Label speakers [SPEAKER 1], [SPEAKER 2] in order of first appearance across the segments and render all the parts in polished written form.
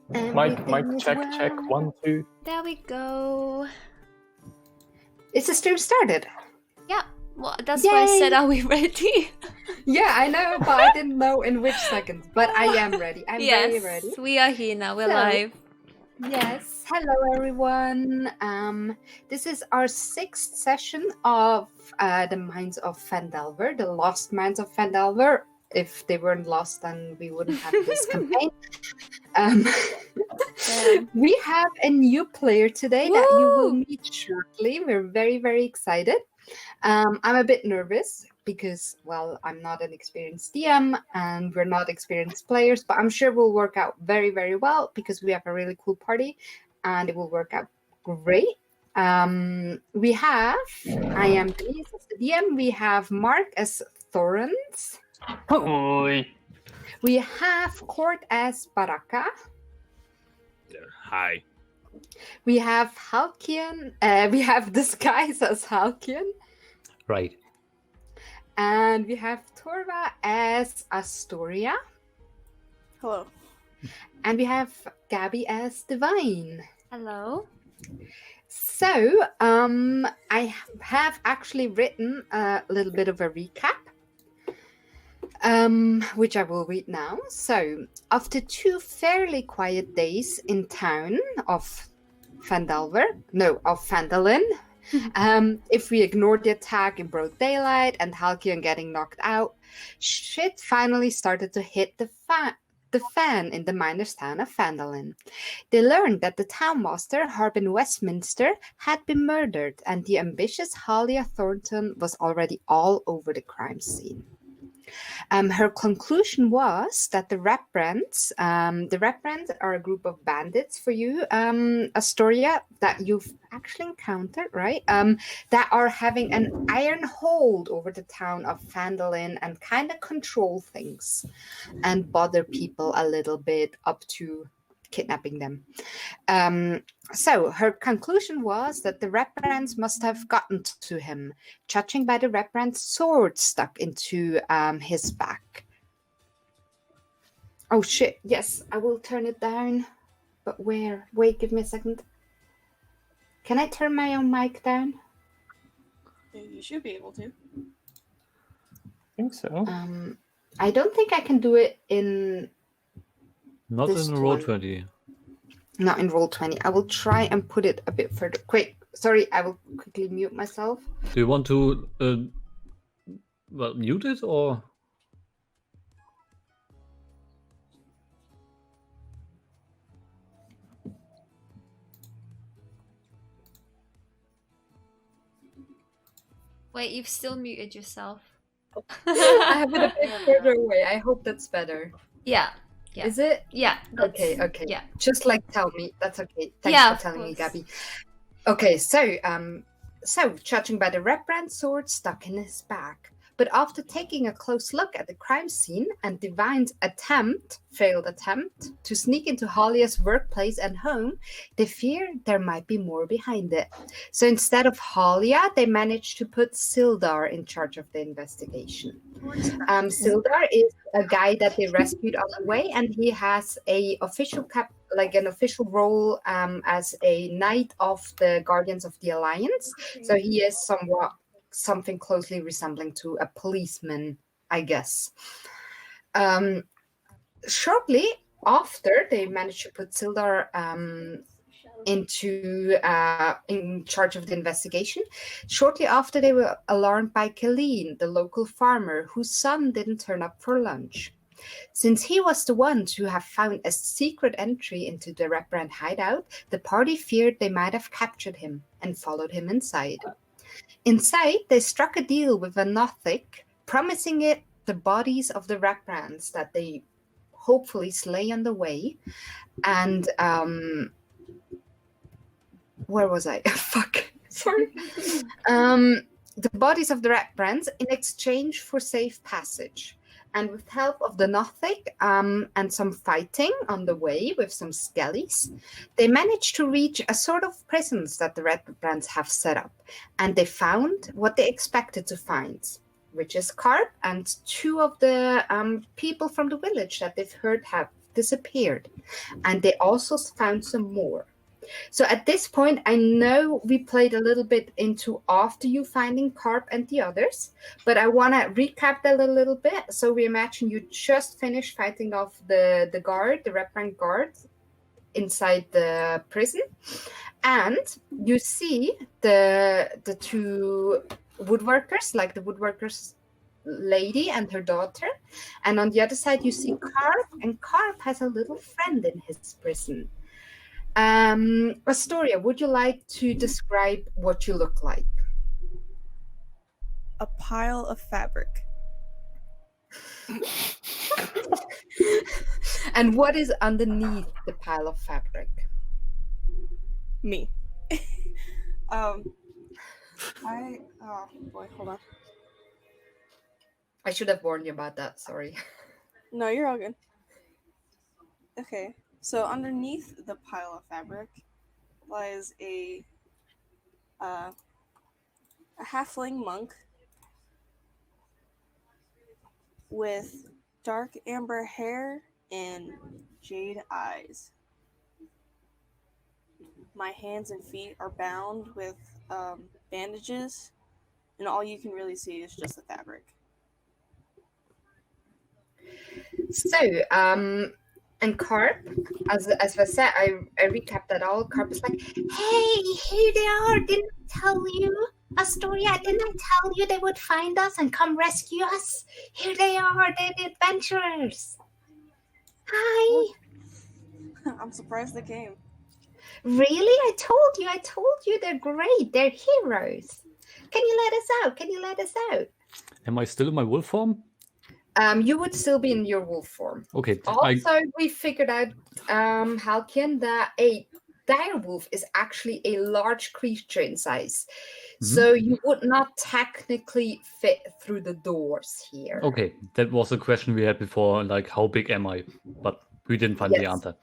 [SPEAKER 1] Mic, check, check. 1, 2.
[SPEAKER 2] There we go.
[SPEAKER 3] Is the stream started?
[SPEAKER 2] Yeah, well, that's why I said, are we ready?
[SPEAKER 3] Yeah, I know, but I didn't know in which second. But I am ready. I'm very ready.
[SPEAKER 2] Yes, we are here now. We're live.
[SPEAKER 3] Yes, hello everyone. This is our 6th session of the Mines of Phandelver, the Lost Mines of Phandelver. If they weren't lost, then we wouldn't have this campaign. We have a new player today that you will meet shortly. We're very, very excited. I'm a bit nervous because, well, I'm not an experienced DM and we're not experienced players, but I'm sure we'll work out very, very well because we have a really cool party and it will work out great. We have, I am Denise as the DM, we have Mark as Thorns.
[SPEAKER 1] Hi.
[SPEAKER 3] We have Court as Baraka.
[SPEAKER 4] Hi.
[SPEAKER 3] We have Halkian. We have Disguise as Halkian.
[SPEAKER 5] Right.
[SPEAKER 3] And we have Torva as Astoria.
[SPEAKER 6] Hello.
[SPEAKER 3] And we have Gabby as Divine.
[SPEAKER 2] Hello.
[SPEAKER 3] So, I have actually written a little bit of a recap, which I will read now. So, after 2 fairly quiet days in town of Phandalin, if we ignore the attack in broad daylight and Halkion getting knocked out, shit finally started to hit the fan in the miners' town of Phandalin. They learned that the townmaster, Harbin Westminster, had been murdered, and the ambitious Halia Thornton was already all over the crime scene. Her conclusion was that the Ratbrands are a group of bandits for you, Astoria, that you've actually encountered, right? That are having an iron hold over the town of Phandalin and kind of control things and bother people a little bit up to kidnapping them. So her conclusion was that the Ratbrands must have gotten to him, judging by the Ratbrand's sword stuck into his back. Oh shit, yes, I will turn it down. But where? Wait, give me a second. Can I turn my own mic down?
[SPEAKER 6] Yeah, you should be able to.
[SPEAKER 1] I think so.
[SPEAKER 3] I don't think I can do it in...
[SPEAKER 5] Not
[SPEAKER 3] This
[SPEAKER 5] in
[SPEAKER 3] one.
[SPEAKER 5] Roll20.
[SPEAKER 3] Not in Roll20. I will try and put it a bit further. Quick. Sorry, I will quickly mute myself.
[SPEAKER 5] Do you want to mute it or?
[SPEAKER 2] Wait, you've still muted yourself.
[SPEAKER 3] I have it a bit further away. I hope that's better.
[SPEAKER 2] Yeah. Yeah.
[SPEAKER 3] Is it?
[SPEAKER 2] Yeah.
[SPEAKER 3] Okay.
[SPEAKER 2] Yeah.
[SPEAKER 3] Just tell me. That's okay. Thanks
[SPEAKER 2] Yeah,
[SPEAKER 3] for telling me,
[SPEAKER 2] of course.
[SPEAKER 3] Gabby. Okay, so judging by the Ratbrand sword stuck in his back, but after taking a close look at the crime scene and Divine's failed attempt to sneak into Halia's workplace and home, they fear there might be more behind it. So instead of Halia, they managed to put Sildar in charge of the investigation. Sildar is a guy that they rescued on the way, and he has an official role as a knight of the Guardians of the Alliance. So he is something closely resembling to a policeman, I guess. Shortly after they managed to put Sildar in charge of the investigation, shortly after they were alarmed by Colleen, the local farmer whose son didn't turn up for lunch. Since he was the one to have found a secret entry into the Ratbrand hideout, the party feared they might have captured him and followed him inside. Inside, they struck a deal with a Nothic, promising it the bodies of the Ratbrands that they hopefully slay on the way. And, where was I? Fuck. Sorry. The bodies of the Ratbrands in exchange for safe passage. And with help of the Nothic and some fighting on the way with some skellies, they managed to reach a sort of prisons that the Ratbrands have set up. And they found what they expected to find, which is Carp and 2 of the people from the village that they've heard have disappeared. And they also found some more. So at this point, I know we played a little bit into after you finding Carp and the others, but I want to recap that a little bit. So we imagine you just finished fighting off the guard, the red rank guard inside the prison, and you see the two woodworkers, like the woodworkers lady and her daughter, and on the other side you see Carp, and Carp has a little friend in his prison. Astoria, would you like to describe what you look like?
[SPEAKER 6] A pile of fabric.
[SPEAKER 3] And what is underneath the pile of fabric?
[SPEAKER 6] Me. Oh boy, hold on.
[SPEAKER 3] I should have warned you about that, sorry.
[SPEAKER 6] No, you're all good. Okay, so underneath the pile of fabric lies a halfling monk with dark amber hair and jade eyes. My hands and feet are bound with bandages, and all you can really see is just the fabric.
[SPEAKER 3] So, and Carp, as I said, I recapped that all. Carp is like, hey, here they are. Didn't I tell you, Astoria? Didn't I tell you they would find us and come rescue us? Here they are. They're the adventurers. Hi.
[SPEAKER 6] I'm surprised they came.
[SPEAKER 3] Really? I told you they're great. They're heroes. Can you let us out?
[SPEAKER 5] Am I still in my wolf form?
[SPEAKER 3] You would still be in your wolf form.
[SPEAKER 5] Okay.
[SPEAKER 3] Also, we figured out, Halkian, that a direwolf is actually a large creature in size. So you would not technically fit through the doors here.
[SPEAKER 5] Okay, that was a question we had before, like how big am I? But we didn't find the
[SPEAKER 3] Yes.
[SPEAKER 5] answer.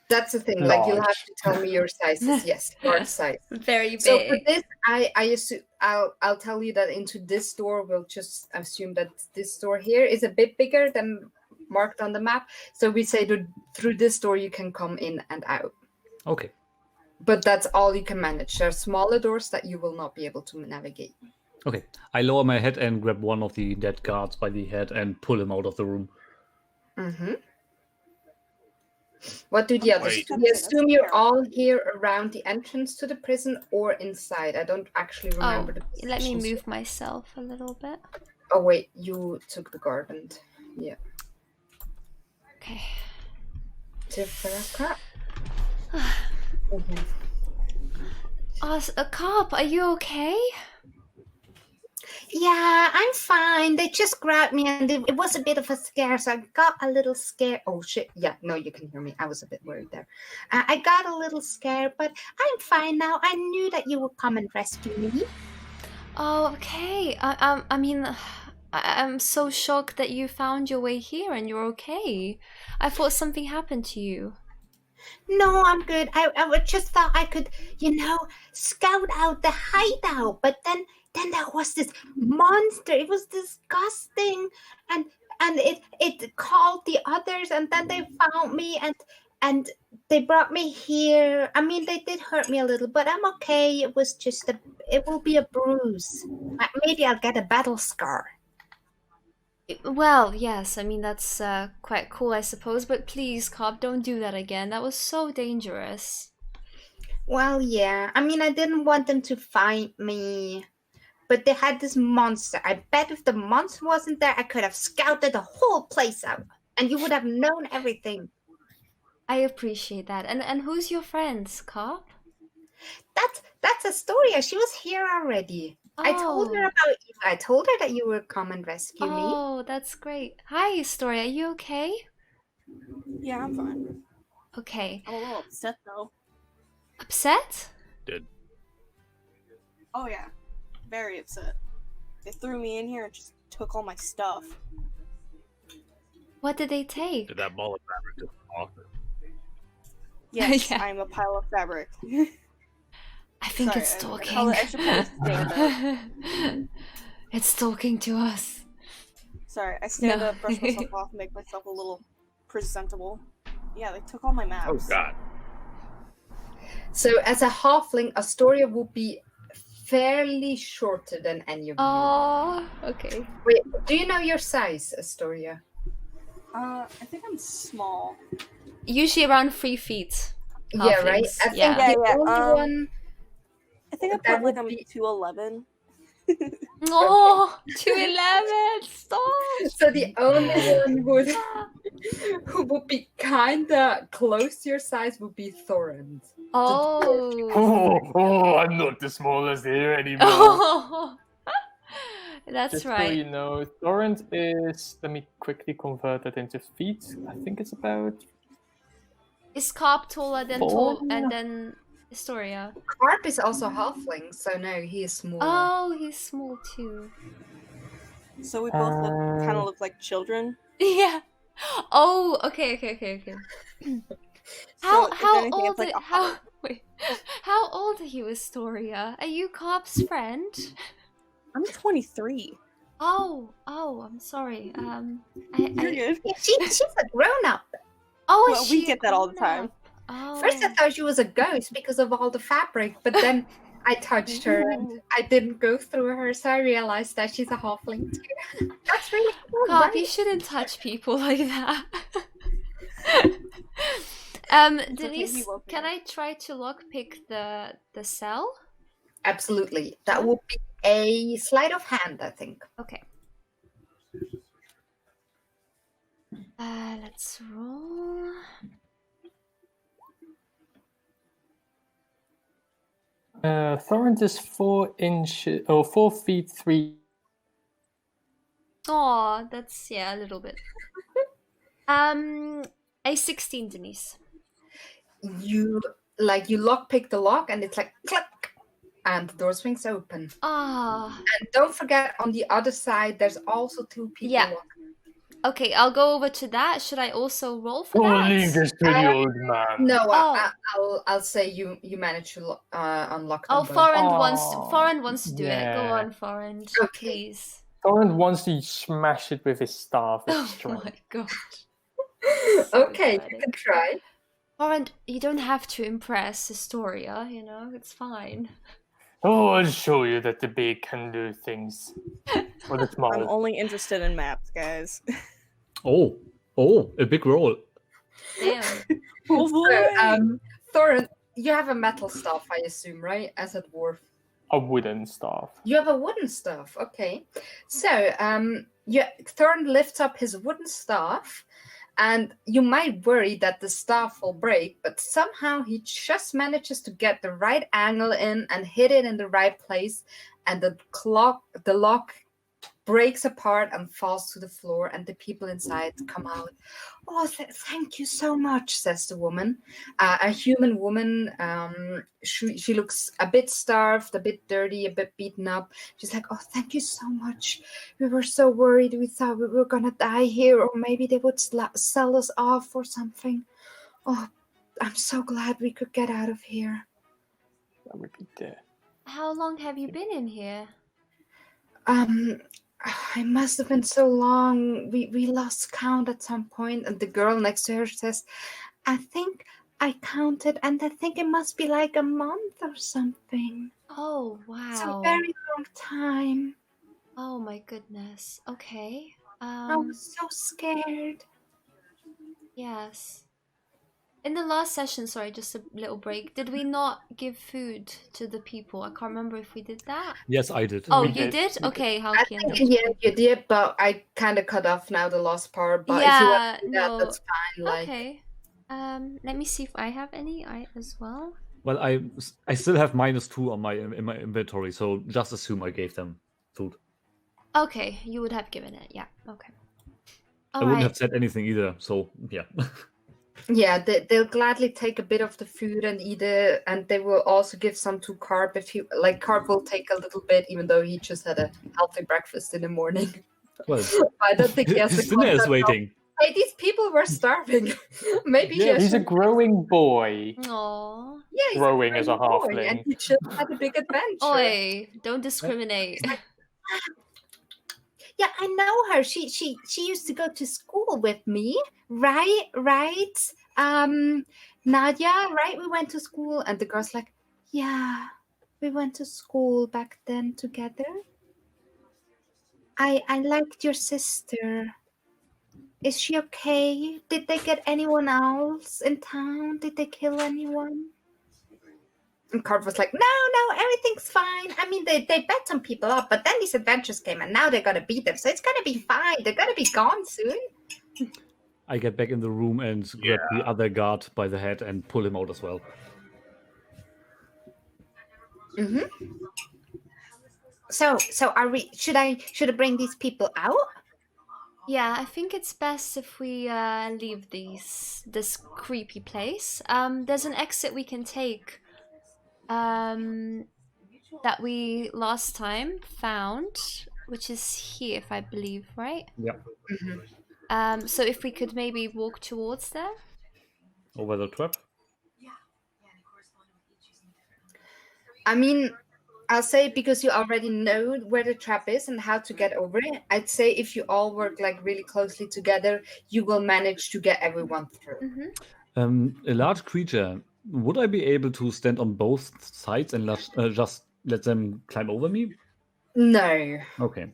[SPEAKER 3] That's the thing. Like, you'll have
[SPEAKER 1] Large.
[SPEAKER 3] to tell me your sizes. Yes, large size.
[SPEAKER 2] Very big.
[SPEAKER 3] So for this, I assume I'll tell you that into this door, we'll just assume that this door here is a bit bigger than marked on the map. So we say that through this door you can come in and out.
[SPEAKER 5] Okay.
[SPEAKER 3] But that's all you can manage. There are smaller doors that you will not be able to navigate.
[SPEAKER 5] Okay. I lower my head and grab one of the dead guards by the head and pull him out of the room.
[SPEAKER 3] Mm-hmm. What do the others
[SPEAKER 6] Wait.
[SPEAKER 3] do? We assume you're all here around the entrance to the prison or inside. I don't actually remember the
[SPEAKER 2] let me
[SPEAKER 3] positions.
[SPEAKER 2] move myself a little bit.
[SPEAKER 3] Oh wait, you took the garment. Yeah.
[SPEAKER 2] Okay.
[SPEAKER 3] Tifraka.
[SPEAKER 2] Carp, are you okay?
[SPEAKER 3] Yeah, I'm fine. They just grabbed me and it was a bit of a scare, so I got a little scared. Oh shit, yeah, no, you can hear me. I was a bit worried there. I got a little scared, but I'm fine now. I knew that you would come and rescue me.
[SPEAKER 2] Oh, okay. I mean, I'm so shocked that you found your way here and you're okay. I thought something happened to you.
[SPEAKER 3] No, I'm good. I just thought I could, scout out the hideout, but then there was this monster. It was disgusting, and it called the others, and then they found me, and they brought me here. I mean, they did hurt me a little, but I'm okay. It was just it will be a bruise. Maybe I'll get a battle scar.
[SPEAKER 2] Well, yes, I mean, that's quite cool, I suppose, but please, Carp, don't do that again. That was so dangerous.
[SPEAKER 3] Well, yeah. I mean, I didn't want them to find me. But they had this monster. I bet if the monster wasn't there, I could have scouted the whole place out. And you would have known everything.
[SPEAKER 2] I appreciate that. And who's your friends, Carp?
[SPEAKER 3] That's Astoria. She was here already. I told her about you. I told her that you would come and rescue me.
[SPEAKER 2] Oh, that's great. Hi, Astoria. Are you okay?
[SPEAKER 6] Yeah, I'm fine.
[SPEAKER 2] Okay.
[SPEAKER 6] I'm a little upset though.
[SPEAKER 2] Upset?
[SPEAKER 6] Oh yeah, very upset. They threw me in here and just took all my stuff.
[SPEAKER 2] What did they take?
[SPEAKER 4] Did that ball of fabric just fall?
[SPEAKER 6] Yes,
[SPEAKER 2] Yeah.
[SPEAKER 6] I'm a pile of fabric.
[SPEAKER 2] I think
[SPEAKER 6] Sorry,
[SPEAKER 2] it's
[SPEAKER 6] I
[SPEAKER 2] talking.
[SPEAKER 6] should probably stand up.
[SPEAKER 2] It's talking to us.
[SPEAKER 6] Sorry, I stand
[SPEAKER 2] No.
[SPEAKER 6] up, brush myself off, make myself a little presentable. Yeah, they took all my maps.
[SPEAKER 4] Oh god.
[SPEAKER 3] So as a halfling, Astoria would be fairly shorter than any of you.
[SPEAKER 2] Oh, okay.
[SPEAKER 3] Wait, do you know your size, Astoria?
[SPEAKER 6] I think I'm small.
[SPEAKER 2] Usually around 3 feet.
[SPEAKER 3] Yeah, right.
[SPEAKER 2] Halflings,
[SPEAKER 3] I think
[SPEAKER 2] yeah.
[SPEAKER 3] the
[SPEAKER 6] Yeah,
[SPEAKER 3] only one.
[SPEAKER 6] I think I
[SPEAKER 3] That
[SPEAKER 6] put like
[SPEAKER 3] would
[SPEAKER 6] I'm
[SPEAKER 3] be-
[SPEAKER 6] 211.
[SPEAKER 2] Oh, 211. Stop.
[SPEAKER 3] So the only one who would be kinda close to your size would be Thorand.
[SPEAKER 2] Oh.
[SPEAKER 1] I'm not the smallest here anymore.
[SPEAKER 2] Oh. That's
[SPEAKER 1] Just so
[SPEAKER 2] right.
[SPEAKER 1] you know, Torrent is. Let me quickly convert that into feet. I think it's about.
[SPEAKER 2] Is Carp taller than
[SPEAKER 1] Four?
[SPEAKER 2] and then Historia?
[SPEAKER 3] Carp is also halfling, so no, he is smaller.
[SPEAKER 2] Oh, he's small too.
[SPEAKER 6] So we both kind of look like children.
[SPEAKER 2] Yeah. Oh, okay.
[SPEAKER 6] So if
[SPEAKER 2] How
[SPEAKER 6] anything, it's
[SPEAKER 2] old
[SPEAKER 6] like a
[SPEAKER 2] how old are you, Astoria? Are you Carp's friend?
[SPEAKER 6] I'm 23.
[SPEAKER 2] Oh, I'm sorry.
[SPEAKER 6] You're
[SPEAKER 2] I
[SPEAKER 6] good.
[SPEAKER 3] She's a grown up.
[SPEAKER 2] oh,
[SPEAKER 6] Well,
[SPEAKER 2] is
[SPEAKER 6] we
[SPEAKER 2] she
[SPEAKER 6] get that all the
[SPEAKER 2] grown
[SPEAKER 6] time.
[SPEAKER 2] up? Oh.
[SPEAKER 3] First, I thought she was a ghost because of all the fabric, but then I touched her and I didn't go through her, so I realized that she's a halfling too. That's really cool,
[SPEAKER 2] Carp, you
[SPEAKER 3] right?
[SPEAKER 2] shouldn't touch people like that.
[SPEAKER 6] okay,
[SPEAKER 2] Denise,
[SPEAKER 6] he won't be
[SPEAKER 2] can
[SPEAKER 6] there.
[SPEAKER 2] I try to lockpick the cell?
[SPEAKER 3] Absolutely. That
[SPEAKER 2] Sure.
[SPEAKER 3] would be a sleight of hand, I think.
[SPEAKER 2] Okay. Let's roll.
[SPEAKER 1] Torrent is 4 inches or 4 feet 3.
[SPEAKER 2] Oh, that's a little bit. A 16, Denise.
[SPEAKER 3] You lockpick the lock and it's like click, and the door swings open.
[SPEAKER 2] Ah.
[SPEAKER 3] And don't forget, on the other side, there's also 2 people.
[SPEAKER 2] Yeah.
[SPEAKER 3] locked.
[SPEAKER 2] Okay, I'll go over to that. Should I also roll for
[SPEAKER 1] Oh,
[SPEAKER 2] that?
[SPEAKER 1] leave this to the old man.
[SPEAKER 3] No,
[SPEAKER 2] Oh.
[SPEAKER 3] I'll say you managed to unlock them.
[SPEAKER 2] Oh,
[SPEAKER 3] both.
[SPEAKER 2] Forend wants to do it. Go
[SPEAKER 1] yeah.
[SPEAKER 2] on, Forend,
[SPEAKER 3] Okay.
[SPEAKER 2] please.
[SPEAKER 1] Torrent wants to smash it with his staff. With
[SPEAKER 2] Oh
[SPEAKER 1] strength.
[SPEAKER 2] my god.
[SPEAKER 3] Okay, you
[SPEAKER 2] exciting.
[SPEAKER 3] can try.
[SPEAKER 2] Forend, you don't have to impress Historia, it's fine.
[SPEAKER 1] Oh, I'll show you that the big can do things. Or the
[SPEAKER 6] I'm
[SPEAKER 1] small.
[SPEAKER 6] only interested in maps, guys.
[SPEAKER 5] Oh, a big roll.
[SPEAKER 2] Damn.
[SPEAKER 6] Oh
[SPEAKER 3] So, Thorin, you have a metal staff, I assume, right? As a dwarf.
[SPEAKER 1] A wooden staff.
[SPEAKER 3] You have a wooden staff, okay. So, Thorin lifts up his wooden staff, and you might worry that the staff will break, but somehow he just manages to get the right angle in and hit it in the right place, and the lock breaks apart and falls to the floor, and the people inside come out. Oh, thank you so much, says the woman. A human woman. She looks a bit starved, a bit dirty, a bit beaten up. She's like, oh, thank you so much. We were so worried. We thought we were going to die here, or maybe they would sell us off or something. Oh, I'm so glad we could get out of here.
[SPEAKER 1] That would be there.
[SPEAKER 2] How long have you been in here?
[SPEAKER 3] It must have been so long. We lost count at some point, and the girl next to her says, I think I counted, and I think it must be like a month or something.
[SPEAKER 2] Oh,
[SPEAKER 3] It's a
[SPEAKER 2] wow.
[SPEAKER 3] very long time.
[SPEAKER 2] Oh my goodness. Okay.
[SPEAKER 3] I was so scared.
[SPEAKER 2] Yes. In the last session, sorry, just a little break, did we not give food to the people? I can't remember if we did that.
[SPEAKER 5] Yes, I did.
[SPEAKER 2] Oh,
[SPEAKER 1] We
[SPEAKER 2] you
[SPEAKER 1] did,
[SPEAKER 2] did?
[SPEAKER 1] we
[SPEAKER 2] Okay,
[SPEAKER 3] I
[SPEAKER 2] Halkian.
[SPEAKER 3] think you did, but I kind of cut off now the last part. But if you want to do that, that's fine. Like,
[SPEAKER 2] Okay. Let me see if I have any as well.
[SPEAKER 5] Well, I still have -2 on in my inventory, so just assume I gave them food.
[SPEAKER 2] Okay, you would have given it. Yeah. Okay.
[SPEAKER 5] I
[SPEAKER 2] All
[SPEAKER 5] wouldn't
[SPEAKER 2] right.
[SPEAKER 5] have said anything either. So yeah.
[SPEAKER 3] yeah, they'll gladly take a bit of the food and eat it, and they will also give some to Carp if he like. Carp will take a little bit, even though he just had a healthy breakfast in the morning.
[SPEAKER 5] Well,
[SPEAKER 3] I don't think he has
[SPEAKER 5] his
[SPEAKER 3] the
[SPEAKER 5] dinner is
[SPEAKER 3] concept of,
[SPEAKER 5] waiting.
[SPEAKER 3] hey, these people were starving. Maybe he
[SPEAKER 1] Yeah,
[SPEAKER 3] has
[SPEAKER 1] he's a
[SPEAKER 3] some-
[SPEAKER 1] growing boy.
[SPEAKER 2] Aww.
[SPEAKER 3] yeah, he's
[SPEAKER 1] growing as a
[SPEAKER 3] growing boy, and
[SPEAKER 1] halfling.
[SPEAKER 3] he just had a big adventure.
[SPEAKER 2] Oi, don't discriminate.
[SPEAKER 3] Yeah, I know her. She used to go to school with me, right? Nadia, right? We went to school. And the girl's like, yeah, we went to school back then together. I liked your sister. Is she okay? Did they get anyone else in town? Did they kill anyone? And Carp was like, no, everything's fine. I mean, they bet some people up, but then these adventures came and now they're going to beat them. So it's going to be fine. They're going to be gone soon.
[SPEAKER 5] I get back in the room and grab the other guard by the head and pull him out as well.
[SPEAKER 3] Mm-hmm. So are we? Should I bring these people out?
[SPEAKER 2] Yeah, I think it's best if we leave this creepy place. There's an exit we can take. That we last time found, which is here, if I believe, right?
[SPEAKER 5] Yeah.
[SPEAKER 3] Mm-hmm.
[SPEAKER 2] So if we could maybe walk towards there.
[SPEAKER 5] Over the trap.
[SPEAKER 3] I mean, I'll say because you already know where the trap is and how to get over it. I'd say if you all work like really closely together, you will manage to get everyone through.
[SPEAKER 2] Mm-hmm.
[SPEAKER 5] A large creature. Would I be able to stand on both sides and just let them climb over me?
[SPEAKER 3] No.
[SPEAKER 5] Okay.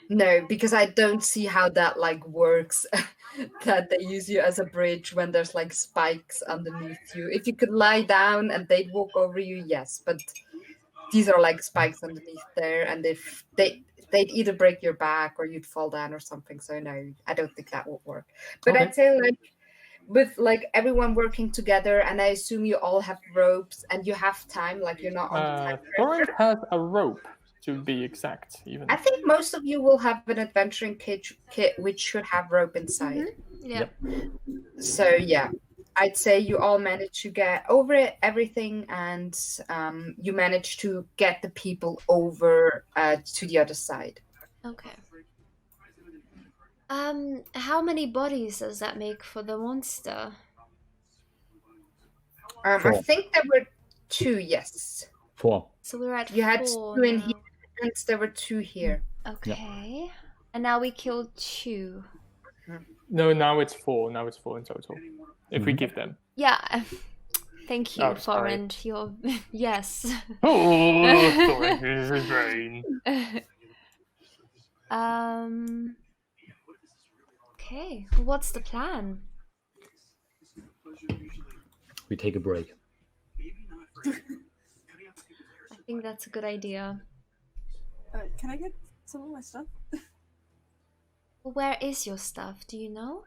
[SPEAKER 3] No, because I don't see how that like works. That they use you as a bridge when there's like spikes underneath you. If you could lie down and they'd walk over you, yes, but these are like spikes underneath there, and if they'd either break your back or you'd fall down or something. So no, I don't think that would work. But
[SPEAKER 5] Okay.
[SPEAKER 3] I'd say like with like everyone working together, and I assume you all have ropes and you have time, like you're not on time
[SPEAKER 1] Thorin
[SPEAKER 3] pressure.
[SPEAKER 1] has a rope, to be exact, even.
[SPEAKER 3] I think most of you will have an adventuring kit which should have rope inside.
[SPEAKER 2] Yeah.
[SPEAKER 3] So yeah, I'd say you all managed to get over it, everything, and you managed to get the people over to the other side.
[SPEAKER 2] Okay. How many bodies does that make for the monster?
[SPEAKER 3] I
[SPEAKER 5] 4.
[SPEAKER 3] think there were 2, yes.
[SPEAKER 5] 4.
[SPEAKER 2] So we're at
[SPEAKER 3] You had
[SPEAKER 2] 4
[SPEAKER 3] 2 in
[SPEAKER 2] now.
[SPEAKER 3] here, and there were 2 here.
[SPEAKER 2] Okay. And now we killed 2.
[SPEAKER 1] No, now it's 4. Now it's 4 in total. If we give them.
[SPEAKER 2] Yeah. Thank you,
[SPEAKER 1] Oh, sorry.
[SPEAKER 2] Thorin. You're yes.
[SPEAKER 1] Oh, Thorin, his brain.
[SPEAKER 2] Okay. What's the plan?
[SPEAKER 5] We take a break.
[SPEAKER 2] I think that's a good idea.
[SPEAKER 6] Can I get some of my stuff?
[SPEAKER 2] Where is your stuff? Do you know?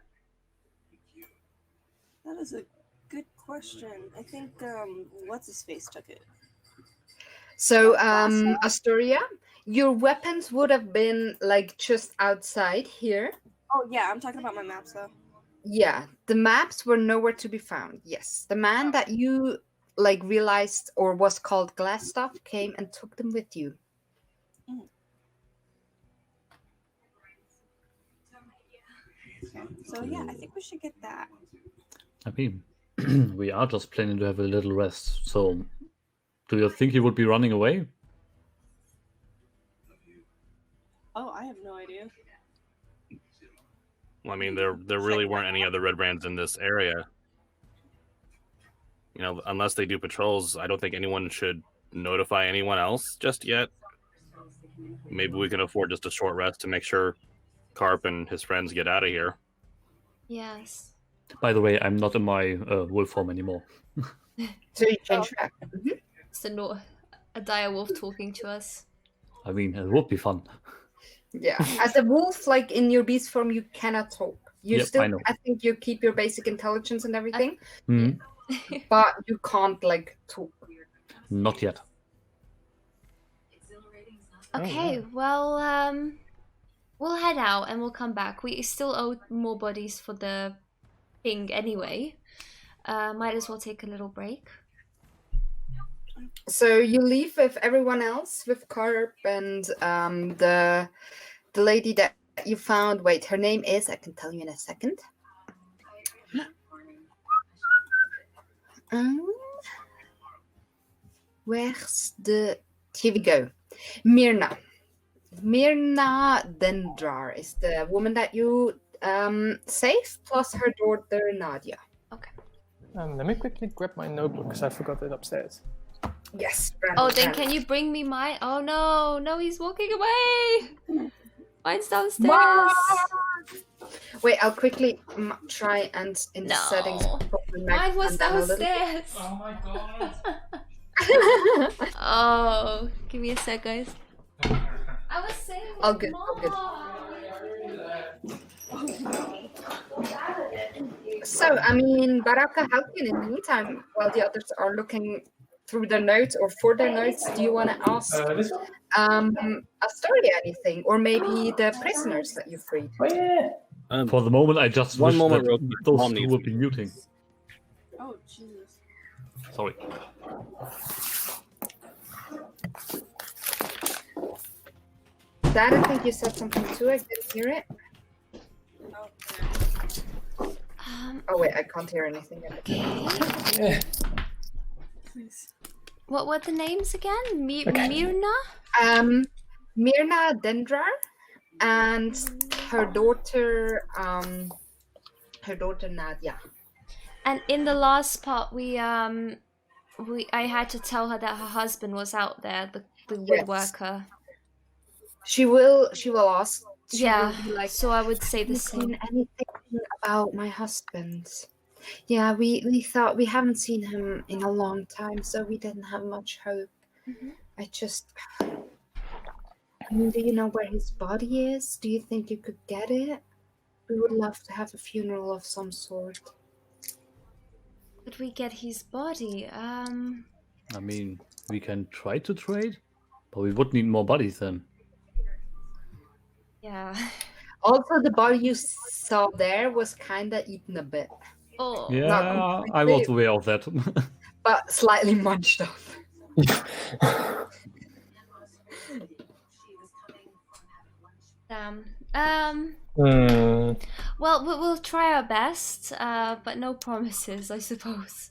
[SPEAKER 6] That is a good question. I think what's his face took it.
[SPEAKER 3] So Astoria, your weapons would have been like just outside here.
[SPEAKER 6] Oh yeah, I'm talking about my maps though.
[SPEAKER 3] Yeah, the maps were nowhere to be found. Yes, the man that you like realized or was called Glassstaff came and took them with you.
[SPEAKER 6] Okay. So yeah, I think we should get that.
[SPEAKER 5] I mean, we are just planning to have a little rest. So, do you think he would be running away?
[SPEAKER 6] Oh, I have no idea.
[SPEAKER 4] Well, I mean, there really weren't any other red brands in this area. You know, unless they do patrols, I don't think anyone should notify anyone else just yet. Maybe we can afford just a short rest to make sure Carp and his friends get out of here.
[SPEAKER 2] Yes.
[SPEAKER 5] By the way, I'm not in my wolf form anymore.
[SPEAKER 3] So you change back.
[SPEAKER 2] It's a dire wolf talking to us.
[SPEAKER 5] I mean, it would be fun.
[SPEAKER 3] Yeah, as a wolf, like in your beast form, you cannot talk. You
[SPEAKER 5] Yep,
[SPEAKER 3] still,
[SPEAKER 5] I know.
[SPEAKER 3] I think you keep your basic intelligence and everything,
[SPEAKER 5] Hmm.
[SPEAKER 3] but you can't like talk.
[SPEAKER 5] Not yet.
[SPEAKER 2] Okay, well, we'll head out and we'll come back. We still owe more bodies for the thing anyway. Might as well take a little break.
[SPEAKER 3] So you leave with everyone else, with Carp and the lady that you found. Wait, her name is, I can tell you in a second. Where's the... Here we go. Myrna. Myrna Dendrar is the woman that you saved, plus her daughter Nadia.
[SPEAKER 2] Okay.
[SPEAKER 1] Let me quickly grab my notebook because I forgot it upstairs.
[SPEAKER 3] Yes.
[SPEAKER 2] Oh, then can you bring me my? Oh no, he's walking away. Mine's downstairs.
[SPEAKER 3] Wait, I'll quickly try and in the settings.
[SPEAKER 2] No,
[SPEAKER 3] put my
[SPEAKER 2] mine was
[SPEAKER 3] microphone down a little bit.
[SPEAKER 2] downstairs.
[SPEAKER 1] Oh my god.
[SPEAKER 2] Oh, give me a sec, guys. I was saying.
[SPEAKER 3] All good, all good. So, I mean, Baraka, how can in the meantime, while the others are looking through their notes or for their notes, do you want to ask Astoria anything? Or maybe the prisoners that you freed?
[SPEAKER 5] For the moment, I just
[SPEAKER 4] One
[SPEAKER 5] wish
[SPEAKER 4] moment,
[SPEAKER 5] that
[SPEAKER 4] real quick.
[SPEAKER 5] those
[SPEAKER 4] Mom
[SPEAKER 5] two
[SPEAKER 4] needs
[SPEAKER 5] would
[SPEAKER 4] me.
[SPEAKER 5] be muting.
[SPEAKER 6] Oh, Jesus.
[SPEAKER 5] Sorry.
[SPEAKER 3] Dad, I think you said something too. I didn't hear it.
[SPEAKER 6] Oh,
[SPEAKER 3] Oh, wait, I can't hear anything.
[SPEAKER 2] Okay.
[SPEAKER 6] please.
[SPEAKER 2] What were the names again? Mirna?
[SPEAKER 3] Mirna Dendrar and her daughter Nadia.
[SPEAKER 2] And in the last part, I had to tell her that her husband was out there, the
[SPEAKER 3] Yes.
[SPEAKER 2] woodworker.
[SPEAKER 3] She will ask. She
[SPEAKER 2] Yeah,
[SPEAKER 3] will be like,
[SPEAKER 2] so I would say
[SPEAKER 3] "Have
[SPEAKER 2] the
[SPEAKER 3] you
[SPEAKER 2] same.
[SPEAKER 3] seen anything about my husband? Yeah, we thought we haven't seen him in a long time, so we didn't have much hope.
[SPEAKER 2] Mhm.
[SPEAKER 3] I mean, do you know where his body is? Do you think you could get it? We would love to have a funeral of some sort."
[SPEAKER 2] Could we get his body?
[SPEAKER 5] I mean, we can try to trade, but we would need more bodies then.
[SPEAKER 2] Yeah.
[SPEAKER 3] Also, the body you saw there was kind of eaten a bit,
[SPEAKER 2] Oh.
[SPEAKER 5] Yeah, I was aware of that.
[SPEAKER 3] but slightly munched up.
[SPEAKER 2] Damn.
[SPEAKER 1] Hmm.
[SPEAKER 2] Well, we'll try our best, but no promises, I suppose.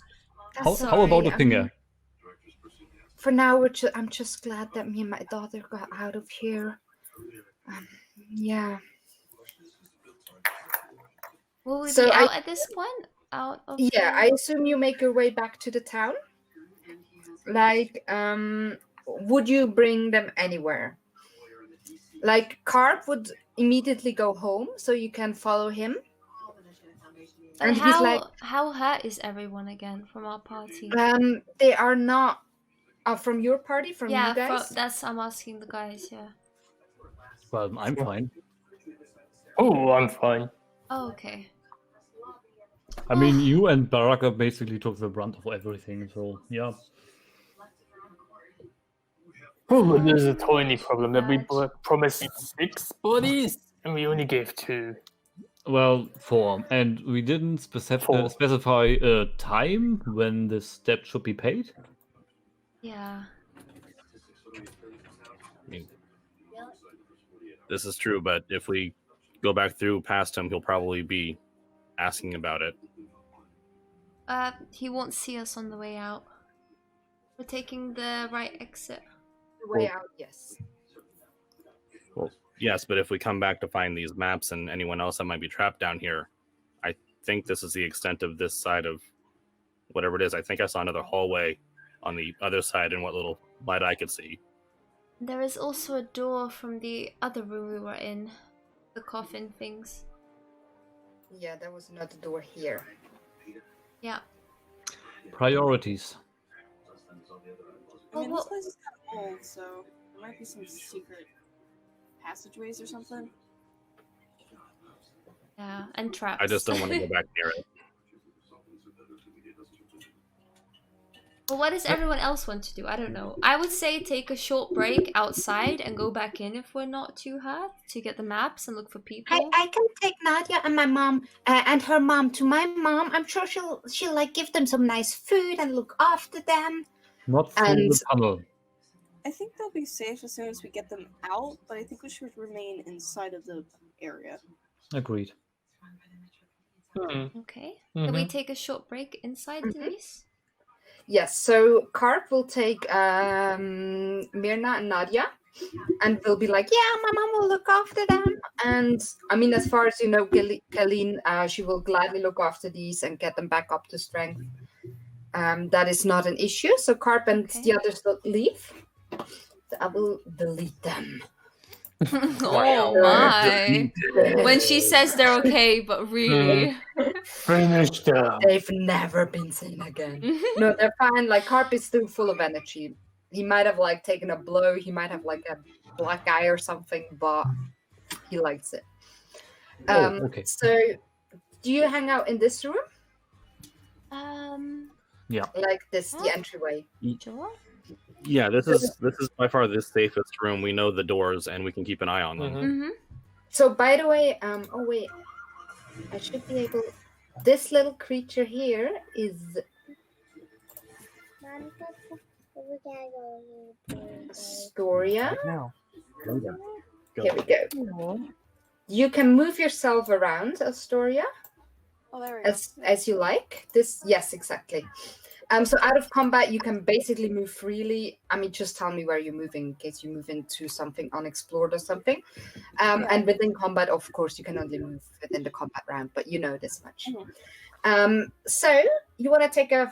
[SPEAKER 5] How about a finger?
[SPEAKER 3] For now, I'm just glad that me and my daughter got out of here. Yeah.
[SPEAKER 2] Will we
[SPEAKER 3] So
[SPEAKER 2] be out at this point? Out of
[SPEAKER 3] Yeah, I assume you make your way back to the town. Like, would you bring them anywhere? Like, Carp would immediately go home, so you can follow him.
[SPEAKER 2] But
[SPEAKER 3] And he's like,
[SPEAKER 2] how hurt is everyone again from our party?
[SPEAKER 3] they are not from your party, from
[SPEAKER 2] Yeah,
[SPEAKER 3] you guys.
[SPEAKER 2] that's I'm asking the guys. Yeah.
[SPEAKER 5] Well, I'm fine.
[SPEAKER 1] Oh, I'm fine.
[SPEAKER 2] Oh, okay.
[SPEAKER 5] I mean, you and Baraka basically took the brunt of everything, so yeah.
[SPEAKER 1] Oh, there's a tiny problem that we promised 6 bodies and we only gave 2.
[SPEAKER 5] Well, 4. And we didn't
[SPEAKER 1] Four.
[SPEAKER 5] specify a time when this debt should be paid.
[SPEAKER 2] Yeah.
[SPEAKER 4] I mean, this is true, but if we go back through past him, he'll probably be asking about it.
[SPEAKER 2] He won't see us on the way out. We're taking the right exit.
[SPEAKER 3] The way out, yes.
[SPEAKER 4] Well, yes, but if we come back to find these maps and anyone else that might be trapped down here, I think this is the extent of this side of whatever it is. I think I saw another hallway on the other side in what little light I could see.
[SPEAKER 2] There is also a door from the other room we were in. The coffin things.
[SPEAKER 3] Yeah, there was another door here.
[SPEAKER 2] Yeah.
[SPEAKER 5] Priorities.
[SPEAKER 6] I mean,
[SPEAKER 2] Well,
[SPEAKER 6] this place is kind of old, so there might be some secret passageways or something.
[SPEAKER 2] Yeah, and traps.
[SPEAKER 4] I just don't want to go back near it.
[SPEAKER 2] Well, what does everyone else want to do? I don't know. I would say take a short break outside and go back in if we're not too hurt to get the maps and look for people.
[SPEAKER 3] I can take Nadia and my mom and her mom to my mom. I'm sure she'll like give them some nice food and look after them.
[SPEAKER 5] Not through
[SPEAKER 3] And-
[SPEAKER 5] the tunnel.
[SPEAKER 6] I think they'll be safe as soon as we get them out, but I think we should remain inside of the area.
[SPEAKER 5] Agreed.
[SPEAKER 2] Okay. Can we take a short break inside, Denise?
[SPEAKER 3] Yes, so Carp will take Mirna and Nadia, and they'll be like, "Yeah, my mom will look after them." And I mean, as far as you know, Colleen, she will gladly look after these and get them back up to strength. That is not an issue. So Carp and
[SPEAKER 2] Okay.
[SPEAKER 3] the others will leave. I will delete them.
[SPEAKER 2] Oh my. When she says they're okay, but really.
[SPEAKER 1] Finish them.
[SPEAKER 3] They've never been seen again. No, they're fine. Like Carp is still full of energy. He might have like taken a blow. He might have like a black eye or something, but he likes it.
[SPEAKER 5] Okay.
[SPEAKER 3] So, do you hang out in this room?
[SPEAKER 5] Yeah.
[SPEAKER 3] Like this, the entryway.
[SPEAKER 2] Sure.
[SPEAKER 4] Yeah, this is by far the safest room. We know the doors, and we can keep an eye on them.
[SPEAKER 2] Mm-hmm.
[SPEAKER 3] So, by the way, oh wait, I should be able. This little creature here is Astoria.
[SPEAKER 1] Now.
[SPEAKER 3] Here we go. You can move yourself around, Astoria,
[SPEAKER 6] Oh, there we go.
[SPEAKER 3] as you like. This, yes, exactly. So out of combat, you can basically move freely. I mean, just tell me where you're moving in case you move into something unexplored or something. And within combat, of course, you can only move within the combat round, but you know this much. So you want to take a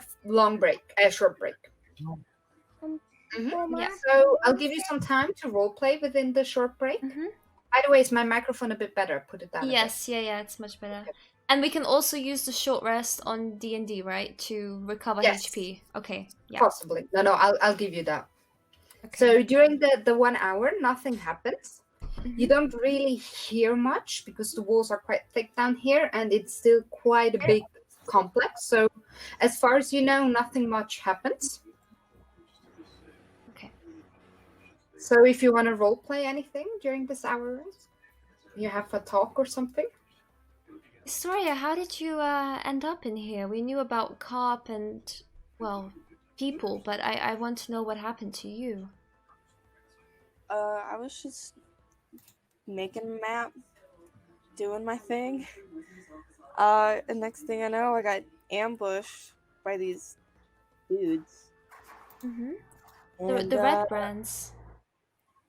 [SPEAKER 3] short break.
[SPEAKER 2] Yeah.
[SPEAKER 3] So I'll give you some time to role play within the short break. By the way, is my microphone a bit better? Put it down.
[SPEAKER 2] Yes, yeah, it's much better. And we can also use the short rest on D&D, right, to recover
[SPEAKER 3] Yes.
[SPEAKER 2] HP. Okay, yeah.
[SPEAKER 3] Possibly. No, I'll give you that.
[SPEAKER 2] Okay.
[SPEAKER 3] So during the 1 hour, nothing happens. You don't really hear much because the walls are quite thick down here, and it's still quite a big complex. So as far as you know, nothing much happens.
[SPEAKER 2] Okay.
[SPEAKER 3] So if you want to role play anything during this hour, you have a talk or something.
[SPEAKER 2] Astoria, how did you end up in here? We knew about Carp and, well, people, but I want to know what happened to you.
[SPEAKER 6] I was just making a map, doing my thing. And next thing I know, I got ambushed by these dudes.
[SPEAKER 2] Mm-hmm.
[SPEAKER 6] And,
[SPEAKER 2] The red brands.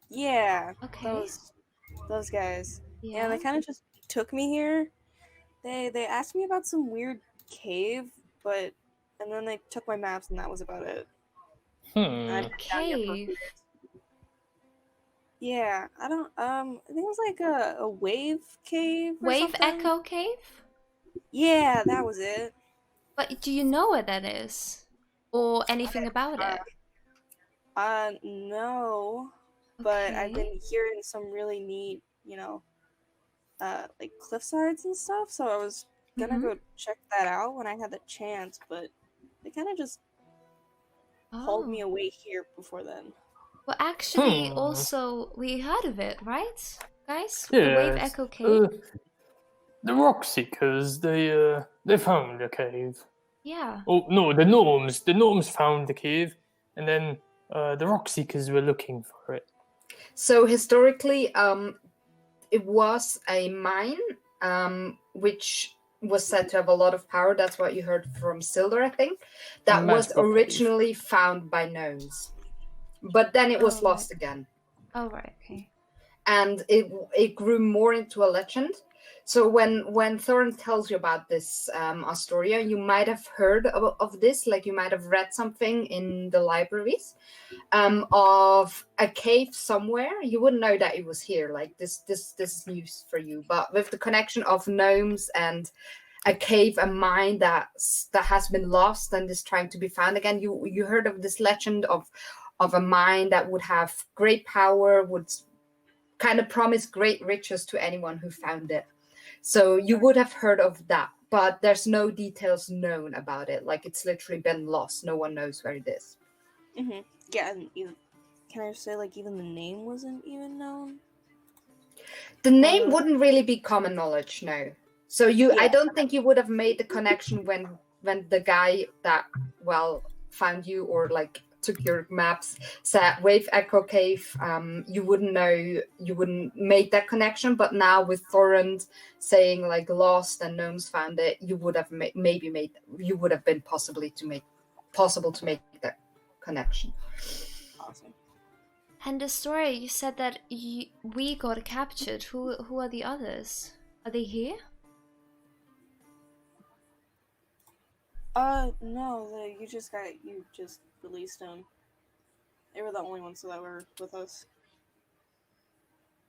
[SPEAKER 6] Yeah.
[SPEAKER 2] Okay.
[SPEAKER 6] Those guys.
[SPEAKER 2] Yeah.
[SPEAKER 6] And they kind of just took me here. They asked me about some weird cave, and then they took my maps and that was about it. And I've been down here for a few
[SPEAKER 2] Cave.
[SPEAKER 6] days. Yeah, I don't I think it was like a wave cave or
[SPEAKER 2] Wave
[SPEAKER 6] something.
[SPEAKER 2] Echo Cave?
[SPEAKER 6] Yeah, that was it.
[SPEAKER 2] But do you know where that is? Or anything about it?
[SPEAKER 6] No. But I've
[SPEAKER 2] Okay.
[SPEAKER 6] been hearing some really neat, like cliff sides and stuff, so I was gonna go check that out when I had the chance, but they kind of just hauled me
[SPEAKER 2] Oh.
[SPEAKER 6] away here before then.
[SPEAKER 2] Well, actually, also, we heard of it, right, guys? The Wave
[SPEAKER 1] Yes.
[SPEAKER 2] Echo Cave?
[SPEAKER 1] The rock seekers, they found the cave.
[SPEAKER 2] Yeah.
[SPEAKER 1] Oh no, the gnomes found the cave, and then the rock seekers were looking for it.
[SPEAKER 3] So historically, it was a mine, which was said to have a lot of power. That's what you heard from Sildar, I think. That was
[SPEAKER 1] Magical cave.
[SPEAKER 3] originally found by gnomes, but then it was
[SPEAKER 2] Oh,
[SPEAKER 3] lost again,
[SPEAKER 2] Oh, right, okay.
[SPEAKER 3] and it grew more into a legend. So when Thorin tells you about this Astoria, you might have heard of this, like you might have read something in the libraries of a cave somewhere. You wouldn't know that it was here. Like this is news for you. But with the connection of gnomes and a cave, a mine that has been lost and is trying to be found again, you heard of this legend of a mine that would have great power, would kind of promise great riches to anyone who found it. So you would have heard of that, but there's no details known about it. Like it's literally been lost. No one knows where it is.
[SPEAKER 6] Mm-hmm. Yeah, and can I say, like, even the name wasn't even known?
[SPEAKER 3] The name wouldn't really be common knowledge, no. So I don't think you would have made the connection when the guy that found you or like took your maps said Wave Echo Cave. You wouldn't make that connection. But now with Thorin saying like lost and gnomes found it, you would have been possible to make that connection.
[SPEAKER 6] Awesome.
[SPEAKER 2] And the story, you said that we got captured. Who are the others? Are they here?
[SPEAKER 6] No, you just released them. They were the only ones that were with us.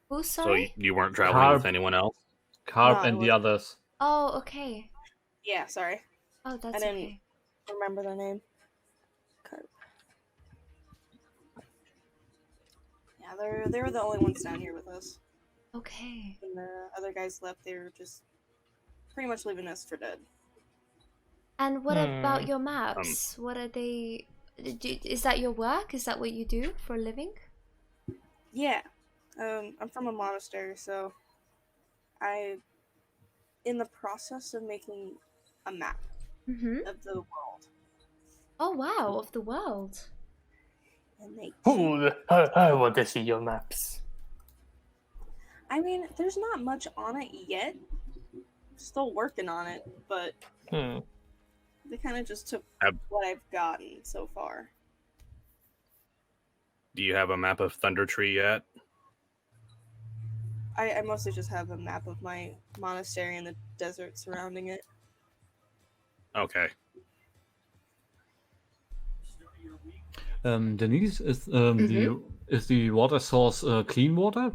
[SPEAKER 2] Who,
[SPEAKER 4] So
[SPEAKER 2] sorry?
[SPEAKER 4] you weren't traveling with
[SPEAKER 5] Carp.
[SPEAKER 4] anyone else?
[SPEAKER 5] Carp
[SPEAKER 6] No, it
[SPEAKER 5] and the
[SPEAKER 6] was-
[SPEAKER 5] others.
[SPEAKER 2] Oh, okay.
[SPEAKER 6] Yeah, sorry.
[SPEAKER 2] Oh, that's
[SPEAKER 6] I didn't
[SPEAKER 2] okay.
[SPEAKER 6] remember their name. Yeah, they were the only ones down here with us.
[SPEAKER 2] Okay.
[SPEAKER 6] When the other guys left, they were just pretty much leaving us for dead.
[SPEAKER 2] And what about your maps?
[SPEAKER 4] Um,
[SPEAKER 2] What are they? Is that your work? Is that what you do for a living?
[SPEAKER 6] Yeah. I'm from a monastery, so I'm in the process of making a map
[SPEAKER 2] Mm-hmm.
[SPEAKER 6] of the world.
[SPEAKER 2] Oh wow, of the world.
[SPEAKER 6] And they
[SPEAKER 1] Cool. I want to see your maps.
[SPEAKER 6] I mean, there's not much on it yet. Still working on it, but they kind of just took what I've gotten so far.
[SPEAKER 4] Do you have a map of Thunder Tree yet?
[SPEAKER 6] I mostly just have a map of my monastery and the desert surrounding it.
[SPEAKER 4] Okay.
[SPEAKER 5] Denise, is the water source clean water?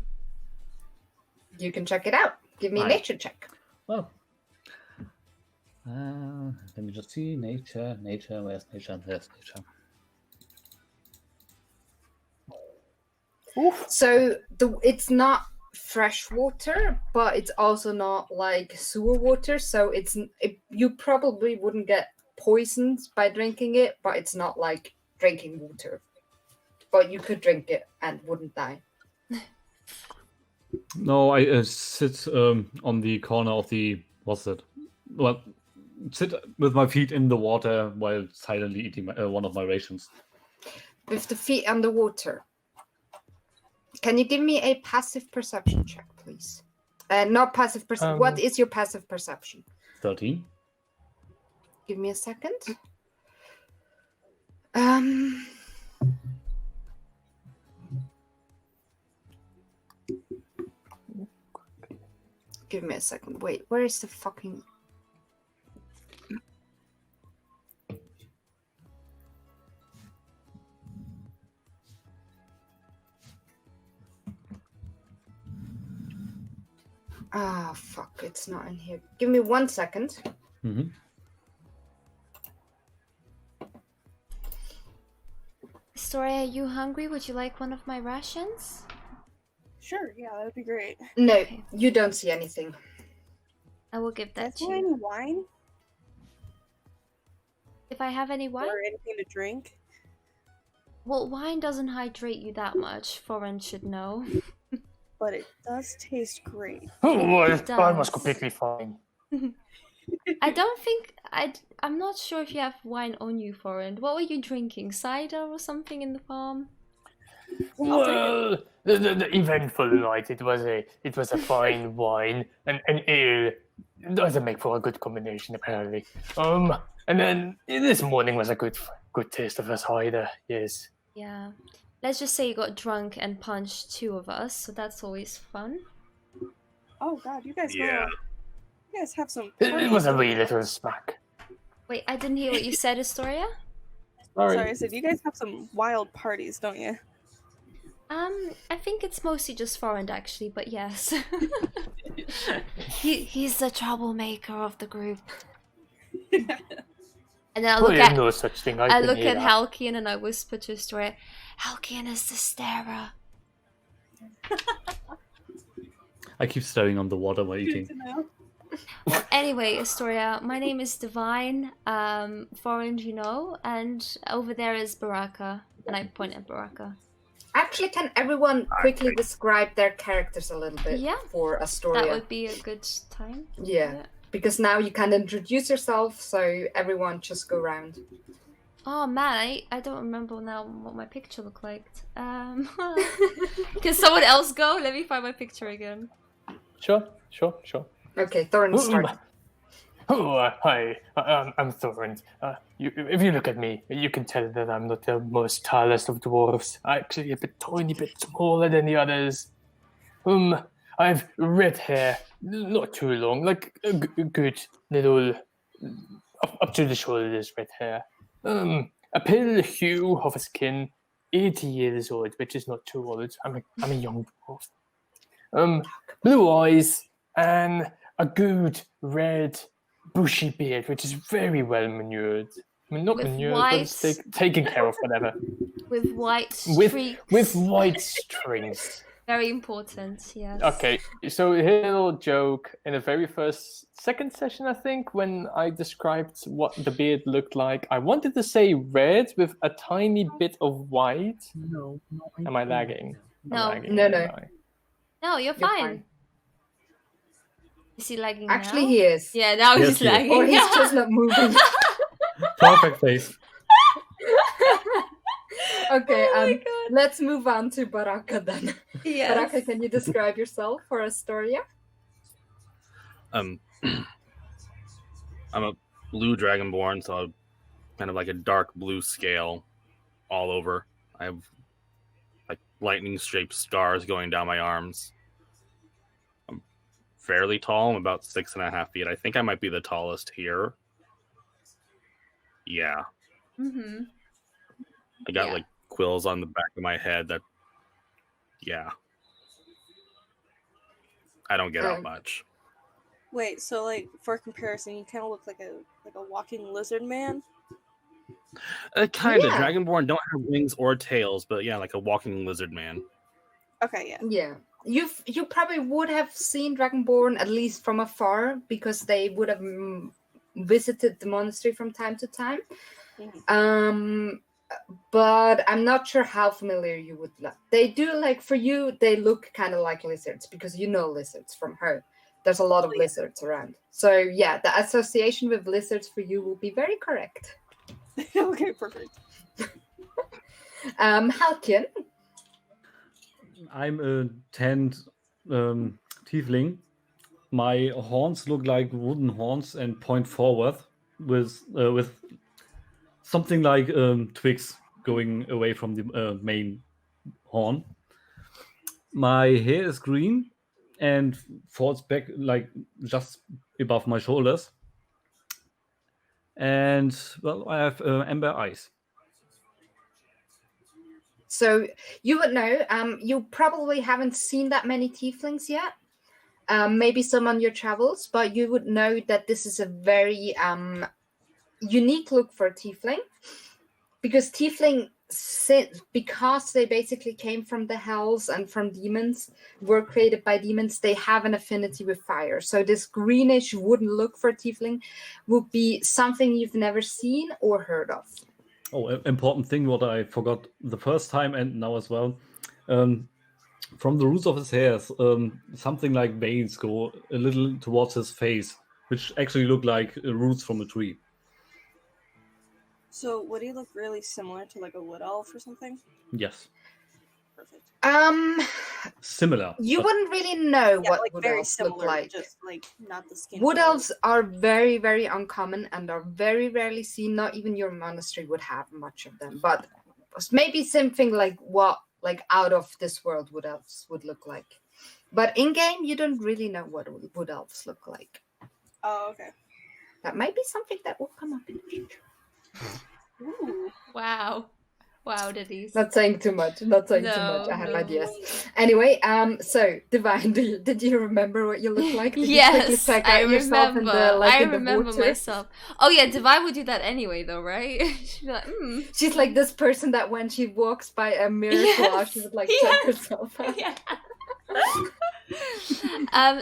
[SPEAKER 3] You can check it out. Give me a
[SPEAKER 5] Nice.
[SPEAKER 3] nature check.
[SPEAKER 5] Well, let me just see. Nature. Where's nature? There's nature.
[SPEAKER 3] So it's not fresh water, but it's also not like sewer water. So you probably wouldn't get poisoned by drinking it, but it's not like drinking water. But you could drink it and wouldn't die.
[SPEAKER 5] No, I sit on the corner of the what's it? Well, sit with my feet in the water while silently eating one of my rations.
[SPEAKER 3] With the feet underwater. Can you give me a passive perception check, please? Not passive perception. What is your passive perception?
[SPEAKER 5] 13.
[SPEAKER 3] Give me a second. Give me a second. Wait, where is the fucking... Ah, fuck, it's not in here. Give me 1 second.
[SPEAKER 5] Mm-hmm.
[SPEAKER 2] Story, are you hungry? Would you like one of my rations?
[SPEAKER 6] Sure, yeah, that would be great.
[SPEAKER 3] No,
[SPEAKER 2] Okay.
[SPEAKER 3] you don't see anything.
[SPEAKER 2] I will give that
[SPEAKER 6] Is
[SPEAKER 2] to
[SPEAKER 6] there
[SPEAKER 2] you.
[SPEAKER 6] any wine
[SPEAKER 2] If I have any wine?
[SPEAKER 6] or anything to drink?
[SPEAKER 2] Well, wine doesn't hydrate you that much. Foreign should know.
[SPEAKER 6] But it does taste great.
[SPEAKER 1] Oh, well, I
[SPEAKER 2] does.
[SPEAKER 1] was completely fine.
[SPEAKER 2] I don't think I'm not sure if you have wine on you, Foreign. What were you drinking? Cider or something in the farm?
[SPEAKER 1] Well, the eventful night. It was a fine wine and ale. It doesn't make for a good combination, apparently. And then this morning was a good taste of a cider. Yes.
[SPEAKER 2] Yeah. Let's just say you got drunk and punched two of us, so that's always fun.
[SPEAKER 6] Oh god, you guys
[SPEAKER 4] Yeah.
[SPEAKER 6] you guys have some
[SPEAKER 1] It was a
[SPEAKER 6] parties,
[SPEAKER 1] wee
[SPEAKER 6] don't you?
[SPEAKER 1] little smack.
[SPEAKER 2] Wait, I didn't hear what you said, Astoria.
[SPEAKER 6] Sorry, I said you guys have some wild parties, don't you?
[SPEAKER 2] I think it's mostly just Foreign actually, but yes. He's the troublemaker of the group. And then I
[SPEAKER 1] Well,
[SPEAKER 2] look
[SPEAKER 1] there's
[SPEAKER 2] at
[SPEAKER 1] no such thing.
[SPEAKER 2] I look at Halkian and I whisper to Astoria, Halkian is the starer.
[SPEAKER 5] I keep staring on the water while
[SPEAKER 6] Good
[SPEAKER 5] eating.
[SPEAKER 6] to know.
[SPEAKER 2] Well, anyway, Astoria, my name is Divine, Foreign, you know, and over there is Baraka, and I point at Baraka.
[SPEAKER 3] Actually, can everyone quickly describe their characters a little bit
[SPEAKER 2] Yeah.
[SPEAKER 3] for Astoria?
[SPEAKER 2] That would be a good time.
[SPEAKER 3] Yeah, because now you can introduce yourself, so everyone just go round.
[SPEAKER 2] Oh man, I don't remember now what my picture looked like. Can someone else go? Let me find my picture again.
[SPEAKER 1] Sure.
[SPEAKER 3] Okay, Thorin, start.
[SPEAKER 1] Oh, hi. I'm Thorn. If you look at me, you can tell that I'm not the most tallest of dwarves. I'm actually a tiny bit smaller than the others. I've red hair, not too long, like a good little up to the shoulders red hair. A pale hue of a skin, 80 years old, which is not too old. I'm a young dwarf. Blue eyes and a good red bushy beard, which is very well manured. I mean, not
[SPEAKER 2] With
[SPEAKER 1] manured, but it's taken care of, whatever.
[SPEAKER 2] with white
[SPEAKER 1] With
[SPEAKER 2] streaks.
[SPEAKER 1] white strings.
[SPEAKER 2] Very important, yes.
[SPEAKER 1] Okay, so here's a little joke. In the very second session, I think, when I described what the beard looked like, I wanted to say red with a tiny bit of white.
[SPEAKER 5] No.
[SPEAKER 1] Am I lagging?
[SPEAKER 2] No.
[SPEAKER 1] I'm lagging,
[SPEAKER 3] No,
[SPEAKER 1] am
[SPEAKER 3] no.
[SPEAKER 1] I?
[SPEAKER 2] No, you're
[SPEAKER 3] You're
[SPEAKER 2] fine.
[SPEAKER 3] fine.
[SPEAKER 2] Is he lagging
[SPEAKER 3] Actually,
[SPEAKER 2] now?
[SPEAKER 3] he is.
[SPEAKER 2] Yeah, now
[SPEAKER 5] Yes,
[SPEAKER 2] he's
[SPEAKER 5] he is.
[SPEAKER 2] lagging.
[SPEAKER 3] Or he's just not moving.
[SPEAKER 5] Perfect face.
[SPEAKER 3] Okay,
[SPEAKER 2] Oh my God.
[SPEAKER 3] let's move on to Baraka then.
[SPEAKER 2] Yes.
[SPEAKER 3] Baraka, can you describe yourself for Astoria?
[SPEAKER 4] I'm a blue dragonborn, so kind of like a dark blue scale all over. I have like lightning-shaped scars going down my arms. I'm fairly tall. I'm about 6.5 feet. I think I might be the tallest here. Yeah,
[SPEAKER 2] Mm-hmm.
[SPEAKER 4] I got
[SPEAKER 2] Yeah.
[SPEAKER 4] like quills on the back of my head. Yeah. I don't get out much.
[SPEAKER 6] Wait, so like for comparison, you kind of look like a walking lizard man.
[SPEAKER 4] Kind of.
[SPEAKER 3] Yeah.
[SPEAKER 4] Dragonborn don't have wings or tails, but yeah, like a walking lizard man.
[SPEAKER 6] Okay, yeah.
[SPEAKER 3] Yeah. You probably would have seen Dragonborn at least from afar because they would have visited the monastery from time to time.
[SPEAKER 6] Mhm.
[SPEAKER 3] But I'm not sure how familiar you would look. They do, like, for you, they look kind of like lizards because you know lizards from her. There's a lot of lizards around. So yeah, the association with lizards for you will be very correct.
[SPEAKER 6] Okay, perfect.
[SPEAKER 3] Halkyn.
[SPEAKER 5] I'm a tanned tiefling. My horns look like wooden horns and point forward with something like twigs going away from the main horn. My hair is green and falls back like just above my shoulders. And well, I have amber eyes.
[SPEAKER 3] So you would know. You probably haven't seen that many tieflings yet. Maybe some on your travels, but you would know that this is a very unique look for a tiefling, because tiefling, because they basically came from the hells and from demons, were created by demons, they have an affinity with fire. So this greenish wooden look for a tiefling would be something you've never seen or heard of.
[SPEAKER 5] Oh, important thing what I forgot the first time and now as well. From the roots of his hairs, something like veins go a little towards his face, which actually look like roots from a tree.
[SPEAKER 6] So would he look really similar to like a wood elf or something?
[SPEAKER 5] Yes,
[SPEAKER 6] Perfect.
[SPEAKER 5] similar.
[SPEAKER 3] You
[SPEAKER 5] but
[SPEAKER 3] wouldn't really know
[SPEAKER 6] Yeah,
[SPEAKER 3] what
[SPEAKER 6] like
[SPEAKER 3] wood
[SPEAKER 6] very
[SPEAKER 3] elves
[SPEAKER 6] similar,
[SPEAKER 3] look like.
[SPEAKER 6] just like not the skin.
[SPEAKER 3] Wood
[SPEAKER 6] color.
[SPEAKER 3] elves are very, very uncommon and are very rarely seen. Not even your monastery would have much of them. But maybe something like what, like out of this world wood elves would look like. But in game, you don't really know what wood elves look like.
[SPEAKER 6] Oh, okay.
[SPEAKER 3] That might be something that will come up in the future.
[SPEAKER 6] Ooh.
[SPEAKER 2] Wow. Wow, Diddies.
[SPEAKER 3] Not saying too much. Not saying too much. I have
[SPEAKER 2] No.
[SPEAKER 3] ideas. Anyway, so Divine, did you remember what you look like? Did you quickly
[SPEAKER 2] Yes,
[SPEAKER 3] check
[SPEAKER 2] I
[SPEAKER 3] out yourself
[SPEAKER 2] remember.
[SPEAKER 3] in the, like,
[SPEAKER 2] I
[SPEAKER 3] in the
[SPEAKER 2] remember
[SPEAKER 3] water?
[SPEAKER 2] myself. Oh yeah, Divine would do that anyway, though, right? She'd be like,
[SPEAKER 3] She's like this person that when she walks by a mirror
[SPEAKER 2] Yes,
[SPEAKER 3] she would like
[SPEAKER 2] yes.
[SPEAKER 3] check herself out.
[SPEAKER 2] Yeah.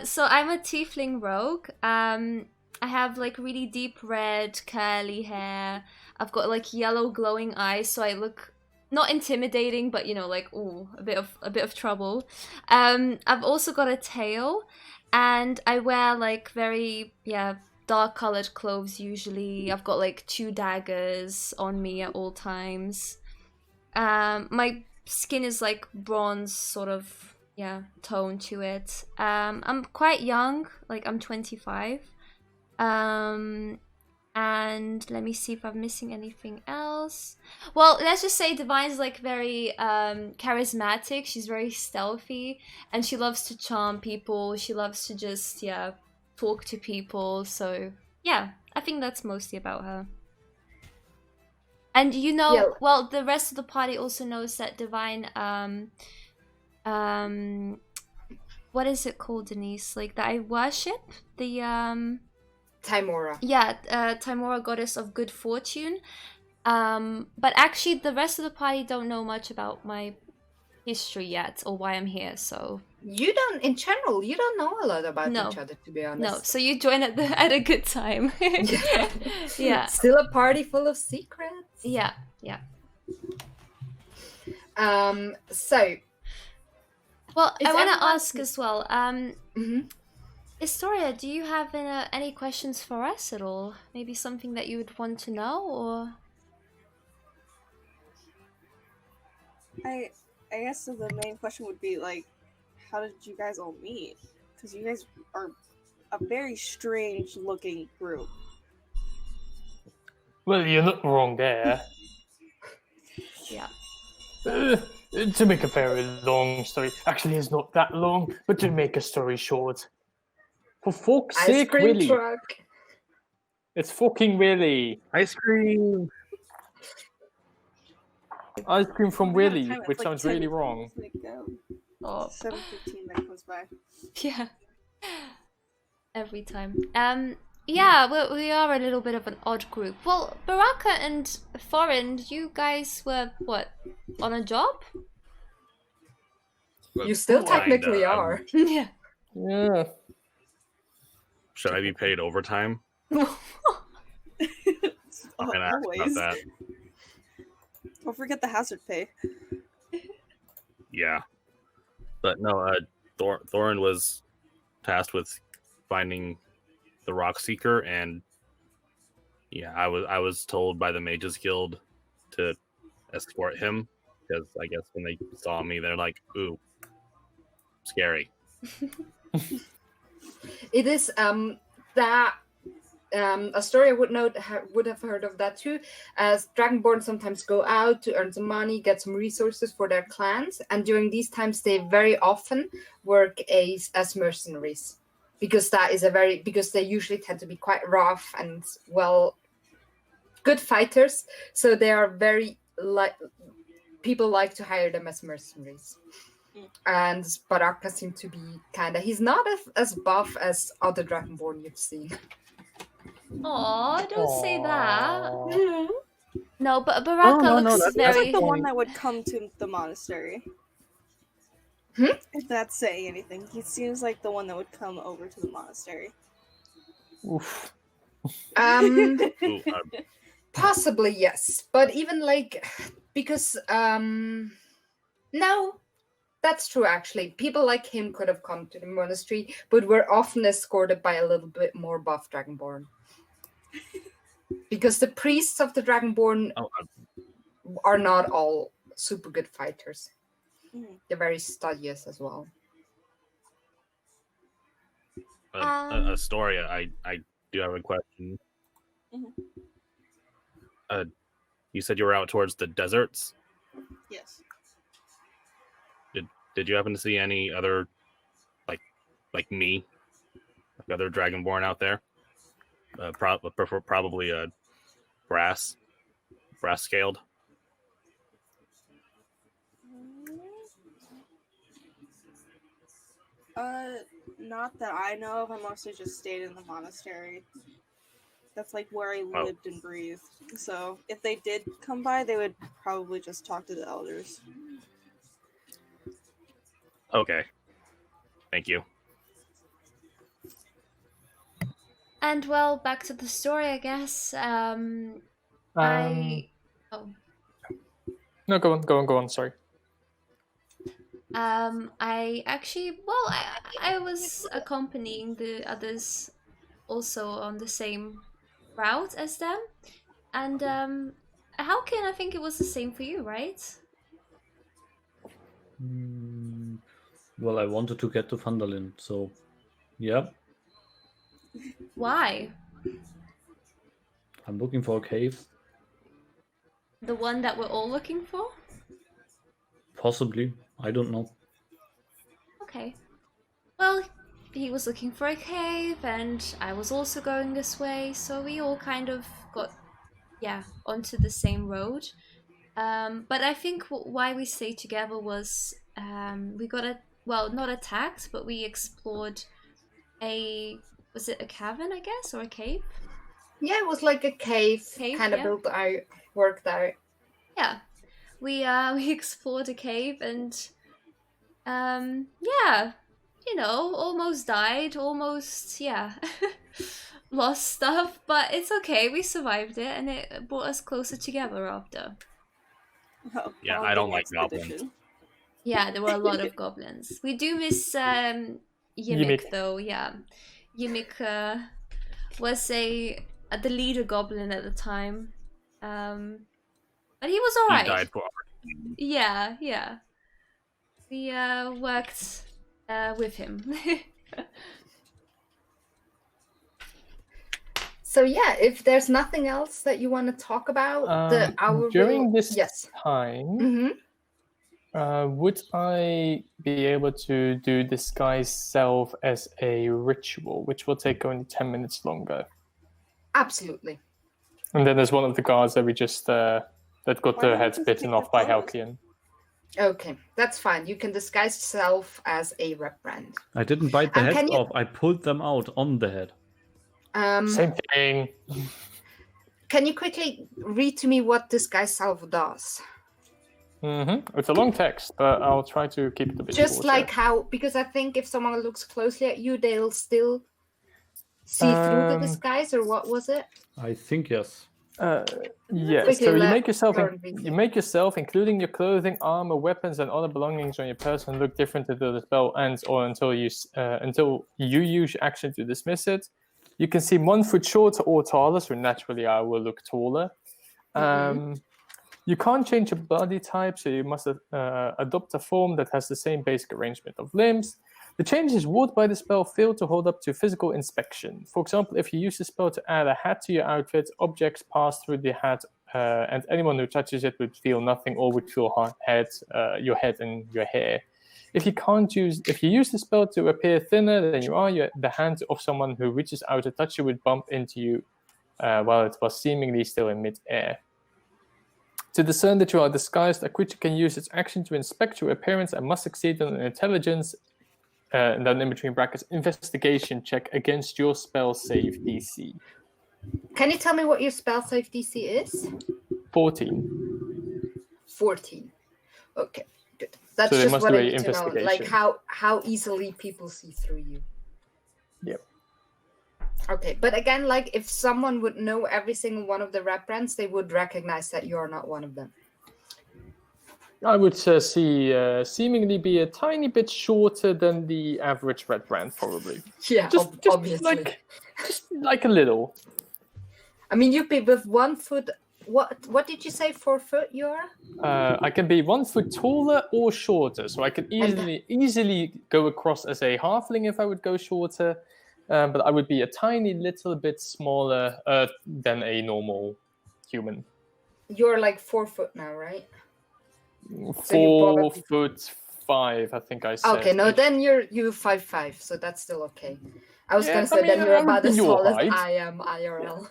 [SPEAKER 2] So I'm a tiefling rogue. I have like really deep red curly hair. I've got like yellow glowing eyes, so I look not intimidating, but you know, like ooh, a bit of trouble. I've also got a tail, and I wear like very dark colored clothes usually. I've got like 2 daggers on me at all times. My skin is like bronze sort of tone to it. I'm quite young, like I'm 25. And let me see if I'm missing anything else. Well, let's just say Divine's like very charismatic. She's very stealthy, and she loves to charm people. She loves to just talk to people. So yeah, I think that's mostly about her. And
[SPEAKER 3] Yeah.
[SPEAKER 2] well, the rest of the party also knows that Divine what is it called, Denise? Like that I worship the
[SPEAKER 3] Timora.
[SPEAKER 2] yeah, Timora, goddess of good fortune. But actually, the rest of the party don't know much about my history yet or why I'm here. So
[SPEAKER 3] You don't, in general, you don't know a lot about
[SPEAKER 2] No.
[SPEAKER 3] each other, to be
[SPEAKER 2] no,
[SPEAKER 3] honest.
[SPEAKER 2] so you join at a good time.
[SPEAKER 3] Yeah.
[SPEAKER 2] Yeah.
[SPEAKER 3] Still a party full of secrets.
[SPEAKER 2] Yeah.
[SPEAKER 3] So,
[SPEAKER 2] Well,
[SPEAKER 3] Is
[SPEAKER 2] I want to
[SPEAKER 3] everyone-
[SPEAKER 2] ask as well.
[SPEAKER 3] mhm.
[SPEAKER 2] Historia, do you have any questions for us at all? Maybe something that you would want to know, or
[SPEAKER 6] I guess the main question would be like, how did you guys all meet? Because you guys are a very strange looking group.
[SPEAKER 1] Well, you're not wrong there.
[SPEAKER 2] yeah.
[SPEAKER 1] To make a very long story, actually, it's not that long, but to make a story short, for fuck's
[SPEAKER 3] Ice
[SPEAKER 1] sake,
[SPEAKER 3] cream
[SPEAKER 1] Willy,
[SPEAKER 3] truck.
[SPEAKER 1] it's fucking Willy.
[SPEAKER 4] Ice cream.
[SPEAKER 1] Ice cream from
[SPEAKER 6] Oh my God,
[SPEAKER 1] Willy,
[SPEAKER 6] time, it's
[SPEAKER 1] which
[SPEAKER 6] like
[SPEAKER 1] sounds
[SPEAKER 6] 10
[SPEAKER 1] really wrong.
[SPEAKER 6] minutes, like, go.
[SPEAKER 2] Oh.
[SPEAKER 6] 7:15 that comes by.
[SPEAKER 2] Yeah. Every time. Yeah, we are a little bit of an odd group. Well, Baraka and Foreign, you guys were what, on a job?
[SPEAKER 3] You still
[SPEAKER 4] Kinda.
[SPEAKER 3] technically are.
[SPEAKER 2] Yeah.
[SPEAKER 1] Yeah.
[SPEAKER 4] Should I be paid overtime? I'm gonna ask about
[SPEAKER 6] Always.
[SPEAKER 4] that.
[SPEAKER 6] Don't forget the hazard pay.
[SPEAKER 4] Yeah, but no. Thorin was tasked with finding the Rock Seeker, and yeah, I was told by the Mages Guild to escort him because I guess when they saw me, they're like, "Ooh, scary."
[SPEAKER 3] It is that Astoria would have heard of that too, as Dragonborn sometimes go out to earn some money, get some resources for their clans, and during these times they very often work as mercenaries, because they usually tend to be quite rough and good fighters, so they are very people like to hire them as mercenaries. And Baraka seemed to be he's not as buff as other Dragonborn you've seen.
[SPEAKER 2] Aw, don't say that.
[SPEAKER 1] Aw.
[SPEAKER 2] No, but Baraka
[SPEAKER 4] no,
[SPEAKER 2] looks
[SPEAKER 4] that's
[SPEAKER 6] That's
[SPEAKER 2] very.
[SPEAKER 6] like the one that would come to the monastery. If that's saying anything, he seems like the one that would come over to the monastery.
[SPEAKER 1] Oof.
[SPEAKER 4] Ooh,
[SPEAKER 3] Possibly, yes, but even because no, that's true. Actually, people like him could have come to the monastery, but were often escorted by a little bit more buff Dragonborn. Because the priests of the Dragonborn are not all super good fighters. They're very studious as well.
[SPEAKER 4] Astoria, I do have a question. You said you were out towards the deserts.
[SPEAKER 6] Yes.
[SPEAKER 4] Did you happen to see any other, like me, like other Dragonborn out there? Probably brass scaled.
[SPEAKER 6] Not that I know of. I mostly just stayed in the monastery. That's like where I lived and breathed. So if they did come by, they would probably just talk to the elders.
[SPEAKER 4] Okay. Thank you.
[SPEAKER 2] And well, back to the story, I guess.
[SPEAKER 1] No, go on. Sorry.
[SPEAKER 2] I actually, I was accompanying the others also on the same route as them. And Halkin, I think it was the same for you, right?
[SPEAKER 5] Well, I wanted to get to Vandalin, so yeah.
[SPEAKER 2] Why?
[SPEAKER 5] I'm looking for a cave.
[SPEAKER 2] The one that we're all looking for?
[SPEAKER 5] Possibly. I don't know.
[SPEAKER 2] Okay. Well, he was looking for a cave, and I was also going this way, so we all kind of got, onto the same road. But I think why we stayed together was we got not attacked, but we explored was it a cavern, I guess, or a cave?
[SPEAKER 3] Yeah, it was like a cave kind of
[SPEAKER 2] yeah.
[SPEAKER 3] built out, worked out.
[SPEAKER 2] Yeah, we explored a cave and almost died, almost lost stuff, but it's okay. We survived it, and it brought us closer together after.
[SPEAKER 6] Oh,
[SPEAKER 4] Yeah,
[SPEAKER 6] on
[SPEAKER 4] I don't
[SPEAKER 6] the
[SPEAKER 4] like goblins.
[SPEAKER 6] expedition.
[SPEAKER 2] Yeah, there were a lot of goblins. We do miss Yimik
[SPEAKER 1] Yimik.
[SPEAKER 2] though. Yeah, Yimik was the leader goblin at the time, but he was
[SPEAKER 4] He
[SPEAKER 2] alright.
[SPEAKER 4] died for
[SPEAKER 2] Yeah. We worked with him.
[SPEAKER 3] So yeah, if there's nothing else that you want to talk about, the hour
[SPEAKER 1] during
[SPEAKER 3] will...
[SPEAKER 1] this
[SPEAKER 3] yes.
[SPEAKER 1] time,
[SPEAKER 3] Mm-hmm.
[SPEAKER 1] would I be able to do disguise self as a ritual, which will take only 10 minutes longer?
[SPEAKER 3] Absolutely.
[SPEAKER 1] And then there's one of the guards that we just that got
[SPEAKER 6] Why
[SPEAKER 1] their
[SPEAKER 6] don't you
[SPEAKER 1] heads
[SPEAKER 6] just
[SPEAKER 1] bitten
[SPEAKER 6] take
[SPEAKER 1] off
[SPEAKER 6] the
[SPEAKER 1] by
[SPEAKER 6] photos?
[SPEAKER 1] Halcyon.
[SPEAKER 3] Okay, that's fine. You can disguise yourself as a rep brand.
[SPEAKER 5] I didn't bite the
[SPEAKER 3] And
[SPEAKER 5] heads
[SPEAKER 3] can you-
[SPEAKER 5] off. I pulled them out on the head.
[SPEAKER 1] Same thing.
[SPEAKER 3] Can you quickly read to me what disguise self does?
[SPEAKER 1] It's a long text, but I'll try to keep it a bit
[SPEAKER 3] Just
[SPEAKER 1] shorter.
[SPEAKER 3] like how, because I think if someone looks closely at you, they'll still see through the disguise, or what was it?
[SPEAKER 5] I think yes.
[SPEAKER 1] Yes.
[SPEAKER 3] Quickly
[SPEAKER 1] So you
[SPEAKER 3] let
[SPEAKER 1] make yourself,
[SPEAKER 3] Lauren read
[SPEAKER 1] you
[SPEAKER 3] it.
[SPEAKER 1] make yourself, including your clothing, armor, weapons, and other belongings on your person, look different until the spell ends, or until you use your action to dismiss it. You can seem 1 foot shorter or taller, so naturally I will look taller. You can't change your body type, so you must adopt a form that has the same basic arrangement of limbs. The changes wrought by the spell fail to hold up to physical inspection. For example, if you use the spell to add a hat to your outfit, objects pass through the hat, and anyone who touches it would feel nothing or would feel your head and your hair. If you use the spell to appear thinner than you are, the hand of someone who reaches out to touch you would bump into you while it was seemingly still in mid-air. To discern that you are disguised, a creature can use its action to inspect your appearance and must succeed on an intelligence, and then in between brackets, investigation check against your spell save DC.
[SPEAKER 3] Can you tell me what your spell save DC is?
[SPEAKER 1] 14.
[SPEAKER 3] 14. Okay, good. That's
[SPEAKER 1] So they
[SPEAKER 3] just
[SPEAKER 1] must
[SPEAKER 3] what
[SPEAKER 1] do
[SPEAKER 3] I
[SPEAKER 1] a
[SPEAKER 3] need to know, like
[SPEAKER 1] investigation.
[SPEAKER 3] how easily people see through you.
[SPEAKER 1] Yep.
[SPEAKER 3] Okay, but again, like if someone would know every single one of the rep brands, they would recognize that you are not one of them.
[SPEAKER 1] I would seemingly be a tiny bit shorter than the average red brand, probably.
[SPEAKER 3] Yeah,
[SPEAKER 1] Just
[SPEAKER 3] obviously.
[SPEAKER 1] like a little.
[SPEAKER 3] I mean, you'd be with 1 foot. What did you say? 4 foot you are?
[SPEAKER 1] I can be 1 foot taller or shorter, so I could easily go across as a halfling if I would go shorter, but I would be a tiny little bit smaller than a normal human.
[SPEAKER 3] You're like 4 foot now, right?
[SPEAKER 1] 4'5", I think I said.
[SPEAKER 3] Okay, no, then you're 5'5", so that's still okay. I was
[SPEAKER 1] Yeah,
[SPEAKER 3] gonna say
[SPEAKER 1] I mean,
[SPEAKER 3] then you're
[SPEAKER 1] I would
[SPEAKER 3] about
[SPEAKER 1] be
[SPEAKER 3] as
[SPEAKER 1] your
[SPEAKER 3] tall as
[SPEAKER 1] height.
[SPEAKER 3] I am IRL.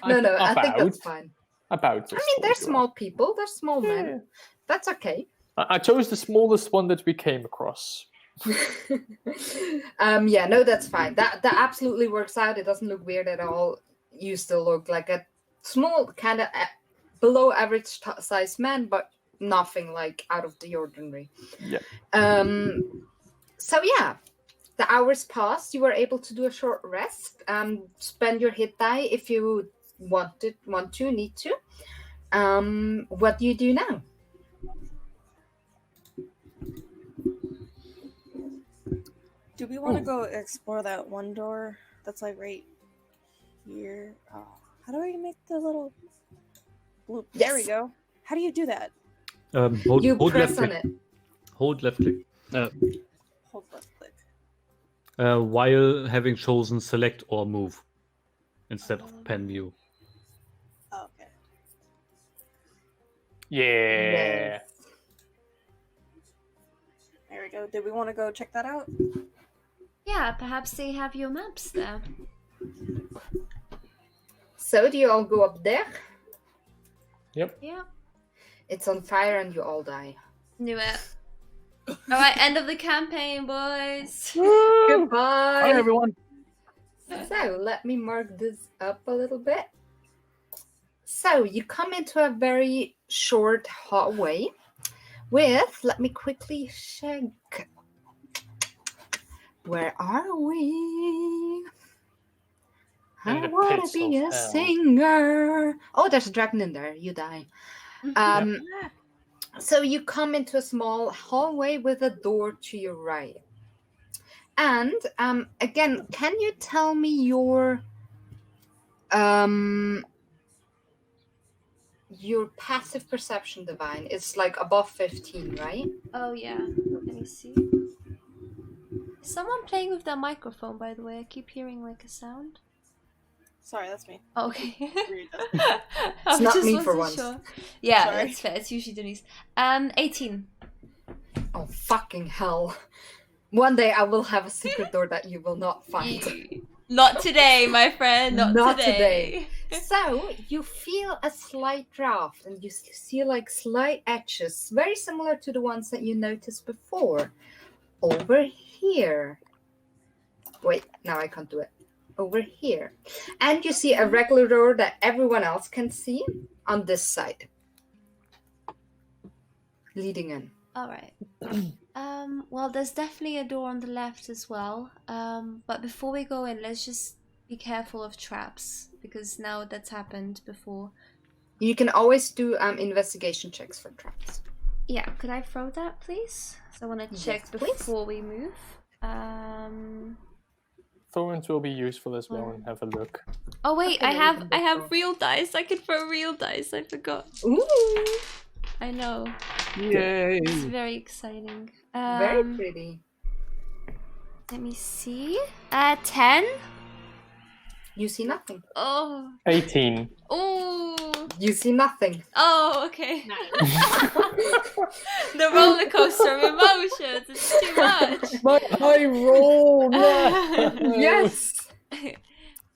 [SPEAKER 3] No, I think that's fine.
[SPEAKER 1] About.
[SPEAKER 3] I mean, they're small people. They're small men.
[SPEAKER 1] Yeah.
[SPEAKER 3] That's okay.
[SPEAKER 1] I chose the smallest one that we came across.
[SPEAKER 3] Yeah, no, that's fine. That absolutely works out. It doesn't look weird at all. You still look like a small, kind of below average size man, but nothing like out of the ordinary.
[SPEAKER 1] Yeah.
[SPEAKER 3] So yeah, the hours passed. You were able to do a short rest. Spend your hit die if you need to. What do you do now?
[SPEAKER 6] Do we want to go explore that one door that's like right here? Oh, how do I make the little blue?
[SPEAKER 3] Yes.
[SPEAKER 6] There we go. How do you do that?
[SPEAKER 5] Hold
[SPEAKER 3] press
[SPEAKER 5] left
[SPEAKER 3] on
[SPEAKER 5] click.
[SPEAKER 3] it.
[SPEAKER 5] Hold left click.
[SPEAKER 6] Hold left click.
[SPEAKER 5] While having chosen select or move. instead of pen view.
[SPEAKER 6] Oh, okay.
[SPEAKER 1] Yeah.
[SPEAKER 3] Yes.
[SPEAKER 6] There we go. Did we want to go check that out?
[SPEAKER 2] Yeah, perhaps they have your maps there.
[SPEAKER 3] So do you all go up there?
[SPEAKER 1] Yep.
[SPEAKER 2] Yeah.
[SPEAKER 3] It's on fire and you all die.
[SPEAKER 2] Knew it. Alright, end of the campaign, boys.
[SPEAKER 3] Goodbye.
[SPEAKER 4] Hi, everyone.
[SPEAKER 3] So let me mark this up a little bit. So you come into a very short hallway with, let me quickly check. Where are we?
[SPEAKER 1] In
[SPEAKER 3] I
[SPEAKER 1] the
[SPEAKER 3] want
[SPEAKER 1] pits
[SPEAKER 3] to be
[SPEAKER 1] of
[SPEAKER 3] a
[SPEAKER 1] hell.
[SPEAKER 3] singer. Oh, there's a dragon in there. You die. So you come into a small hallway with a door to your right. And again, can you tell me your passive perception, Divine? It's like above 15, right?
[SPEAKER 2] Oh yeah. Let me see. Is someone playing with their microphone, by the way? I keep hearing like a sound.
[SPEAKER 6] Sorry, that's me.
[SPEAKER 2] Oh, okay.
[SPEAKER 6] Reed does.
[SPEAKER 2] I
[SPEAKER 3] not
[SPEAKER 2] just
[SPEAKER 3] me for
[SPEAKER 2] wasn't
[SPEAKER 3] once.
[SPEAKER 2] sure. Yeah,
[SPEAKER 6] Sorry.
[SPEAKER 2] that's fair. It's usually Denise. 18.
[SPEAKER 3] Oh, fucking hell. One day I will have a secret door that you will not find.
[SPEAKER 2] Not today, my friend. Not,
[SPEAKER 3] Not
[SPEAKER 2] today.
[SPEAKER 3] So you feel a slight draft and you see like slight etches, very similar to the ones that you noticed before. Over here. Wait, now I can't do it. Over here. And you see a regular door that everyone else can see on this side. Leading in.
[SPEAKER 2] All right. Well, there's definitely a door on the left as well. But before we go in, let's just be careful of traps because now that's happened before.
[SPEAKER 3] You can always do investigation checks for traps.
[SPEAKER 2] Yeah, could I throw that, please? So I want to
[SPEAKER 3] Yes,
[SPEAKER 2] check
[SPEAKER 3] please.
[SPEAKER 2] before we move.
[SPEAKER 1] Thorns will be useful as well and have a look.
[SPEAKER 2] Oh wait,
[SPEAKER 3] Okay,
[SPEAKER 2] I
[SPEAKER 3] then you can
[SPEAKER 2] have
[SPEAKER 3] go.
[SPEAKER 2] real dice. I could throw real dice. I forgot.
[SPEAKER 3] Ooh,
[SPEAKER 2] I know.
[SPEAKER 4] Yay.
[SPEAKER 2] It's very exciting.
[SPEAKER 3] very pretty.
[SPEAKER 2] Let me see. 10.
[SPEAKER 3] You see nothing.
[SPEAKER 2] Oh.
[SPEAKER 1] 18.
[SPEAKER 2] Oh.
[SPEAKER 3] You see nothing.
[SPEAKER 2] Oh, okay. The roller coaster of emotions. It's too much.
[SPEAKER 1] My high roll!
[SPEAKER 3] Yes.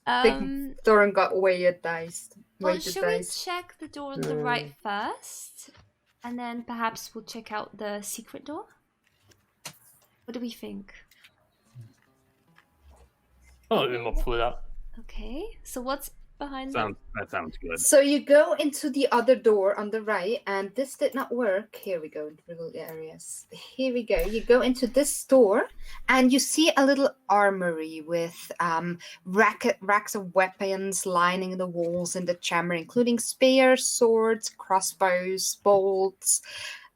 [SPEAKER 3] Thorin got weighted dice.
[SPEAKER 2] Well,
[SPEAKER 3] Weighted
[SPEAKER 2] should we
[SPEAKER 3] dice.
[SPEAKER 2] check the door on the right first? And then perhaps we'll check out the secret door? What do we think?
[SPEAKER 1] Oh, I'm up for that.
[SPEAKER 2] Okay, so what's behind
[SPEAKER 4] That sounds good.
[SPEAKER 3] So you go into the other door on the right, and this did not work. Here we go, little areas. Here we go. You go into this door, and you see a little armory with racks of weapons lining the walls in the chamber, including spears, swords, crossbows, bolts.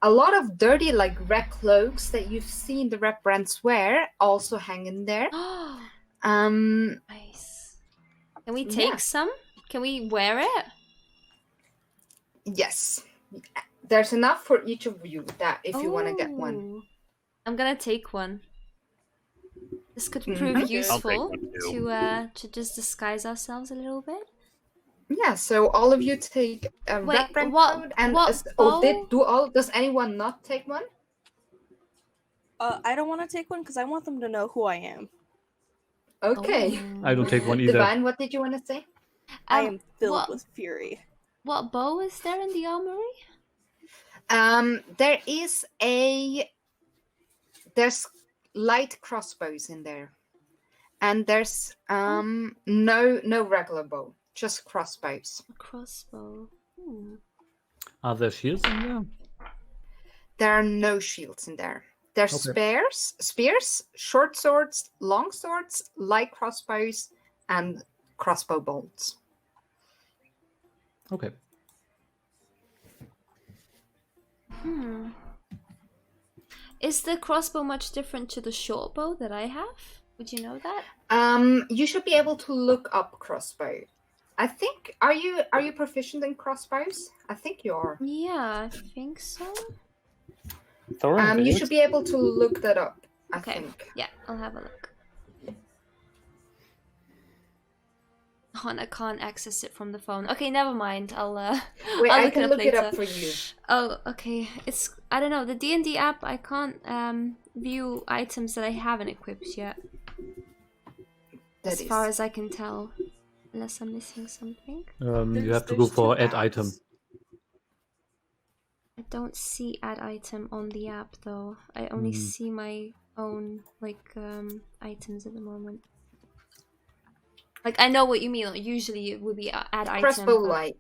[SPEAKER 3] A lot of dirty, like red cloaks that you've seen the Red Brands wear also hang in there.
[SPEAKER 2] Nice. Can we take
[SPEAKER 3] Yeah.
[SPEAKER 2] some? Can we wear it?
[SPEAKER 3] Yes. There's enough for each of you that if you want to get one.
[SPEAKER 2] Ooh. I'm gonna take one. This could prove
[SPEAKER 3] Mhm.
[SPEAKER 4] I'll take
[SPEAKER 2] useful
[SPEAKER 4] one too.
[SPEAKER 2] to just disguise ourselves a little bit.
[SPEAKER 3] Yeah, so all of you take a
[SPEAKER 2] Wait,
[SPEAKER 3] Red Brand
[SPEAKER 2] what-
[SPEAKER 3] code and
[SPEAKER 2] what
[SPEAKER 3] does anyone not take one?
[SPEAKER 6] I don't want to take one because I want them to know who I am.
[SPEAKER 3] Okay.
[SPEAKER 5] I don't take one either.
[SPEAKER 3] Divine, what did you want to say?
[SPEAKER 6] I am filled
[SPEAKER 2] what-
[SPEAKER 6] with fury.
[SPEAKER 2] What bow is there in the armory?
[SPEAKER 3] There's light crossbows in there. And there's no regular bow, just crossbows.
[SPEAKER 2] A crossbow. Hmm.
[SPEAKER 5] Are there shields in there?
[SPEAKER 3] There are no shields in there. There's spears, short swords, long swords, light crossbows, and crossbow bolts.
[SPEAKER 5] Okay.
[SPEAKER 2] Is the crossbow much different to the short bow that I have? Would you know that?
[SPEAKER 3] You should be able to look up crossbow. I think are you proficient in crossbows? I think you are.
[SPEAKER 2] Yeah, I think so.
[SPEAKER 1] Thorin,
[SPEAKER 3] You should be able to look that up. I
[SPEAKER 2] Okay.
[SPEAKER 3] think.
[SPEAKER 2] Yeah, I'll have a look. Oh, and I can't access it from the phone. Okay, never mind. I'll
[SPEAKER 3] Wait,
[SPEAKER 2] I'll
[SPEAKER 3] I
[SPEAKER 2] look
[SPEAKER 3] can
[SPEAKER 2] it up
[SPEAKER 3] look
[SPEAKER 2] later.
[SPEAKER 3] it up for you.
[SPEAKER 2] Oh, okay. It's I don't know, the D&D app, I can't view items that I haven't equipped yet.
[SPEAKER 3] That
[SPEAKER 2] As
[SPEAKER 3] is.
[SPEAKER 2] far as I can tell. Unless I'm missing something.
[SPEAKER 5] You have to go
[SPEAKER 6] There's
[SPEAKER 5] for
[SPEAKER 6] two
[SPEAKER 5] add
[SPEAKER 6] apps.
[SPEAKER 5] item.
[SPEAKER 2] I don't see add item on the app though. I only see my own like items at the moment. Like I know what you mean. Like, usually it would be add item.
[SPEAKER 3] Crossbow
[SPEAKER 2] but-
[SPEAKER 3] light.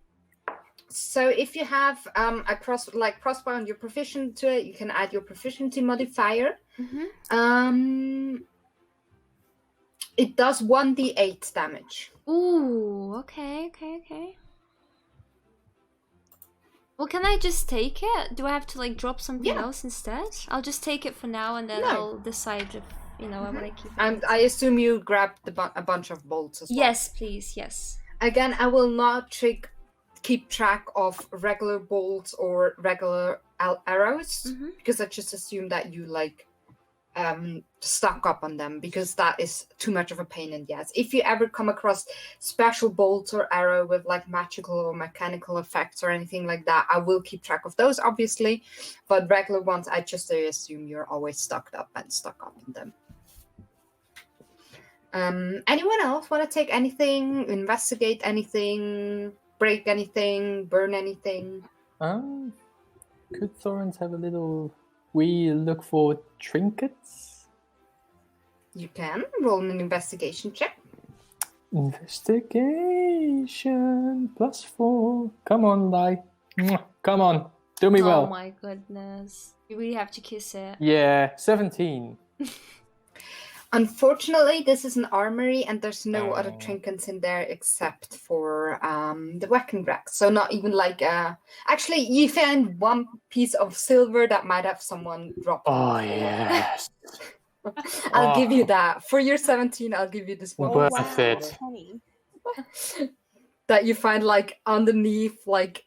[SPEAKER 3] So if you have a crossbow and you're proficient to it, you can add your proficiency modifier.
[SPEAKER 2] Mhm.
[SPEAKER 3] It does 1d8 damage.
[SPEAKER 2] Ooh, okay. Well, can I just take it? Do I have to like drop something
[SPEAKER 3] Yeah.
[SPEAKER 2] else instead? I'll just take it for now, and then
[SPEAKER 3] No.
[SPEAKER 2] I'll decide if I want to keep it.
[SPEAKER 3] And I assume you grabbed a bunch of bolts as well.
[SPEAKER 2] Yes, please. Yes.
[SPEAKER 3] Again, I will not keep track of regular bolts or regular arrows
[SPEAKER 2] Mhm.
[SPEAKER 3] because I just assume that you stock up on them because that is too much of a pain in the ass. If you ever come across special bolts or arrow with like magical or mechanical effects or anything like that, I will keep track of those obviously, but regular ones I just assume you're always stocked up on them. Anyone else want to take anything, investigate anything, break anything, burn anything?
[SPEAKER 1] Could Thorns have a little... We look for trinkets?
[SPEAKER 3] You can roll an investigation check.
[SPEAKER 1] Investigation +4. Come on, Lai. Mwah. Come on. Do me
[SPEAKER 2] Oh
[SPEAKER 1] well.
[SPEAKER 2] my goodness! You really have to kiss it.
[SPEAKER 1] Yeah, 17.
[SPEAKER 3] Unfortunately, this is an armory and there's no other
[SPEAKER 1] Oh.
[SPEAKER 3] trinkets in there except for the weapon rack. So not even like actually you found one piece of silver that might have someone dropped.
[SPEAKER 1] Oh, yes.
[SPEAKER 3] I'll give you
[SPEAKER 1] Oh.
[SPEAKER 3] that. For your 17, I'll give you this one.
[SPEAKER 1] Worth
[SPEAKER 3] piece of
[SPEAKER 1] it.
[SPEAKER 3] silver
[SPEAKER 6] 20.
[SPEAKER 3] that you find like underneath like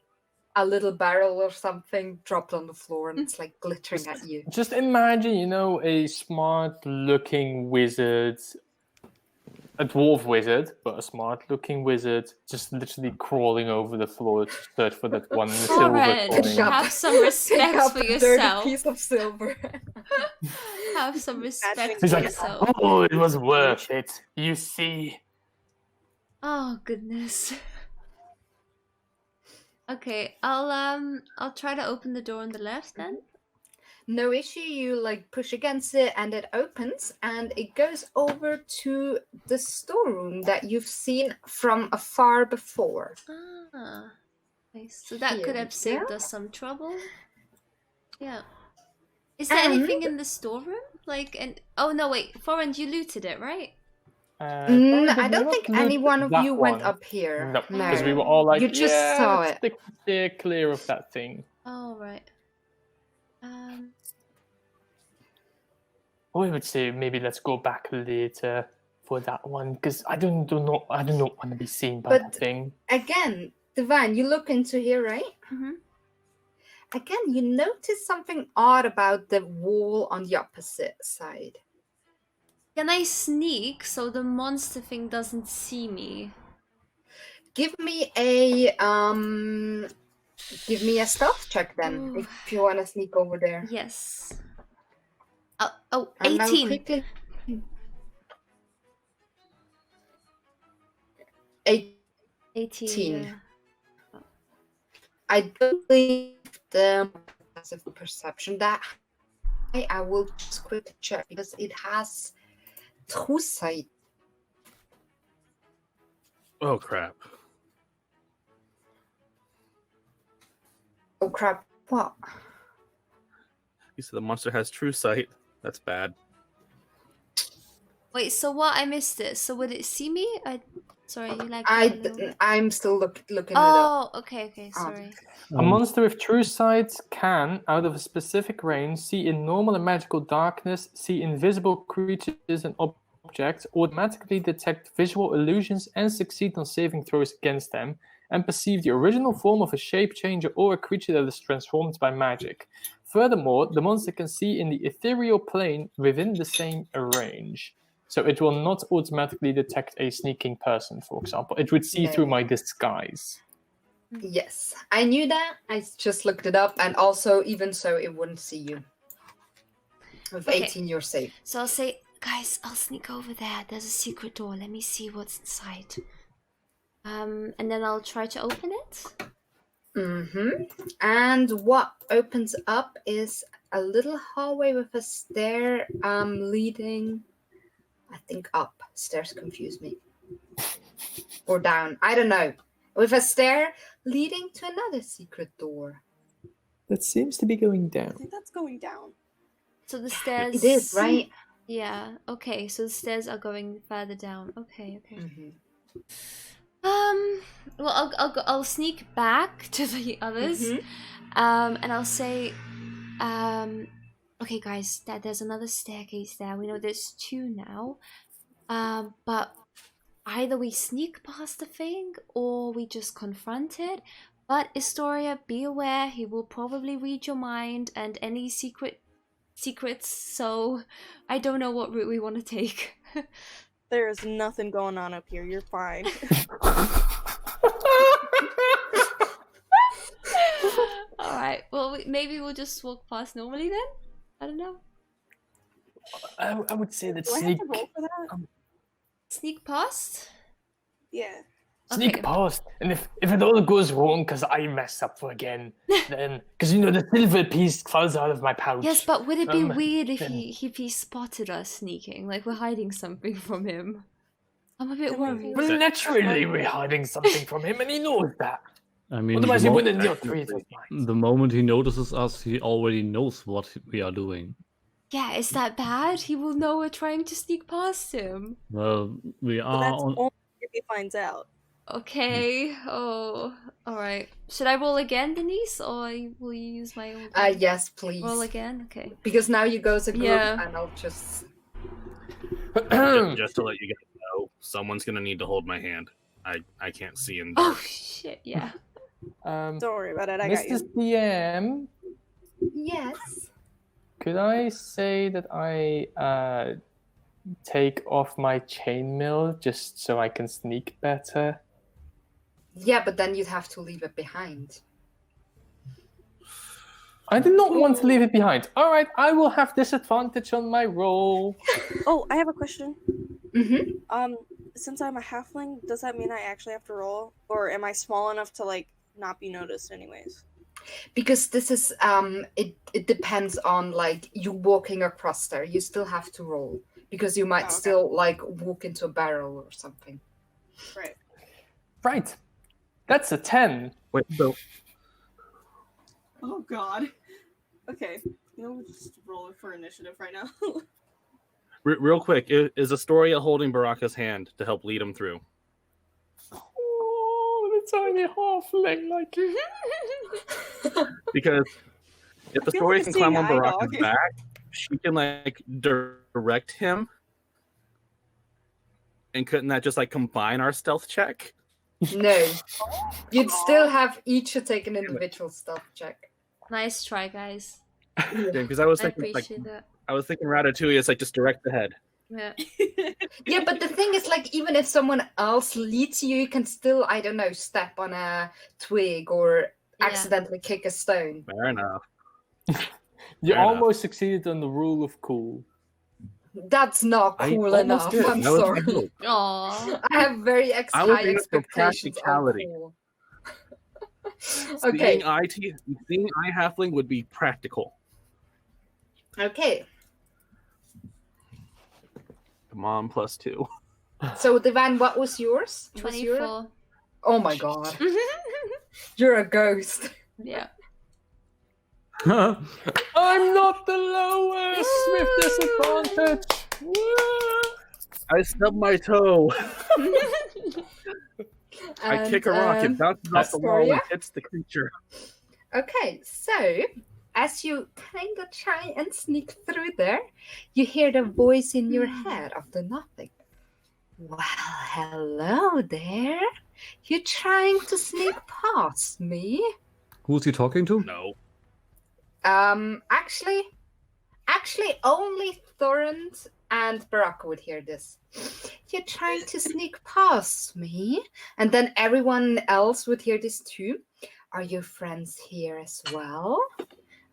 [SPEAKER 3] a little barrel or something dropped on the floor and it's like glittering at you.
[SPEAKER 1] Just imagine, a smart-looking wizard, a dwarf wizard, but a smart-looking wizard, just literally crawling over the floor to search for that one silver
[SPEAKER 2] Alright,
[SPEAKER 1] coin.
[SPEAKER 2] have some
[SPEAKER 3] Pick
[SPEAKER 2] respect
[SPEAKER 3] up
[SPEAKER 2] for
[SPEAKER 3] a dirty
[SPEAKER 2] yourself.
[SPEAKER 3] piece of silver.
[SPEAKER 2] Have some respect
[SPEAKER 1] He's
[SPEAKER 2] for
[SPEAKER 1] like,
[SPEAKER 2] yourself.
[SPEAKER 1] oh, it was worth it. You see.
[SPEAKER 2] Oh goodness. Okay, I'll try to open the door on the left then.
[SPEAKER 3] No issue, you like push against it and it opens and it goes over to the storeroom that you've seen from afar before.
[SPEAKER 2] Ah, nice. So that could
[SPEAKER 3] Here,
[SPEAKER 2] have saved
[SPEAKER 3] yeah.
[SPEAKER 2] us some trouble. Yeah. Is there anything in the storeroom? Like, oh no, wait, Foreign, you looted it, right?
[SPEAKER 3] I don't think any one of you went up here.
[SPEAKER 1] No, because we were
[SPEAKER 2] No.
[SPEAKER 1] all like,
[SPEAKER 3] You just
[SPEAKER 1] yeah,
[SPEAKER 3] saw
[SPEAKER 1] let's
[SPEAKER 3] it.
[SPEAKER 1] steer clear of that thing.
[SPEAKER 2] Oh right.
[SPEAKER 1] I would say maybe let's go back later for that one because I do not want to be seen by that
[SPEAKER 3] But-
[SPEAKER 1] thing.
[SPEAKER 3] Again, Divine, you look into here, right?
[SPEAKER 2] Mhm.
[SPEAKER 3] Again, you notice something odd about the wall on the opposite side.
[SPEAKER 2] Can I sneak so the monster thing doesn't see me?
[SPEAKER 3] Give me a stealth check then,
[SPEAKER 2] Ooh.
[SPEAKER 3] if you want to sneak over there.
[SPEAKER 2] Yes. Oh,
[SPEAKER 3] And now
[SPEAKER 2] 18.
[SPEAKER 3] quickly. 18.
[SPEAKER 2] 18.
[SPEAKER 3] I don't believe the passive perception that I will just quickly check because it has true sight.
[SPEAKER 4] Oh crap!
[SPEAKER 3] Oh crap! What?
[SPEAKER 4] You said the monster has true sight. That's bad.
[SPEAKER 2] Wait, so what? I missed it. So would it see me? Sorry, you like. a little-
[SPEAKER 3] I'm still looking it up.
[SPEAKER 2] Oh, okay. Sorry.
[SPEAKER 1] A monster with true sight can, out of a specific range, see in normal and magical darkness, see invisible creatures and objects, automatically detect visual illusions and succeed on saving throws against them, and perceive the original form of a shape changer or a creature that is transformed by magic. Furthermore, the monster can see in the ethereal plane within the same range. So it will not automatically detect a sneaking person, for example. It would see through my disguise.
[SPEAKER 3] Yes, I knew that. I just looked it up, and also, even so, it wouldn't see you. With
[SPEAKER 2] Okay.
[SPEAKER 3] 18, you're safe.
[SPEAKER 2] So I'll say, guys, I'll sneak over there. There's a secret door. Let me see what's inside. And then I'll try to open it.
[SPEAKER 3] And what opens up is a little hallway with a stair leading, I think, up. Stairs confuse me. Or down. I don't know. With a stair leading to another secret door.
[SPEAKER 1] That seems to be going
[SPEAKER 6] I
[SPEAKER 1] down.
[SPEAKER 6] think that's going down.
[SPEAKER 2] So the stairs.
[SPEAKER 3] It is, right?
[SPEAKER 2] Yeah. Okay. So the stairs are going further down. Okay.
[SPEAKER 3] Mhm.
[SPEAKER 2] Well, I'll sneak back to the others.
[SPEAKER 3] Mhm.
[SPEAKER 2] And I'll say, okay, guys, there's another staircase there. We know there's 2 now. But either we sneak past the thing or we just confront it. But Astoria, be aware, he will probably read your mind and any secrets. So I don't know what route we want to take.
[SPEAKER 6] There's nothing going on up here. You're fine.
[SPEAKER 2] All right. Well, maybe we'll just walk past normally then. I don't know.
[SPEAKER 1] I would say that
[SPEAKER 6] Do I have
[SPEAKER 1] sneak
[SPEAKER 6] to roll for that?
[SPEAKER 2] Sneak past.
[SPEAKER 6] Yeah.
[SPEAKER 1] sneak
[SPEAKER 2] Okay.
[SPEAKER 1] past, and if it all goes wrong because I mess up again, then because the silver piece falls out of my pouch.
[SPEAKER 2] Yes, but would it be
[SPEAKER 1] Um,
[SPEAKER 2] weird if
[SPEAKER 1] then-
[SPEAKER 2] he spotted us sneaking? Like we're hiding something from him. I'm a bit worried.
[SPEAKER 1] Well, naturally, we're hiding something from him, and he knows that.
[SPEAKER 5] I mean,
[SPEAKER 1] Otherwise,
[SPEAKER 5] the,
[SPEAKER 1] he
[SPEAKER 5] mo-
[SPEAKER 1] wouldn't treat us nice.
[SPEAKER 5] the moment he notices us, he already knows what we are doing.
[SPEAKER 2] Yeah, is that bad? He will know we're trying to sneak past him.
[SPEAKER 5] Well, we
[SPEAKER 6] But
[SPEAKER 5] are
[SPEAKER 6] that's
[SPEAKER 5] on.
[SPEAKER 6] only if he finds out.
[SPEAKER 2] Okay. Oh, all right. Should I roll again, Denise, or will you use my own?
[SPEAKER 3] Yes, please.
[SPEAKER 2] Roll again. Okay.
[SPEAKER 3] Because now you go as a group,
[SPEAKER 2] Yeah.
[SPEAKER 3] and I'll just.
[SPEAKER 4] Just to let you guys know, someone's gonna need to hold my hand. I can't see in
[SPEAKER 2] Oh
[SPEAKER 4] dark.
[SPEAKER 2] shit! Yeah.
[SPEAKER 6] Don't worry about it. I got
[SPEAKER 1] Mr.
[SPEAKER 6] you.
[SPEAKER 1] DM,
[SPEAKER 3] Yes.
[SPEAKER 1] could I say that I take off my chainmail just so I can sneak better?
[SPEAKER 3] Yeah, but then you'd have to leave it behind.
[SPEAKER 1] I did not want to leave it behind. All right, I will have disadvantage on my roll.
[SPEAKER 6] Oh, I have a question.
[SPEAKER 3] Mm-hmm.
[SPEAKER 6] Since I'm a halfling, does that mean I actually have to roll, or am I small enough to not be noticed anyways?
[SPEAKER 3] Because this is it depends on you walking across there. You still have to roll because you might
[SPEAKER 6] Oh, okay.
[SPEAKER 3] still walk into a barrel or something.
[SPEAKER 6] Right.
[SPEAKER 1] Right, that's a 10.
[SPEAKER 4] Wait, so
[SPEAKER 6] Oh God. Okay. We'll just roll it for initiative right now.
[SPEAKER 4] real quick, is Astoria holding Baraka's hand to help lead him through?
[SPEAKER 1] Oh, the tiny halfling like you.
[SPEAKER 4] Because if
[SPEAKER 6] I feel
[SPEAKER 4] Astoria
[SPEAKER 6] like
[SPEAKER 4] can
[SPEAKER 6] seeing
[SPEAKER 4] climb on
[SPEAKER 6] eye
[SPEAKER 4] Baraka's
[SPEAKER 6] dog.
[SPEAKER 4] back, she can direct him. And couldn't that just combine our stealth check?
[SPEAKER 3] No, you'd still have each to take an individual stealth check.
[SPEAKER 2] Nice try, guys.
[SPEAKER 4] Because I was
[SPEAKER 2] I
[SPEAKER 4] thinking
[SPEAKER 2] appreciate that.
[SPEAKER 4] I was thinking Ratatouille is just direct ahead.
[SPEAKER 2] Yeah.
[SPEAKER 3] Yeah, but the thing is, even if someone else leads you, you can still, I don't know, step on a twig or
[SPEAKER 2] Yeah.
[SPEAKER 3] accidentally kick a stone.
[SPEAKER 4] Fair enough.
[SPEAKER 1] You
[SPEAKER 4] Fair
[SPEAKER 1] almost succeeded on the rule of cool.
[SPEAKER 3] That's not
[SPEAKER 4] I
[SPEAKER 3] cool
[SPEAKER 4] almost
[SPEAKER 3] enough.
[SPEAKER 4] did.
[SPEAKER 3] I'm
[SPEAKER 4] That was my
[SPEAKER 3] sorry.
[SPEAKER 4] hope.
[SPEAKER 2] Aww.
[SPEAKER 3] I have very
[SPEAKER 4] I was
[SPEAKER 3] high
[SPEAKER 4] aiming for
[SPEAKER 3] expectations on
[SPEAKER 4] practicality.
[SPEAKER 3] cool.
[SPEAKER 4] Seeing
[SPEAKER 3] Okay.
[SPEAKER 4] eye halfling would be practical.
[SPEAKER 3] Okay.
[SPEAKER 4] Come on, +2.
[SPEAKER 3] So, Divan, what was yours? Was your-
[SPEAKER 2] 24.
[SPEAKER 3] Oh my god. You're a ghost.
[SPEAKER 2] Yeah.
[SPEAKER 1] I'm not the lowest with disadvantage. Woo!
[SPEAKER 4] I stubbed my toe. I
[SPEAKER 3] And,
[SPEAKER 4] kick a rock. It bounces off the wall and
[SPEAKER 3] Astoria?
[SPEAKER 4] hits the creature.
[SPEAKER 3] Okay, so as you kind of try and sneak through there, you hear the voice in your head of the nothing. Well, hello there. You trying to sneak past me?
[SPEAKER 5] Who's he talking to?
[SPEAKER 4] No.
[SPEAKER 3] Actually, only Thorand and Baraka would hear this. You're trying to sneak past me? And then everyone else would hear this too. Are your friends here as well?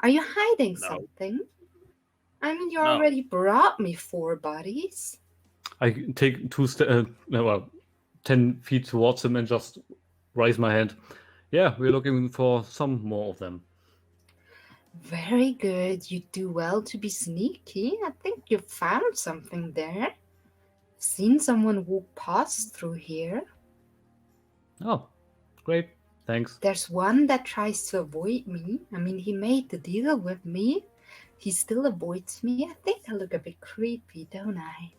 [SPEAKER 3] Are you hiding
[SPEAKER 4] No.
[SPEAKER 3] something? I mean, you
[SPEAKER 4] No.
[SPEAKER 3] already brought me 4 bodies.
[SPEAKER 5] I take 10 feet towards him and just raise my hand. Yeah, we're looking for some more of them.
[SPEAKER 3] Very good. You do well to be sneaky. I think you found something there. Seen someone walk past through here.
[SPEAKER 5] Oh, great. Thanks.
[SPEAKER 3] There's one that tries to avoid me. I mean, he made the deal with me. He still avoids me. I think I look a bit creepy, don't I?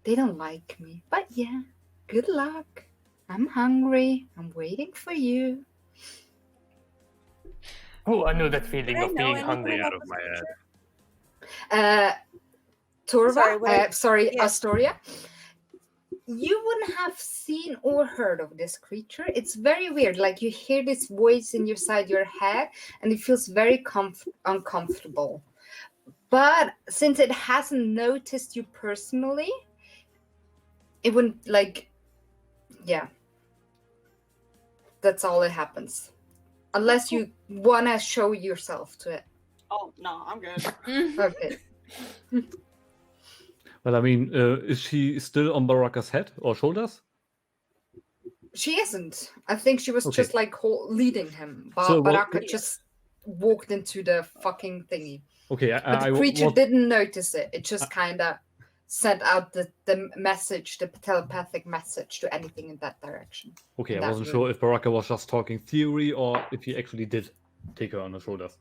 [SPEAKER 3] They don't like me. But yeah, good luck. I'm hungry. I'm waiting for you.
[SPEAKER 1] Oh, I know that feeling
[SPEAKER 6] I
[SPEAKER 1] of
[SPEAKER 6] know
[SPEAKER 1] being
[SPEAKER 6] anything
[SPEAKER 1] hungry.
[SPEAKER 6] about
[SPEAKER 4] Out of my head.
[SPEAKER 3] Torva,
[SPEAKER 6] Sorry, yeah.
[SPEAKER 3] Astoria. You wouldn't have seen or heard of this creature. It's very weird. Like you hear this voice inside your head, and it feels very uncomfortable. But since it hasn't noticed you personally, it wouldn't yeah. That's all that happens. Unless you wanna show yourself to it.
[SPEAKER 6] Oh no, I'm good.
[SPEAKER 3] Okay.
[SPEAKER 5] Well, I mean, is she still on Baraka's head or shoulders?
[SPEAKER 3] She isn't. I think she was
[SPEAKER 5] Okay.
[SPEAKER 3] just like leading him. But
[SPEAKER 5] So what-
[SPEAKER 3] Baraka just walked into the fucking thingy.
[SPEAKER 5] Okay,
[SPEAKER 3] But the creature didn't notice it. It just kind of sent out the message, the telepathic message to anything in that direction.
[SPEAKER 5] Okay, I
[SPEAKER 3] that
[SPEAKER 5] wasn't
[SPEAKER 3] room.
[SPEAKER 5] sure if Baraka was just talking theory or if he actually did take her on the shoulders.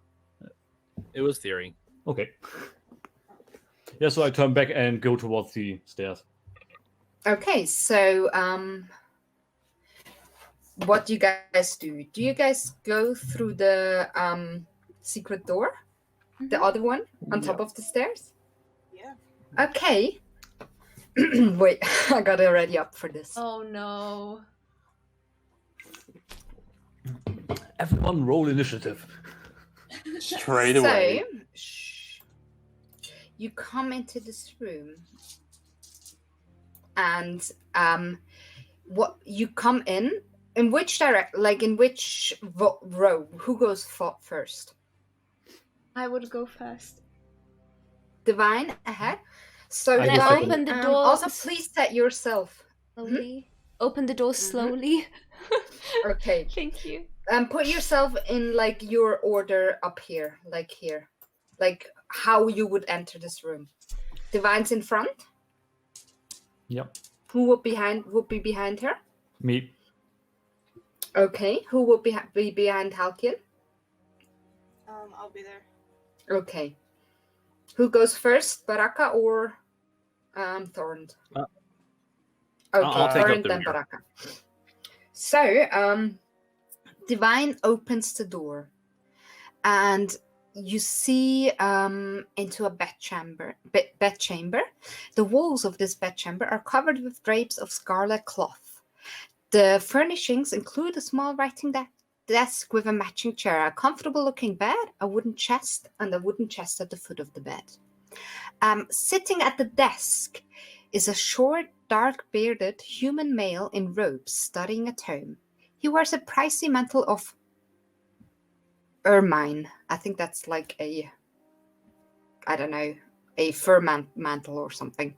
[SPEAKER 4] It was theory.
[SPEAKER 5] Okay. Yeah, so I turn back and go towards the stairs.
[SPEAKER 3] Okay, so what do you guys do? Do you guys go through the secret door? The other one on top of the stairs?
[SPEAKER 6] Yeah.
[SPEAKER 3] Okay. Wait, I got it ready up for this.
[SPEAKER 2] Oh no.
[SPEAKER 5] Everyone roll initiative.
[SPEAKER 1] Straight away.
[SPEAKER 3] So, you come into this room, and what you come in which in which row? Who goes first?
[SPEAKER 2] I would go first.
[SPEAKER 3] Divine ahead. So
[SPEAKER 5] I
[SPEAKER 2] Can
[SPEAKER 5] go
[SPEAKER 2] I
[SPEAKER 5] second.
[SPEAKER 2] open the door
[SPEAKER 3] also please set yourself.
[SPEAKER 2] slowly? Open the door slowly.
[SPEAKER 3] Okay.
[SPEAKER 2] Thank you.
[SPEAKER 3] Put yourself in like your order up here, like how you would enter this room. Divine's in front.
[SPEAKER 5] Yep.
[SPEAKER 3] Who would be behind her?
[SPEAKER 5] Me.
[SPEAKER 3] Okay. Who would be behind Halkian?
[SPEAKER 6] I'll be there.
[SPEAKER 3] Okay. Who goes first, Baraka or Thorn?
[SPEAKER 4] Uh,
[SPEAKER 3] Okay,
[SPEAKER 4] I'll take up
[SPEAKER 3] Thorn
[SPEAKER 4] the
[SPEAKER 3] then
[SPEAKER 4] rear.
[SPEAKER 3] Baraka. So, Divine opens the door, and you see into a bedchamber. The walls of this bedchamber are covered with drapes of scarlet cloth. The furnishings include a small writing desk with a matching chair, a comfortable-looking bed, a wooden chest, and a wooden chest at the foot of the bed. Sitting at the desk is a short, dark-bearded human male in robes studying a tome. He wears a pricey mantle of ermine. I think that's like a fur mantle or something.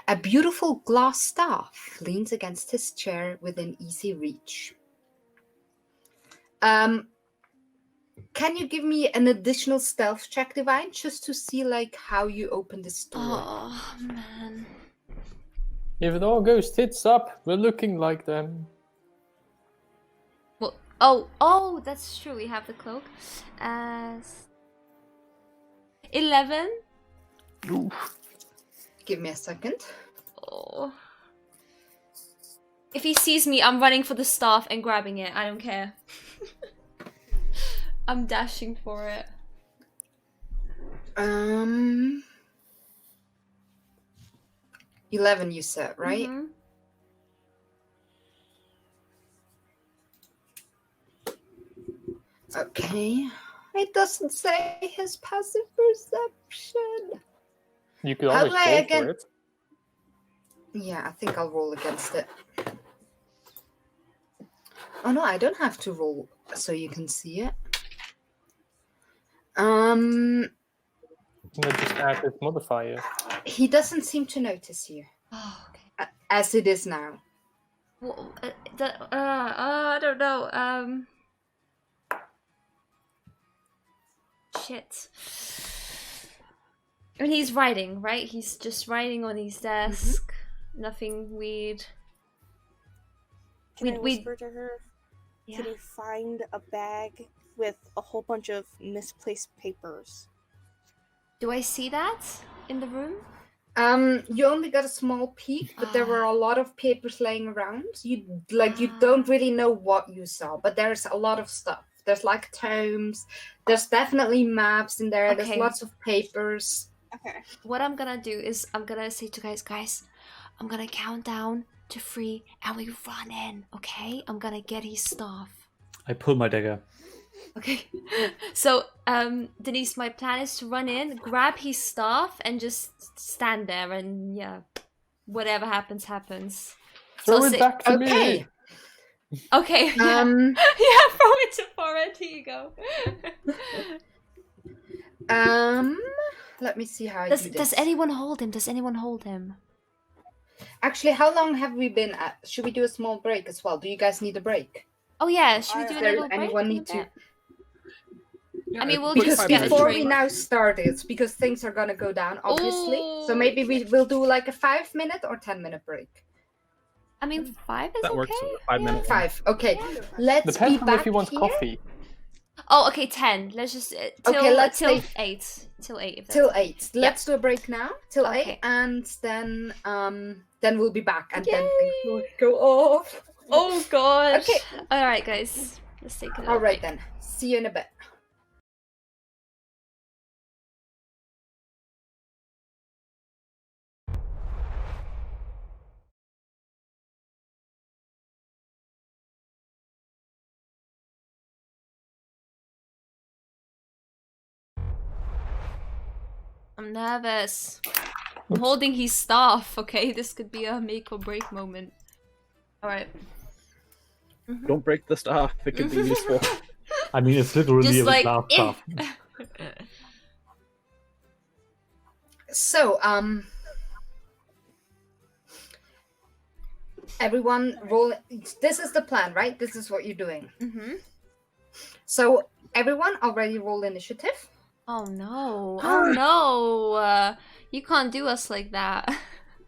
[SPEAKER 3] A beautiful glass staff leans against his chair within easy reach. Can you give me an additional stealth check, Divine, just to see like how you open this door?
[SPEAKER 2] Oh man.
[SPEAKER 1] If it all goes tits up, we're looking like them.
[SPEAKER 2] Well, oh, that's true. We have the cloak. 11.
[SPEAKER 3] Give me a second.
[SPEAKER 2] Oh. If he sees me, I'm running for the staff and grabbing it. I don't care. I'm dashing for it.
[SPEAKER 3] 11 you said, right?
[SPEAKER 2] Mhm.
[SPEAKER 3] Okay. It doesn't say his passive perception.
[SPEAKER 1] You could
[SPEAKER 3] How
[SPEAKER 1] always
[SPEAKER 3] do I
[SPEAKER 1] roll
[SPEAKER 3] again-
[SPEAKER 1] for it.
[SPEAKER 3] Yeah, I think I'll roll against it. Oh no, I don't have to roll so you can see it.
[SPEAKER 1] You can just add this modifier.
[SPEAKER 3] He doesn't seem to notice you
[SPEAKER 2] Oh, okay.
[SPEAKER 3] as it is now.
[SPEAKER 2] Well, I don't know. Shit. And he's writing, right? He's just writing on his desk. Nothing weird.
[SPEAKER 6] Can I
[SPEAKER 2] We-
[SPEAKER 6] whisper to her?
[SPEAKER 2] Yeah.
[SPEAKER 6] Can you find a bag with a whole bunch of misplaced papers?
[SPEAKER 2] Do I see that in the room?
[SPEAKER 3] You only got a small peek, but there were a lot of papers laying around. You don't really know what you saw, but there's a lot of stuff. There's like tomes. There's definitely maps in there. There's
[SPEAKER 2] Okay.
[SPEAKER 3] lots of papers.
[SPEAKER 6] Okay.
[SPEAKER 2] What I'm gonna do is I'm gonna say to guys, I'm gonna count down to 3 and we run in, okay? I'm gonna get his stuff.
[SPEAKER 5] I pull my dagger.
[SPEAKER 2] Okay. So, Denise, my plan is to run in, grab his stuff, and just stand there, and yeah, whatever happens, happens.
[SPEAKER 1] Throw
[SPEAKER 2] So
[SPEAKER 1] it
[SPEAKER 2] say-
[SPEAKER 1] back to
[SPEAKER 3] Okay.
[SPEAKER 1] me.
[SPEAKER 2] Okay. Yeah.
[SPEAKER 3] Um,
[SPEAKER 2] Yeah, throw it to Forrest. Here you go.
[SPEAKER 3] let me see how I
[SPEAKER 2] Does
[SPEAKER 3] do this.
[SPEAKER 2] Does anyone hold him? Does anyone hold him?
[SPEAKER 3] Actually, how long have we been at? Should we do a small break as well? Do you guys need a break?
[SPEAKER 2] Oh yeah, should we do a
[SPEAKER 3] There-
[SPEAKER 2] little break?
[SPEAKER 3] anyone
[SPEAKER 2] in a
[SPEAKER 3] need to-
[SPEAKER 2] bit? I mean, we'll
[SPEAKER 3] Because
[SPEAKER 2] just get a
[SPEAKER 3] before
[SPEAKER 2] drink.
[SPEAKER 3] we now start it, because things are gonna go down, obviously. So
[SPEAKER 2] Ooh.
[SPEAKER 3] maybe we will do like a 5-minute or 10-minute break.
[SPEAKER 2] I mean, 5 is
[SPEAKER 4] That
[SPEAKER 2] okay.
[SPEAKER 4] works. 5 minutes.
[SPEAKER 3] 5. Okay. Let's
[SPEAKER 1] Depends
[SPEAKER 3] be
[SPEAKER 1] on
[SPEAKER 3] back
[SPEAKER 1] if he wants
[SPEAKER 3] here.
[SPEAKER 1] coffee.
[SPEAKER 2] Oh, okay, 10. Let's just till
[SPEAKER 3] Okay, let's
[SPEAKER 2] till
[SPEAKER 3] say-
[SPEAKER 2] 8. Till 8. If that's
[SPEAKER 3] Till
[SPEAKER 2] okay.
[SPEAKER 3] 8. Let's do a break now. Till
[SPEAKER 2] Okay.
[SPEAKER 3] 8, and then we'll be back, and then
[SPEAKER 2] Yay.
[SPEAKER 3] things will go off.
[SPEAKER 2] Oh gosh.
[SPEAKER 3] Okay.
[SPEAKER 2] All right, guys. Let's take a little
[SPEAKER 3] All right
[SPEAKER 2] break.
[SPEAKER 3] then. See you in a bit.
[SPEAKER 2] I'm nervous. I'm holding his staff. Okay, this could be a make or break moment. All right.
[SPEAKER 4] Don't break the staff. It could be useful.
[SPEAKER 5] I mean, it's literally
[SPEAKER 2] Just
[SPEAKER 5] a
[SPEAKER 2] like
[SPEAKER 5] glass
[SPEAKER 2] eh.
[SPEAKER 5] staff.
[SPEAKER 3] So, everyone roll. This is the plan, right? This is what you're doing.
[SPEAKER 2] Mhm.
[SPEAKER 3] So, everyone already roll initiative.
[SPEAKER 2] Oh no! Oh no! You can't do us like that.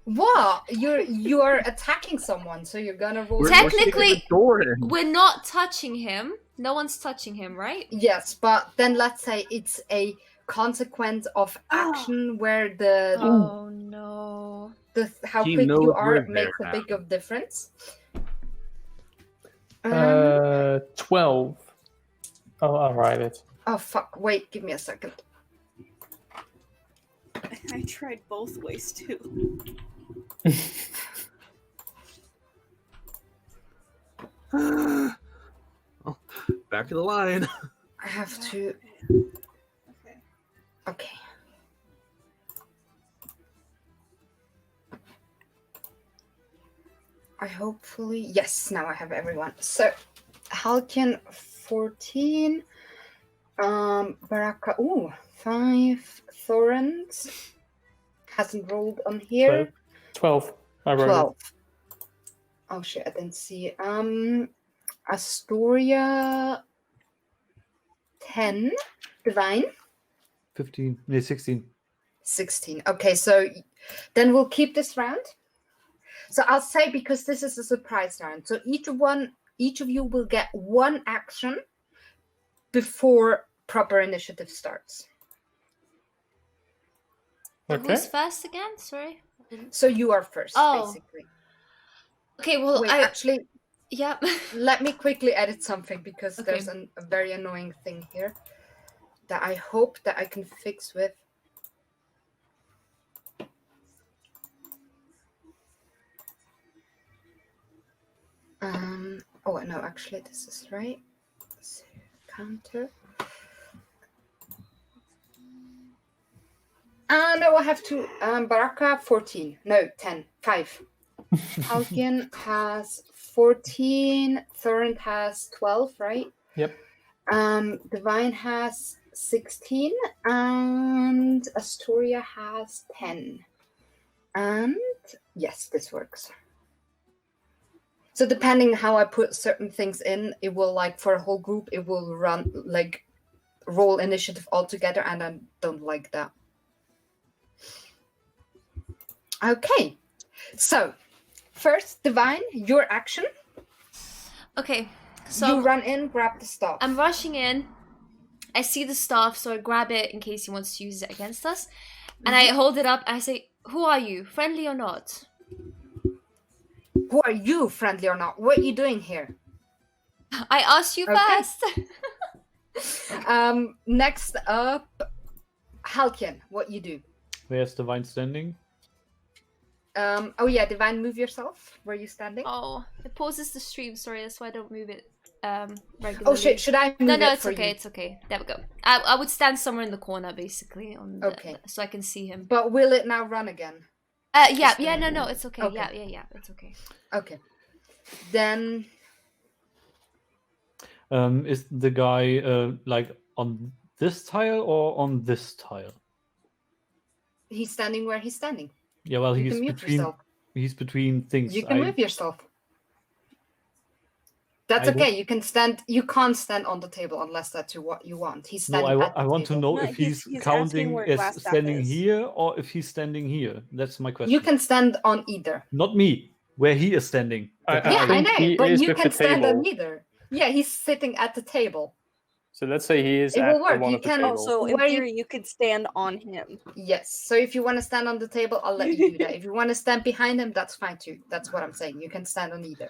[SPEAKER 3] What? You're attacking someone, so you're gonna roll.
[SPEAKER 4] We're
[SPEAKER 2] Technically-
[SPEAKER 4] kicking the door in.
[SPEAKER 2] We're not touching him. No one's touching him, right?
[SPEAKER 3] Yes, but then let's say it's a consequence of action where the
[SPEAKER 2] Oh no!
[SPEAKER 3] how
[SPEAKER 4] He
[SPEAKER 3] quick
[SPEAKER 4] knows
[SPEAKER 3] you are
[SPEAKER 4] we're
[SPEAKER 3] makes
[SPEAKER 4] there
[SPEAKER 3] a big of difference.
[SPEAKER 1] 12. Oh, I'll write it.
[SPEAKER 3] Oh fuck! Wait, give me a second.
[SPEAKER 6] I tried both ways too.
[SPEAKER 4] Back to the line.
[SPEAKER 3] I have to.
[SPEAKER 6] Okay.
[SPEAKER 3] Okay. I hopefully yes. Now I have everyone. So, Halkin 14. Baraka. Ooh, 5. Thorns hasn't rolled on here.
[SPEAKER 1] 12. I wrote
[SPEAKER 3] 12. Oh shit! I didn't see. Astoria. 10. Divine.
[SPEAKER 5] 15, no, 16.
[SPEAKER 3] 16. Okay, so then we'll keep this round. So I'll say because this is a surprise round. So each of you will get one action before proper initiative starts.
[SPEAKER 1] it. Okay.
[SPEAKER 2] Who's first again? Sorry.
[SPEAKER 3] So you are first,
[SPEAKER 2] Oh.
[SPEAKER 3] basically.
[SPEAKER 2] Okay. Well,
[SPEAKER 3] Wait,
[SPEAKER 2] I
[SPEAKER 3] actually,
[SPEAKER 2] yeah.
[SPEAKER 3] let me quickly edit something because
[SPEAKER 2] Okay.
[SPEAKER 3] there's a very annoying thing here that I hope that I can fix with. Oh no, actually this is right. So, counter. No, I have to. Baraka 14. No, 10. 5. Halkian has 14. Thorent has 12, right?
[SPEAKER 1] Yep.
[SPEAKER 3] Divine has 16. And Astoria has 10. And yes, this works. So depending how I put certain things in, it will like for a whole group, it will run like roll initiative all together, and I don't like that. Okay, so first, Divine, your action.
[SPEAKER 2] Okay, so
[SPEAKER 3] You run in, grab the staff.
[SPEAKER 2] I'm rushing in. I see the staff, so I grab it in case he wants to use it against us. And I hold it up and I say, "Who are you? Friendly or not?"
[SPEAKER 3] Who are you, friendly or not? What are you doing here?
[SPEAKER 2] I asked you
[SPEAKER 3] Okay.
[SPEAKER 2] first.
[SPEAKER 3] Next up, Halkian, what you do?
[SPEAKER 5] Where's Divine standing?
[SPEAKER 3] Oh yeah, Divine, move yourself. Where are you standing?
[SPEAKER 2] Oh, it pauses the stream. Sorry, that's why I don't move it regularly.
[SPEAKER 3] Oh shit, should I move
[SPEAKER 2] No,
[SPEAKER 3] it
[SPEAKER 2] it's
[SPEAKER 3] for
[SPEAKER 2] okay.
[SPEAKER 3] you?
[SPEAKER 2] It's okay. There we go. I would stand somewhere in the corner, basically, on the,
[SPEAKER 3] Okay.
[SPEAKER 2] so I can see him.
[SPEAKER 3] But will it now run again?
[SPEAKER 2] Yeah, no, it's okay.
[SPEAKER 3] Okay.
[SPEAKER 2] Yeah, it's okay.
[SPEAKER 3] Okay. Then
[SPEAKER 5] Is the guy like on this tile or on this tile?
[SPEAKER 3] he's standing where he's standing.
[SPEAKER 5] Yeah, well,
[SPEAKER 3] You
[SPEAKER 5] he's
[SPEAKER 3] can mute
[SPEAKER 5] between
[SPEAKER 3] yourself.
[SPEAKER 5] he's between things.
[SPEAKER 3] You can move yourself. That's
[SPEAKER 5] I
[SPEAKER 3] okay. You can stand. You can't stand on the table unless that's what you want. He's
[SPEAKER 5] No,
[SPEAKER 3] standing. at the
[SPEAKER 5] I want to
[SPEAKER 3] table.
[SPEAKER 5] know
[SPEAKER 6] No,
[SPEAKER 5] if
[SPEAKER 6] he's
[SPEAKER 5] he's
[SPEAKER 6] asking
[SPEAKER 5] counting
[SPEAKER 6] where
[SPEAKER 5] as
[SPEAKER 6] glass staff
[SPEAKER 5] standing
[SPEAKER 6] is.
[SPEAKER 5] here or if he's standing here. That's my question.
[SPEAKER 3] You can stand on either.
[SPEAKER 5] Not me, where he is standing.
[SPEAKER 1] I
[SPEAKER 3] Yeah, I
[SPEAKER 1] think
[SPEAKER 3] know,
[SPEAKER 1] he
[SPEAKER 3] but
[SPEAKER 1] is
[SPEAKER 3] you
[SPEAKER 1] with
[SPEAKER 3] can
[SPEAKER 1] the
[SPEAKER 3] stand
[SPEAKER 1] table.
[SPEAKER 3] on either. Yeah, he's sitting at the table.
[SPEAKER 1] So let's say he is
[SPEAKER 3] It
[SPEAKER 1] at
[SPEAKER 3] will work.
[SPEAKER 1] one
[SPEAKER 3] You
[SPEAKER 1] of the
[SPEAKER 3] can-
[SPEAKER 6] Oh,
[SPEAKER 1] tables.
[SPEAKER 6] so in
[SPEAKER 3] Where you-
[SPEAKER 6] theory, you could stand on him.
[SPEAKER 3] Yes. So if you want to stand on the table, I'll let you do that. If you want to stand behind him, that's fine too. That's what I'm saying. You can stand on either.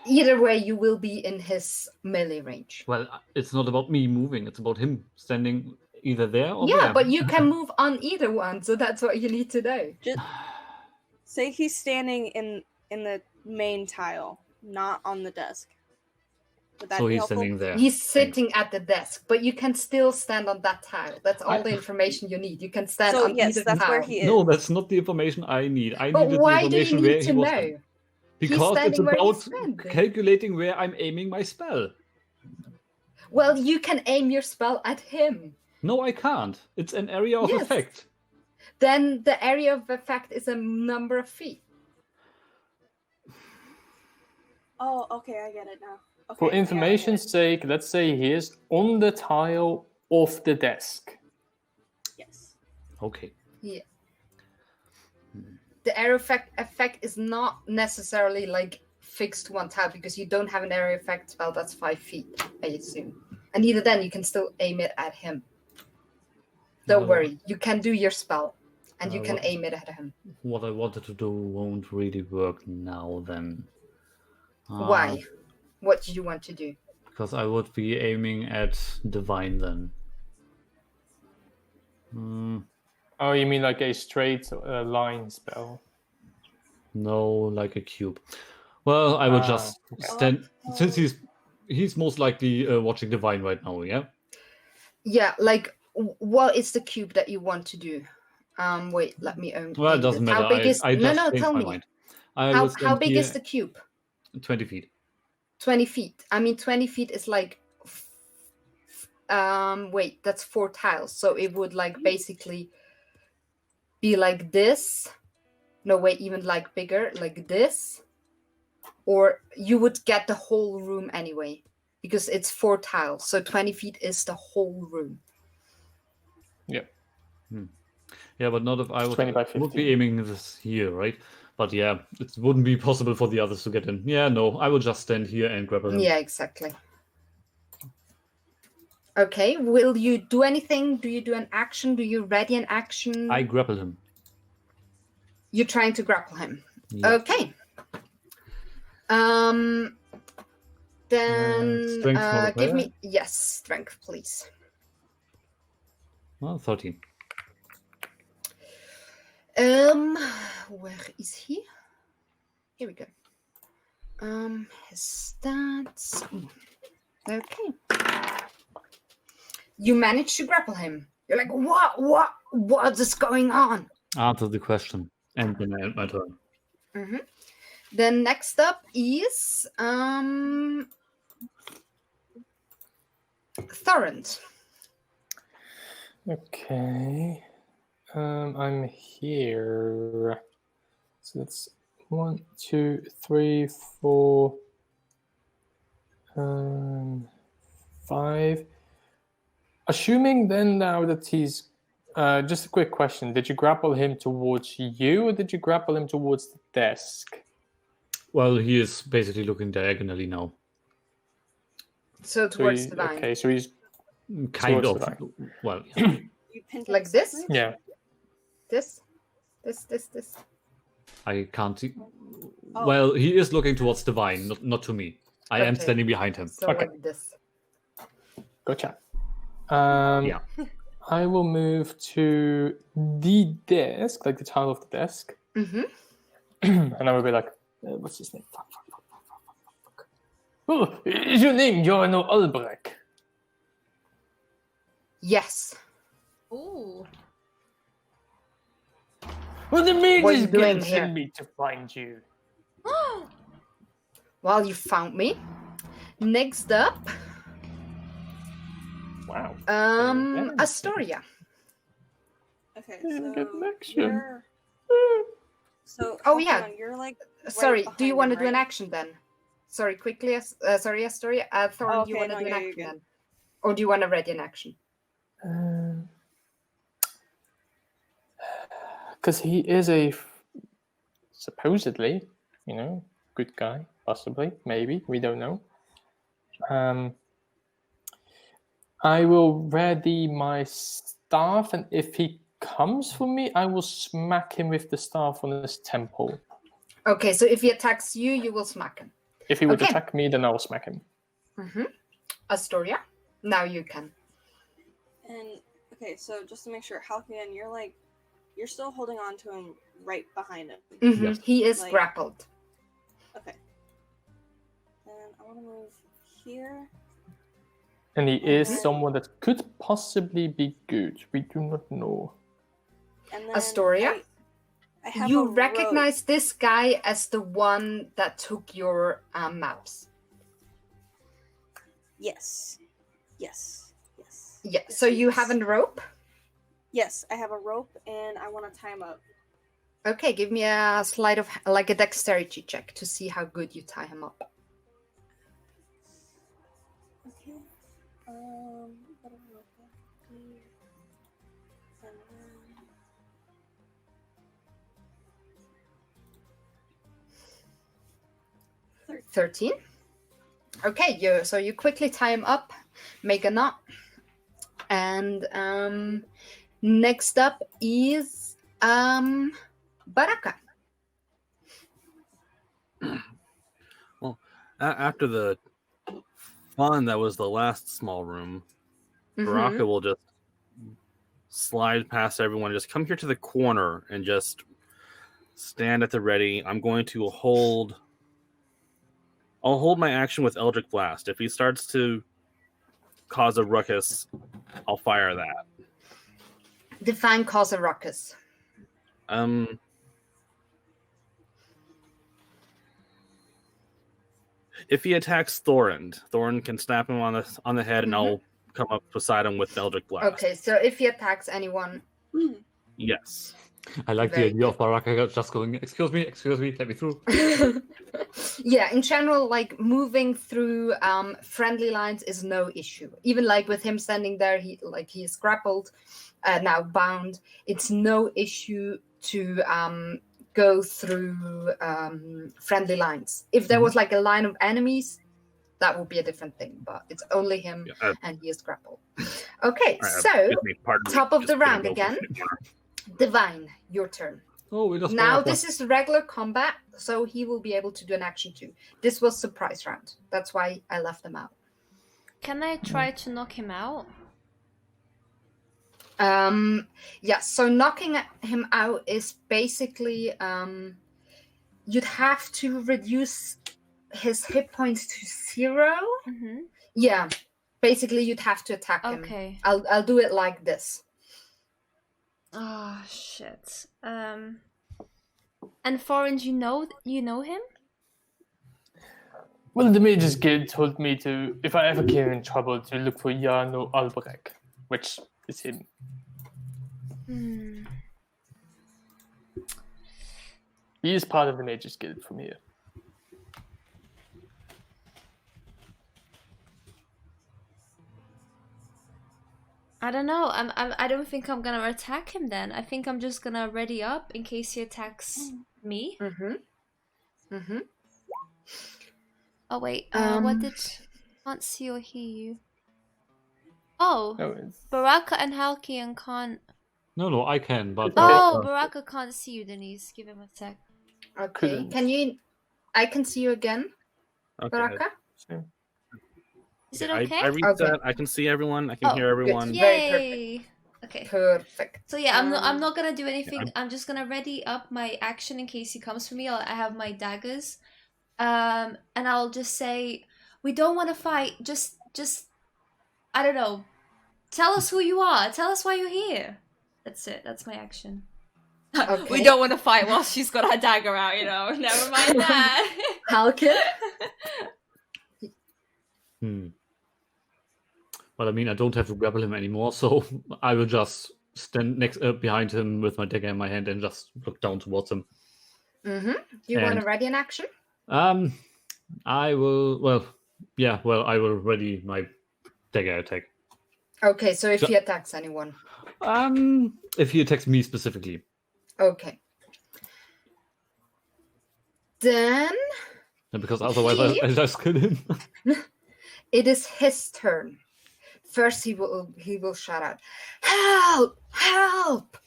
[SPEAKER 3] Either way, you will be in his melee range.
[SPEAKER 5] Well, it's not about me moving, it's about him standing either there or
[SPEAKER 3] Yeah,
[SPEAKER 5] there.
[SPEAKER 3] but you can move on either one, so that's what you need to know.
[SPEAKER 6] Just say he's standing in the main tile, not on the desk. Would that
[SPEAKER 5] So
[SPEAKER 6] be
[SPEAKER 5] he's
[SPEAKER 6] helpful?
[SPEAKER 5] standing there.
[SPEAKER 3] He's sitting at the desk, but you can still stand on that tile. That's all the information you need. You can stand
[SPEAKER 6] So
[SPEAKER 3] on
[SPEAKER 6] yes,
[SPEAKER 3] either
[SPEAKER 6] that's
[SPEAKER 3] tile.
[SPEAKER 6] where he is.
[SPEAKER 5] No, that's not the information I need. I
[SPEAKER 3] But
[SPEAKER 5] needed
[SPEAKER 3] why
[SPEAKER 5] the
[SPEAKER 3] do you
[SPEAKER 5] information where
[SPEAKER 3] need
[SPEAKER 5] he
[SPEAKER 3] to
[SPEAKER 5] was
[SPEAKER 3] know?
[SPEAKER 5] standing. Because it's
[SPEAKER 3] standing where he's
[SPEAKER 5] about
[SPEAKER 3] standing.
[SPEAKER 5] calculating where I'm aiming my spell.
[SPEAKER 3] Well, you can aim your spell at him.
[SPEAKER 5] No, I can't. It's an area of
[SPEAKER 3] Yes.
[SPEAKER 5] effect.
[SPEAKER 3] Then the area of effect is a number of feet.
[SPEAKER 6] Oh, okay, I get it now. Okay,
[SPEAKER 1] For
[SPEAKER 6] yeah, I get
[SPEAKER 1] information's
[SPEAKER 6] it.
[SPEAKER 1] sake, let's say he is on the tile of the desk.
[SPEAKER 6] Yes.
[SPEAKER 5] Okay.
[SPEAKER 3] The area effect is not necessarily like fixed to one tile because you don't have an area effect spell that's 5 feet, I assume. And either then you can still aim it at him. Don't
[SPEAKER 5] Well,
[SPEAKER 3] worry, you can do your spell and you can
[SPEAKER 5] what-
[SPEAKER 3] aim it at him.
[SPEAKER 5] What I wanted to do won't really work now then.
[SPEAKER 3] Why? What do you want to do?
[SPEAKER 5] Because I would be aiming at Divine then. Hmm,
[SPEAKER 1] Oh, you mean like a straight line spell?
[SPEAKER 5] no, like a cube. Well, I will just
[SPEAKER 1] okay.
[SPEAKER 5] stand since he's most likely watching Divine right now. Yeah.
[SPEAKER 3] Yeah, like what is the cube that you want to do? Wait, let me own.
[SPEAKER 5] Well, it doesn't matter.
[SPEAKER 3] How big is
[SPEAKER 5] I
[SPEAKER 3] no?
[SPEAKER 5] just
[SPEAKER 3] No,
[SPEAKER 5] changed
[SPEAKER 3] tell
[SPEAKER 5] my
[SPEAKER 3] me.
[SPEAKER 5] mind. I
[SPEAKER 3] How
[SPEAKER 5] will stand
[SPEAKER 3] big
[SPEAKER 5] here
[SPEAKER 3] is the cube?
[SPEAKER 5] 20 feet.
[SPEAKER 3] 20 feet. I mean, 20 feet is like. Wait, that's 4 tiles, so it would like basically be like this. No, wait, even like bigger, like this. Or you would get the whole room anyway, because it's 4 tiles, so 20 feet is the whole room.
[SPEAKER 5] Yeah, but not if I
[SPEAKER 1] 20 by
[SPEAKER 5] would
[SPEAKER 1] 15.
[SPEAKER 5] be aiming this here, right? But yeah, it wouldn't be possible for the others to get in. Yeah, no, I will just stand here and grapple him.
[SPEAKER 3] Yeah, exactly. Okay, will you do anything? Do you do an action? Do you ready an action?
[SPEAKER 5] I grapple him.
[SPEAKER 3] You're trying to grapple him.
[SPEAKER 5] Yeah.
[SPEAKER 3] Okay. Then
[SPEAKER 5] strength modifier?
[SPEAKER 3] give me strength, please.
[SPEAKER 5] Well, 13.
[SPEAKER 3] Where is he? Here we go. His stats. Okay. You managed to grapple him. You're like, what is going on?
[SPEAKER 5] Answer the question. And then I end my turn.
[SPEAKER 3] Mm-hmm. Then next up is Thorrent.
[SPEAKER 1] Okay. I'm here. So that's 1, 2, 3, 4, 5. Assuming then now that he's just a quick question: did you grapple him towards you, or did you grapple him towards the desk?
[SPEAKER 5] Well, he is basically looking diagonally now.
[SPEAKER 3] So towards the vine.
[SPEAKER 1] Okay, so he's
[SPEAKER 5] Kind
[SPEAKER 1] Towards
[SPEAKER 5] of.
[SPEAKER 1] the
[SPEAKER 5] Well, yeah.
[SPEAKER 6] You pinned
[SPEAKER 3] Like
[SPEAKER 6] him
[SPEAKER 3] this?
[SPEAKER 6] separate?
[SPEAKER 1] yeah.
[SPEAKER 3] This.
[SPEAKER 5] I can't see.
[SPEAKER 6] Oh.
[SPEAKER 5] Well, he is looking towards the vine, not to me. I am
[SPEAKER 3] Okay.
[SPEAKER 5] standing behind him.
[SPEAKER 3] So
[SPEAKER 1] Okay.
[SPEAKER 3] like this.
[SPEAKER 1] Gotcha.
[SPEAKER 5] Yeah.
[SPEAKER 1] I will move to the desk, like the tile of the desk,
[SPEAKER 3] Mm-hmm.
[SPEAKER 1] and I will be like, "What's his name? Fuck. Oh, is your name Jarno Albrecht?"
[SPEAKER 3] Yes.
[SPEAKER 2] Ooh.
[SPEAKER 1] Well, the
[SPEAKER 3] What are you
[SPEAKER 1] mages
[SPEAKER 3] doing
[SPEAKER 1] guild
[SPEAKER 3] here?
[SPEAKER 1] sent me to find you.
[SPEAKER 3] Well, you found me. Next up,
[SPEAKER 1] Wow. Yeah.
[SPEAKER 3] Astoria.
[SPEAKER 6] Okay,
[SPEAKER 1] Didn't get an
[SPEAKER 6] so
[SPEAKER 1] action.
[SPEAKER 6] you're... So,
[SPEAKER 3] Oh,
[SPEAKER 6] hold
[SPEAKER 3] yeah.
[SPEAKER 6] on, you're like...
[SPEAKER 3] Sorry, do you
[SPEAKER 6] behind
[SPEAKER 3] want to
[SPEAKER 6] him,
[SPEAKER 3] do an
[SPEAKER 6] right?
[SPEAKER 3] action then? Sorry, quickly. Sorry, Astoria. Thorn, do you
[SPEAKER 6] Okay,
[SPEAKER 3] want to
[SPEAKER 6] no,
[SPEAKER 3] do an
[SPEAKER 6] yeah, you're
[SPEAKER 3] action
[SPEAKER 6] good.
[SPEAKER 3] then? Or do you want to ready an action?
[SPEAKER 1] Because he is a supposedly, good guy. Possibly, maybe, we don't know. I will ready my staff, and if he comes for me, I will smack him with the staff on his temple.
[SPEAKER 3] Okay, so if he attacks you, you will smack him.
[SPEAKER 1] If he would
[SPEAKER 3] Okay.
[SPEAKER 1] attack me, then I will smack him.
[SPEAKER 3] Mm-hmm. Astoria, now you can.
[SPEAKER 6] And, okay, so just to make sure, Halcyon, you're still holding on to him right behind him.
[SPEAKER 3] Mm-hmm.
[SPEAKER 5] Yes.
[SPEAKER 3] He is
[SPEAKER 6] Like-
[SPEAKER 3] grappled.
[SPEAKER 6] Okay. And I want to move here.
[SPEAKER 1] And he is
[SPEAKER 6] Mhm.
[SPEAKER 1] someone that could possibly be good. We do not know.
[SPEAKER 6] And then
[SPEAKER 3] Astoria?
[SPEAKER 6] I have
[SPEAKER 3] You
[SPEAKER 6] a rope.
[SPEAKER 3] recognize this guy as the one that took your maps.
[SPEAKER 6] Yes. Yes. Yes.
[SPEAKER 3] Yeah,
[SPEAKER 6] Yes,
[SPEAKER 3] so you
[SPEAKER 6] yes.
[SPEAKER 3] have a rope?
[SPEAKER 6] Yes, I have a rope and I want to tie him up.
[SPEAKER 3] Okay, give me a slide of, like a dexterity check to see how good you tie him up.
[SPEAKER 6] Okay. What do I look at here? And then
[SPEAKER 3] 13. Okay, you quickly tie him up, make a knot, and next up is Baraka.
[SPEAKER 4] After the fun that was the last small room,
[SPEAKER 3] Mhm.
[SPEAKER 4] Baraka will just slide past everyone, just come here to the corner and just stand at the ready. I'm going to I'll hold my action with Eldritch Blast. If he starts to cause a ruckus, I'll fire that.
[SPEAKER 3] Define cause a ruckus.
[SPEAKER 4] If he attacks Thorin can snap him on the head, and I'll come up beside him with Eldritch Blast.
[SPEAKER 3] Okay, so if he attacks anyone,
[SPEAKER 4] Yes.
[SPEAKER 5] I like the
[SPEAKER 3] Very
[SPEAKER 5] idea of Baraka just going, excuse me, let me through.
[SPEAKER 3] yeah, in general, like moving through friendly lines is no issue. Even like with him standing there, he is grappled, now bound. It's no issue to go through friendly lines. If there was like a line of enemies, that would be a different thing. But it's only him,
[SPEAKER 4] Yeah,
[SPEAKER 3] and he is grappled. Okay,
[SPEAKER 4] Alright,
[SPEAKER 3] so
[SPEAKER 4] excuse me, pardon me,
[SPEAKER 3] top of
[SPEAKER 4] just
[SPEAKER 3] the
[SPEAKER 4] gonna
[SPEAKER 3] round
[SPEAKER 4] go for
[SPEAKER 3] again.
[SPEAKER 4] the corner.
[SPEAKER 3] Divine, your turn.
[SPEAKER 5] Oh, we lost
[SPEAKER 3] Now
[SPEAKER 5] Baraka.
[SPEAKER 3] this is regular combat, so he will be able to do an action too. This was surprise round. That's why I left them out.
[SPEAKER 2] Can I try to knock him out?
[SPEAKER 3] Yeah, so knocking him out is basically you'd have to reduce his hit points to 0.
[SPEAKER 2] Mm-hmm.
[SPEAKER 3] Yeah, basically you'd have to attack him.
[SPEAKER 2] Okay.
[SPEAKER 3] I'll do it like this.
[SPEAKER 2] Oh shit. And Foreign, you know him?
[SPEAKER 1] Well, the Mages Guild told me to, if I ever get in trouble, to look for Jarno Albrecht, which is him.
[SPEAKER 2] Hmm.
[SPEAKER 1] He is part of the Mages Guild from here.
[SPEAKER 2] I don't know. I don't think I'm gonna attack him then. I think I'm just gonna ready up in case he attacks me. Oh wait, what did... Can't see or hear you. Oh,
[SPEAKER 1] No, it's...
[SPEAKER 2] Baraka and Halkian can't...
[SPEAKER 5] No, I can, but
[SPEAKER 2] Oh, Baraka can't see you, Denise. Give him a sec.
[SPEAKER 3] Okay.
[SPEAKER 1] Couldn't.
[SPEAKER 3] Can you? I can see you again,
[SPEAKER 4] Okay.
[SPEAKER 3] Baraka.
[SPEAKER 2] Is it
[SPEAKER 4] I
[SPEAKER 2] okay?
[SPEAKER 4] reset.
[SPEAKER 3] Okay.
[SPEAKER 4] I can see everyone. I can
[SPEAKER 2] Oh,
[SPEAKER 4] hear everyone.
[SPEAKER 3] good. Very
[SPEAKER 2] Yay! Okay.
[SPEAKER 3] Perfect.
[SPEAKER 2] So yeah, I'm not gonna do anything.
[SPEAKER 4] I'm-
[SPEAKER 2] I'm just gonna ready up my action in case he comes for me. I have my daggers, and I'll just say, we don't want to fight. Just I don't know. Tell us who you are. Tell us why you're here. That's it. That's my action.
[SPEAKER 3] Okay.
[SPEAKER 2] We don't want to fight while she's got her dagger out. You know. Never mind that.
[SPEAKER 3] Halkin.
[SPEAKER 5] Well, I mean, I don't have to grapple him anymore, so I will just stand behind him with my dagger in my hand and just look down towards him.
[SPEAKER 3] Do you want to
[SPEAKER 5] And-
[SPEAKER 3] ready an action?
[SPEAKER 5] I will. Well, yeah. Well, I will ready my dagger attack.
[SPEAKER 3] Okay, so if
[SPEAKER 5] So-
[SPEAKER 3] he attacks anyone.
[SPEAKER 5] If he attacks me specifically.
[SPEAKER 3] Okay. Then
[SPEAKER 5] Because otherwise I just kill him.
[SPEAKER 3] it is his turn. First, he will shout out, "Help! Help!"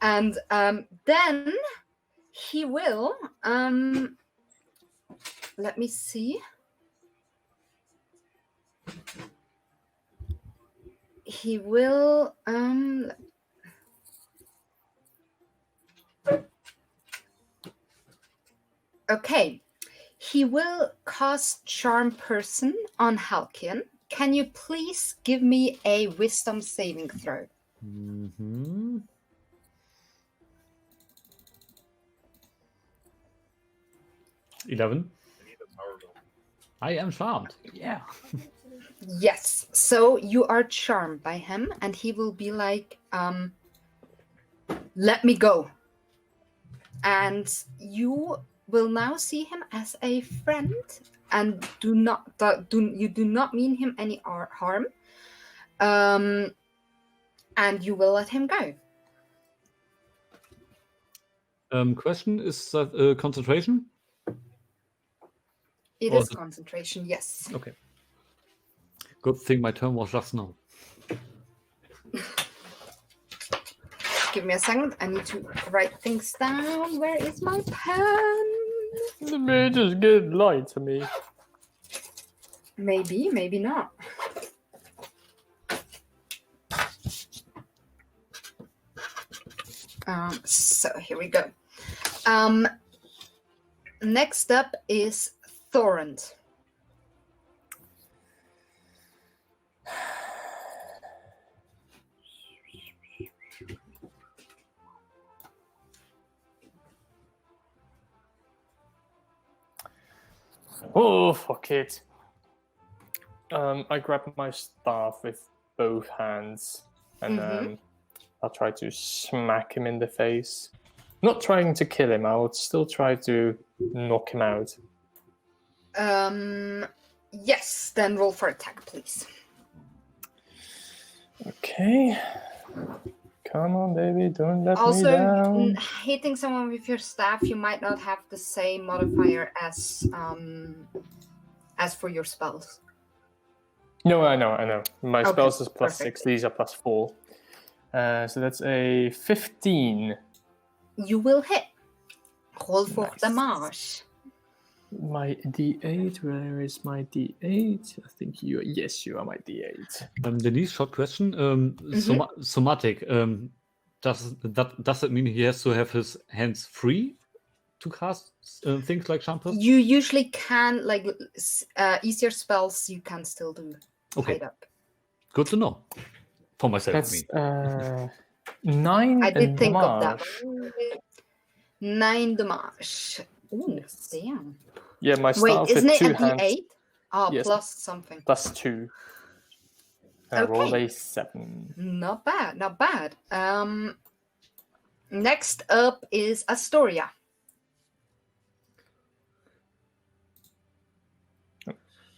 [SPEAKER 3] And then he will. Let me see. He will. Okay. He will cast Charm Person on Halkian. Can you please give me a Wisdom saving throw?
[SPEAKER 5] 11. I am charmed. Yeah.
[SPEAKER 3] Yes. So you are charmed by him, and he will be like, "Let me go." And you will now see him as a friend, and you do not mean him any harm. And you will let him go.
[SPEAKER 5] Question, is that concentration?
[SPEAKER 3] It
[SPEAKER 5] Or
[SPEAKER 3] is
[SPEAKER 5] the-
[SPEAKER 3] concentration, yes.
[SPEAKER 5] Okay. Good thing my turn was just now.
[SPEAKER 3] Give me a second. I need to write things down. Where is my pen?
[SPEAKER 1] The Mages Guild lied to me.
[SPEAKER 3] Maybe, maybe not. So here we go. Next up is Thorrent.
[SPEAKER 1] Oh, fuck it. I grab my staff with both hands and I'll try to smack him in the face. Not trying to kill him, I would still try to knock him out.
[SPEAKER 3] Yes, then roll for attack, please.
[SPEAKER 1] Okay. Come on, baby, don't let me
[SPEAKER 3] Also,
[SPEAKER 1] down.
[SPEAKER 3] hitting someone with your staff, you might not have the same modifier as for your spells.
[SPEAKER 1] No, I know. My
[SPEAKER 3] Okay,
[SPEAKER 1] spells is +6,
[SPEAKER 3] perfect.
[SPEAKER 1] these are +4. So that's a 15.
[SPEAKER 3] You will hit. Roll for
[SPEAKER 1] Nice.
[SPEAKER 3] damage.
[SPEAKER 1] My D8, where is my D8? I think you are, yes, you are my D8.
[SPEAKER 5] Denise, short question. Somatic. Does it mean he has to have his hands free to cast things like Charm Person?
[SPEAKER 3] You usually can, like, easier spells you can still do.
[SPEAKER 5] Okay.
[SPEAKER 3] Tied up.
[SPEAKER 5] Good to know. For myself, I
[SPEAKER 1] That's,
[SPEAKER 5] mean.
[SPEAKER 1] 9
[SPEAKER 3] I did think of that
[SPEAKER 1] Marsh.
[SPEAKER 3] one. 9 damage. Ooh,
[SPEAKER 1] Yes.
[SPEAKER 3] damn.
[SPEAKER 1] Yeah, my
[SPEAKER 3] Wait,
[SPEAKER 1] staff
[SPEAKER 3] isn't
[SPEAKER 1] with
[SPEAKER 3] it a
[SPEAKER 1] 2 hands.
[SPEAKER 3] D8? Oh,
[SPEAKER 1] Yes.
[SPEAKER 3] plus something.
[SPEAKER 1] Plus 2. And I rolled
[SPEAKER 3] Okay.
[SPEAKER 1] a 7.
[SPEAKER 3] Not bad, not bad. Next up is Astoria.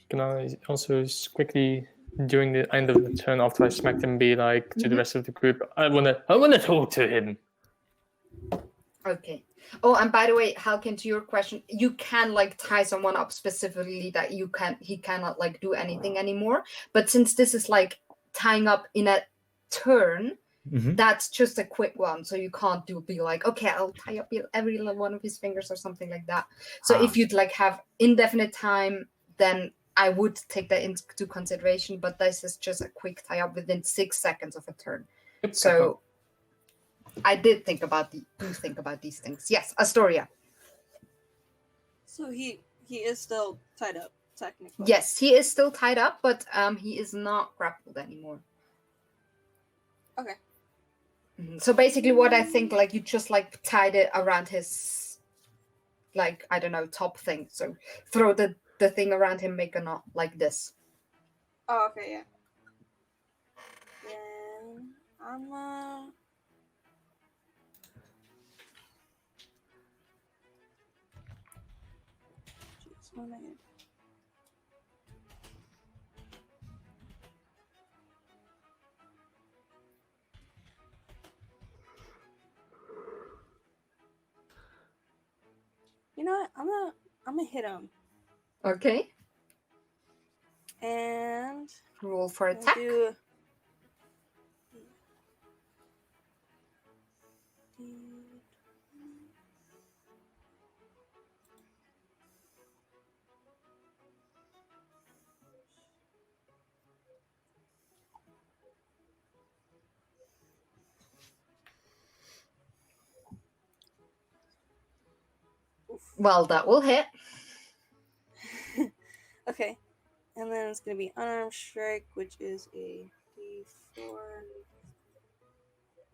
[SPEAKER 1] Can I also quickly, during the end of the turn after I smacked him, be like to the rest of the group, I wanna talk to him.
[SPEAKER 3] Okay. Oh, and by the way, Halkin, to your question, you can like tie someone up specifically that he cannot like do anything anymore. But since this is like tying up in a turn, that's just a quick one. So you can't be like, okay, I'll tie up every one of his fingers or something like that. So if you'd like have indefinite time, then I would take that into consideration. But this is just a quick tie up within 6 seconds of a turn. So I did think about these things. Yes, Astoria.
[SPEAKER 6] So he is still tied up, technically.
[SPEAKER 3] Yes, he is still tied up, but he is not grappled anymore.
[SPEAKER 6] Okay.
[SPEAKER 3] So basically what I think, like, you just like tied it around his, like, I don't know, top thing. So throw the thing around him, make a knot like this.
[SPEAKER 6] Oh, okay, yeah. Then I'm Jeez, what am I gonna do? You know what? I'm gonna hit him.
[SPEAKER 3] Okay.
[SPEAKER 6] And
[SPEAKER 3] Roll for
[SPEAKER 6] I'm gonna
[SPEAKER 3] attack.
[SPEAKER 6] do
[SPEAKER 3] Well, that will hit.
[SPEAKER 6] Okay. And then it's gonna be unarmed strike, which is a D4.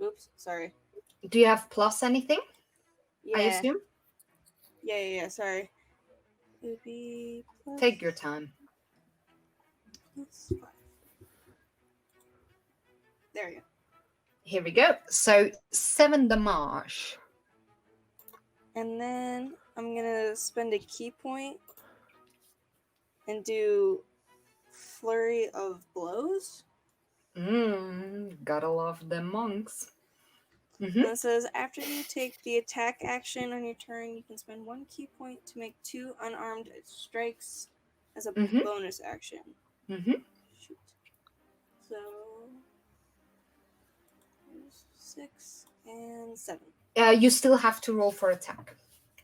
[SPEAKER 6] Oops, sorry.
[SPEAKER 3] Do you have plus anything?
[SPEAKER 6] Yeah.
[SPEAKER 3] I assume?
[SPEAKER 6] Yeah, sorry. It would be plus,
[SPEAKER 3] Take your time.
[SPEAKER 6] plus 5. There you go.
[SPEAKER 3] Here we go. So 7 damage.
[SPEAKER 6] And then I'm gonna spend a key point and do flurry of blows.
[SPEAKER 3] Gotta love them monks.
[SPEAKER 6] And it says after you take the attack action on your turn, you can spend 1 key point to make 2 unarmed strikes as a bonus action. Shoot. So 6 and 7.
[SPEAKER 3] You still have to roll for attack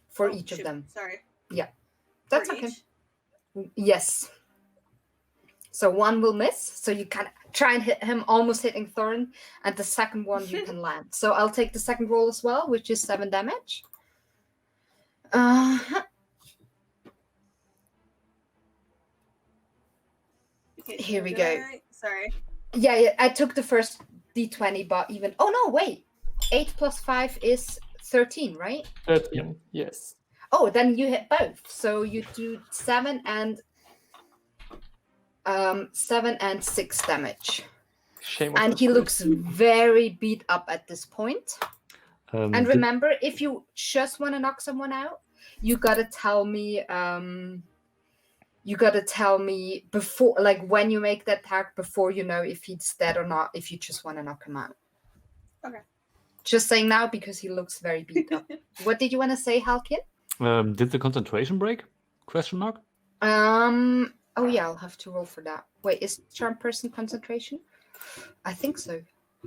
[SPEAKER 3] for each
[SPEAKER 6] shoot.
[SPEAKER 3] of them.
[SPEAKER 6] Sorry.
[SPEAKER 3] Yeah, that's
[SPEAKER 6] For
[SPEAKER 3] okay.
[SPEAKER 6] each?
[SPEAKER 3] Yes. So one will miss. So you can try and hit him, almost hitting Thorin, and the second one you can land. So I'll take the second roll as well, which is 7 damage.
[SPEAKER 6] Okay,
[SPEAKER 3] Here we go.
[SPEAKER 6] Right? Sorry.
[SPEAKER 3] Yeah, I took the first d20, but even... Oh, no, wait. 8 plus 5 is 13, right?
[SPEAKER 1] 13, yes.
[SPEAKER 3] Oh, then you hit both. So you do 7 and 6 damage.
[SPEAKER 1] Shame
[SPEAKER 3] And he looks very beat up at this point. And remember, if you just want to knock someone out, you gotta tell me. You gotta tell me before, like when you make that attack, before you know if he's dead or not. If you just want to knock him out.
[SPEAKER 6] Okay.
[SPEAKER 3] Just saying now because he looks very beat up. What did you want to say, Halkin?
[SPEAKER 5] Did the concentration break? Question mark.
[SPEAKER 3] Oh yeah, I'll have to roll for that. Wait, is charm person concentration? I think so.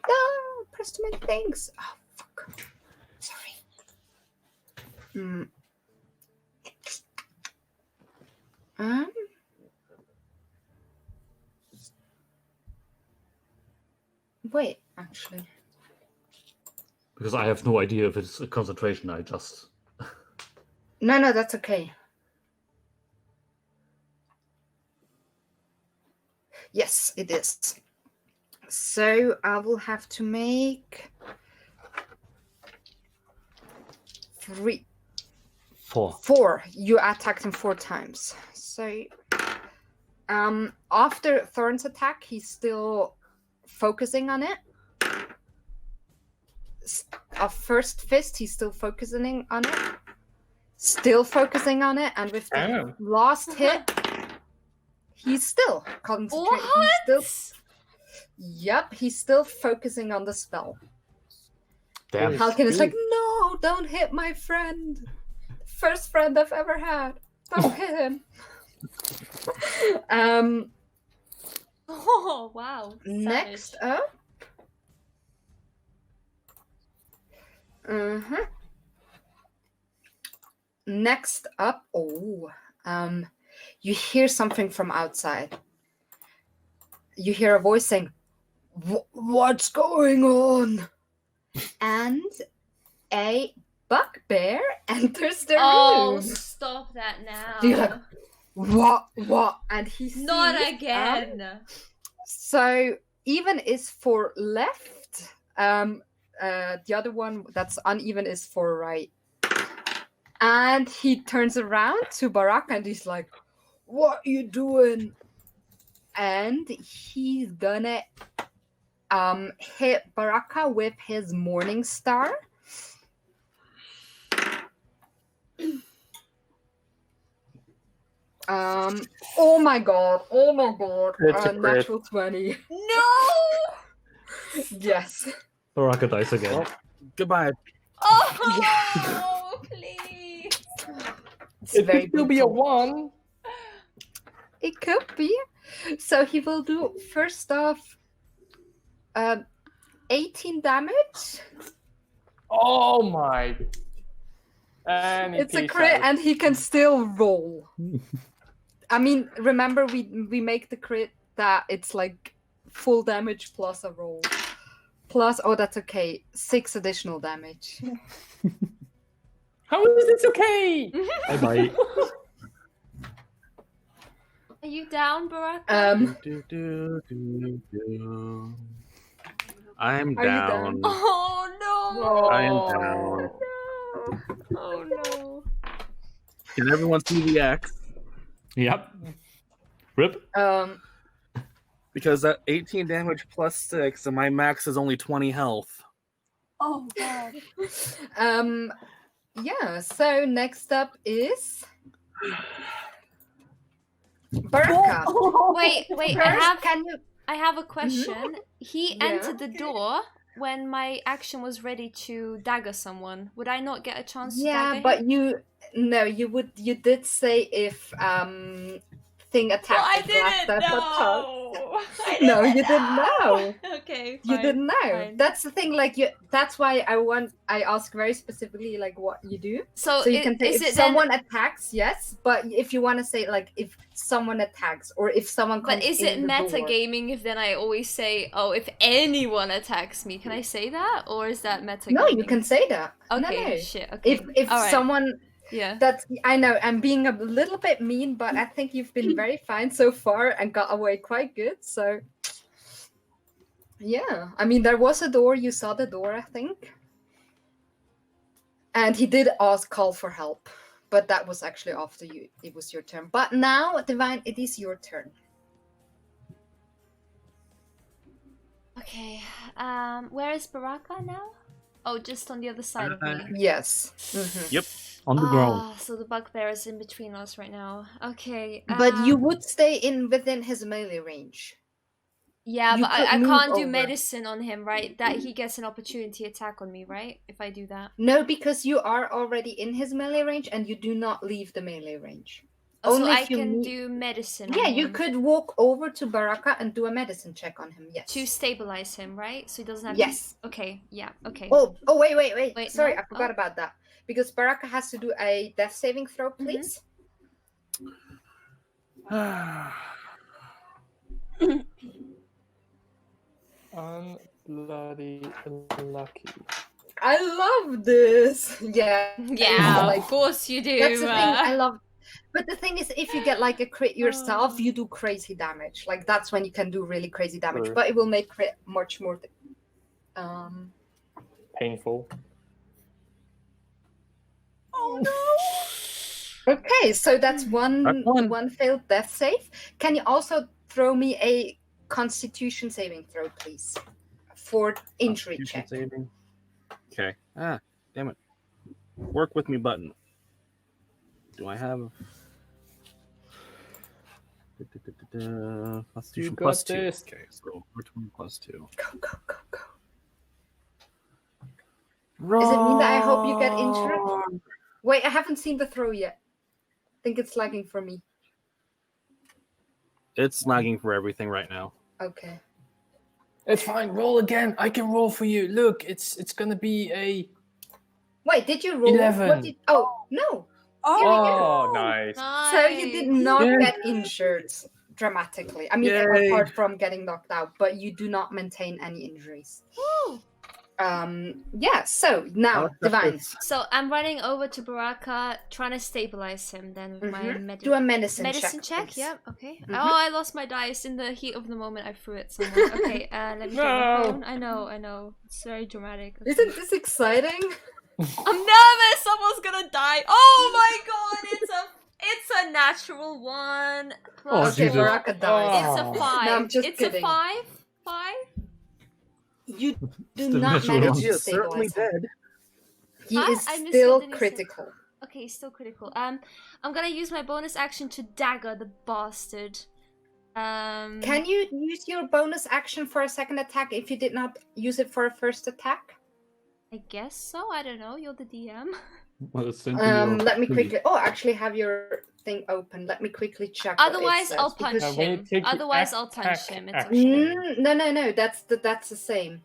[SPEAKER 3] No, press too many things. Oh fuck. Sorry. Wait, actually.
[SPEAKER 5] Because I have no idea if it's a concentration. I just.
[SPEAKER 3] No, that's okay. Yes, it is. So I will have to make 3,
[SPEAKER 5] 4.
[SPEAKER 3] 4. You attacked him 4 times. So, after Thorn's attack, he's still focusing on it. A first fist, he's still focusing on it. Still focusing on it, and with the
[SPEAKER 1] Oh.
[SPEAKER 3] last hit, he's still concentrating.
[SPEAKER 2] What?
[SPEAKER 3] Yep, he's still focusing on the spell.
[SPEAKER 5] Damn.
[SPEAKER 3] Halkin is like, no, don't hit my friend. First friend I've ever had. Don't hit him.
[SPEAKER 2] Oh wow.
[SPEAKER 3] Next up. Next up, you hear something from outside. You hear a voice saying, "What's going on?" And a bugbear enters the
[SPEAKER 2] Oh,
[SPEAKER 3] room.
[SPEAKER 2] stop that now.
[SPEAKER 3] You're like, what? And he sees,
[SPEAKER 2] Not again.
[SPEAKER 3] so even is for left. The other one that's uneven is for right. And he turns around to Baraka and he's like, "What you doing?" And he's gonna hit Baraka with his Morning Star. Oh my god.
[SPEAKER 1] It's a crit.
[SPEAKER 3] Natural 20.
[SPEAKER 2] No.
[SPEAKER 3] Yes.
[SPEAKER 5] Baraka dies again.
[SPEAKER 4] Well, goodbye.
[SPEAKER 2] Oh, please.
[SPEAKER 3] It's
[SPEAKER 1] It
[SPEAKER 3] very
[SPEAKER 1] could still be a
[SPEAKER 3] brutal.
[SPEAKER 1] 1.
[SPEAKER 3] It could be. So he will do first off 18 damage.
[SPEAKER 1] Oh my. And
[SPEAKER 3] It's a crit and he can still roll. I mean, remember we make the crit that it's like full damage plus a roll. Plus, oh, that's okay. 6 additional damage.
[SPEAKER 1] How is this okay?
[SPEAKER 5] Bye-bye.
[SPEAKER 2] Are you down, Baraka?
[SPEAKER 4] I'm
[SPEAKER 3] Are you
[SPEAKER 4] down.
[SPEAKER 3] down?
[SPEAKER 2] Oh no.
[SPEAKER 4] I am down.
[SPEAKER 2] Oh no.
[SPEAKER 4] Can everyone see the X?
[SPEAKER 5] Yep. Rip.
[SPEAKER 4] Because that 18 damage plus 6, and my max is only 20 health.
[SPEAKER 6] Oh god.
[SPEAKER 3] Yeah, so next up is Baraka.
[SPEAKER 2] Wait,
[SPEAKER 3] First, can you
[SPEAKER 2] I have a question. He
[SPEAKER 3] Yeah.
[SPEAKER 2] entered the door when my action was ready to dagger someone. Would I not get a chance to
[SPEAKER 3] Yeah,
[SPEAKER 2] dagger
[SPEAKER 3] but
[SPEAKER 2] him?
[SPEAKER 3] you did say if thing attacked
[SPEAKER 2] Well, I
[SPEAKER 3] the last
[SPEAKER 2] didn't
[SPEAKER 3] episode.
[SPEAKER 2] know. I
[SPEAKER 3] No, you
[SPEAKER 2] didn't
[SPEAKER 3] didn't know.
[SPEAKER 2] Okay,
[SPEAKER 3] You
[SPEAKER 2] fine,
[SPEAKER 3] didn't know.
[SPEAKER 2] fine.
[SPEAKER 3] That's the thing. Like that's why I ask very specifically like what you do.
[SPEAKER 2] So,
[SPEAKER 3] So you can say
[SPEAKER 2] is
[SPEAKER 3] if
[SPEAKER 2] it
[SPEAKER 3] someone
[SPEAKER 2] then?
[SPEAKER 3] attacks, yes. But if you want to say like if someone attacks or if someone comes
[SPEAKER 2] But is it
[SPEAKER 3] in the door,
[SPEAKER 2] metagaming if then I always say, "Oh, if anyone attacks me"? Can I say that, or is that metagaming?
[SPEAKER 3] no, you can say that.
[SPEAKER 2] Okay,
[SPEAKER 3] No.
[SPEAKER 2] shit. Okay.
[SPEAKER 3] If
[SPEAKER 2] All right.
[SPEAKER 3] someone
[SPEAKER 2] Yeah.
[SPEAKER 3] that's I know I'm being a little bit mean, but I think you've been very fine so far and got away quite good. So yeah, I mean there was a door. You saw the door, I think, and he did call for help, but that was actually after you. It was your turn. But now, Divine, it is your turn.
[SPEAKER 2] Okay. Where is Baraka now? Oh, just on the other side of me.
[SPEAKER 3] Yes. Mhm.
[SPEAKER 4] Yep.
[SPEAKER 5] On the ground.
[SPEAKER 2] So the bugbear is in between us right now. Okay.
[SPEAKER 3] But you would stay within his melee range.
[SPEAKER 2] Yeah,
[SPEAKER 3] you
[SPEAKER 2] but
[SPEAKER 3] could
[SPEAKER 2] I
[SPEAKER 3] move
[SPEAKER 2] can't do
[SPEAKER 3] over.
[SPEAKER 2] medicine on him, right? That he gets an opportunity attack on me, right? If I do that.
[SPEAKER 3] No, because you are already in his melee range and you do not leave the melee range.
[SPEAKER 2] Oh, so
[SPEAKER 3] Only
[SPEAKER 2] I
[SPEAKER 3] if you
[SPEAKER 2] can
[SPEAKER 3] meet-
[SPEAKER 2] do medicine.
[SPEAKER 3] Yeah,
[SPEAKER 2] on
[SPEAKER 3] you
[SPEAKER 2] him
[SPEAKER 3] could walk over to Baraka and do a medicine check on him. Yes.
[SPEAKER 2] to stabilize him, right? So he doesn't have.
[SPEAKER 3] Yes.
[SPEAKER 2] Okay. Yeah. Okay.
[SPEAKER 3] Oh, wait.
[SPEAKER 2] Wait,
[SPEAKER 3] Sorry,
[SPEAKER 2] no?
[SPEAKER 3] I forgot
[SPEAKER 2] Oh.
[SPEAKER 3] about that. Because Baraka has to do a death saving throw, please.
[SPEAKER 1] Unbloody lucky.
[SPEAKER 3] I love this. Yeah.
[SPEAKER 2] Yeah,
[SPEAKER 3] like-
[SPEAKER 2] of course you do.
[SPEAKER 3] That's the thing I love. But the thing is, if you get like a crit yourself, you do crazy damage. Like that's when you can do really crazy damage.
[SPEAKER 1] True.
[SPEAKER 3] But it will make crit much more.
[SPEAKER 1] Painful.
[SPEAKER 3] Okay, so that's
[SPEAKER 4] That's one.
[SPEAKER 3] one failed death save. Can you also throw me a Constitution saving throw, please, for injury
[SPEAKER 4] Constitution
[SPEAKER 3] check?
[SPEAKER 4] saving. Okay. Ah, damn it. Work with me button. Do I have Constitution
[SPEAKER 1] got
[SPEAKER 4] plus 2?
[SPEAKER 1] this.
[SPEAKER 4] Okay, so 420 plus 2.
[SPEAKER 3] Go, go, go, go. Does it mean that I hope you get injured? Wait, I haven't seen the throw yet. I think it's lagging for me.
[SPEAKER 4] It's lagging for everything right now.
[SPEAKER 3] Okay.
[SPEAKER 1] It's fine. Roll again. I can roll for you. Look, it's gonna be a.
[SPEAKER 3] Wait, did you roll?
[SPEAKER 1] 11.
[SPEAKER 3] What did? Oh no.
[SPEAKER 1] Oh, nice.
[SPEAKER 3] So you did not
[SPEAKER 4] Yay.
[SPEAKER 3] get injured dramatically. I mean,
[SPEAKER 4] Yay.
[SPEAKER 3] apart from getting knocked out, but you do not maintain any injuries.
[SPEAKER 2] Woo!
[SPEAKER 3] Yeah. So now, Divine,
[SPEAKER 2] So I'm running over to Baraka, trying to stabilize him. Then with my
[SPEAKER 3] do a medicine
[SPEAKER 2] check.
[SPEAKER 3] please.
[SPEAKER 2] Yep. Okay.
[SPEAKER 3] Mhm.
[SPEAKER 2] Oh, I lost my dice in the heat of the moment. I threw it somewhere. Okay. Let me get my
[SPEAKER 1] No.
[SPEAKER 2] phone. I know. It's very dramatic. Okay.
[SPEAKER 3] Isn't this exciting?
[SPEAKER 2] I'm nervous. Someone's gonna die. Oh my god! It's a natural one. Plus
[SPEAKER 3] Okay,
[SPEAKER 5] Jesus.
[SPEAKER 3] Baraka dies.
[SPEAKER 2] It's a
[SPEAKER 1] Oh.
[SPEAKER 2] 5.
[SPEAKER 3] No, I'm just
[SPEAKER 2] it's
[SPEAKER 3] kidding.
[SPEAKER 2] a 5. 5.
[SPEAKER 3] You do
[SPEAKER 5] Still
[SPEAKER 3] not
[SPEAKER 5] natural.
[SPEAKER 3] manage
[SPEAKER 4] He
[SPEAKER 3] to
[SPEAKER 4] is certainly
[SPEAKER 3] stabilize him.
[SPEAKER 4] dead.
[SPEAKER 3] He
[SPEAKER 2] Huh?
[SPEAKER 3] is
[SPEAKER 2] I missed
[SPEAKER 3] still
[SPEAKER 2] what did you say?
[SPEAKER 3] critical.
[SPEAKER 2] Okay, still critical. I'm gonna use my bonus action to dagger the bastard.
[SPEAKER 3] Can you use your bonus action for a second attack if you did not use it for a first attack?
[SPEAKER 2] I guess so. I don't know. You're the DM.
[SPEAKER 5] Well, it's sent to your
[SPEAKER 3] Let me
[SPEAKER 5] thingy.
[SPEAKER 3] quickly. Oh, I actually have your thing open. Let me quickly check. what it
[SPEAKER 2] Otherwise,
[SPEAKER 3] says,
[SPEAKER 2] I'll punch
[SPEAKER 3] because-
[SPEAKER 1] when you
[SPEAKER 2] him.
[SPEAKER 1] take the
[SPEAKER 2] Otherwise, I'll punch
[SPEAKER 1] attack
[SPEAKER 2] him. It's
[SPEAKER 1] action-
[SPEAKER 2] okay.
[SPEAKER 3] No. That's the same.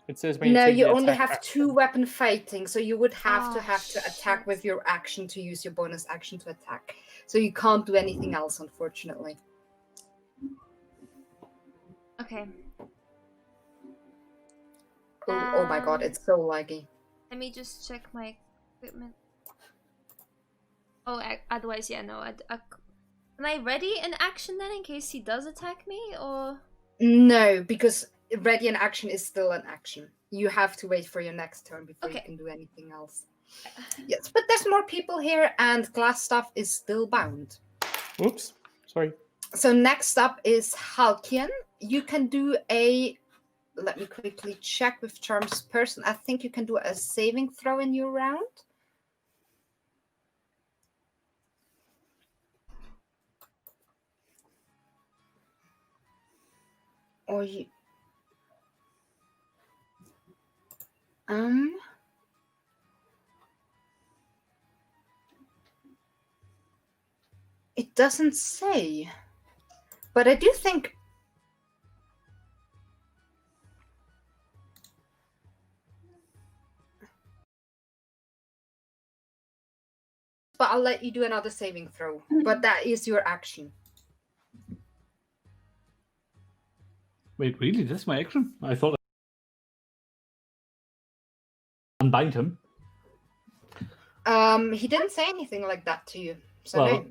[SPEAKER 1] It says when you
[SPEAKER 3] No,
[SPEAKER 1] take
[SPEAKER 3] you
[SPEAKER 1] the
[SPEAKER 3] only
[SPEAKER 1] attack
[SPEAKER 3] have two
[SPEAKER 1] action.
[SPEAKER 3] weapon fighting, so you would have
[SPEAKER 2] Oh,
[SPEAKER 3] to attack
[SPEAKER 2] shit.
[SPEAKER 3] with your action to use your bonus action to attack. So you can't do anything else, unfortunately.
[SPEAKER 2] Okay.
[SPEAKER 3] Oh my god, it's so laggy.
[SPEAKER 2] Let me just check my equipment. Oh, otherwise, yeah, no. Am I ready in action then, in case he does attack me, or?
[SPEAKER 3] No, because ready in action is still an action. You have to wait for your next turn before you
[SPEAKER 2] Okay.
[SPEAKER 3] can do anything else. Yes, but there's more people here, and glass stuff is still bound.
[SPEAKER 1] Oops. Sorry.
[SPEAKER 3] So next up is Halkian. You can do a. Let me quickly check with Charms Person. I think you can do a saving throw in your round. Or you. It doesn't say. But I do think. But I'll let you do another saving throw. But that is your action.
[SPEAKER 5] Wait, really? That's my action? I thought I unbind him.
[SPEAKER 3] He didn't say anything like that to you. So
[SPEAKER 5] Well,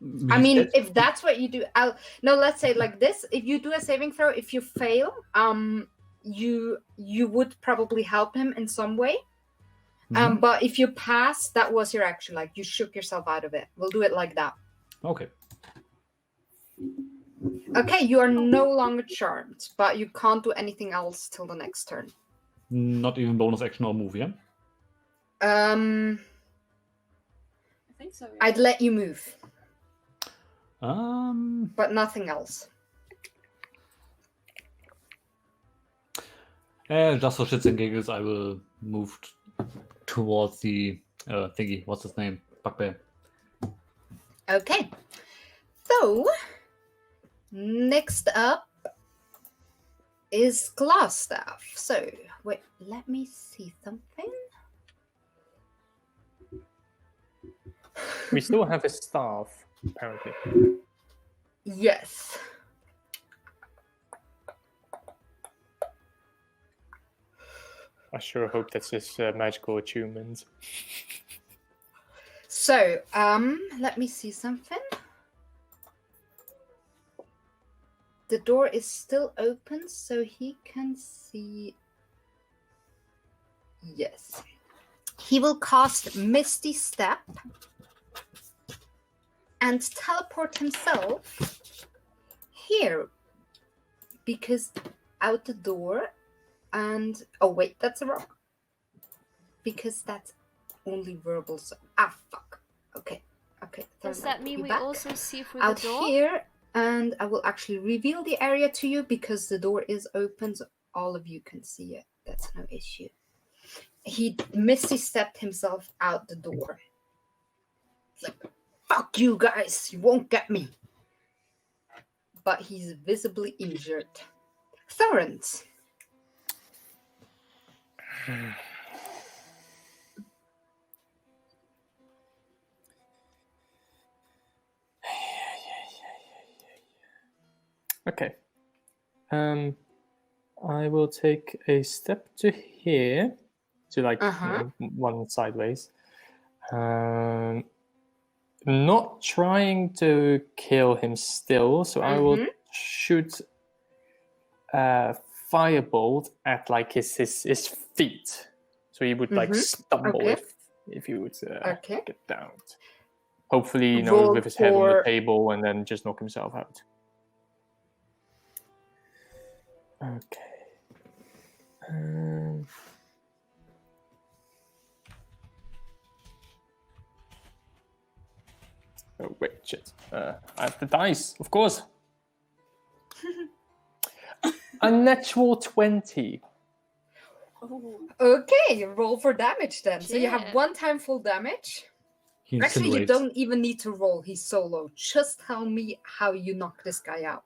[SPEAKER 3] no. I mean, if that's what you do, let's say like this. If you do a saving throw, if you fail, you would probably help him in some way.
[SPEAKER 5] Mhm.
[SPEAKER 3] But if you pass, that was your action. Like you shook yourself out of it. We'll do it like that.
[SPEAKER 5] Okay.
[SPEAKER 3] Okay, you are no longer charmed, but you can't do anything else till the next turn.
[SPEAKER 5] Not even bonus action or move, yeah?
[SPEAKER 6] I think so. Yeah.
[SPEAKER 3] I'd let you move,
[SPEAKER 5] Um,
[SPEAKER 3] but nothing else.
[SPEAKER 5] just for shits and giggles, I will move towards the thingy. What's his name? Bugbear.
[SPEAKER 3] Okay. So, next up is Glassstaff. So, wait, let me see something.
[SPEAKER 1] We still have a staff, apparently.
[SPEAKER 3] Yes.
[SPEAKER 1] I sure hope that's his magical achievement.
[SPEAKER 3] So, let me see something. The door is still open, so he can see. Yes. He will cast Misty Step and teleport himself here. Because out the door and... Oh, wait, that's wrong. Because that's only verbal. Fuck. Okay.
[SPEAKER 2] Does that mean we
[SPEAKER 3] back
[SPEAKER 2] also see through
[SPEAKER 3] out
[SPEAKER 2] the door?
[SPEAKER 3] here, and I will actually reveal the area to you because the door is open, so all of you can see it. That's no issue. He Misty stepped himself out the door. It's like, fuck you guys, you won't get me. But he's visibly injured. Thorrence.
[SPEAKER 1] Okay. I will take a step to here, to like one sideways. Not trying to kill him still, so I will shoot a firebolt at like his feet, so he would like stumble if he would get down. Hopefully,
[SPEAKER 3] Roll
[SPEAKER 1] with his head on the
[SPEAKER 3] for-
[SPEAKER 1] table and then just knock himself out. Okay. Oh wait, shit. I have the dice, of course. A natural 20.
[SPEAKER 6] Oh,
[SPEAKER 3] Okay, roll for damage then. So you have
[SPEAKER 2] Yeah.
[SPEAKER 3] 1 time full damage.
[SPEAKER 5] He
[SPEAKER 3] Actually, you
[SPEAKER 5] incinerates.
[SPEAKER 3] don't even need to roll. He's solo. Just tell me how you knock this guy out.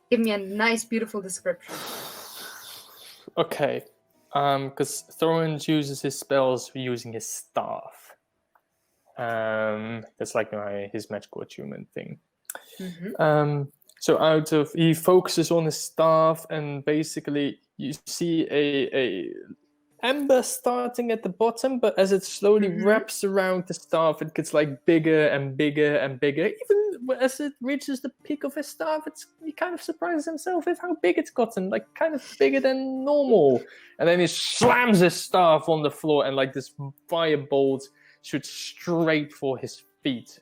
[SPEAKER 3] Give me a nice, beautiful description.
[SPEAKER 1] Okay. Because Thorns uses his spells using his staff. That's like his magical attunement thing. So he focuses on his staff, and basically you see a ember starting at the bottom, but as it slowly wraps around the staff, it gets like bigger and bigger and bigger. Even as it reaches the peak of his staff, he kind of surprises himself with how big it's gotten, like kind of bigger than normal. And then he slams his staff on the floor, and like this firebolt shoots straight for his feet.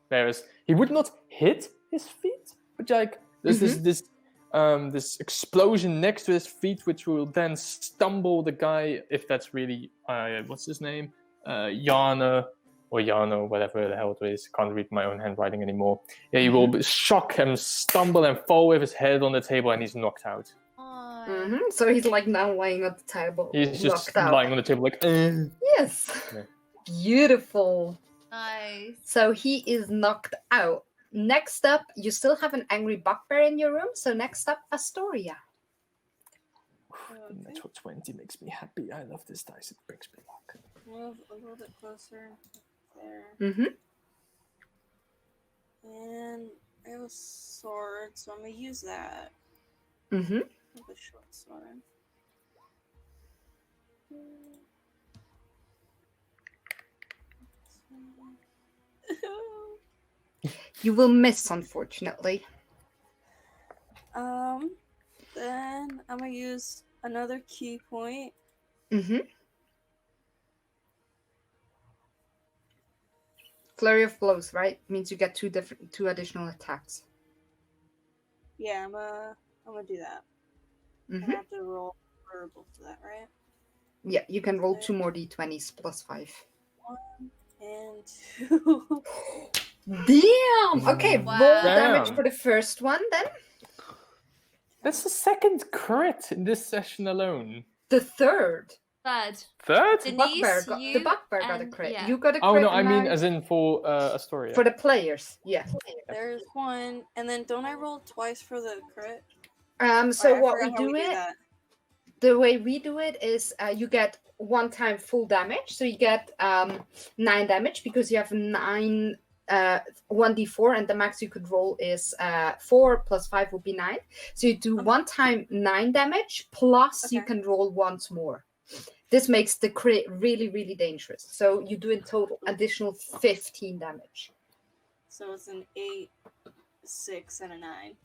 [SPEAKER 1] Whereas he would not hit his feet, but like there's this explosion next to his feet, which will then stumble the guy, if that's really what's his name, Yana or Yano, whatever the hell it is. Can't read my own handwriting anymore. Yeah, he will shock him, stumble, and fall with his head on the table, and he's knocked out.
[SPEAKER 3] So he's like now lying on the table.
[SPEAKER 1] He's just
[SPEAKER 3] knocked out.
[SPEAKER 1] lying on the table like.
[SPEAKER 3] Yes.
[SPEAKER 1] Yeah.
[SPEAKER 3] Beautiful.
[SPEAKER 2] Nice.
[SPEAKER 3] So he is knocked out. Next up, you still have an angry bugbear in your room. So next up, Astoria.
[SPEAKER 1] The natural 20 makes me happy. I love this dice. It brings me luck.
[SPEAKER 6] move a little bit closer there. And I have a sword, so I'm gonna use that. I have a short sword.
[SPEAKER 3] You will miss, unfortunately.
[SPEAKER 6] Then I'm gonna use another key point.
[SPEAKER 3] Flurry of blows, right? Means you get two additional attacks.
[SPEAKER 6] Yeah, I'm gonna do that. I have to roll verbal for that, right?
[SPEAKER 3] Yeah, you can roll 2 more d20s plus 5.
[SPEAKER 6] 1 and 2.
[SPEAKER 3] Damn! Okay,
[SPEAKER 2] Wow.
[SPEAKER 3] roll damage
[SPEAKER 1] Damn.
[SPEAKER 3] for the first one then.
[SPEAKER 1] That's the second crit in this session alone.
[SPEAKER 3] The third.
[SPEAKER 1] Third?
[SPEAKER 2] Denise,
[SPEAKER 3] The bugbear got a
[SPEAKER 2] and-
[SPEAKER 3] crit.
[SPEAKER 2] yeah.
[SPEAKER 3] You got a crit.
[SPEAKER 1] Oh no, I mean
[SPEAKER 3] now.
[SPEAKER 1] as in for Astoria.
[SPEAKER 3] For the players, yeah.
[SPEAKER 6] There's 1, and then don't I roll twice for the crit?
[SPEAKER 3] So
[SPEAKER 6] I
[SPEAKER 3] what we
[SPEAKER 6] forgot how
[SPEAKER 3] do it,
[SPEAKER 6] that.
[SPEAKER 3] the way we do it is you get 1 time full damage. So you get 9 damage because you have 9 1d4, and the max you could roll is 4 plus 5 would be 9. So you do 1 time 9 damage plus you
[SPEAKER 6] Okay.
[SPEAKER 3] can roll once more. This makes the crit really, really dangerous. So you do in total additional 15 damage.
[SPEAKER 6] So it's an 8, 6, and a 9.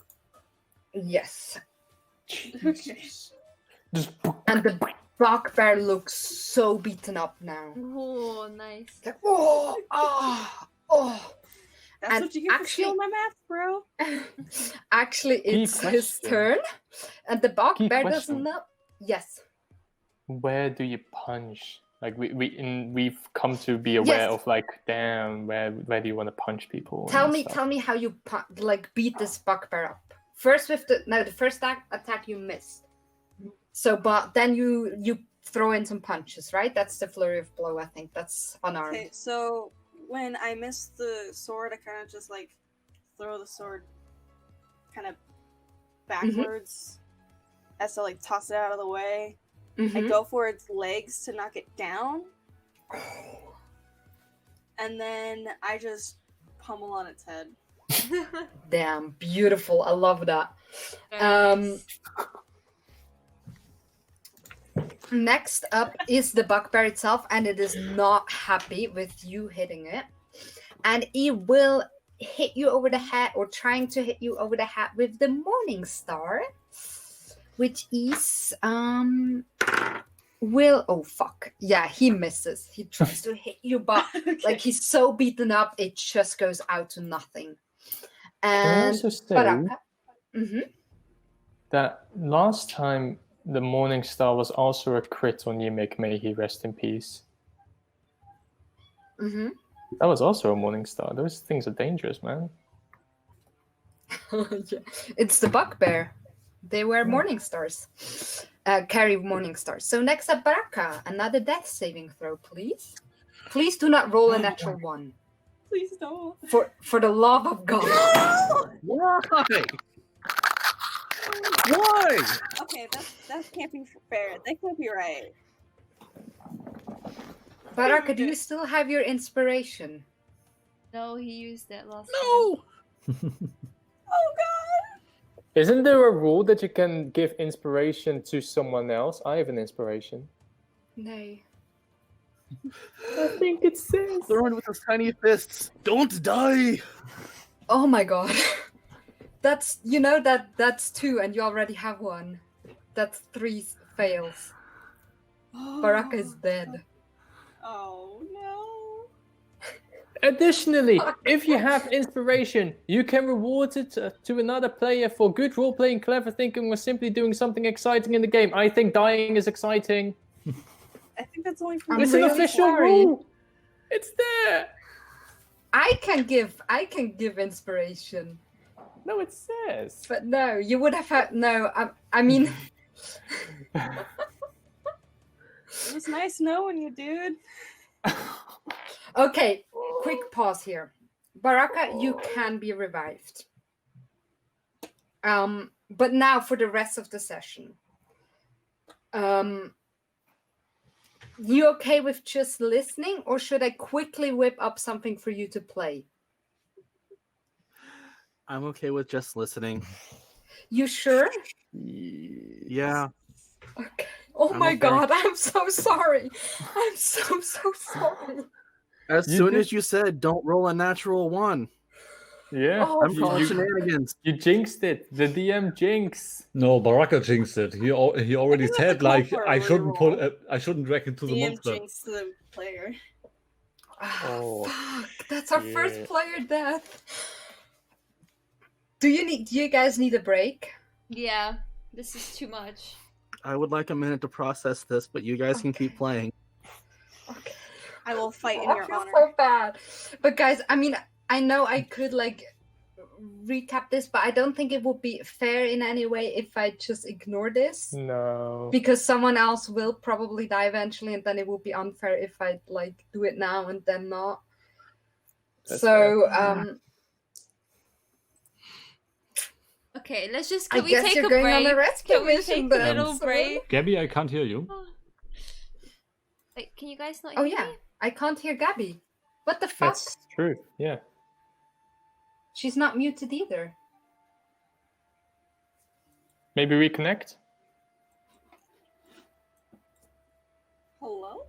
[SPEAKER 3] Yes.
[SPEAKER 6] Okay.
[SPEAKER 1] Just
[SPEAKER 3] And Bugbear looks so beaten up now.
[SPEAKER 2] Oh, nice.
[SPEAKER 3] Like, oh, oh.
[SPEAKER 6] That's
[SPEAKER 3] And
[SPEAKER 6] what you get for
[SPEAKER 3] actually-
[SPEAKER 6] stealing my math, bro.
[SPEAKER 3] Actually,
[SPEAKER 1] Key
[SPEAKER 3] it's his
[SPEAKER 1] question.
[SPEAKER 3] turn, and the
[SPEAKER 1] Key
[SPEAKER 3] bugbear doesn't
[SPEAKER 1] question.
[SPEAKER 3] know. Yes.
[SPEAKER 1] Where do you punch? Like we've come to be aware
[SPEAKER 3] Yes.
[SPEAKER 1] of like, damn, where do you want to punch people?
[SPEAKER 3] Tell
[SPEAKER 1] and
[SPEAKER 3] me,
[SPEAKER 1] stuff.
[SPEAKER 3] tell me how you like beat this bugbear up. First with the first attack you missed. So, but then you throw in some punches, right? That's the flurry of blow. I think that's unarmed.
[SPEAKER 6] Okay, so when I miss the sword, I kind of just like throw the sword kind of backwards as to like toss it out of the way. I
[SPEAKER 3] Mhm.
[SPEAKER 6] go for its legs to knock it down, and then I just pummel on its head.
[SPEAKER 3] Damn, beautiful. I love that.
[SPEAKER 2] Very nice.
[SPEAKER 3] Next up is the bugbear itself, and it is not happy with you hitting it. And it will hit you over the head, or trying to hit you over the head with the Morning Star, which is oh fuck. Yeah, he misses. He tries to hit you, but like he's so beaten up, it just goes out to nothing.
[SPEAKER 1] Can I
[SPEAKER 3] And
[SPEAKER 1] also say
[SPEAKER 3] Baraka. Mhm.
[SPEAKER 1] that last time the Morning Star was also a crit on Yimik, may he rest in peace.
[SPEAKER 3] Mhm.
[SPEAKER 1] That was also a Morning Star. Those things are dangerous, man.
[SPEAKER 3] Yeah. It's the bugbear. They wear morning stars. Carry morning stars. So next up, Baraka. Another death saving throw, please. Please do not roll a natural one.
[SPEAKER 6] Please don't.
[SPEAKER 3] For the love of God.
[SPEAKER 4] Why? Why?
[SPEAKER 6] Okay, that can't be fair. That can't be right.
[SPEAKER 3] Baraka, do you still have your inspiration?
[SPEAKER 2] No, he used it last
[SPEAKER 4] No.
[SPEAKER 6] Oh god.
[SPEAKER 1] Isn't there a rule that you can give inspiration to someone else? I have an inspiration.
[SPEAKER 3] No.
[SPEAKER 1] I think it says.
[SPEAKER 4] Thrown with his tiny fists. Don't die.
[SPEAKER 3] Oh my God. That's that's 2 and you already have 1. That's 3 fails. Baraka is dead.
[SPEAKER 6] Oh no.
[SPEAKER 1] Additionally, if you have inspiration, you can reward it to another player for good role playing, clever thinking, or simply doing something exciting in the game. I think dying is exciting.
[SPEAKER 6] I think that's only for
[SPEAKER 3] I'm
[SPEAKER 1] It's
[SPEAKER 6] me.
[SPEAKER 1] an
[SPEAKER 3] really
[SPEAKER 1] official
[SPEAKER 3] sorry.
[SPEAKER 1] rule. It's there.
[SPEAKER 3] I can give inspiration.
[SPEAKER 1] No, it says.
[SPEAKER 3] But no, you would have had no. I mean,
[SPEAKER 6] It was nice knowing you, dude.
[SPEAKER 3] okay. Quick pause here. Baraka, you can be revived. But now for the rest of the session. You okay with just listening, or should I quickly whip up something for you to play?
[SPEAKER 4] I'm okay with just listening.
[SPEAKER 3] You sure?
[SPEAKER 4] Yeah.
[SPEAKER 3] Okay. Oh
[SPEAKER 4] I'm
[SPEAKER 3] my
[SPEAKER 4] okay.
[SPEAKER 3] God, I'm so sorry. I'm so sorry.
[SPEAKER 4] As
[SPEAKER 1] You
[SPEAKER 4] soon
[SPEAKER 1] did-
[SPEAKER 4] as you said don't roll a natural 1,
[SPEAKER 1] Yeah,
[SPEAKER 3] Oh,
[SPEAKER 4] I'm
[SPEAKER 1] you,
[SPEAKER 4] calling
[SPEAKER 1] you,
[SPEAKER 4] shenanigans.
[SPEAKER 1] you jinxed it. The DM jinx.
[SPEAKER 5] No, Baraka jinxed it. He already
[SPEAKER 6] I think
[SPEAKER 5] said
[SPEAKER 6] that's a call
[SPEAKER 5] like
[SPEAKER 6] for a
[SPEAKER 5] I shouldn't
[SPEAKER 6] reroll.
[SPEAKER 5] I shouldn't drag into the
[SPEAKER 6] DM
[SPEAKER 5] monster.
[SPEAKER 6] jinx the player.
[SPEAKER 1] Oh,
[SPEAKER 3] Fuck, that's our first
[SPEAKER 1] yeah.
[SPEAKER 3] player death. Do you guys need a break?
[SPEAKER 2] Yeah, this is too much.
[SPEAKER 4] I would like a minute to process this, but you guys can keep
[SPEAKER 3] Okay.
[SPEAKER 4] playing.
[SPEAKER 3] Okay.
[SPEAKER 6] I will fight in
[SPEAKER 3] I
[SPEAKER 6] your
[SPEAKER 3] feel
[SPEAKER 6] honor.
[SPEAKER 3] so bad. But guys, I mean, I know I could like recap this, but I don't think it would be fair in any way if I just ignore this.
[SPEAKER 1] No.
[SPEAKER 3] Because someone else will probably die eventually, and then it would be unfair if I like do it now and then not.
[SPEAKER 1] That's
[SPEAKER 3] So
[SPEAKER 2] Okay, let's just.
[SPEAKER 3] I
[SPEAKER 2] Can we
[SPEAKER 3] guess
[SPEAKER 2] take
[SPEAKER 3] you're
[SPEAKER 2] a
[SPEAKER 3] going
[SPEAKER 2] break?
[SPEAKER 3] on a rescue
[SPEAKER 2] Can we
[SPEAKER 3] mission
[SPEAKER 2] take a
[SPEAKER 3] then,
[SPEAKER 2] little
[SPEAKER 3] son.
[SPEAKER 2] break?
[SPEAKER 5] Gabby, I can't hear you.
[SPEAKER 2] Wait, can you guys not
[SPEAKER 3] Oh
[SPEAKER 2] hear
[SPEAKER 3] yeah,
[SPEAKER 2] me?
[SPEAKER 3] I can't hear Gabby. What the fuck?
[SPEAKER 1] That's true. Yeah.
[SPEAKER 3] She's not muted either.
[SPEAKER 1] Maybe reconnect.
[SPEAKER 6] Hello?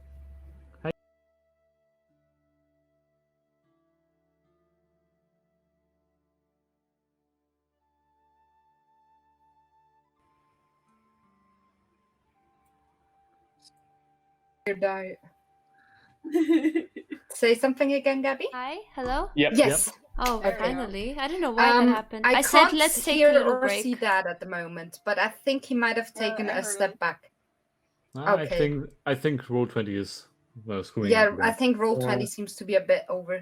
[SPEAKER 3] your diet. Say something again, Gabby.
[SPEAKER 2] Hi, hello.
[SPEAKER 1] Yep.
[SPEAKER 3] Yes.
[SPEAKER 2] Oh,
[SPEAKER 3] Okay.
[SPEAKER 2] finally! I don't know why that happened.
[SPEAKER 3] I
[SPEAKER 2] said
[SPEAKER 3] can't
[SPEAKER 2] let's take
[SPEAKER 3] hear
[SPEAKER 2] a little
[SPEAKER 3] or
[SPEAKER 2] break.
[SPEAKER 3] see Dad at the moment, but I think he might have taken
[SPEAKER 6] I
[SPEAKER 3] a
[SPEAKER 6] heard
[SPEAKER 3] step
[SPEAKER 6] him.
[SPEAKER 3] back.
[SPEAKER 5] I
[SPEAKER 3] Okay.
[SPEAKER 5] think roll 20 is screwing
[SPEAKER 3] Yeah,
[SPEAKER 5] up.
[SPEAKER 3] I think roll
[SPEAKER 1] Yeah.
[SPEAKER 3] 20 seems to be a bit over.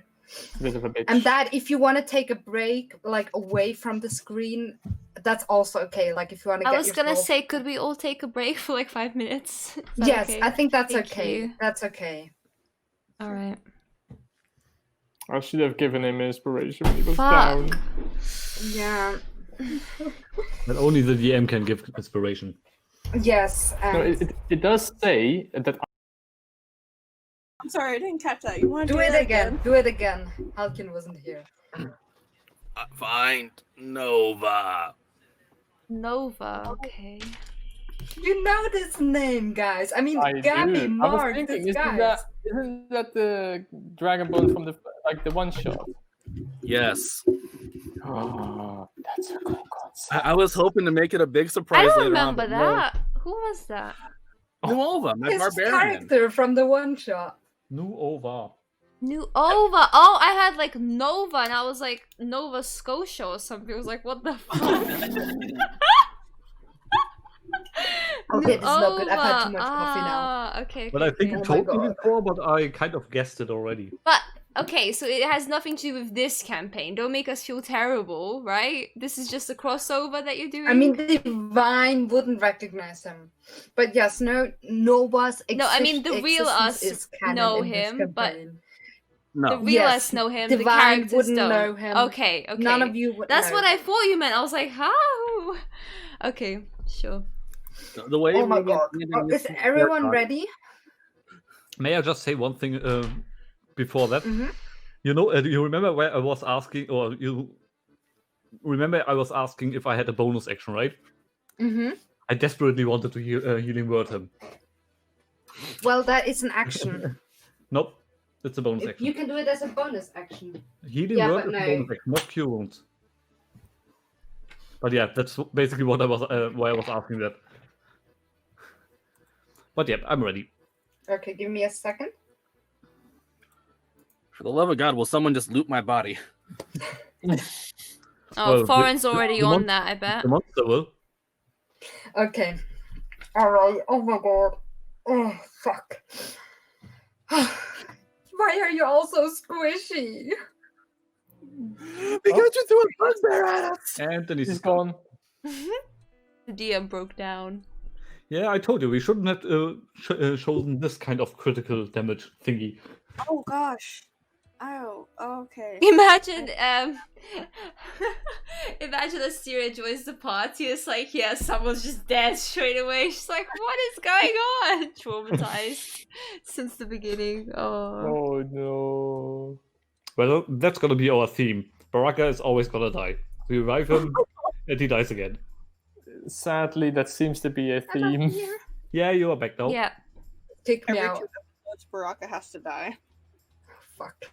[SPEAKER 1] A bit of a bitch.
[SPEAKER 3] And Dad, if you want to take a break, like away from the screen, that's also okay. Like if you want to
[SPEAKER 2] I
[SPEAKER 3] get
[SPEAKER 2] was gonna
[SPEAKER 3] yourself...
[SPEAKER 2] say, could we all take a break for like 5 minutes? Is that
[SPEAKER 3] Yes,
[SPEAKER 2] okay?
[SPEAKER 3] I think that's
[SPEAKER 2] Thank
[SPEAKER 3] okay.
[SPEAKER 2] you.
[SPEAKER 3] That's okay.
[SPEAKER 2] All right.
[SPEAKER 1] I should have given him inspiration when he was
[SPEAKER 2] Fuck.
[SPEAKER 1] down.
[SPEAKER 3] Yeah.
[SPEAKER 5] But only the DM can give inspiration.
[SPEAKER 3] Yes.
[SPEAKER 1] No, it does say that
[SPEAKER 6] I'm sorry, I didn't catch that. You want to
[SPEAKER 3] Do
[SPEAKER 6] do
[SPEAKER 3] it
[SPEAKER 6] that
[SPEAKER 3] again. Do it again. Halkin wasn't here.
[SPEAKER 4] Find Nova.
[SPEAKER 2] Nova. Okay.
[SPEAKER 3] You know this name, guys. I mean,
[SPEAKER 1] I
[SPEAKER 3] Gabby,
[SPEAKER 1] do. I was
[SPEAKER 3] Mark,
[SPEAKER 1] thinking,
[SPEAKER 3] this
[SPEAKER 1] isn't
[SPEAKER 3] guy.
[SPEAKER 1] that the Dragonborn from the one shot?
[SPEAKER 4] Yes.
[SPEAKER 1] Oh, that's a good concept.
[SPEAKER 4] I was hoping to make it a big surprise
[SPEAKER 2] I don't
[SPEAKER 4] later
[SPEAKER 2] remember
[SPEAKER 4] on. but no.
[SPEAKER 2] that. Who was that?
[SPEAKER 4] Nova, my
[SPEAKER 3] His
[SPEAKER 4] barbarian.
[SPEAKER 3] character from the one shot.
[SPEAKER 5] New over.
[SPEAKER 2] New Ova. Oh, I had like Nova, and I was like Nova Scotia or something. I was like, what the fuck?
[SPEAKER 3] Okay, this is not good. I've had too much coffee now.
[SPEAKER 2] Ah, okay.
[SPEAKER 5] But I think
[SPEAKER 3] Oh
[SPEAKER 5] you
[SPEAKER 3] my
[SPEAKER 5] told me
[SPEAKER 3] God.
[SPEAKER 5] before, but I kind of guessed it already.
[SPEAKER 2] But okay, so it has nothing to do with this campaign. Don't make us feel terrible, right? This is just a crossover that you're doing.
[SPEAKER 3] I mean, Divine wouldn't recognize him. But yes, Nova's
[SPEAKER 2] No, I mean, the real
[SPEAKER 3] existence
[SPEAKER 2] us
[SPEAKER 3] is canon
[SPEAKER 2] know
[SPEAKER 3] in this
[SPEAKER 2] him, but
[SPEAKER 3] campaign.
[SPEAKER 2] the
[SPEAKER 4] No.
[SPEAKER 2] real
[SPEAKER 3] Yes,
[SPEAKER 2] us know him.
[SPEAKER 3] Divine
[SPEAKER 2] the characters
[SPEAKER 3] wouldn't
[SPEAKER 2] don't.
[SPEAKER 3] know him.
[SPEAKER 2] Okay, okay.
[SPEAKER 3] None of you would
[SPEAKER 2] That's
[SPEAKER 3] know.
[SPEAKER 2] what I thought you meant. I was like, how? Okay, sure.
[SPEAKER 4] The way
[SPEAKER 3] Oh my
[SPEAKER 4] we were
[SPEAKER 3] god.
[SPEAKER 4] getting
[SPEAKER 3] Is
[SPEAKER 4] this
[SPEAKER 3] everyone
[SPEAKER 4] work on-
[SPEAKER 3] ready?
[SPEAKER 5] May I just say one thing before that?
[SPEAKER 3] Mhm.
[SPEAKER 5] You know, you remember where I was asking, or you remember I was asking if I had a bonus action, right?
[SPEAKER 3] Mm-hmm.
[SPEAKER 5] I desperately wanted to healing word him.
[SPEAKER 3] Well, that is an action.
[SPEAKER 5] Nope, it's a bonus action.
[SPEAKER 3] You can do it as a bonus action.
[SPEAKER 5] Healing
[SPEAKER 3] Yeah,
[SPEAKER 5] word
[SPEAKER 3] but
[SPEAKER 5] is a
[SPEAKER 3] no.
[SPEAKER 5] bonus action, not cure wounds. But yeah, that's basically what I was why I was asking that. But yeah, I'm ready.
[SPEAKER 3] Okay, give me a second.
[SPEAKER 4] For the love of God, will someone just loot my body?
[SPEAKER 2] Oh,
[SPEAKER 5] Well,
[SPEAKER 2] Foreign's
[SPEAKER 5] the
[SPEAKER 2] already
[SPEAKER 5] mon-
[SPEAKER 2] on that, I bet.
[SPEAKER 5] The monster will.
[SPEAKER 3] Okay. Alright. Oh my god. Oh, fuck. Why are you all so squishy?
[SPEAKER 4] Because you threw a bugbear at us!
[SPEAKER 5] Anthony's
[SPEAKER 1] He's gone.
[SPEAKER 2] The DM broke down.
[SPEAKER 5] Yeah, I told you we shouldn't have chosen this kind of critical damage thingy.
[SPEAKER 6] Oh gosh. Oh, okay.
[SPEAKER 2] Imagine, imagine Asteria joins the party. It's like, yeah, someone's just dead straight away. She's like, what is going on? Traumatized since the beginning. Oh.
[SPEAKER 1] Oh no.
[SPEAKER 5] Well, that's gonna be our theme. Baraka is always gonna die. We revive him, and he dies again.
[SPEAKER 1] Sadly, that seems to be a theme.
[SPEAKER 5] Yeah, you are back now.
[SPEAKER 2] Yeah.
[SPEAKER 3] Kick me
[SPEAKER 6] Every
[SPEAKER 3] out.
[SPEAKER 6] 2 episodes, Baraka has to die.
[SPEAKER 3] Fuck.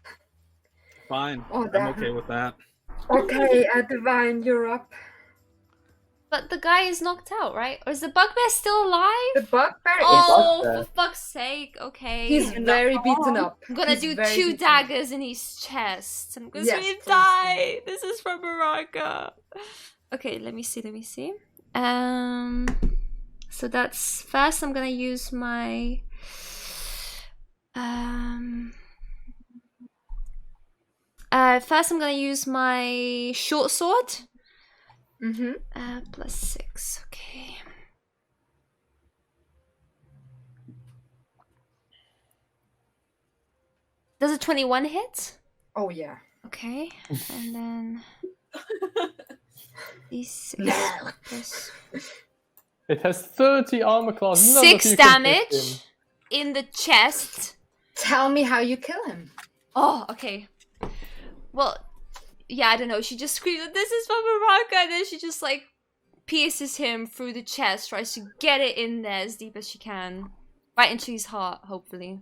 [SPEAKER 4] Fine.
[SPEAKER 3] Oh,
[SPEAKER 4] I'm
[SPEAKER 3] damn.
[SPEAKER 4] okay with that.
[SPEAKER 3] Okay, Divine, you're up.
[SPEAKER 2] But the guy is knocked out, right? Or is the bugbear still alive?
[SPEAKER 3] The bugbear
[SPEAKER 2] Oh,
[SPEAKER 1] Bugbear.
[SPEAKER 2] for fuck's sake. Okay.
[SPEAKER 3] is... He's very beaten up.
[SPEAKER 2] I'm gonna
[SPEAKER 3] He's
[SPEAKER 2] do
[SPEAKER 3] very
[SPEAKER 2] 2
[SPEAKER 3] beaten up.
[SPEAKER 2] daggers in his chest. I'm gonna
[SPEAKER 3] Yes,
[SPEAKER 2] see him
[SPEAKER 3] please
[SPEAKER 2] die. This is from Baraka. Okay, let me see. So that's first. I'm gonna use my first I'm gonna use my short sword.
[SPEAKER 3] Mm-hmm.
[SPEAKER 2] +6. Okay. Does a 21 hit?
[SPEAKER 3] Oh, yeah.
[SPEAKER 2] Okay, and then D6
[SPEAKER 3] No.
[SPEAKER 2] plus
[SPEAKER 1] It has 30 armor class. None of
[SPEAKER 2] 6
[SPEAKER 1] you can hit him.
[SPEAKER 2] damage in the chest.
[SPEAKER 3] Tell me how you kill him.
[SPEAKER 2] Oh, okay. Well, yeah, I don't know. She just screamed, "This is from Baraka," and then she just like pierces him through the chest, tries to get it in there as deep as she can, right into his heart, hopefully.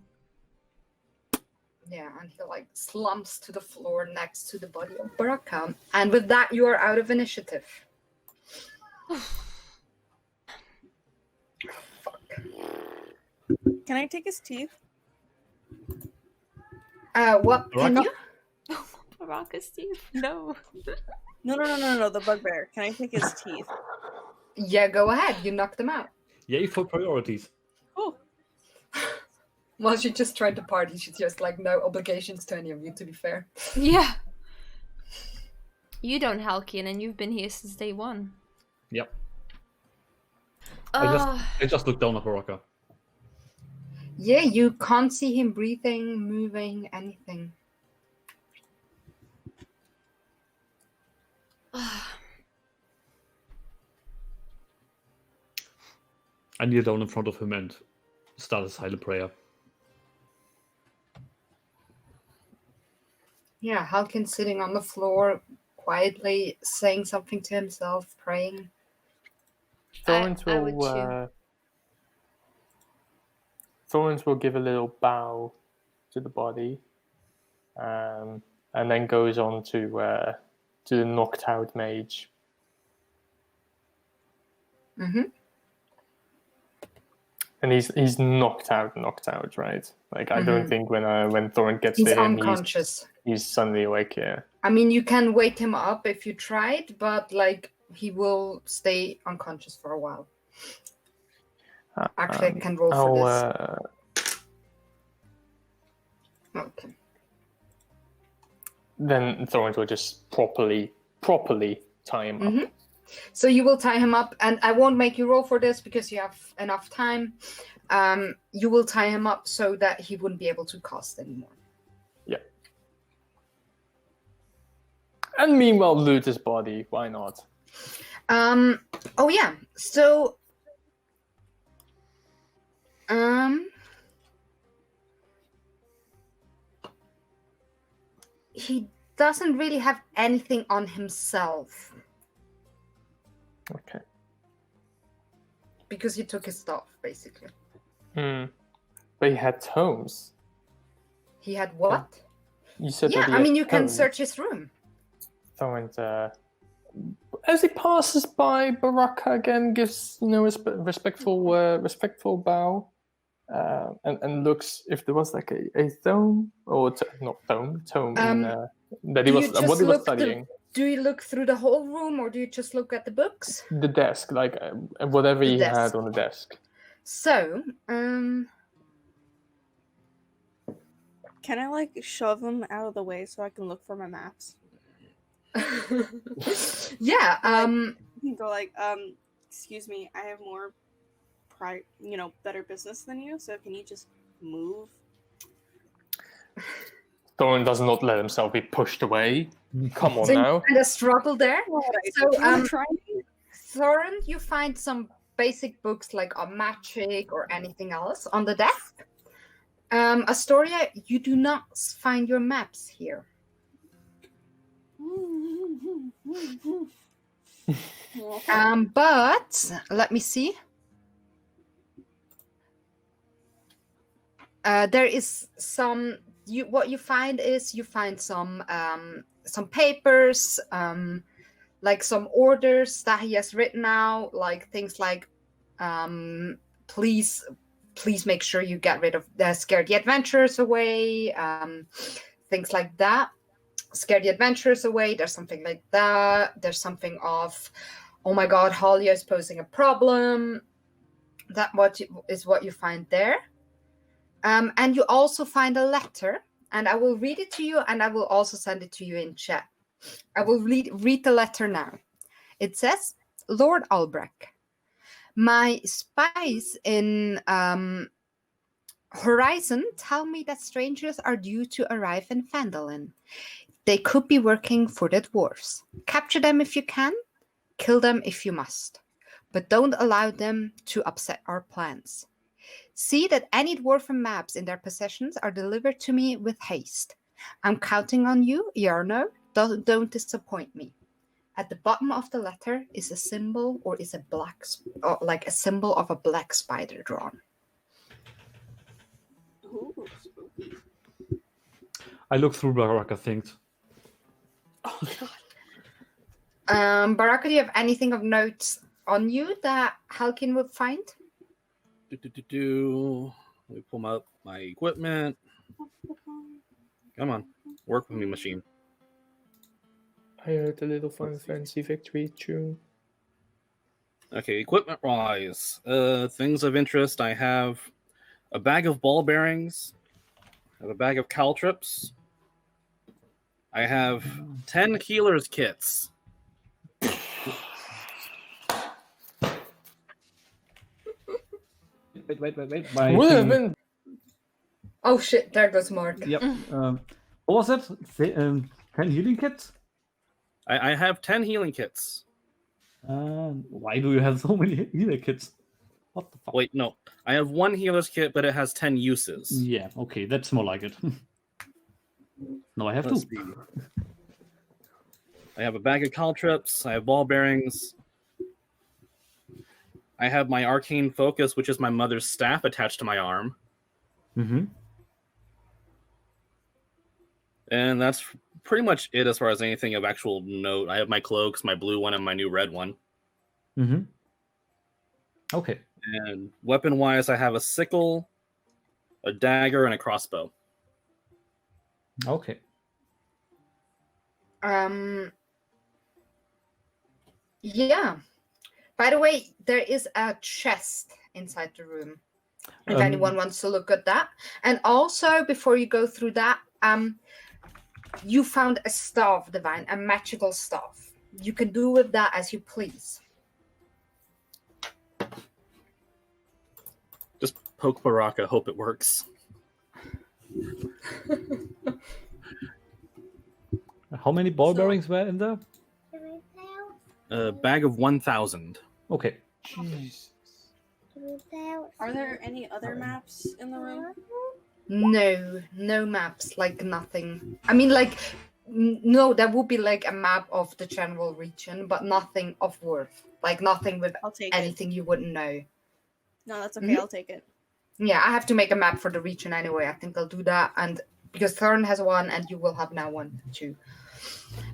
[SPEAKER 3] Yeah, and he like slumps to the floor next to the body of Baraka. And with that, you are out of initiative. Fuck.
[SPEAKER 6] Can I take his teeth?
[SPEAKER 3] What can
[SPEAKER 5] Baraka?
[SPEAKER 3] you?
[SPEAKER 2] Baraka, Steve. No.
[SPEAKER 6] No. The bugbear. Can I take his teeth?
[SPEAKER 3] Yeah, go ahead. You knock them out.
[SPEAKER 5] Yay for priorities.
[SPEAKER 6] Oh,
[SPEAKER 3] Well, she just tried to party. She's just like no obligations to any of you, to be fair.
[SPEAKER 2] Yeah. You don't, Halkian, and you've been here since day one.
[SPEAKER 5] Yep.
[SPEAKER 2] Ah.
[SPEAKER 5] I just looked down at Baraka.
[SPEAKER 3] Yeah, you can't see him breathing, moving, anything.
[SPEAKER 5] I kneel down in front of him and start a silent prayer.
[SPEAKER 3] Yeah, Halkin's sitting on the floor, quietly saying something to himself, praying.
[SPEAKER 1] Thorns
[SPEAKER 2] I would
[SPEAKER 1] will Thorns will give a little bow to the body, and then goes on to the knocked out mage.
[SPEAKER 3] Mm-hmm.
[SPEAKER 1] And he's knocked out, right? Like I don't think when Thorn gets
[SPEAKER 3] He's
[SPEAKER 1] to him,
[SPEAKER 3] unconscious.
[SPEAKER 1] he's suddenly awake. Yeah.
[SPEAKER 3] I mean, you can wake him up if you tried, but like he will stay unconscious for a while. Actually, I can roll for this. Okay.
[SPEAKER 1] Then Thorns will just properly tie him up.
[SPEAKER 3] So you will tie him up, and I won't make you roll for this because you have enough time. You will tie him up so that he wouldn't be able to cast anymore.
[SPEAKER 1] Yeah. And meanwhile, loot his body. Why not?
[SPEAKER 3] Oh yeah. So he doesn't really have anything on himself
[SPEAKER 1] Okay.
[SPEAKER 3] because he took his stuff, basically.
[SPEAKER 1] But he had tomes.
[SPEAKER 3] He had what?
[SPEAKER 1] You said
[SPEAKER 3] Yeah,
[SPEAKER 1] that he
[SPEAKER 3] I
[SPEAKER 1] had
[SPEAKER 3] mean, you can
[SPEAKER 1] tomes.
[SPEAKER 3] search his room.
[SPEAKER 1] Thorns, as he passes by, Baraka again gives respectful bow, and looks if there was like a tome or tome in, that he
[SPEAKER 3] do
[SPEAKER 1] was
[SPEAKER 3] you just
[SPEAKER 1] what he was
[SPEAKER 3] look
[SPEAKER 1] studying.
[SPEAKER 3] Do you look through the whole room, or do you just look at the books?
[SPEAKER 1] The desk, like whatever
[SPEAKER 3] The
[SPEAKER 1] he
[SPEAKER 3] desk.
[SPEAKER 1] had on the desk.
[SPEAKER 3] So,
[SPEAKER 6] can I like shove him out of the way so I can look for my maps?
[SPEAKER 3] yeah,
[SPEAKER 6] You can go like, excuse me, I have more better business than you, so can you just move?
[SPEAKER 1] Thorn does not let himself be pushed away. Come on
[SPEAKER 3] so
[SPEAKER 1] now.
[SPEAKER 3] you kind of struggle there. So,
[SPEAKER 6] try.
[SPEAKER 3] Thorin, you find some basic books like on magic or anything else on the desk. Astoria, you do not find your maps here. But let me see. There is some. What you find is you find some papers, like some orders that he has written out, like things like, please make sure you get rid of scare the adventurers away, things like that. Scare the adventurers away. There's something like that. There's something of, oh my God, Halia is posing a problem. That is what you find there. And you also find a letter, and I will read it to you, and I will also send it to you in chat. I will read the letter now. It says, Lord Albrecht, my spies in Horizon tell me that strangers are due to arrive in Phandalin. They could be working for the dwarves. Capture them if you can, kill them if you must, but don't allow them to upset our plans. See that any dwarven maps in their possessions are delivered to me with haste. I'm counting on you, Yarno. Don't disappoint me. At the bottom of the letter is a symbol, or is a like a symbol of a black spider drawn.
[SPEAKER 6] Ooh, spooky.
[SPEAKER 5] I look through Baraka things.
[SPEAKER 3] Baraka, do you have anything of note on you that Halkin would find?
[SPEAKER 4] Let me pull my equipment. Come on, work with me, machine.
[SPEAKER 1] I heard a little fun fancy victory tune.
[SPEAKER 4] Okay, equipment-wise, things of interest. I have a bag of ball bearings. I have a bag of caltrips. I have 10 healers kits.
[SPEAKER 5] Wait. My
[SPEAKER 1] Would have
[SPEAKER 5] thing-
[SPEAKER 1] been.
[SPEAKER 3] Oh shit, there goes Mark.
[SPEAKER 5] Yep. What was it? 10 healing kits?
[SPEAKER 4] I have 10 healing kits.
[SPEAKER 5] Why do you have so many healing kits? What the fuck?
[SPEAKER 4] Wait, no. I have one healer's kit, but it has 10 uses.
[SPEAKER 5] Yeah, okay, that's more like it. No, I have
[SPEAKER 4] Let's
[SPEAKER 5] two.
[SPEAKER 4] see. I have a bag of caltrips. I have ball bearings. I have my arcane focus, which is my mother's staff attached to my arm.
[SPEAKER 5] Mm-hmm.
[SPEAKER 4] And that's pretty much it as far as anything of actual note. I have my cloaks, my blue one, and my new red one.
[SPEAKER 5] Mm-hmm. Okay.
[SPEAKER 4] And weapon-wise, I have a sickle, a dagger, and a crossbow.
[SPEAKER 5] Okay.
[SPEAKER 3] Yeah. By the way, there is a chest inside the room. If
[SPEAKER 5] Um,
[SPEAKER 3] anyone wants to look at that. And also, before you go through that, you found a staff, Divine, a magical staff. You can do with that as you please.
[SPEAKER 4] Just poke Baraka, hope it works.
[SPEAKER 5] How many ball
[SPEAKER 6] So-
[SPEAKER 5] bearings were in there?
[SPEAKER 4] A bag of 1,000.
[SPEAKER 5] Okay.
[SPEAKER 1] Jesus.
[SPEAKER 6] Are there any other maps in the room?
[SPEAKER 3] No maps, like nothing. I mean, like, no, there would be like a map of the general region, but nothing of worth. Like, nothing with
[SPEAKER 6] I'll take it.
[SPEAKER 3] anything you wouldn't know.
[SPEAKER 6] No, that's okay. I'll take it.
[SPEAKER 3] Yeah, I have to make a map for the region anyway. I think I'll do that. And because Thorn has one, and you will have now one too.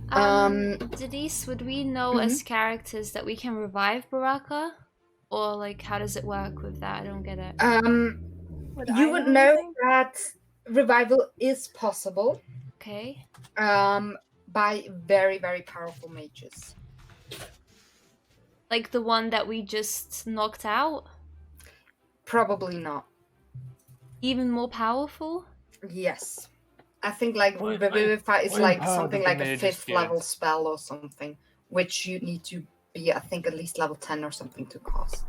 [SPEAKER 2] Denise, would we know as characters that we can revive Baraka? Or, like, how does it work with that? I don't get it.
[SPEAKER 6] Would I
[SPEAKER 3] You would know
[SPEAKER 6] anything?
[SPEAKER 3] that revival is possible
[SPEAKER 2] Okay.
[SPEAKER 3] by very, very powerful mages.
[SPEAKER 2] Like the one that we just knocked out?
[SPEAKER 3] Probably not.
[SPEAKER 2] Even more powerful?
[SPEAKER 3] Yes. I think like
[SPEAKER 1] Well,
[SPEAKER 3] Revivify is
[SPEAKER 1] well,
[SPEAKER 3] like
[SPEAKER 1] part of
[SPEAKER 3] something
[SPEAKER 1] the
[SPEAKER 3] like a
[SPEAKER 1] mage's
[SPEAKER 3] 5th
[SPEAKER 1] guild.
[SPEAKER 3] level spell or something, which you need to be, I think, at least level 10 or something to cast.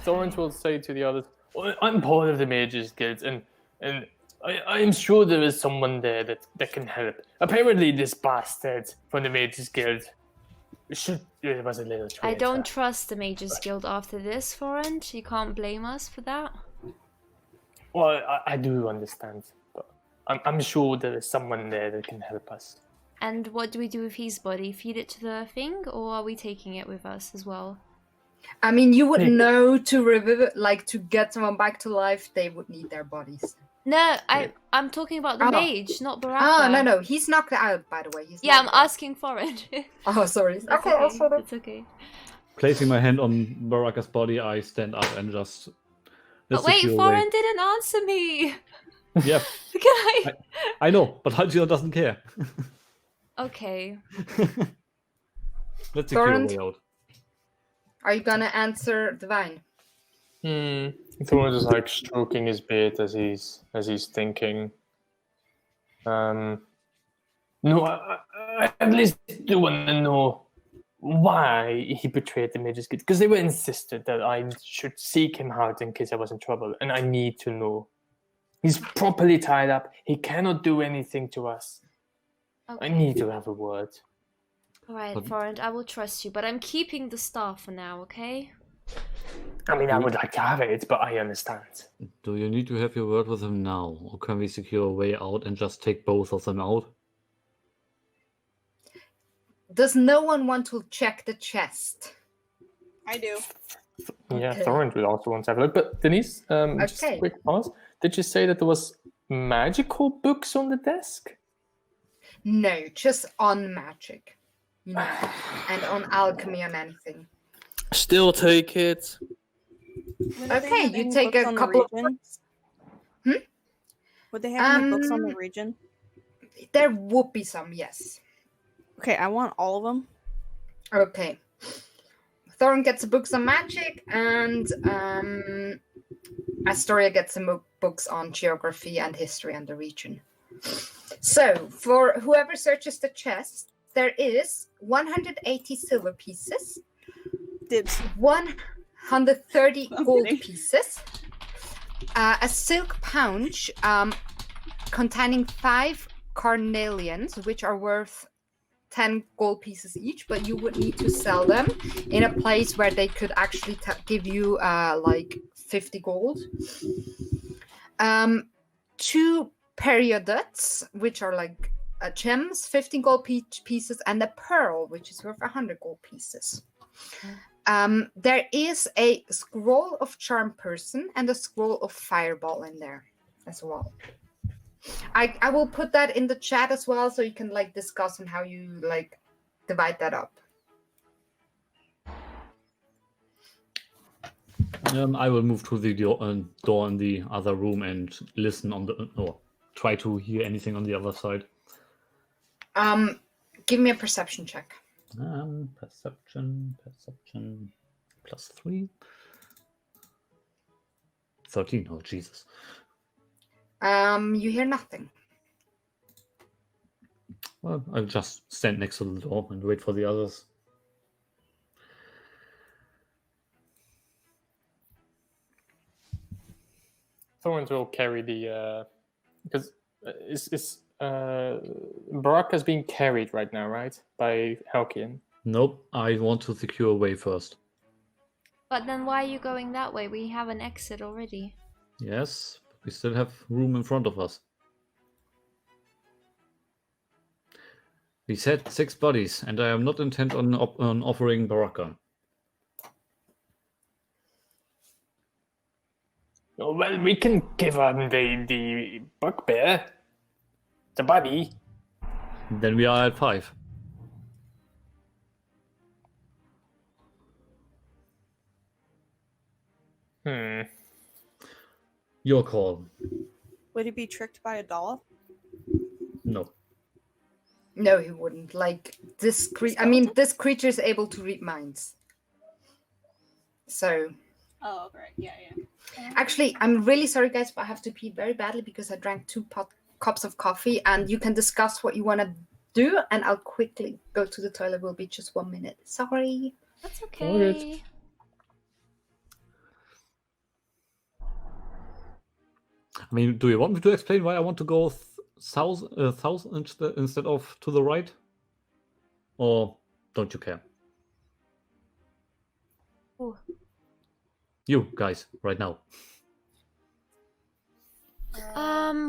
[SPEAKER 1] Thorns will say to the others, well, I'm part of the Mages Guild, and I'm sure there is someone there that can help. Apparently, this bastard from the Mages Guild it was a little traitor.
[SPEAKER 2] I don't trust the Mages Guild after this, Forent. You can't blame us for that.
[SPEAKER 1] Well, I do understand, but I'm sure there is someone there that can help us.
[SPEAKER 2] And what do we do with his body? Feed it to the thing, or are we taking it with us as well?
[SPEAKER 3] I mean, you would
[SPEAKER 1] Maybe.
[SPEAKER 3] know to revive, like to get someone back to life, they would need their bodies.
[SPEAKER 2] No, I'm talking about the
[SPEAKER 3] Oh.
[SPEAKER 2] mage, not Baraka.
[SPEAKER 3] Oh, no, he's knocked out, by the way. He's
[SPEAKER 2] Yeah, I'm
[SPEAKER 3] knocked out.
[SPEAKER 2] asking Forent.
[SPEAKER 3] Oh, sorry.
[SPEAKER 2] It's
[SPEAKER 3] Okay, I'll sort it.
[SPEAKER 2] It's okay.
[SPEAKER 5] Placing my hand on Baraka's body, I stand up and just.
[SPEAKER 2] But wait,
[SPEAKER 5] secure away.
[SPEAKER 2] Forent didn't answer me.
[SPEAKER 5] Yeah,
[SPEAKER 2] Can I?
[SPEAKER 5] I know, but Hajiro doesn't care.
[SPEAKER 2] Okay.
[SPEAKER 5] Let's secure a
[SPEAKER 3] Torrent?
[SPEAKER 5] way out.
[SPEAKER 3] Are you gonna answer Divine?
[SPEAKER 1] Thorns is like stroking his beard as he's thinking. No, I at least do want to know why he betrayed the Mages Guild, because they were insisted that I should seek him out in case I was in trouble, and I need to know. He's properly tied up. He cannot do anything to us. I
[SPEAKER 2] Okay.
[SPEAKER 1] need to have a word.
[SPEAKER 2] Alright,
[SPEAKER 5] But-
[SPEAKER 2] Forent, I will trust you, but I'm keeping the staff for now, okay?
[SPEAKER 1] I mean, I would like to have it, but I understand.
[SPEAKER 5] Do you need to have your word with him now, or can we secure a way out and just take both of them out?
[SPEAKER 3] Does no one want to check the chest?
[SPEAKER 6] I do.
[SPEAKER 1] Yeah,
[SPEAKER 3] Okay.
[SPEAKER 1] Thorn would also want to have a look. But Denise, just a
[SPEAKER 3] Okay.
[SPEAKER 1] quick pause. Did you say that there was magical books on the desk?
[SPEAKER 3] No, just on magic. You know, and on alchemy and anything.
[SPEAKER 4] Still take it.
[SPEAKER 6] When do they
[SPEAKER 3] Okay,
[SPEAKER 6] have
[SPEAKER 3] you
[SPEAKER 6] any
[SPEAKER 3] take
[SPEAKER 6] books
[SPEAKER 3] a
[SPEAKER 6] on the
[SPEAKER 3] couple of
[SPEAKER 6] region?
[SPEAKER 3] books.
[SPEAKER 6] Would they have any books on the
[SPEAKER 3] Um,
[SPEAKER 6] region?
[SPEAKER 3] There would be some, yes.
[SPEAKER 6] Okay, I want all of them.
[SPEAKER 3] Okay. Thorin gets the books on magic, and Astoria gets some books on geography and history and the region. So, for whoever searches the chest, there is 180 silver pieces,
[SPEAKER 6] Dibs.
[SPEAKER 3] 130
[SPEAKER 6] I'm
[SPEAKER 3] gold
[SPEAKER 6] kidding.
[SPEAKER 3] pieces, a silk pouch containing 5 carnelians, which are worth 10 gold pieces each, but you would need to sell them in a place where they could actually give you like 50 gold. 2 periodots, which are like gems, 15 gold pieces, and a pearl, which is worth 100 gold pieces. There is a scroll of charm person and a scroll of fireball in there as well. I will put that in the chat as well, so you can like discuss on how you like divide that up.
[SPEAKER 5] I will move to the door in the other room and listen on the or try to hear anything on the other side.
[SPEAKER 3] Give me a perception check.
[SPEAKER 5] Perception +3. 13. Oh Jesus.
[SPEAKER 3] You hear nothing.
[SPEAKER 5] Well, I'll just stand next to the door and wait for the others.
[SPEAKER 1] Thorns will carry the because Baraka's being carried right now, right, by Halkian.
[SPEAKER 5] Nope, I want to secure a way first.
[SPEAKER 2] But then why are you going that way? We have an exit already.
[SPEAKER 5] Yes, but we still have room in front of us. We said 6 bodies, and I am not intent on offering Baraka.
[SPEAKER 1] Oh, well, we can give him the bugbear, the body.
[SPEAKER 5] Then we are at 5. Your call.
[SPEAKER 6] Would he be tricked by a doll?
[SPEAKER 5] No.
[SPEAKER 3] No, he wouldn't. Like this this creature is able to read minds. So.
[SPEAKER 6] Oh, right. Yeah.
[SPEAKER 3] Actually, I'm really sorry, guys, but I have to pee very badly because I drank 2 cups of coffee, and you can discuss what you want to do, and I'll quickly go to the toilet. Will be just 1 minute. Sorry.
[SPEAKER 2] That's okay.
[SPEAKER 5] I mean, do you want me to explain why I want to go south instead of to the right? Or don't you care?
[SPEAKER 2] Ooh.
[SPEAKER 5] You guys, right now.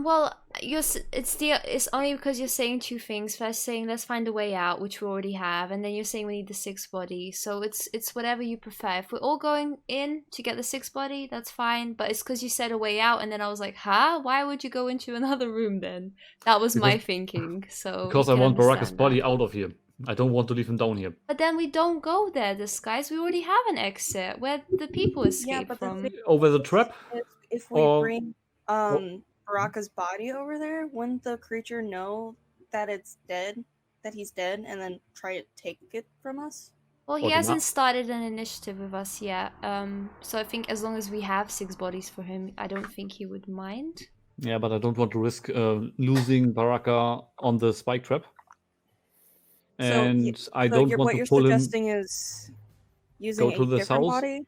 [SPEAKER 2] Well, it's only because you're saying 2 things. First, saying let's find a way out, which we already have, and then you're saying we need the 6th body. So it's whatever you prefer. If we're all going in to get the 6th body, that's fine. But it's because you said a way out, and then I was like, huh? Why would you go into another room then? That was my thinking. So
[SPEAKER 5] because I want Baraka's body out of here. I don't want to leave him down here.
[SPEAKER 2] But then we don't go there, guys. We already have an exit where the people escape from.
[SPEAKER 5] Over the trap?
[SPEAKER 6] If we bring Baraka's body over there, wouldn't the creature know that it's dead, that he's dead, and then try to take it from us?
[SPEAKER 2] Well, he hasn't started an initiative with us yet. So I think as long as we have 6 bodies for him, I don't think he would mind.
[SPEAKER 5] Yeah, but I don't want to risk losing Baraka on the spike trap. And I don't want to pull him.
[SPEAKER 6] What you're suggesting is using a different body?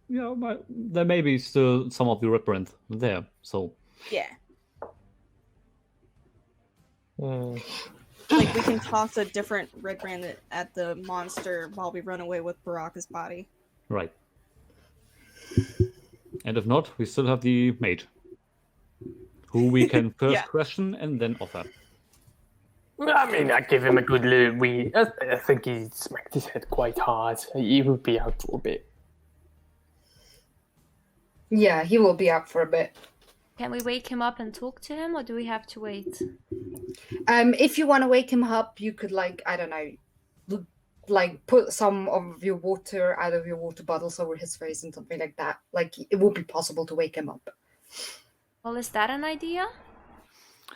[SPEAKER 5] Yeah, but there may be still some of the reprint there, so...
[SPEAKER 6] Yeah. Like, we can toss a different reprint at the monster while we run away with Baraka's body.
[SPEAKER 5] Right. And if not, we still have the mage, who we can first question and then offer.
[SPEAKER 1] I mean, I give him a good look. I think he smacked his head quite hard. He would be out for a bit.
[SPEAKER 3] Yeah, he will be out for a bit.
[SPEAKER 2] Can we wake him up and talk to him, or do we have to wait?
[SPEAKER 3] If you want to wake him up, you could, like, I don't know, like put some of your water out of your water bottles over his face and something like that. Like, it would be possible to wake him up.
[SPEAKER 2] Well, is that an idea?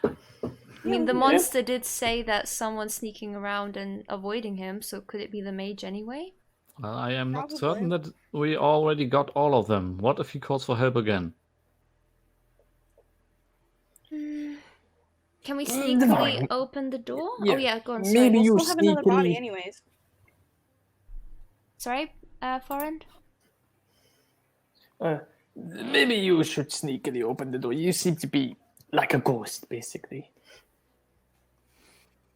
[SPEAKER 2] I mean, the
[SPEAKER 1] Yeah.
[SPEAKER 2] monster did say that someone's sneaking around and avoiding him, so could it be the mage anyway?
[SPEAKER 5] I am not
[SPEAKER 6] Probably.
[SPEAKER 5] certain that we already got all of them. What if he calls for help again?
[SPEAKER 2] Can we
[SPEAKER 1] Divine.
[SPEAKER 2] sneakily open the door?
[SPEAKER 1] Yeah,
[SPEAKER 2] Oh yeah, go on.
[SPEAKER 1] maybe
[SPEAKER 2] Sorry.
[SPEAKER 1] you
[SPEAKER 6] We'll have another body
[SPEAKER 1] sneakily-
[SPEAKER 6] anyways.
[SPEAKER 2] Sorry, foreign.
[SPEAKER 1] Maybe you should sneakily open the door. You seem to be like a ghost, basically.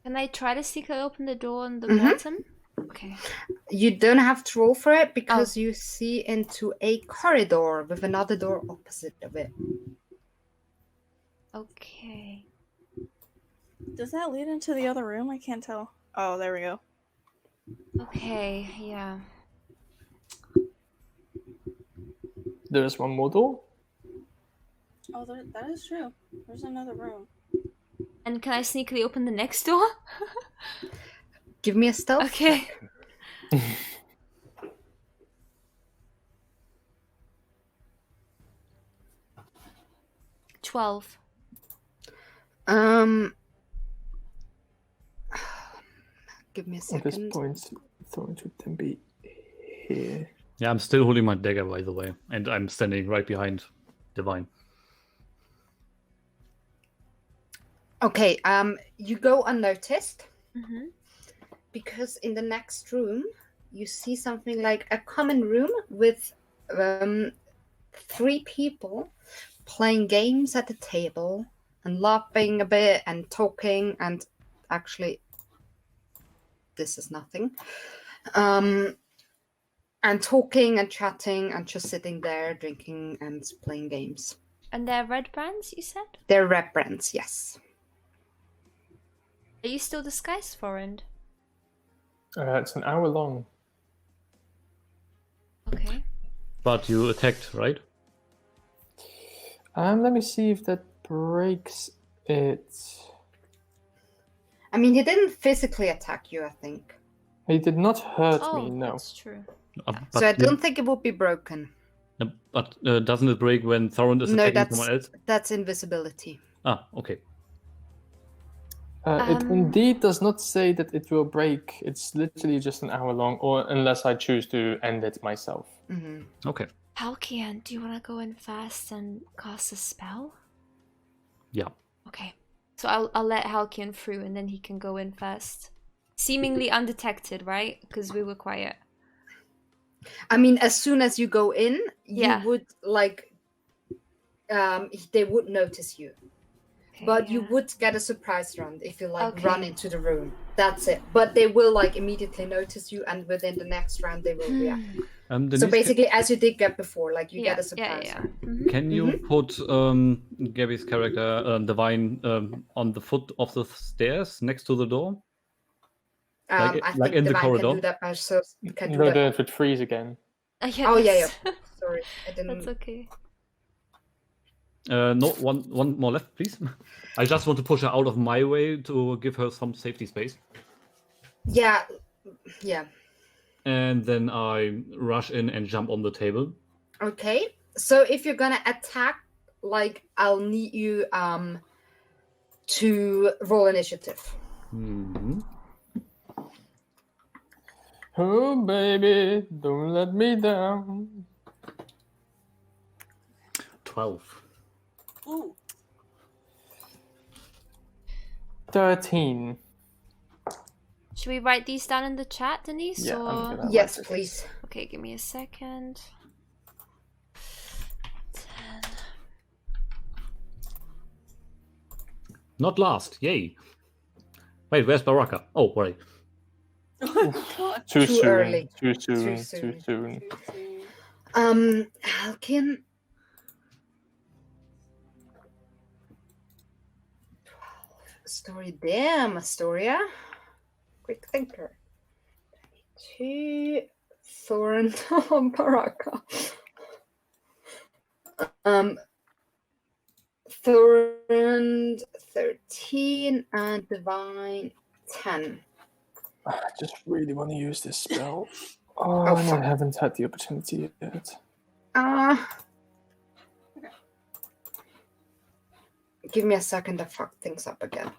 [SPEAKER 2] Can I try to sneakily open the door on the
[SPEAKER 3] Mhm.
[SPEAKER 2] bottom? Okay.
[SPEAKER 3] You don't have to roll for it because you see into a corridor with another door opposite of it.
[SPEAKER 2] Okay.
[SPEAKER 6] Does that lead into the other room? I can't tell. Oh, there we go.
[SPEAKER 2] Okay, yeah.
[SPEAKER 1] There's one more door.
[SPEAKER 6] Oh, that is true. There's another room.
[SPEAKER 2] And can I sneakily open the next door?
[SPEAKER 3] Give me a stealth.
[SPEAKER 2] Okay. $12.
[SPEAKER 3] Give me a
[SPEAKER 1] At this
[SPEAKER 3] second.
[SPEAKER 1] point, Thorn should then be here.
[SPEAKER 5] Yeah, I'm still holding my dagger, by the way, and I'm standing right behind Divine.
[SPEAKER 3] Okay, you go unnoticed
[SPEAKER 2] Mm-hmm.
[SPEAKER 3] because in the next room you see something like a common room with 3 people playing games at the table and laughing a bit and talking, and actually this is nothing. And talking and chatting and just sitting there drinking and playing games.
[SPEAKER 2] And they're red brands, you said?
[SPEAKER 3] They're rep brands, yes.
[SPEAKER 2] Are you still disguised, foreign?
[SPEAKER 1] It's an hour long.
[SPEAKER 2] Okay.
[SPEAKER 5] But you attacked, right?
[SPEAKER 1] Let me see if that breaks it.
[SPEAKER 3] I mean, he didn't physically attack you, I think.
[SPEAKER 1] He did not hurt me,
[SPEAKER 2] Oh,
[SPEAKER 1] no.
[SPEAKER 2] that's true.
[SPEAKER 5] But
[SPEAKER 3] So I don't think it would be broken.
[SPEAKER 5] But doesn't it break when Thorin is
[SPEAKER 3] No,
[SPEAKER 5] attacking someone else?
[SPEAKER 3] that's invisibility.
[SPEAKER 5] Ah, okay.
[SPEAKER 1] It indeed does not say that it will break. It's literally just an hour long, or unless I choose to end it myself.
[SPEAKER 3] Hmm.
[SPEAKER 5] Okay.
[SPEAKER 2] Halkian, do you want to go in fast and cast a spell?
[SPEAKER 5] Yeah.
[SPEAKER 2] Okay. So I'll let Halkian through and then he can go in first. Seemingly undetected, right? Because we were quiet.
[SPEAKER 3] I mean, as soon as you go in,
[SPEAKER 2] Yeah.
[SPEAKER 3] you would they would notice you.
[SPEAKER 2] Okay,
[SPEAKER 3] But you
[SPEAKER 2] yeah.
[SPEAKER 3] would get a surprise round if you
[SPEAKER 2] Okay.
[SPEAKER 3] run into the room. That's it. But they will immediately notice you, and within the next round they will react.
[SPEAKER 5] Denise,
[SPEAKER 3] So basically, as you did get before, you get a surprise.
[SPEAKER 2] Yeah.
[SPEAKER 3] round.
[SPEAKER 2] Mhm.
[SPEAKER 5] can you put Gabby's character, Divine, on the foot of the stairs next to the door?
[SPEAKER 3] I
[SPEAKER 5] like
[SPEAKER 3] think
[SPEAKER 5] in the
[SPEAKER 3] Divine
[SPEAKER 5] corridor?
[SPEAKER 3] can do that by herself. Can do
[SPEAKER 1] No,
[SPEAKER 3] that.
[SPEAKER 1] then it would freeze again.
[SPEAKER 2] Yeah,
[SPEAKER 3] Oh, yeah,
[SPEAKER 2] that's-
[SPEAKER 3] Sorry, I didn't.
[SPEAKER 2] That's okay.
[SPEAKER 5] No, one more left, please. I just want to push her out of my way to give her some safety space.
[SPEAKER 3] Yeah.
[SPEAKER 5] And then I rush in and jump on the table.
[SPEAKER 3] Okay. So if you're gonna attack, I'll need you to roll initiative.
[SPEAKER 5] Mhm.
[SPEAKER 1] Oh, baby, don't let me down.
[SPEAKER 5] 12.
[SPEAKER 6] Ooh.
[SPEAKER 1] 13.
[SPEAKER 2] Should we write these down in the chat, Denise?
[SPEAKER 1] Yeah, I'm
[SPEAKER 2] or...
[SPEAKER 1] gonna
[SPEAKER 3] Yes,
[SPEAKER 1] write it.
[SPEAKER 3] please.
[SPEAKER 2] Okay, give me a second. 10.
[SPEAKER 5] Not last. Yay. Wait, where's Baraka? Oh, right.
[SPEAKER 1] Too soon.
[SPEAKER 3] early.
[SPEAKER 1] Too soon.
[SPEAKER 3] Too
[SPEAKER 1] Too
[SPEAKER 3] soon.
[SPEAKER 1] soon.
[SPEAKER 3] Halkin. 12. Story. Damn, Astoria. Quick thinker. 22. Thorin. Baraka. Thorin 13 and Divine 10.
[SPEAKER 1] I just really want to use this spell. Oh,
[SPEAKER 3] Oh,
[SPEAKER 1] and
[SPEAKER 3] fuck.
[SPEAKER 1] I haven't had the opportunity yet.
[SPEAKER 3] Give me a second to fuck things up again.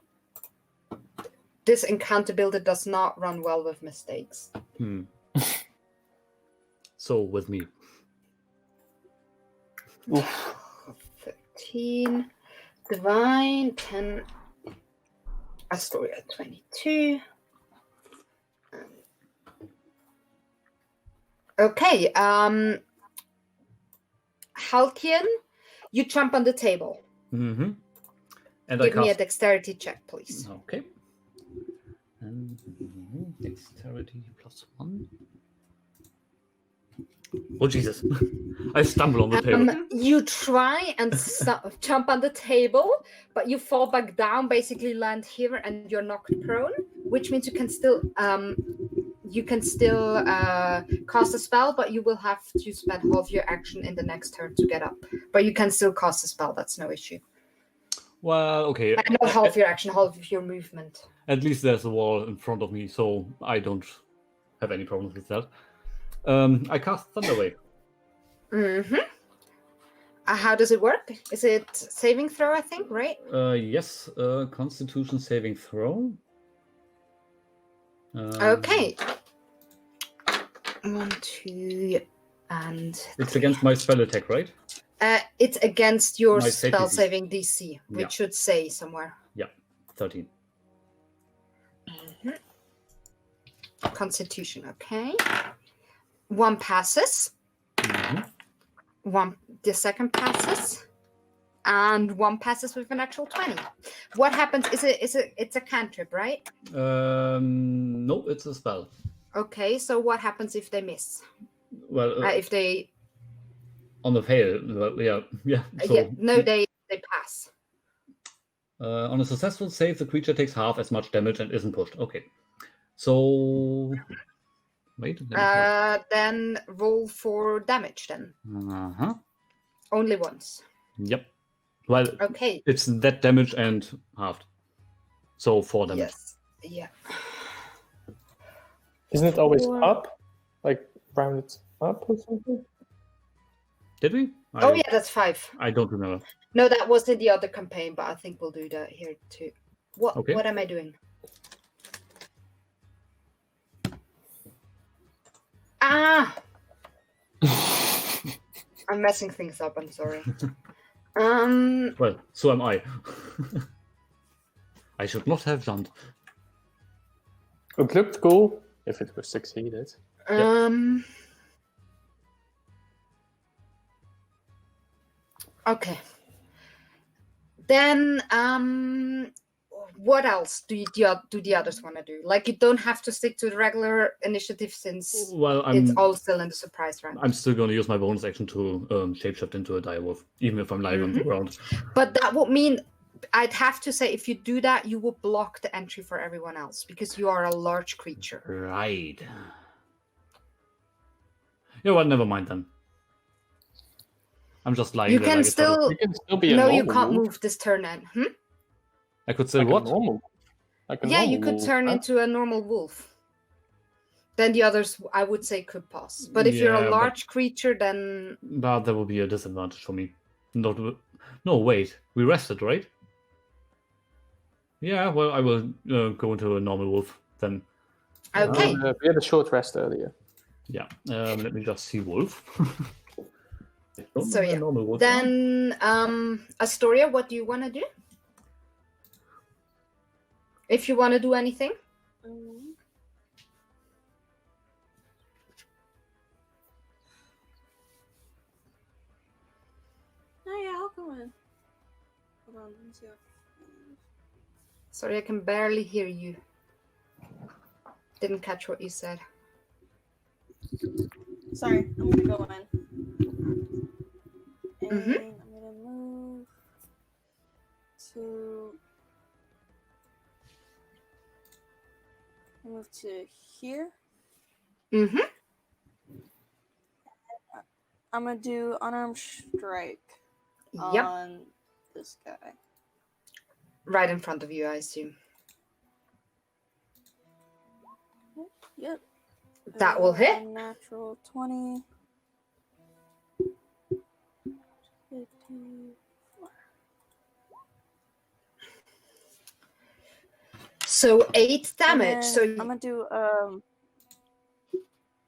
[SPEAKER 3] This encounter builder does not run well with mistakes.
[SPEAKER 5] So with me.
[SPEAKER 1] Oof.
[SPEAKER 3] 13. Divine, 10. Astoria, 22. Okay, Halkian, you jump on the table.
[SPEAKER 5] Mm-hmm. And
[SPEAKER 3] Give
[SPEAKER 5] I
[SPEAKER 3] me a
[SPEAKER 5] cast...
[SPEAKER 3] dexterity check, please.
[SPEAKER 5] Okay. And dexterity +1. Oh Jesus! I stumble on the table.
[SPEAKER 3] You try and jump on the table, but you fall back down, basically land here, and you're knocked prone, which means you can still cast a spell, but you will have to spend half your action in the next turn to get up. But you can still cast a spell, that's no issue.
[SPEAKER 5] Well, okay.
[SPEAKER 3] Not half your action, half of your movement.
[SPEAKER 5] At least there's a wall in front of me, so I don't have any problems with that. I cast Thunderwave.
[SPEAKER 3] Mm-hmm. How does it work? Is it saving throw, I think, right?
[SPEAKER 5] Yes, Constitution saving throw.
[SPEAKER 3] Okay. 1, 2, and 3.
[SPEAKER 5] It's against my spell attack, right?
[SPEAKER 3] It's against your
[SPEAKER 5] My safety
[SPEAKER 3] spell
[SPEAKER 5] DC.
[SPEAKER 3] saving DC, which
[SPEAKER 5] Yeah.
[SPEAKER 3] should say somewhere.
[SPEAKER 5] Yeah, 13.
[SPEAKER 3] Constitution, okay. 1 passes.
[SPEAKER 5] Mm-hmm.
[SPEAKER 3] The second passes. And 1 passes with an actual 20. What happens? It's a cantrip, right?
[SPEAKER 5] No, it's a spell.
[SPEAKER 3] Okay, so what happens if they miss?
[SPEAKER 5] Well,
[SPEAKER 3] If they
[SPEAKER 5] on the fail, yeah. So,
[SPEAKER 3] they pass.
[SPEAKER 5] on a successful save, the creature takes half as much damage and isn't pushed. Okay. So, wait.
[SPEAKER 3] Then roll for damage then.
[SPEAKER 5] Uh-huh.
[SPEAKER 3] Only once.
[SPEAKER 5] Yep. Well,
[SPEAKER 3] Okay.
[SPEAKER 5] it's that damage and halved. So 4 damage.
[SPEAKER 3] Yes. Yeah.
[SPEAKER 1] Isn't it always
[SPEAKER 3] 4.
[SPEAKER 1] up? Like rounded up or something?
[SPEAKER 5] Did we?
[SPEAKER 3] Oh yeah, that's 5.
[SPEAKER 5] I don't remember.
[SPEAKER 3] No, that was in the other campaign, but I think we'll do that here too. What
[SPEAKER 5] Okay.
[SPEAKER 3] What am I doing? Ah! I'm messing things up, I'm sorry.
[SPEAKER 5] Well, so am I. I should not have jumped.
[SPEAKER 1] It looked cool if it was succeeded.
[SPEAKER 3] Okay. Then what else do the others want to do? Like, you don't have to stick to the regular initiative since
[SPEAKER 5] Well,
[SPEAKER 3] it's all still in the surprise round.
[SPEAKER 5] I'm still going to use my bonus action to shapeshift into a direwolf, even if I'm lying on the ground.
[SPEAKER 3] But that would mean I'd have to say if you do that, you will block the entry for everyone else because you are a large creature.
[SPEAKER 5] Right. Yeah, well, never mind then. I'm just lying
[SPEAKER 3] You
[SPEAKER 5] there
[SPEAKER 3] can
[SPEAKER 5] like a turtle.
[SPEAKER 3] still.
[SPEAKER 1] You can still be a
[SPEAKER 3] No,
[SPEAKER 1] normal
[SPEAKER 3] you can't
[SPEAKER 1] wolf.
[SPEAKER 3] move this turn then.
[SPEAKER 5] I could say
[SPEAKER 1] Like
[SPEAKER 5] what?
[SPEAKER 1] a normal. Like a
[SPEAKER 3] Yeah, you
[SPEAKER 1] normal
[SPEAKER 3] could
[SPEAKER 1] wolf,
[SPEAKER 3] turn
[SPEAKER 1] huh?
[SPEAKER 3] into a normal wolf. Then the others, I would say, could pass. But if you're
[SPEAKER 5] Yeah,
[SPEAKER 3] a
[SPEAKER 5] but-
[SPEAKER 3] large creature, then
[SPEAKER 5] But that would be a disadvantage for me. No, wait. We rested, right? Yeah, well, I will go into a normal wolf then.
[SPEAKER 3] okay.
[SPEAKER 1] We had a short rest earlier.
[SPEAKER 5] Yeah. Let me just see wolf. Don't
[SPEAKER 3] So
[SPEAKER 5] know where
[SPEAKER 3] yeah.
[SPEAKER 5] normal wolves are.
[SPEAKER 3] Then Astoria, what do you want to do? If you want to do anything.
[SPEAKER 6] Oh yeah, I'll go in. Hold on, let me see.
[SPEAKER 3] Sorry, I can barely hear you. Didn't catch what you said.
[SPEAKER 6] Sorry, I'm gonna go in. And
[SPEAKER 3] Mhm.
[SPEAKER 6] I'm gonna move to here.
[SPEAKER 3] Mm-hmm.
[SPEAKER 6] I'm gonna do unarmed strike
[SPEAKER 3] Yep.
[SPEAKER 6] on this guy.
[SPEAKER 3] Right in front of you, I assume.
[SPEAKER 6] Yep.
[SPEAKER 3] That will hit.
[SPEAKER 6] Natural 20. 54.
[SPEAKER 3] So 8
[SPEAKER 6] And
[SPEAKER 3] damage.
[SPEAKER 6] then
[SPEAKER 3] So
[SPEAKER 6] I'm gonna do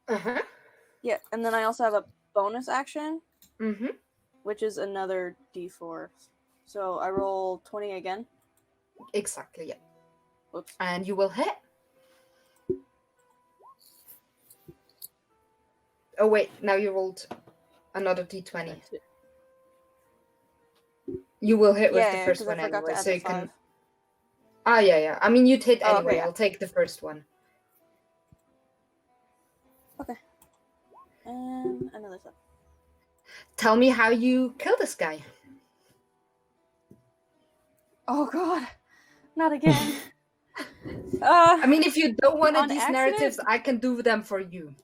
[SPEAKER 3] uh-huh.
[SPEAKER 6] yeah, and then I also have a bonus action,
[SPEAKER 3] Mm-hmm.
[SPEAKER 6] which is another D4. So I roll 20 again.
[SPEAKER 3] Exactly, yeah.
[SPEAKER 6] Whoops.
[SPEAKER 3] And you will hit. Oh wait, now you rolled another d20. You will hit with the first
[SPEAKER 6] 'cause
[SPEAKER 3] one
[SPEAKER 6] I forgot
[SPEAKER 3] anyway,
[SPEAKER 6] to add
[SPEAKER 3] so
[SPEAKER 6] the
[SPEAKER 3] you can.
[SPEAKER 6] 5.
[SPEAKER 3] Ah, yeah. I mean, you'd hit
[SPEAKER 6] Oh, okay,
[SPEAKER 3] anyway.
[SPEAKER 6] yeah.
[SPEAKER 3] I'll take the first one.
[SPEAKER 6] And another 7.
[SPEAKER 3] Tell me how you kill this guy.
[SPEAKER 6] Oh god, not again.
[SPEAKER 3] I mean, if you don't want
[SPEAKER 6] On
[SPEAKER 3] these
[SPEAKER 6] accident?
[SPEAKER 3] narratives, I can do them for you.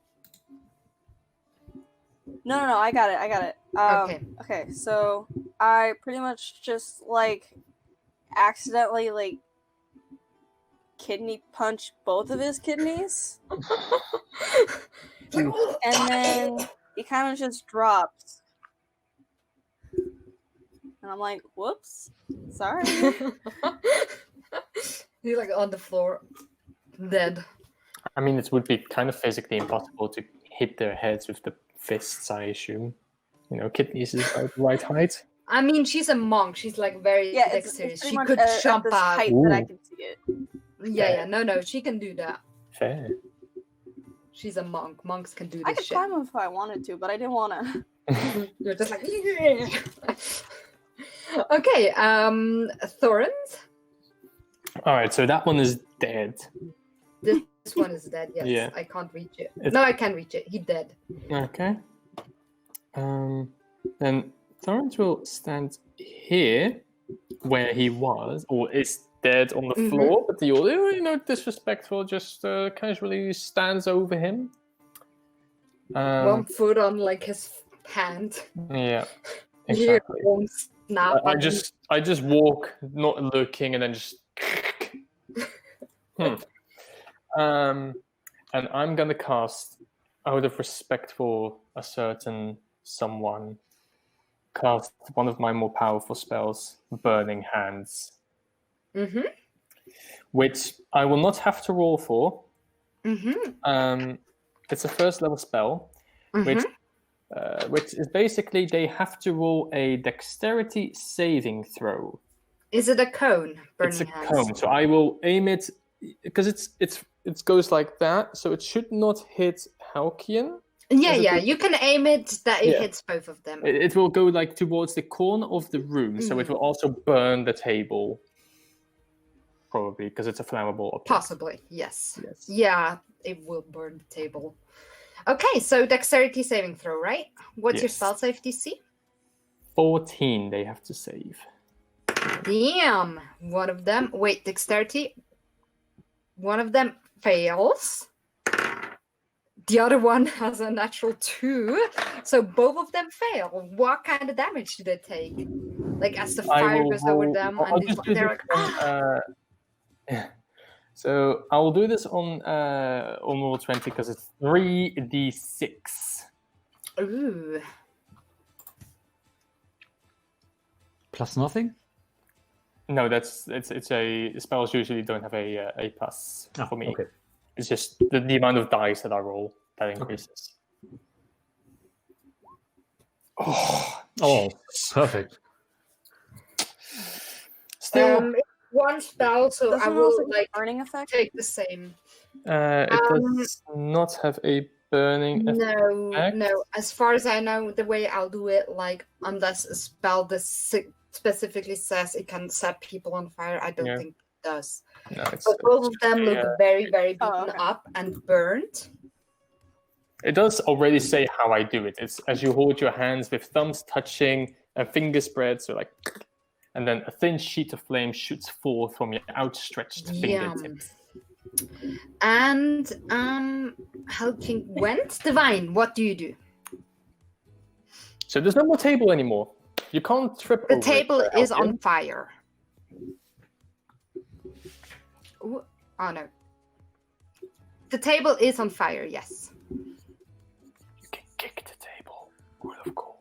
[SPEAKER 6] No, I got it. Okay, so I pretty much just accidentally kidney punch both of his kidneys, and then he kind of just drops, and I'm like, "Whoops, sorry."
[SPEAKER 3] He's like on the floor, dead.
[SPEAKER 1] I mean, it would be kind of physically impossible to hit their heads with the fists, I assume. You know, kidneys is about the right height.
[SPEAKER 3] I mean, she's a monk. She's like very
[SPEAKER 6] Yeah, it's
[SPEAKER 3] dexterous.
[SPEAKER 6] pretty
[SPEAKER 3] She
[SPEAKER 6] much
[SPEAKER 3] could
[SPEAKER 6] at
[SPEAKER 3] jump
[SPEAKER 6] this
[SPEAKER 3] out.
[SPEAKER 6] height that I
[SPEAKER 1] Ooh.
[SPEAKER 6] can see it.
[SPEAKER 3] Yeah. No, she can do that.
[SPEAKER 1] Fair.
[SPEAKER 3] She's a monk. Monks can do
[SPEAKER 6] I
[SPEAKER 3] this
[SPEAKER 6] could
[SPEAKER 3] shit.
[SPEAKER 6] climb him if I wanted to, but I didn't want to.
[SPEAKER 3] You're just like, yeah. Okay, Thorns.
[SPEAKER 1] All right, so that one is dead.
[SPEAKER 3] This one is dead. Yes,
[SPEAKER 1] Yeah.
[SPEAKER 3] I can't reach it.
[SPEAKER 1] It's-
[SPEAKER 3] No, I can reach it. He dead.
[SPEAKER 1] Okay. Then Torrance will stand here where he was, or is dead on the
[SPEAKER 3] Mhm.
[SPEAKER 1] floor, but the audio, disrespectful, just casually stands over him.
[SPEAKER 3] One foot on like his hand.
[SPEAKER 1] Yeah,
[SPEAKER 3] You hear
[SPEAKER 1] exactly.
[SPEAKER 3] one snap.
[SPEAKER 1] I
[SPEAKER 3] and then-
[SPEAKER 1] just walk, not looking, and then just. And I'm gonna cast, out of respect for a certain someone, cast one of my more powerful spells, Burning Hands,
[SPEAKER 3] Mhm.
[SPEAKER 1] which I will not have to roll for.
[SPEAKER 3] Mhm.
[SPEAKER 1] It's a first level spell, which
[SPEAKER 3] Mhm.
[SPEAKER 1] which is basically they have to roll a dexterity saving throw.
[SPEAKER 3] Is it a cone? Burning
[SPEAKER 1] It's a
[SPEAKER 3] hands.
[SPEAKER 1] cone, so I will aim it because it goes like that, so it should not hit Halcyon.
[SPEAKER 3] Yeah,
[SPEAKER 1] Is it
[SPEAKER 3] yeah.
[SPEAKER 1] the-
[SPEAKER 3] You can aim it that it
[SPEAKER 1] Yeah.
[SPEAKER 3] hits both of them.
[SPEAKER 1] It will go like towards the corner of the room, so it will also burn the table. Probably because it's a flammable object.
[SPEAKER 3] Possibly, yes.
[SPEAKER 1] Yes.
[SPEAKER 3] Yeah, it will burn the table. Okay, so dexterity saving throw, right? What's your
[SPEAKER 1] Yes.
[SPEAKER 3] spell save DC?
[SPEAKER 1] 14 they have to save.
[SPEAKER 3] Damn! One of them. Wait, dexterity. One of them fails. The other one has a natural 2. So both of them fail. What kind of damage do they take? Like as the
[SPEAKER 1] I
[SPEAKER 3] fire
[SPEAKER 1] will
[SPEAKER 3] goes over
[SPEAKER 1] roll-
[SPEAKER 3] them
[SPEAKER 1] I'll
[SPEAKER 3] and
[SPEAKER 1] just do
[SPEAKER 3] they're
[SPEAKER 1] this
[SPEAKER 3] like,
[SPEAKER 1] on, so I will do this on roll 20 because it's 3d6.
[SPEAKER 3] ooh.
[SPEAKER 5] Plus nothing?
[SPEAKER 1] No, it's a spells usually don't have a plus for me.
[SPEAKER 5] Okay.
[SPEAKER 1] It's just the amount of dice that I roll that increases.
[SPEAKER 5] Oh, perfect.
[SPEAKER 1] Still,
[SPEAKER 3] It's one spell, so I
[SPEAKER 6] Doesn't it
[SPEAKER 3] will
[SPEAKER 6] also
[SPEAKER 3] like
[SPEAKER 6] burning effect?
[SPEAKER 3] take the same.
[SPEAKER 1] it does not have a burning effect.
[SPEAKER 3] No. As far as I know, the way I'll do it, like unless a spell specifically says it can set people on fire, I don't
[SPEAKER 1] Yeah.
[SPEAKER 3] think it does.
[SPEAKER 1] No, it's,
[SPEAKER 3] But both of them look very, very beaten
[SPEAKER 6] Oh, okay.
[SPEAKER 3] up and burnt.
[SPEAKER 1] it does already say how I do it. It's as you hold your hands with thumbs touching and fingers spread, so like, and then a thin sheet of flame shoots forth from your outstretched fingertips.
[SPEAKER 3] And helping went divine. What do you do?
[SPEAKER 1] So there's no more table anymore. You can't trip
[SPEAKER 3] The
[SPEAKER 1] over
[SPEAKER 3] table
[SPEAKER 1] it,
[SPEAKER 3] is
[SPEAKER 1] Halcyon.
[SPEAKER 3] on fire. Ooh, oh no. The table is on fire, yes.
[SPEAKER 1] You can kick the table. Word of call.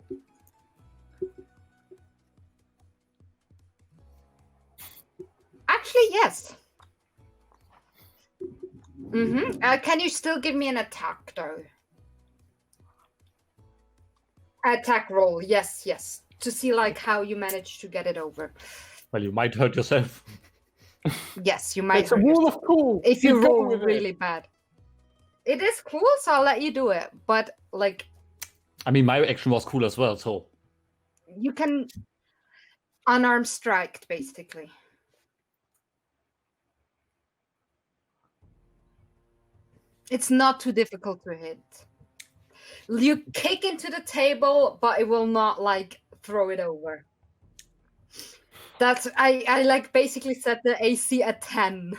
[SPEAKER 3] Actually, yes. Can you still give me an attack, though? Attack roll, yes. To see like how you manage to get it over.
[SPEAKER 5] Well, you might hurt yourself.
[SPEAKER 3] Yes, you might
[SPEAKER 1] It's a
[SPEAKER 3] hurt
[SPEAKER 1] rule
[SPEAKER 3] yourself
[SPEAKER 1] of cool.
[SPEAKER 3] if you
[SPEAKER 1] go
[SPEAKER 3] roll
[SPEAKER 1] with it.
[SPEAKER 3] really bad. It is cool, so I'll let you do it. But like,
[SPEAKER 5] I mean, my action was cool as well, so
[SPEAKER 3] you can unarmed strike, basically. It's not too difficult to hit. You kick into the table, but it will not like throw it over. That's I like basically set the AC at 10.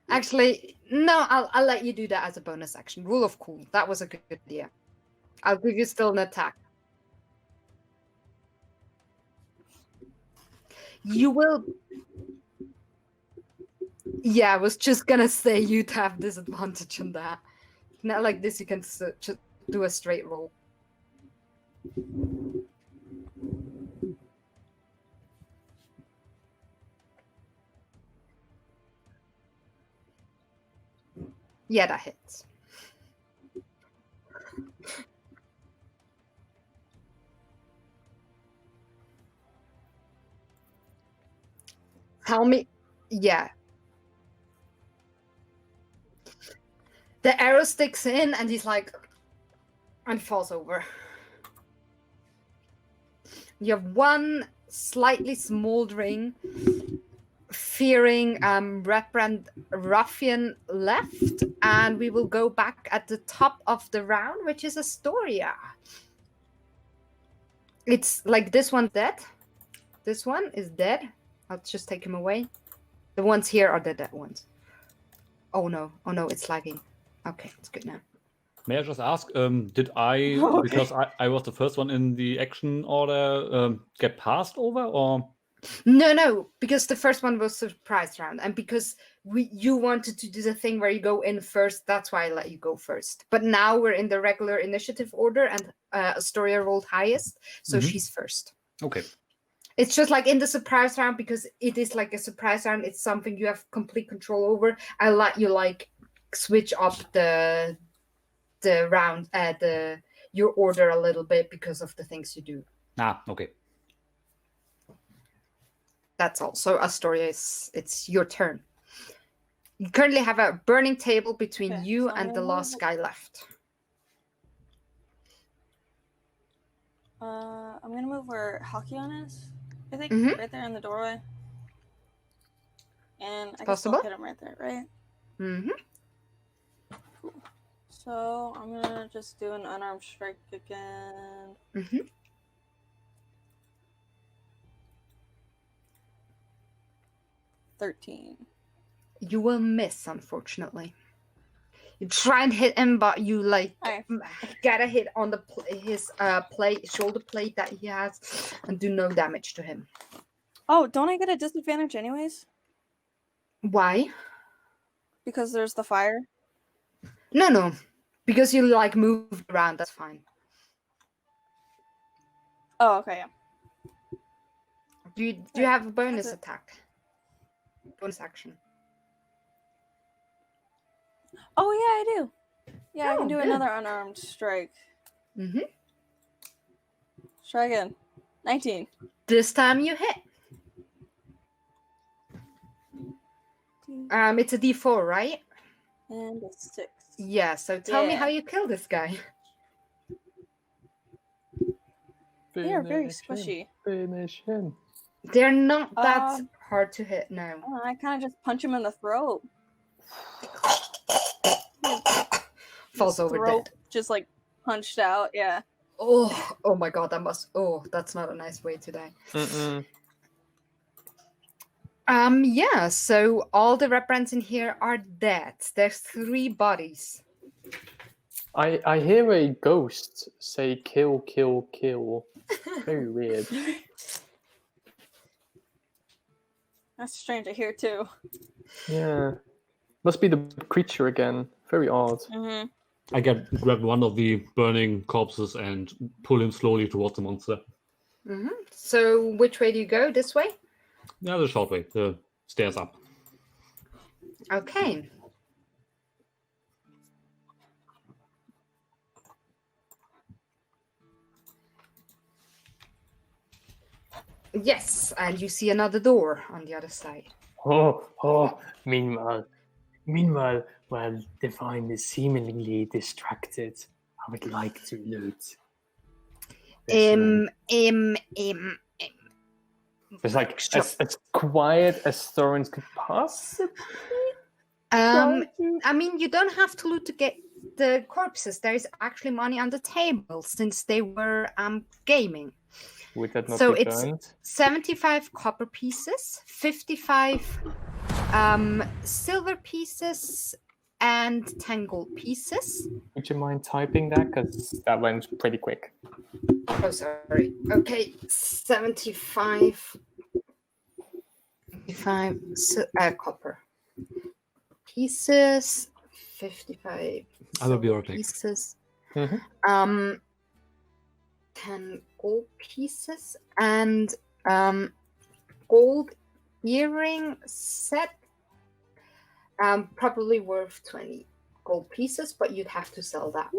[SPEAKER 3] Actually, no, I'll let you do that as a bonus action. Rule of cool. That was a good idea. I'll give you still an attack. You will. Yeah, I was just gonna say you'd have disadvantage on that. Not like this, you can just do a straight roll. Yeah, that hits. Tell me. Yeah. The arrow sticks in and he's like, and falls over. You have one slightly smoldering, fearing ruffian left, and we will go back at the top of the round, which is Astoria. It's like this one's dead. This one is dead. I'll just take him away. The ones here are the dead ones. Oh no, it's lagging. Okay, it's good now.
[SPEAKER 5] may I just ask, did I,
[SPEAKER 6] Okay.
[SPEAKER 5] because I was the first one in the action order, get passed over, or?
[SPEAKER 3] No, because the first one was surprise round, and because you wanted to do the thing where you go in first, that's why I let you go first. But now we're in the regular initiative order, and Astoria rolled highest, so she's first.
[SPEAKER 5] Okay.
[SPEAKER 3] It's just like in the surprise round, because it is like a surprise round. It's something you have complete control over. I let you like switch up the round, your order a little bit because of the things you do.
[SPEAKER 5] Ah, okay.
[SPEAKER 3] That's all. So Astoria, it's your turn. You currently have a burning table between
[SPEAKER 6] Okay,
[SPEAKER 3] you
[SPEAKER 6] so I'm
[SPEAKER 3] and the
[SPEAKER 6] gonna
[SPEAKER 3] last
[SPEAKER 6] move-
[SPEAKER 3] guy left.
[SPEAKER 6] I'm gonna move where Halcyon is. I think
[SPEAKER 3] Mhm.
[SPEAKER 6] right there in the doorway. And I can
[SPEAKER 3] Possible.
[SPEAKER 6] still hit him right there, right?
[SPEAKER 3] Mm-hmm.
[SPEAKER 6] So I'm gonna just do an unarmed strike again.
[SPEAKER 3] Mm-hmm.
[SPEAKER 6] $13.
[SPEAKER 3] You will miss, unfortunately. You try and hit him, but you like
[SPEAKER 6] Alright.
[SPEAKER 3] get a hit on his shoulder plate that he has, and do no damage to him.
[SPEAKER 6] Oh, don't I get a disadvantage anyways?
[SPEAKER 3] Why?
[SPEAKER 6] Because there's the fire?
[SPEAKER 3] No, because you like moved around. That's fine.
[SPEAKER 6] Oh, okay, yeah.
[SPEAKER 3] Do you have a bonus
[SPEAKER 6] That's it.
[SPEAKER 3] attack? Bonus action.
[SPEAKER 6] Oh, yeah, I do. Yeah, I
[SPEAKER 3] Oh,
[SPEAKER 6] can do
[SPEAKER 3] good.
[SPEAKER 6] another unarmed strike.
[SPEAKER 3] Mm-hmm.
[SPEAKER 6] Let's try again. 19.
[SPEAKER 3] This time you hit. It's a D4, right?
[SPEAKER 6] And a 6.
[SPEAKER 3] Yeah. So tell me
[SPEAKER 6] Yeah.
[SPEAKER 3] how you kill this guy.
[SPEAKER 6] They are very
[SPEAKER 1] Finish him.
[SPEAKER 6] squishy.
[SPEAKER 1] Finish him.
[SPEAKER 3] They're not that
[SPEAKER 6] Um,
[SPEAKER 3] hard to hit now.
[SPEAKER 6] I kind of just punch him in the throat.
[SPEAKER 3] Falls
[SPEAKER 6] His
[SPEAKER 3] over
[SPEAKER 6] throat
[SPEAKER 3] dead.
[SPEAKER 6] just like punched out. Yeah.
[SPEAKER 3] Oh my god, that's not a nice way to die.
[SPEAKER 1] Mm-mm.
[SPEAKER 3] Yeah, so all the reprants in here are dead. There's 3 bodies.
[SPEAKER 1] I hear a ghost say kill, kill, kill. Very weird.
[SPEAKER 6] That's strange to hear too.
[SPEAKER 1] Yeah. Must be the creature again. Very odd.
[SPEAKER 6] Mm-hmm.
[SPEAKER 5] I grab one of the burning corpses and pull him slowly towards the monster.
[SPEAKER 3] So which way do you go? This way?
[SPEAKER 5] Yeah, the short way, the stairs up.
[SPEAKER 3] Okay. Yes, and you see another door on the other side.
[SPEAKER 1] Oh. Meanwhile, while Divine is seemingly distracted, I would like to loot. There's like
[SPEAKER 3] Sure.
[SPEAKER 1] as quiet as Thorns could possibly.
[SPEAKER 3] I mean, you don't have to loot to get the corpses. There is actually money on the table since they were gaming.
[SPEAKER 1] Would that not
[SPEAKER 3] So
[SPEAKER 1] be
[SPEAKER 3] it's
[SPEAKER 1] burned?
[SPEAKER 3] 75 copper pieces, 55 silver pieces, and 10 gold pieces.
[SPEAKER 1] Would you mind typing that? Because that went pretty quick.
[SPEAKER 3] Oh, sorry. Okay, 75 copper pieces, 55
[SPEAKER 5] I will be
[SPEAKER 3] silver
[SPEAKER 5] right back.
[SPEAKER 3] pieces,
[SPEAKER 1] Mhm.
[SPEAKER 3] 10 gold pieces, and gold earring set, probably worth 20 gold pieces, but you'd have to sell that.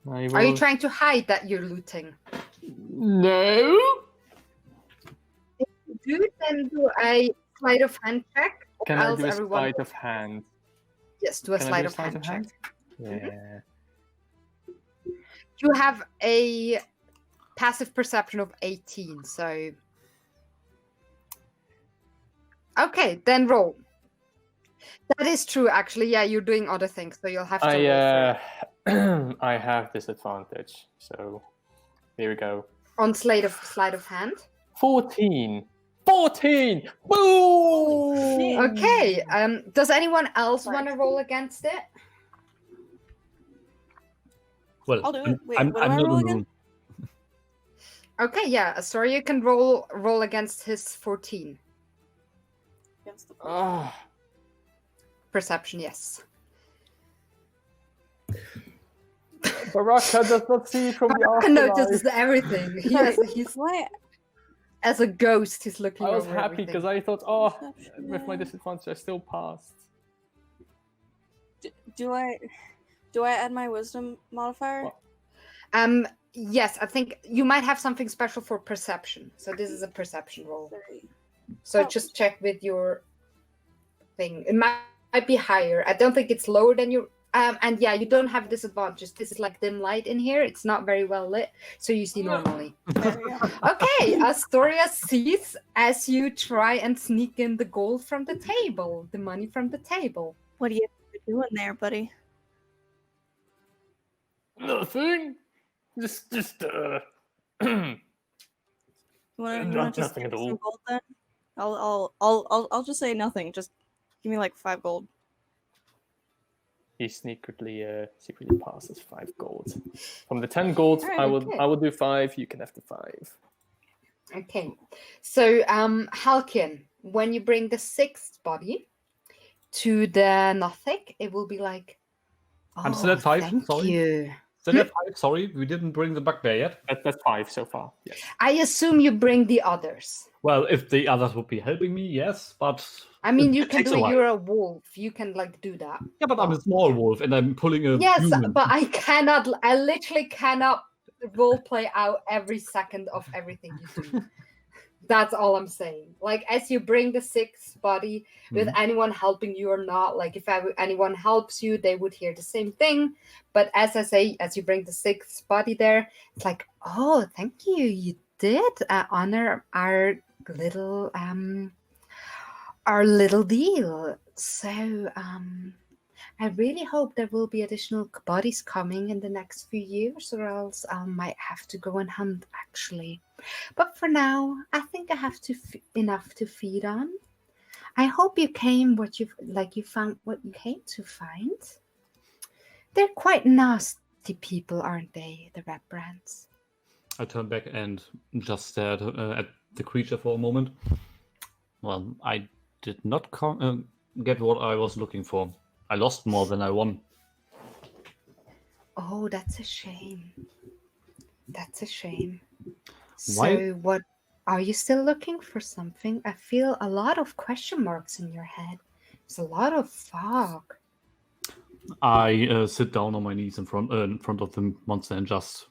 [SPEAKER 3] Are you trying to hide that you're looting?
[SPEAKER 1] No.
[SPEAKER 3] If you do, then do a sleight of hand check. or
[SPEAKER 1] Can I
[SPEAKER 3] else
[SPEAKER 1] do a
[SPEAKER 3] everyone-
[SPEAKER 1] sleight of hand?
[SPEAKER 3] Yes, do a
[SPEAKER 1] Can I
[SPEAKER 3] sleight
[SPEAKER 1] do a
[SPEAKER 3] of
[SPEAKER 1] sleight
[SPEAKER 3] hand
[SPEAKER 1] of
[SPEAKER 3] check.
[SPEAKER 1] hand? Yeah.
[SPEAKER 3] You have a passive perception of 18, so... Okay, then roll. That is true, actually. Yeah, you're doing other things, so you'll have to roll for it.
[SPEAKER 1] I have disadvantage, so here we go.
[SPEAKER 3] On sleight of hand.
[SPEAKER 1] 14. 14! Boom!
[SPEAKER 3] Okay, does anyone else want to roll against it?
[SPEAKER 5] Well,
[SPEAKER 6] I'll do it. Wait,
[SPEAKER 5] I'm
[SPEAKER 6] what do I
[SPEAKER 5] not
[SPEAKER 6] roll
[SPEAKER 5] in the
[SPEAKER 6] again?
[SPEAKER 5] room.
[SPEAKER 3] Okay, yeah, Astoria, you can roll against his 14.
[SPEAKER 6] Against the
[SPEAKER 1] Ah,
[SPEAKER 3] Perception, yes.
[SPEAKER 1] Baraka does not see from the
[SPEAKER 3] Baraka
[SPEAKER 1] afterlife.
[SPEAKER 3] notices everything. He's
[SPEAKER 6] Why?
[SPEAKER 3] as a ghost. He's looking.
[SPEAKER 1] I was
[SPEAKER 3] over
[SPEAKER 1] happy because
[SPEAKER 3] everything.
[SPEAKER 1] I thought, oh,
[SPEAKER 6] Perception.
[SPEAKER 1] with my disadvantage, I still passed.
[SPEAKER 6] Do I add my wisdom modifier?
[SPEAKER 1] Well,
[SPEAKER 3] Yes, I think you might have something special for perception. So this is a perception roll.
[SPEAKER 6] 30.
[SPEAKER 3] So
[SPEAKER 6] Oh.
[SPEAKER 3] just check with your thing. It might be higher. I don't think it's lower than your. And yeah, you don't have disadvantages. This is like dim light in here. It's not very well lit, so you see normally.
[SPEAKER 6] There we go.
[SPEAKER 3] Okay, Astoria sees as you try and sneak in the gold from the table, the money from the table.
[SPEAKER 6] What are you doing there, buddy?
[SPEAKER 1] nothing. Just
[SPEAKER 6] You want to just
[SPEAKER 1] nothing
[SPEAKER 6] give
[SPEAKER 1] at
[SPEAKER 6] me some
[SPEAKER 1] all.
[SPEAKER 6] gold then? I'll just say nothing. Just give me like 5 gold.
[SPEAKER 1] He secretly passes 5 gold. From the 10 gold,
[SPEAKER 6] Alright,
[SPEAKER 3] okay.
[SPEAKER 1] I will do 5. You can have the 5.
[SPEAKER 3] Okay, so Halkian, when you bring the 6th body to the Nothic, it will be like,
[SPEAKER 5] I'm still at 5,
[SPEAKER 3] thank
[SPEAKER 5] sorry.
[SPEAKER 3] you.
[SPEAKER 5] Still at 5, sorry, we didn't bring the bugbear yet.
[SPEAKER 1] That's 5 so far. Yes.
[SPEAKER 3] I assume you bring the others.
[SPEAKER 5] Well, if the others would be helping me, yes, but
[SPEAKER 3] I mean, you
[SPEAKER 5] it
[SPEAKER 3] can
[SPEAKER 5] takes
[SPEAKER 3] do
[SPEAKER 5] a
[SPEAKER 3] it.
[SPEAKER 5] while.
[SPEAKER 3] You're a wolf. You can like do that.
[SPEAKER 5] Yeah, but I'm a small wolf and I'm pulling a
[SPEAKER 3] Yes,
[SPEAKER 5] human.
[SPEAKER 3] but I cannot. I literally cannot role play out every second of everything you do. That's all I'm saying. Like, as you bring the 6th body, with anyone helping you or not, like if anyone helps you, they would hear the same thing. But as I say, as you bring the 6th body there, it's like, oh, thank you. You did honor our little deal. So I really hope there will be additional bodies coming in the next few years, or else I might have to go and hunt actually. But for now, I think I have enough to feed on. I hope you came you found what you came to find. They're quite nasty people, aren't they, the rat brands?
[SPEAKER 5] I turned back and just stared at the creature for a moment. Well, I did not get what I was looking for. I lost more than I won.
[SPEAKER 3] Oh, that's a shame. That's a shame.
[SPEAKER 5] Why?
[SPEAKER 3] So, what are you still looking for something? I feel a lot of question marks in your head. There's a lot of fog.
[SPEAKER 5] I sit down on my knees in front of the monster and just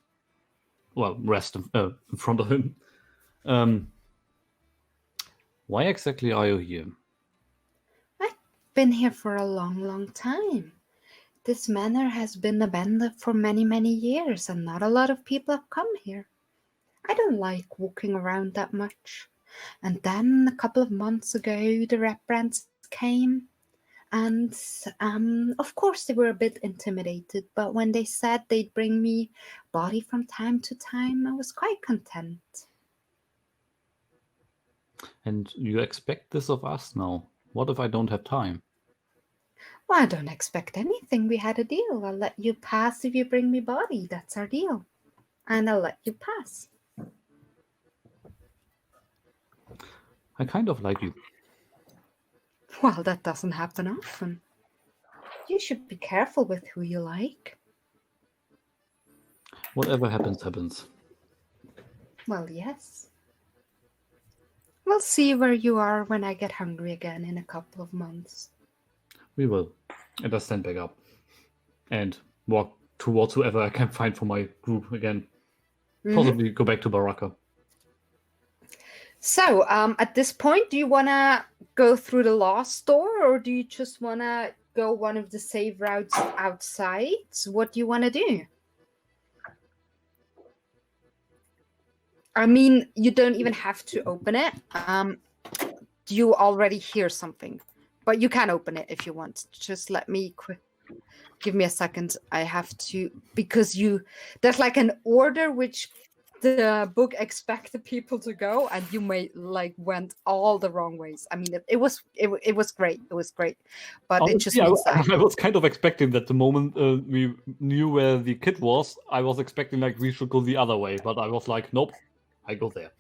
[SPEAKER 5] rest in front of him. Why exactly are you here?
[SPEAKER 3] I've been here for a long, long time. This manor has been abandoned for many, many years, and not a lot of people have come here. I don't like walking around that much. And then a couple of months ago, the rat brands came, and of course they were a bit intimidated. But when they said they'd bring me body from time to time, I was quite content.
[SPEAKER 5] And you expect this of us now? What if I don't have time?
[SPEAKER 3] Well, I don't expect anything. We had a deal. I'll let you pass if you bring me body. That's our deal. And I'll let you pass.
[SPEAKER 5] I kind of like you.
[SPEAKER 3] Well, that doesn't happen often. You should be careful with who you like.
[SPEAKER 5] Whatever happens, happens.
[SPEAKER 3] Well, yes. We'll see where you are when I get hungry again in a couple of months.
[SPEAKER 5] We will. And I stand back up and walk towards whoever I can find for my group again. Possibly go back to Baraka.
[SPEAKER 3] So, at this point, do you want to go through the last door, or do you just want to go one of the save routes outside? What do you want to do? I mean, you don't even have to open it. You already hear something, but you can open it if you want. Just let me give me a second. I have to, because there's like an order which the book expected people to go, and you may went all the wrong ways. I mean, it was great. It was great, but it just
[SPEAKER 5] Honestly,
[SPEAKER 3] means that
[SPEAKER 5] I was kind of expecting that the moment we knew where the kid was, I was expecting we should go the other way, but I was like, nope, I go there.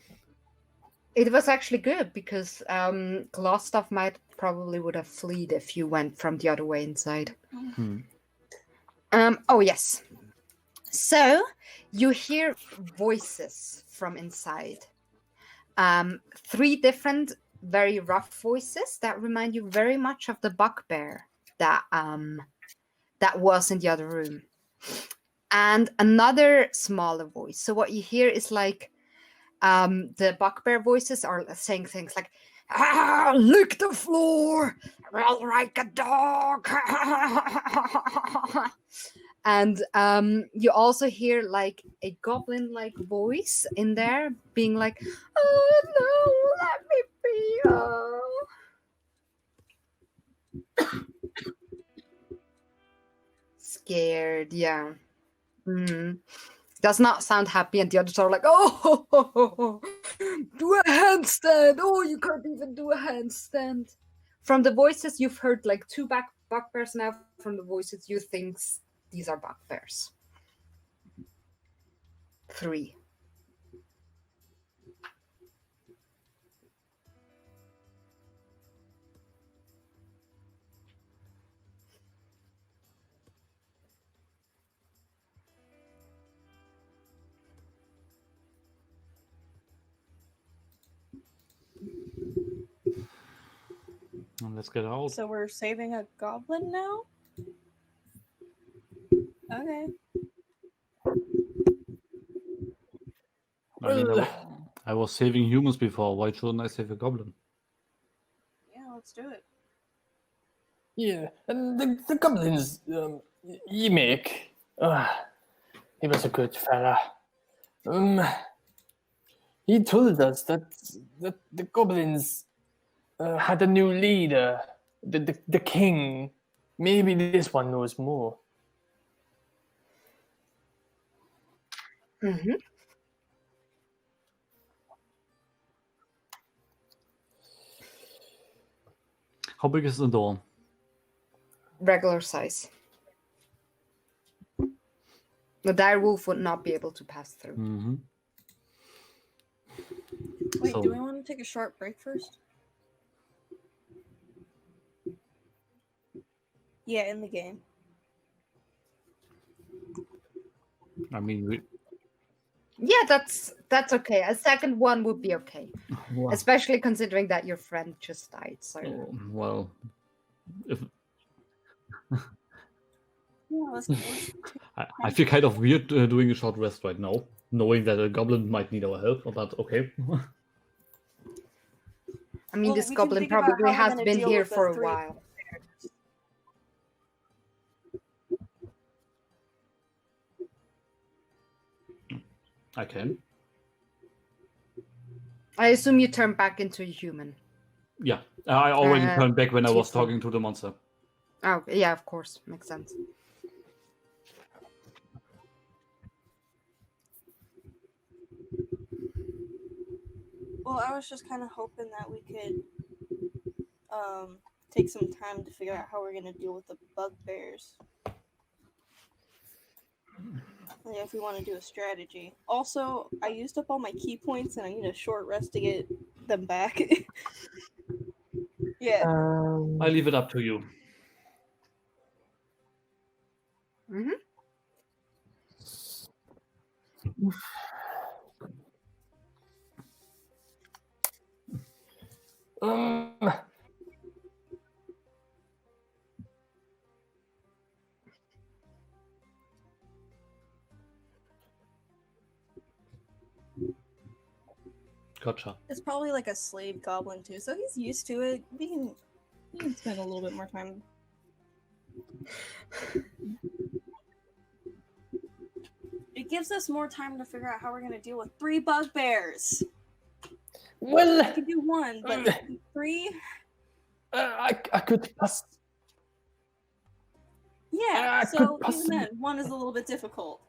[SPEAKER 3] it was actually good because Glostov probably would have fled if you went from the other way inside. Oh yes. So you hear voices from inside. 3 different, very rough voices that remind you very much of the bugbear that was in the other room, and another smaller voice. So what you hear is the bugbear voices are saying things like, lick the floor, well, like a dog. And you also hear a goblin-like voice in there being like, oh no, let me be. Oh. Scared, yeah. Does not sound happy, and the others are like, oh, do a handstand. Oh, you can't even do a handstand. From the voices, you've heard 2 bugbears now. From the voices, you think these are bugbears. 3.
[SPEAKER 5] Let's get out.
[SPEAKER 6] So we're saving a goblin now? Okay.
[SPEAKER 5] I mean, I was saving humans before. Why shouldn't I save a goblin?
[SPEAKER 6] Yeah, let's do it.
[SPEAKER 1] Yeah, and the goblins, Yemek, he was a good fella. He told us that the goblins had a new leader, the king. Maybe this one knows more.
[SPEAKER 3] Mm-hmm.
[SPEAKER 5] How big is the door?
[SPEAKER 3] Regular size. The dire wolf would not be able to pass through.
[SPEAKER 5] Mm-hmm.
[SPEAKER 6] Wait,
[SPEAKER 5] So-
[SPEAKER 6] do we want to take a short break first? Yeah, in the game.
[SPEAKER 5] I mean,
[SPEAKER 3] Yeah, that's okay. A second one would be okay,
[SPEAKER 5] Wow.
[SPEAKER 3] especially considering that your friend just died. So
[SPEAKER 5] Oh, well, if,
[SPEAKER 6] Yeah, let's
[SPEAKER 5] I feel kind of weird doing a short rest right now, knowing that a goblin might need our help. But okay.
[SPEAKER 3] I mean,
[SPEAKER 6] Well,
[SPEAKER 3] this
[SPEAKER 6] we can
[SPEAKER 3] goblin
[SPEAKER 6] think about
[SPEAKER 3] probably
[SPEAKER 6] how we're
[SPEAKER 3] has
[SPEAKER 6] gonna
[SPEAKER 3] been
[SPEAKER 6] deal
[SPEAKER 3] here
[SPEAKER 6] with the
[SPEAKER 3] for a
[SPEAKER 6] three.
[SPEAKER 3] while.
[SPEAKER 5] I can.
[SPEAKER 3] I assume you turn back into a human.
[SPEAKER 5] Yeah, I already turned back when I was
[SPEAKER 3] tiefling.
[SPEAKER 5] talking to the monster.
[SPEAKER 3] Oh, yeah, of course. Makes sense.
[SPEAKER 6] Well, I was just kind of hoping that we could take some time to figure out how we're gonna deal with the bugbears. Like, if we want to do a strategy. Also, I used up all my key points and I need a short rest to get them back. Yeah.
[SPEAKER 5] I leave it up to you.
[SPEAKER 3] Mm-hmm.
[SPEAKER 5] Gotcha.
[SPEAKER 6] It's probably like a slave goblin too, so he's used to it. We can spend a little bit more time. It gives us more time to figure out how we're gonna deal with 3 bugbears.
[SPEAKER 1] Well,
[SPEAKER 6] We could do 1, but 3?
[SPEAKER 1] I could pass.
[SPEAKER 6] Yeah,
[SPEAKER 1] I
[SPEAKER 6] so
[SPEAKER 1] could
[SPEAKER 6] even
[SPEAKER 1] possibly-
[SPEAKER 6] then, 1 is a little bit difficult.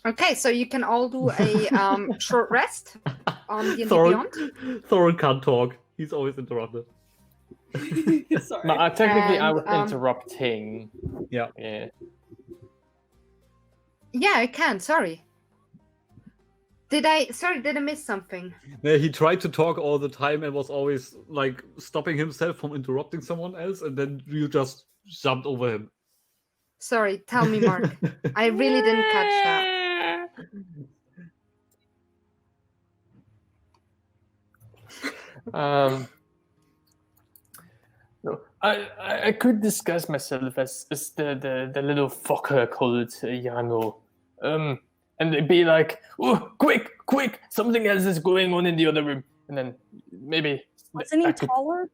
[SPEAKER 3] Okay, so you can all do a short rest on D&D
[SPEAKER 5] Thorin,
[SPEAKER 3] Beyond.
[SPEAKER 5] Thorin can't talk. He's always interrupted.
[SPEAKER 6] Sorry.
[SPEAKER 1] No, technically, I
[SPEAKER 3] And,
[SPEAKER 1] was interrupting.
[SPEAKER 5] Yeah.
[SPEAKER 1] Yeah.
[SPEAKER 3] Yeah, I can. Sorry. Did I miss something?
[SPEAKER 5] Yeah, he tried to talk all the time and was always like stopping himself from interrupting someone else, and then you just jumped over him.
[SPEAKER 3] Sorry, tell me, Mark. I really didn't catch that.
[SPEAKER 1] No, I could disguise myself as the little fucker called Yano, and it'd be like, oh, quick, something else is going on in the other room, and then maybe
[SPEAKER 6] Wasn't he
[SPEAKER 1] I could-
[SPEAKER 6] taller?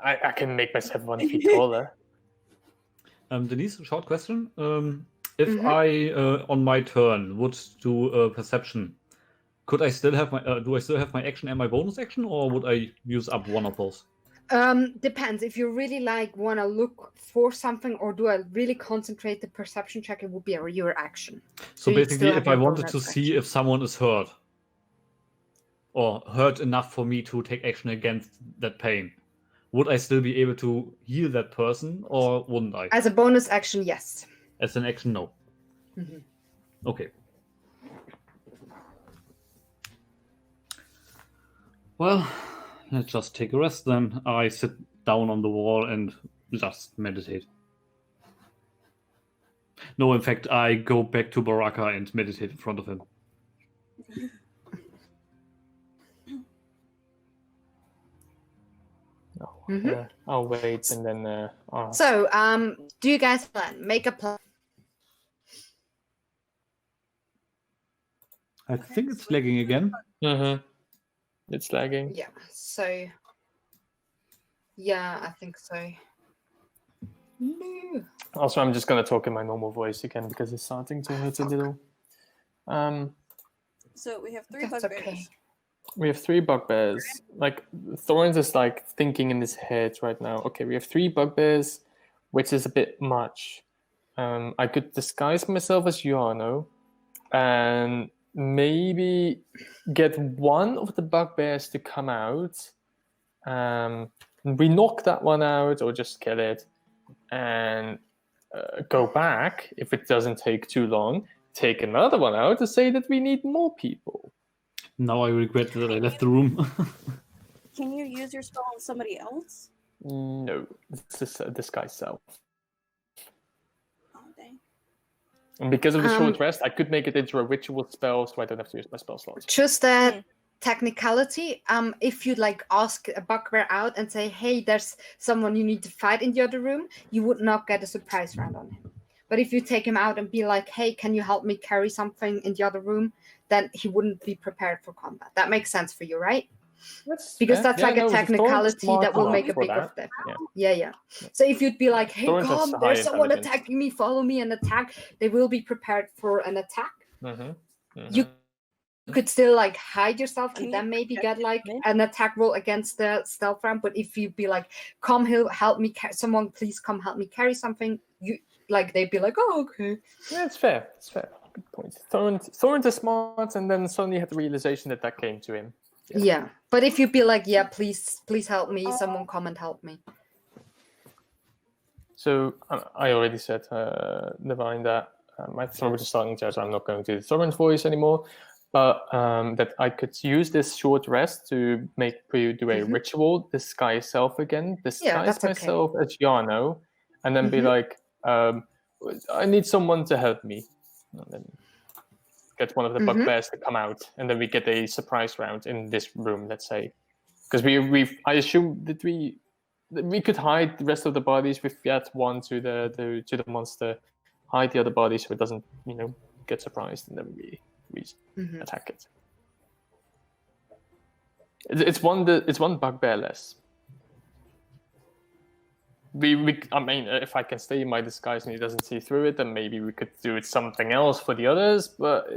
[SPEAKER 1] I can make myself 1 feet taller.
[SPEAKER 5] Denise, short question. If
[SPEAKER 3] Mhm.
[SPEAKER 5] I, on my turn, would do a perception, could I still have my? Do I still have my action and my bonus action, or would I use up one of those?
[SPEAKER 3] Depends. If you really want to look for something, or do I really concentrate the perception check, it would be your action.
[SPEAKER 5] So
[SPEAKER 3] you'd
[SPEAKER 5] basically,
[SPEAKER 3] still have
[SPEAKER 5] if I
[SPEAKER 3] your
[SPEAKER 5] wanted to
[SPEAKER 3] bonus
[SPEAKER 5] see
[SPEAKER 3] action.
[SPEAKER 5] if someone is hurt, or hurt enough for me to take action against that pain, would I still be able to heal that person, or wouldn't I?
[SPEAKER 3] As a bonus action, yes.
[SPEAKER 5] As an action, no.
[SPEAKER 3] Mhm.
[SPEAKER 5] Okay. Well, let's just take a rest then. I sit down on the wall and just meditate. No, in fact, I go back to Baraka and meditate in front of him.
[SPEAKER 1] No,
[SPEAKER 3] Mhm.
[SPEAKER 1] I'll wait and then ask.
[SPEAKER 3] So, do you guys plan? Make a plan.
[SPEAKER 5] I think it's lagging again.
[SPEAKER 1] It's lagging.
[SPEAKER 3] Yeah. So, yeah, I think so. No.
[SPEAKER 1] Also, I'm just gonna talk in my normal voice again because it's starting to hurt a little.
[SPEAKER 6] So we have 3
[SPEAKER 3] That's
[SPEAKER 6] bugbears.
[SPEAKER 3] okay.
[SPEAKER 1] We have 3 bugbears. Like Thorns is like thinking in his head right now. Okay, we have 3 bugbears, which is a bit much. I could disguise myself as Yano, and maybe get one of the bugbears to come out. We knock that one out, or just kill it, and go back if it doesn't take too long. Take another one out to say that we need more people.
[SPEAKER 5] Now I regret that I left the room.
[SPEAKER 6] Can you use your spell on somebody else?
[SPEAKER 1] No, it's just a disguise self.
[SPEAKER 6] Oh,
[SPEAKER 1] And because of the short rest, I could make it into a ritual spell, so I don't have to use my spell slots.
[SPEAKER 3] Just a technicality. If you like ask a bugbear out and say, "Hey, there's someone you need to fight in the other room," you would not get a surprise round on him. But if you take him out and be like, "Hey, can you help me carry something in the other room?" then he wouldn't be prepared for combat. That makes sense for you, right? Because that's like a technicality that will make a big of difference. Yeah. So if you'd be like, "Hey, come, there's someone attacking me, follow me and attack," they will be prepared for an attack. You could still like hide yourself and then maybe get like an attack roll against the stealth round. But if you'd be like, "Come, help me, someone please come help me carry something," you like they'd be like, "Oh, okay."
[SPEAKER 1] Yeah, it's fair. It's fair. Good point. Thorn is smart, and then suddenly had the realization that came to him.
[SPEAKER 3] Yeah, but if you'd be like, "Yeah, please help me, someone come and help me."
[SPEAKER 1] So I already said, Divine, that my throat is starting to, so I'm not going to do the Thorin's voice anymore, but that I could use this short rest to do a ritual, disguise self again, disguise myself as Yarno, and then be like, I need someone to help me. And then get one of the bugbears to come out, and then we get a surprise round in this room, let's say. Because I assume that we could hide the rest of the bodies. We've got one to the monster, hide the other body so it doesn't, get surprised, and then we attack it. It's one bugbear less. I mean, if I can stay in my disguise and he doesn't see through it, then maybe we could do it something else for the others. But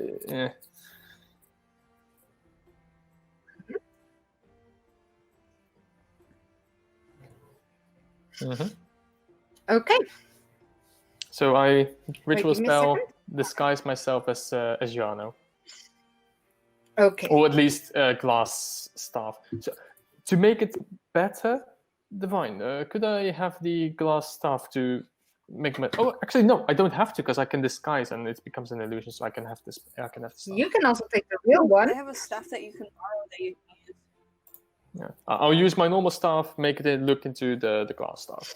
[SPEAKER 3] Okay.
[SPEAKER 1] So I ritual spell, disguise myself as Yarno.
[SPEAKER 3] Okay.
[SPEAKER 1] Or at least glass staff. So, to make it better, Divine, could I have the glass staff to make my? Oh, actually, no, I don't have to because I can disguise and it becomes an illusion. So I can have this. I can have the staff.
[SPEAKER 3] You can also take the real one.
[SPEAKER 6] I have a staff that you can borrow that you can use.
[SPEAKER 1] Yeah, I'll use my normal staff. Make it look into the glass staff.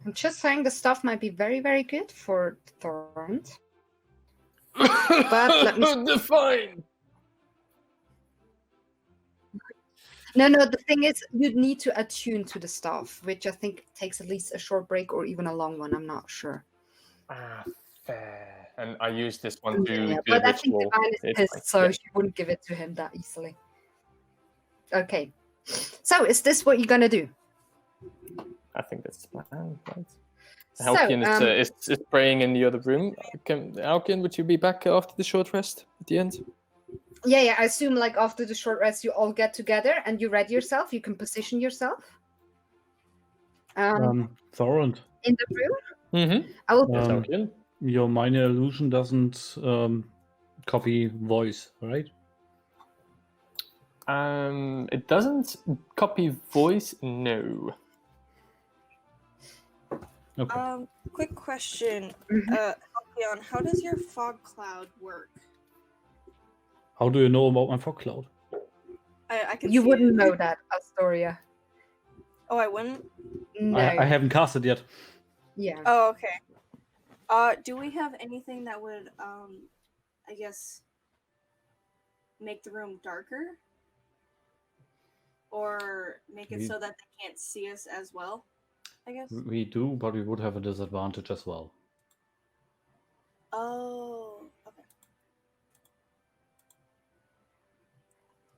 [SPEAKER 3] I'm just saying the stuff might be very, very good for Thorns. But let me
[SPEAKER 1] define.
[SPEAKER 3] No, the thing is, you'd need to attune to the staff, which I think takes at least a short break or even a long one. I'm not sure.
[SPEAKER 1] Fair. And I use this one to do
[SPEAKER 3] but
[SPEAKER 1] the
[SPEAKER 3] I think
[SPEAKER 1] ritual.
[SPEAKER 3] Divine is pissed, so she wouldn't give it to him that easily. Okay. So, is this what you're gonna do?
[SPEAKER 1] I think that's the plan, right? Halcyon is praying in the other room. Halcyon, would you be back after the short rest at the end?
[SPEAKER 3] Yeah. I assume like after the short rest, you all get together and you ready yourself. You can position yourself.
[SPEAKER 5] Thorund.
[SPEAKER 3] In the room.
[SPEAKER 1] Mm-hmm.
[SPEAKER 3] I will.
[SPEAKER 5] Your minor illusion doesn't copy voice, right?
[SPEAKER 1] It doesn't copy voice. No.
[SPEAKER 5] Okay.
[SPEAKER 6] Quick question, Halcyon, how does your fog cloud work?
[SPEAKER 5] How do you know about my fog cloud?
[SPEAKER 6] I can.
[SPEAKER 3] You wouldn't know that, Astoria.
[SPEAKER 6] Oh, I wouldn't.
[SPEAKER 3] No.
[SPEAKER 5] I haven't cast it yet.
[SPEAKER 3] Yeah.
[SPEAKER 6] Oh, okay. Do we have anything that would, I guess, make the room darker, or make it so that they can't see us as well? I guess
[SPEAKER 5] we do, but we would have a disadvantage as well.
[SPEAKER 6] Oh, okay.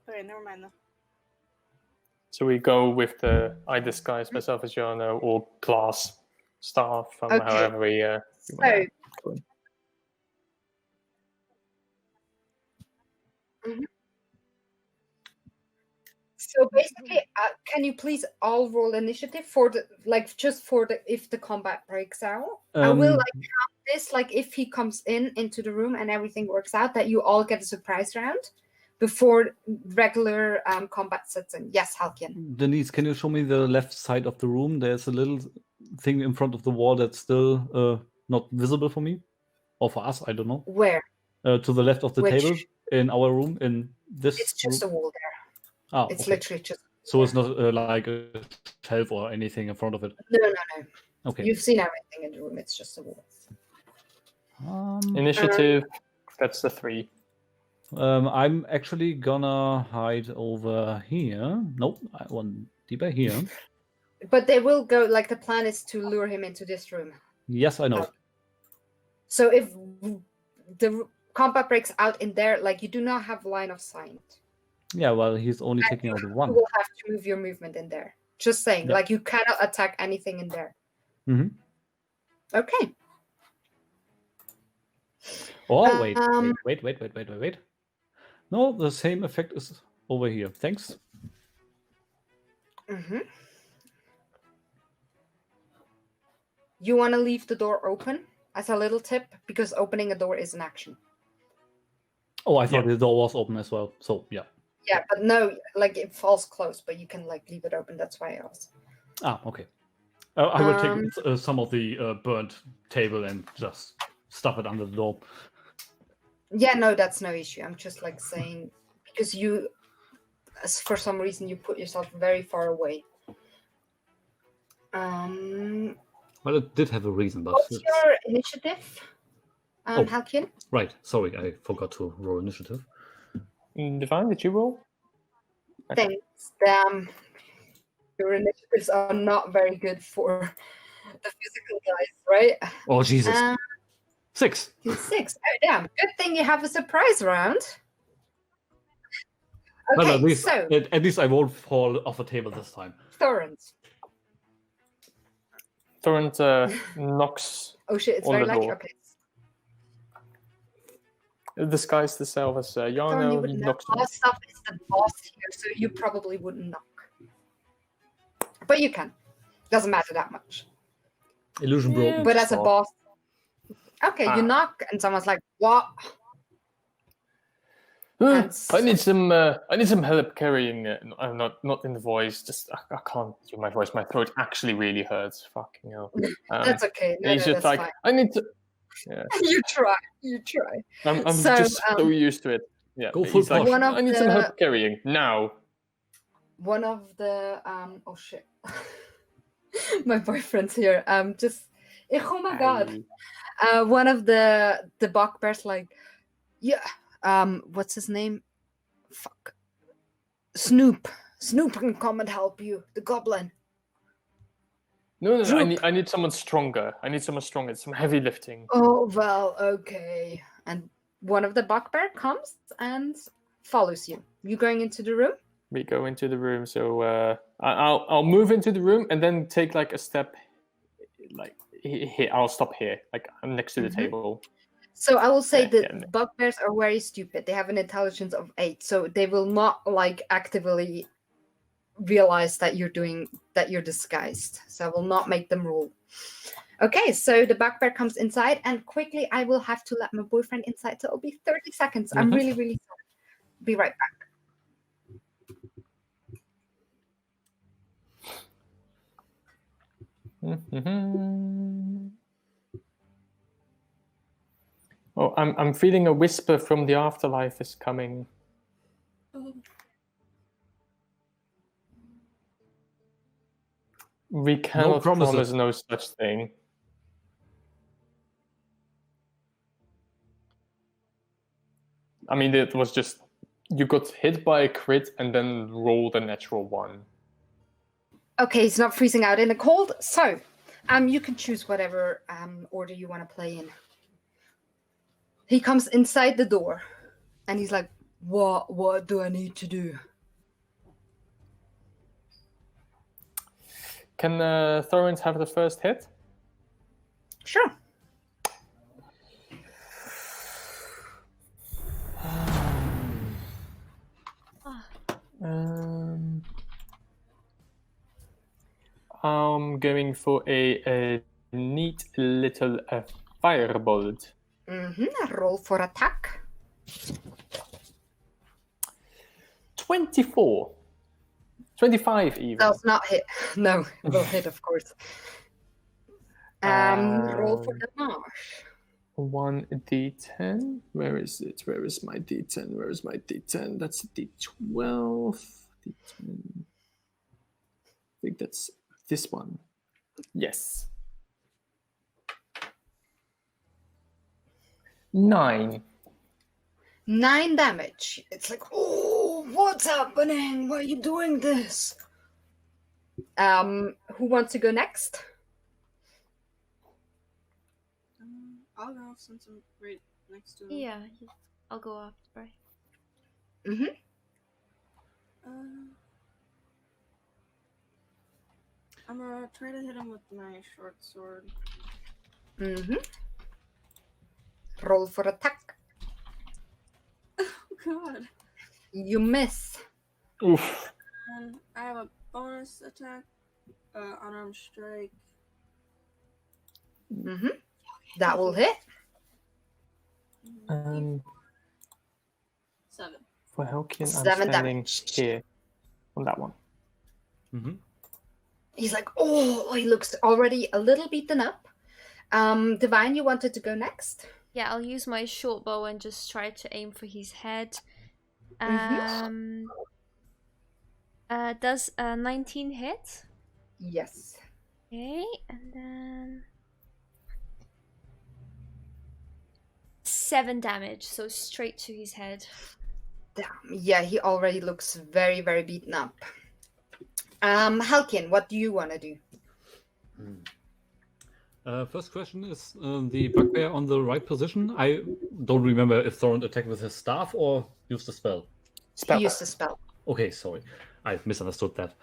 [SPEAKER 6] Okay, never mind though.
[SPEAKER 1] So we go with the I disguise myself as Yarno or glass staff, however we.
[SPEAKER 3] So. So basically, can you please all roll initiative for the if the combat breaks out? I will count this if he comes into the room and everything works out, that you all get a surprise round before regular combat sets in. Yes, Halcyon.
[SPEAKER 5] Denise, can you show me the left side of the room? There's a little thing in front of the wall that's still not visible for me, or for us. I don't know.
[SPEAKER 3] Where?
[SPEAKER 5] To the left of the table in our room. In this.
[SPEAKER 3] It's just
[SPEAKER 5] room.
[SPEAKER 3] a wall there.
[SPEAKER 5] Oh,
[SPEAKER 3] it's
[SPEAKER 5] okay.
[SPEAKER 3] literally just.
[SPEAKER 5] So it's not like a shelf or anything in front of it.
[SPEAKER 3] No.
[SPEAKER 5] Okay.
[SPEAKER 3] You've seen everything in the room. It's just a wall.
[SPEAKER 1] Initiative. That's the 3.
[SPEAKER 5] I'm actually gonna hide over here. Nope, I want deeper here.
[SPEAKER 3] But they will go. Like the plan is to lure him into this room.
[SPEAKER 5] Yes, I know.
[SPEAKER 3] So if the combat breaks out in there, like you do not have line of sight.
[SPEAKER 5] Yeah, well, he's only taking out
[SPEAKER 3] You
[SPEAKER 5] one.
[SPEAKER 3] will have to move your movement in there. Just saying,
[SPEAKER 5] Yeah.
[SPEAKER 3] like you cannot attack anything in there.
[SPEAKER 5] Mm-hmm.
[SPEAKER 3] Okay.
[SPEAKER 5] Oh, wait. No, the same effect is over here. Thanks.
[SPEAKER 3] Mm-hmm. You want to leave the door open as a little tip because opening a door is an action.
[SPEAKER 5] Oh, I thought the door was open as well. So, yeah.
[SPEAKER 3] Yeah, but no, like it falls closed, but you can like leave it open. That's why I asked.
[SPEAKER 5] Ah, okay. I will take some of the burnt table and just stuff it under the door.
[SPEAKER 3] Yeah, no, that's no issue. I'm just like saying because you, for some reason, you put yourself very far away.
[SPEAKER 5] Well, it did have a reason, but
[SPEAKER 3] What's your initiative,
[SPEAKER 5] Oh.
[SPEAKER 3] Halkyn?
[SPEAKER 5] right. Sorry, I forgot to roll initiative.
[SPEAKER 1] Divine, did you roll?
[SPEAKER 3] Thanks. Damn. Your initiatives are not very good for the physical guys, right?
[SPEAKER 5] Oh, Jesus. 6.
[SPEAKER 3] 6. Oh, damn. Good thing you have a surprise round.
[SPEAKER 5] Well,
[SPEAKER 3] Okay,
[SPEAKER 5] at least I won't fall off a table this time.
[SPEAKER 3] Thorns.
[SPEAKER 1] Torrent knocks
[SPEAKER 3] Oh shit, it's
[SPEAKER 1] on
[SPEAKER 3] very
[SPEAKER 1] the
[SPEAKER 3] lucky.
[SPEAKER 1] door.
[SPEAKER 3] Okay.
[SPEAKER 1] Disguised herself as
[SPEAKER 3] Thorn, you
[SPEAKER 1] Yarno.
[SPEAKER 3] would
[SPEAKER 1] He
[SPEAKER 3] know.
[SPEAKER 1] knocks on
[SPEAKER 3] Boss stuff is the boss here, so you probably wouldn't knock. But you can. Doesn't matter that much.
[SPEAKER 5] Illusion broken.
[SPEAKER 3] But as a boss. Okay, you knock and someone's like, what?
[SPEAKER 1] I need some help carrying. I'm not in the voice. Just I can't do my voice. My throat actually really hurts. Fucking hell.
[SPEAKER 3] That's okay. No,
[SPEAKER 1] he's just
[SPEAKER 3] that's
[SPEAKER 1] like,
[SPEAKER 3] fine.
[SPEAKER 1] I need to. Yeah.
[SPEAKER 3] You try.
[SPEAKER 1] I'm
[SPEAKER 3] So,
[SPEAKER 1] just so used to it. Yeah.
[SPEAKER 5] Go full
[SPEAKER 1] He's like,
[SPEAKER 3] One of
[SPEAKER 1] I need some
[SPEAKER 3] the-
[SPEAKER 1] help carrying now.
[SPEAKER 3] One of the oh shit. My boyfriend's here. Oh my god. One of the bugbears like, yeah. What's his name? Fuck. Snoop can come and help you. The goblin.
[SPEAKER 1] No.
[SPEAKER 3] Droop.
[SPEAKER 1] I need someone stronger. Some heavy lifting.
[SPEAKER 3] Oh well, okay. And one of the bugbear comes and follows you. You going into the room?
[SPEAKER 1] We go into the room. So I'll move into the room and then take like a step. Like here, I'll stop here. Like I'm next to the table.
[SPEAKER 3] So I will say
[SPEAKER 1] Yeah,
[SPEAKER 3] that bugbears are very stupid. They have an intelligence of 8, so they will not like actively realize that you're disguised. So I will not make them roll. Okay, so the bugbear comes inside, and quickly I will have to let my boyfriend inside. So it'll be 30 seconds. I'm really, really sorry. Be right back.
[SPEAKER 1] Oh, I'm feeling a whisper from the afterlife is coming. We cannot promise no such thing. I mean, it was just you got hit by a crit and then rolled a natural 1.
[SPEAKER 3] Okay, he's not freezing out in the cold. So, you can choose whatever order you want to play in. He comes inside the door, and he's like, "What do I need to do?"
[SPEAKER 1] Can Thorrent have the first hit?
[SPEAKER 3] Sure.
[SPEAKER 1] I'm going for a neat little firebolt.
[SPEAKER 3] Roll for attack.
[SPEAKER 1] 24. 25 even.
[SPEAKER 3] Does not hit. No, it will hit, of course. Roll for damage.
[SPEAKER 1] 1d10. Where is it? Where is my d10? That's a d12. D10. I think that's this one. Yes. 9.
[SPEAKER 3] 9 damage. It's like, oh, what's happening? Why are you doing this? Who wants to go next?
[SPEAKER 6] I'll go since I'm right next to him.
[SPEAKER 2] Yeah, I'll go after.
[SPEAKER 3] Mm-hmm.
[SPEAKER 6] I'm gonna try to hit him with my short sword.
[SPEAKER 3] Mm-hmm. Roll for attack.
[SPEAKER 6] Oh god.
[SPEAKER 3] You miss.
[SPEAKER 1] Oof.
[SPEAKER 6] And I have a bonus attack, unarmed strike.
[SPEAKER 3] Mm-hmm. That will hit.
[SPEAKER 6] 7.
[SPEAKER 1] For Helkian, I'm
[SPEAKER 3] 7
[SPEAKER 1] standing
[SPEAKER 3] damage.
[SPEAKER 1] here on that one.
[SPEAKER 5] Mm-hmm.
[SPEAKER 3] He's like, oh, he looks already a little beaten up. Divine, you wanted to go next?
[SPEAKER 2] Yeah, I'll use my short bow and just try to aim for his head. Does 19 hit?
[SPEAKER 3] Yes.
[SPEAKER 2] Okay, and then 7 damage, so straight to his head.
[SPEAKER 3] Damn. Yeah, he already looks very, very beaten up. Halkin, what do you want to do?
[SPEAKER 5] First question is the bugbear on the right position? I don't remember if Thorin attacked with his staff or used a spell.
[SPEAKER 3] He used the spell.
[SPEAKER 5] Okay, sorry. I misunderstood that.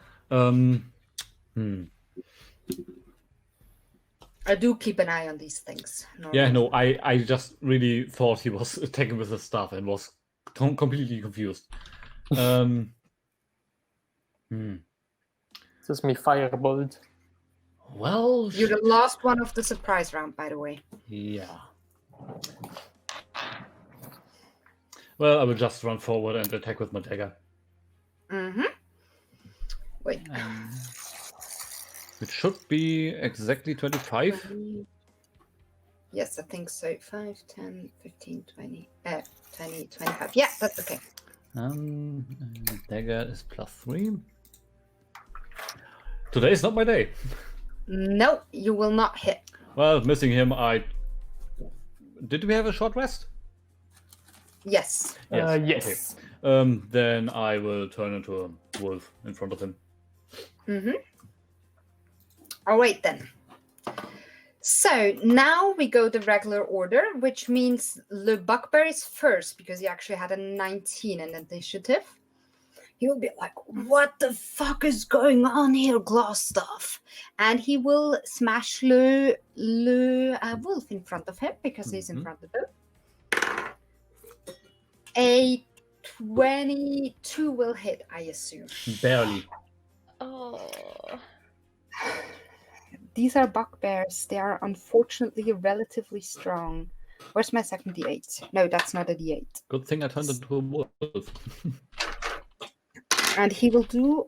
[SPEAKER 3] I do keep an eye on these things.
[SPEAKER 5] Yeah,
[SPEAKER 3] normally.
[SPEAKER 5] no, I just really thought he was attacking with his staff and was completely confused.
[SPEAKER 1] This is me firebolt.
[SPEAKER 5] Well,
[SPEAKER 3] You're the last one of the surprise round, by the way.
[SPEAKER 5] yeah. Well, I will just run forward and attack with my dagger.
[SPEAKER 3] Mm-hmm. Wait.
[SPEAKER 5] It should be exactly 25.
[SPEAKER 3] Yes, I think so. 5, 10, 15, 20, 20, 25. Yeah, that's okay.
[SPEAKER 5] Dagger is +3. Today is not my day.
[SPEAKER 3] No, you will not hit.
[SPEAKER 5] Well, missing him, Did we have a short rest?
[SPEAKER 3] Yes.
[SPEAKER 1] Yes.
[SPEAKER 5] Okay. Then I will turn into a wolf in front of him.
[SPEAKER 3] Mm-hmm. All right, then. So now we go the regular order, which means Le Bugbear is first because he actually had a 19 in initiative. He will be like, what the fuck is going on here, glass stuff? And he will smash Le Wolf in front of him because he's in front of him. A 22 will hit, I assume.
[SPEAKER 5] Barely.
[SPEAKER 2] Oh.
[SPEAKER 3] These are bugbears. They are unfortunately relatively strong. Where's my second D8? No, that's not a D8.
[SPEAKER 5] Good thing I turned into a wolf.
[SPEAKER 3] And he will do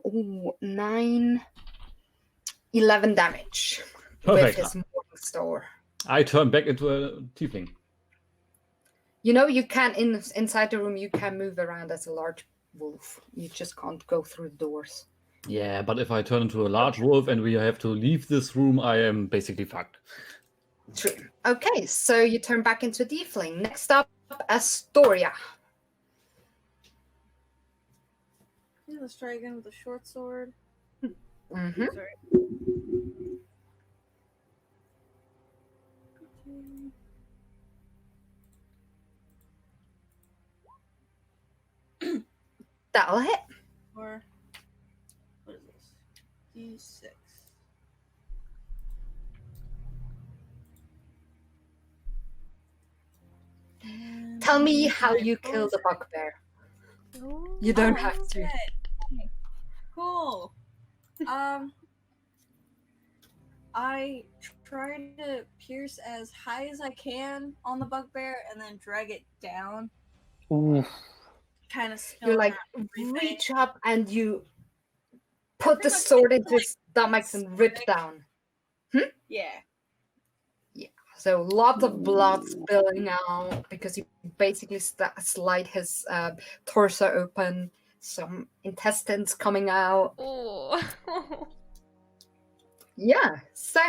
[SPEAKER 3] 11 damage with
[SPEAKER 5] Perfect.
[SPEAKER 3] his mortal store.
[SPEAKER 5] I turn back into a tiefling.
[SPEAKER 3] You know, you can, inside the room, you can move around as a large wolf. You just can't go through the doors.
[SPEAKER 5] Yeah, but if I turn into a large wolf and we have to leave this room, I am basically fucked.
[SPEAKER 3] True. Okay, so you turn back into Tiefling. Next up, Astoria.
[SPEAKER 6] Yeah, let's try again with a short sword.
[SPEAKER 3] Mm-hmm.
[SPEAKER 6] Sorry.
[SPEAKER 3] That'll hit.
[SPEAKER 6] Or what is this? D6.
[SPEAKER 3] Tell me how you kill the bugbear. You don't have to.
[SPEAKER 6] Okay. Cool. I try to pierce as high as I can on the bugbear and then drag it down.
[SPEAKER 1] Ooh.
[SPEAKER 6] Kind of
[SPEAKER 3] You like reach up and you put the sword into his stomach and rip down.
[SPEAKER 6] Yeah.
[SPEAKER 3] So lots of blood spilling out because you basically slide his torso open. Some intestines coming out.
[SPEAKER 2] Oh.
[SPEAKER 3] Yeah. So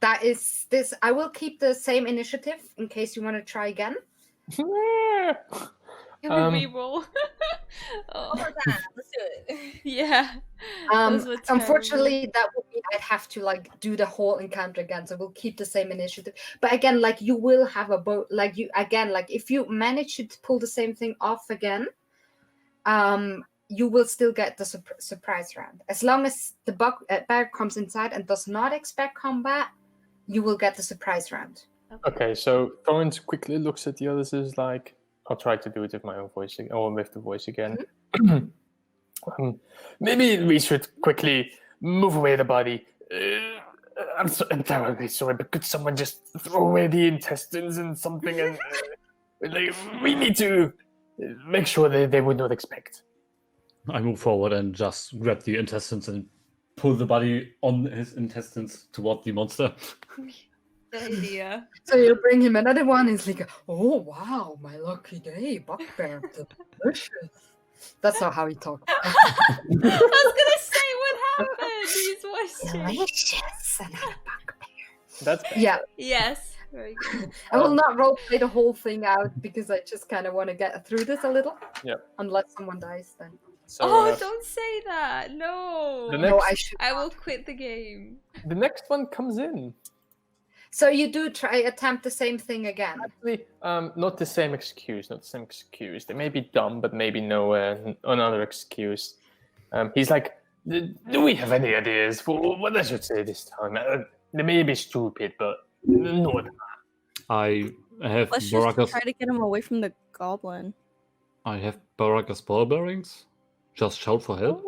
[SPEAKER 3] that is this. I will keep the same initiative in case you want to try again.
[SPEAKER 2] Can
[SPEAKER 1] Um,
[SPEAKER 2] we reroll?
[SPEAKER 6] Oh
[SPEAKER 2] Oh,
[SPEAKER 6] my god, let's do it.
[SPEAKER 2] yeah. Those were
[SPEAKER 3] Unfortunately, that would mean I'd have to like do the whole encounter again. So we'll keep the same initiative. But again, like you will have a boat. Like you again, like if you manage to pull the same thing off again, you will still get the surprise round. As long as the bear comes inside and does not expect combat, you will get the surprise round.
[SPEAKER 1] Okay, so Torrance quickly looks at the others as like, I'll try to do it with my own voice or with the voice again. Maybe we should quickly move away the body. I'm terribly sorry, but could someone just throw away the intestines and something? And like, we need to make sure that they would not expect.
[SPEAKER 5] I move forward and just grab the intestines and pull the body on his intestines toward the monster.
[SPEAKER 2] Good idea.
[SPEAKER 3] So you bring him another one. He's like, oh wow, my lucky day, bugbear, delicious. That's not how he talks.
[SPEAKER 2] I was gonna say what happened. His voice changed.
[SPEAKER 3] Delicious, another bugbear.
[SPEAKER 1] That's bad.
[SPEAKER 3] Yeah,
[SPEAKER 2] Yes, very good.
[SPEAKER 3] I will not roleplay the whole thing out because I just kind of want to get through this a little.
[SPEAKER 1] Yeah.
[SPEAKER 3] Unless someone dies, then.
[SPEAKER 1] So,
[SPEAKER 2] Oh, don't say that. No.
[SPEAKER 1] The
[SPEAKER 3] No,
[SPEAKER 1] next-
[SPEAKER 3] I should.
[SPEAKER 2] I will quit the game.
[SPEAKER 1] the next one comes in.
[SPEAKER 3] So you do attempt the same thing again.
[SPEAKER 1] Actually, not the same excuse. Not the same excuse. They may be dumb, but maybe know another excuse. He's like, do we have any ideas for what I should say this time? They may be stupid, but no.
[SPEAKER 5] I have
[SPEAKER 6] Let's just
[SPEAKER 5] Baraka's.
[SPEAKER 6] try to get him away from the goblin.
[SPEAKER 5] I have Baraka's ball bearings. Just shout for help.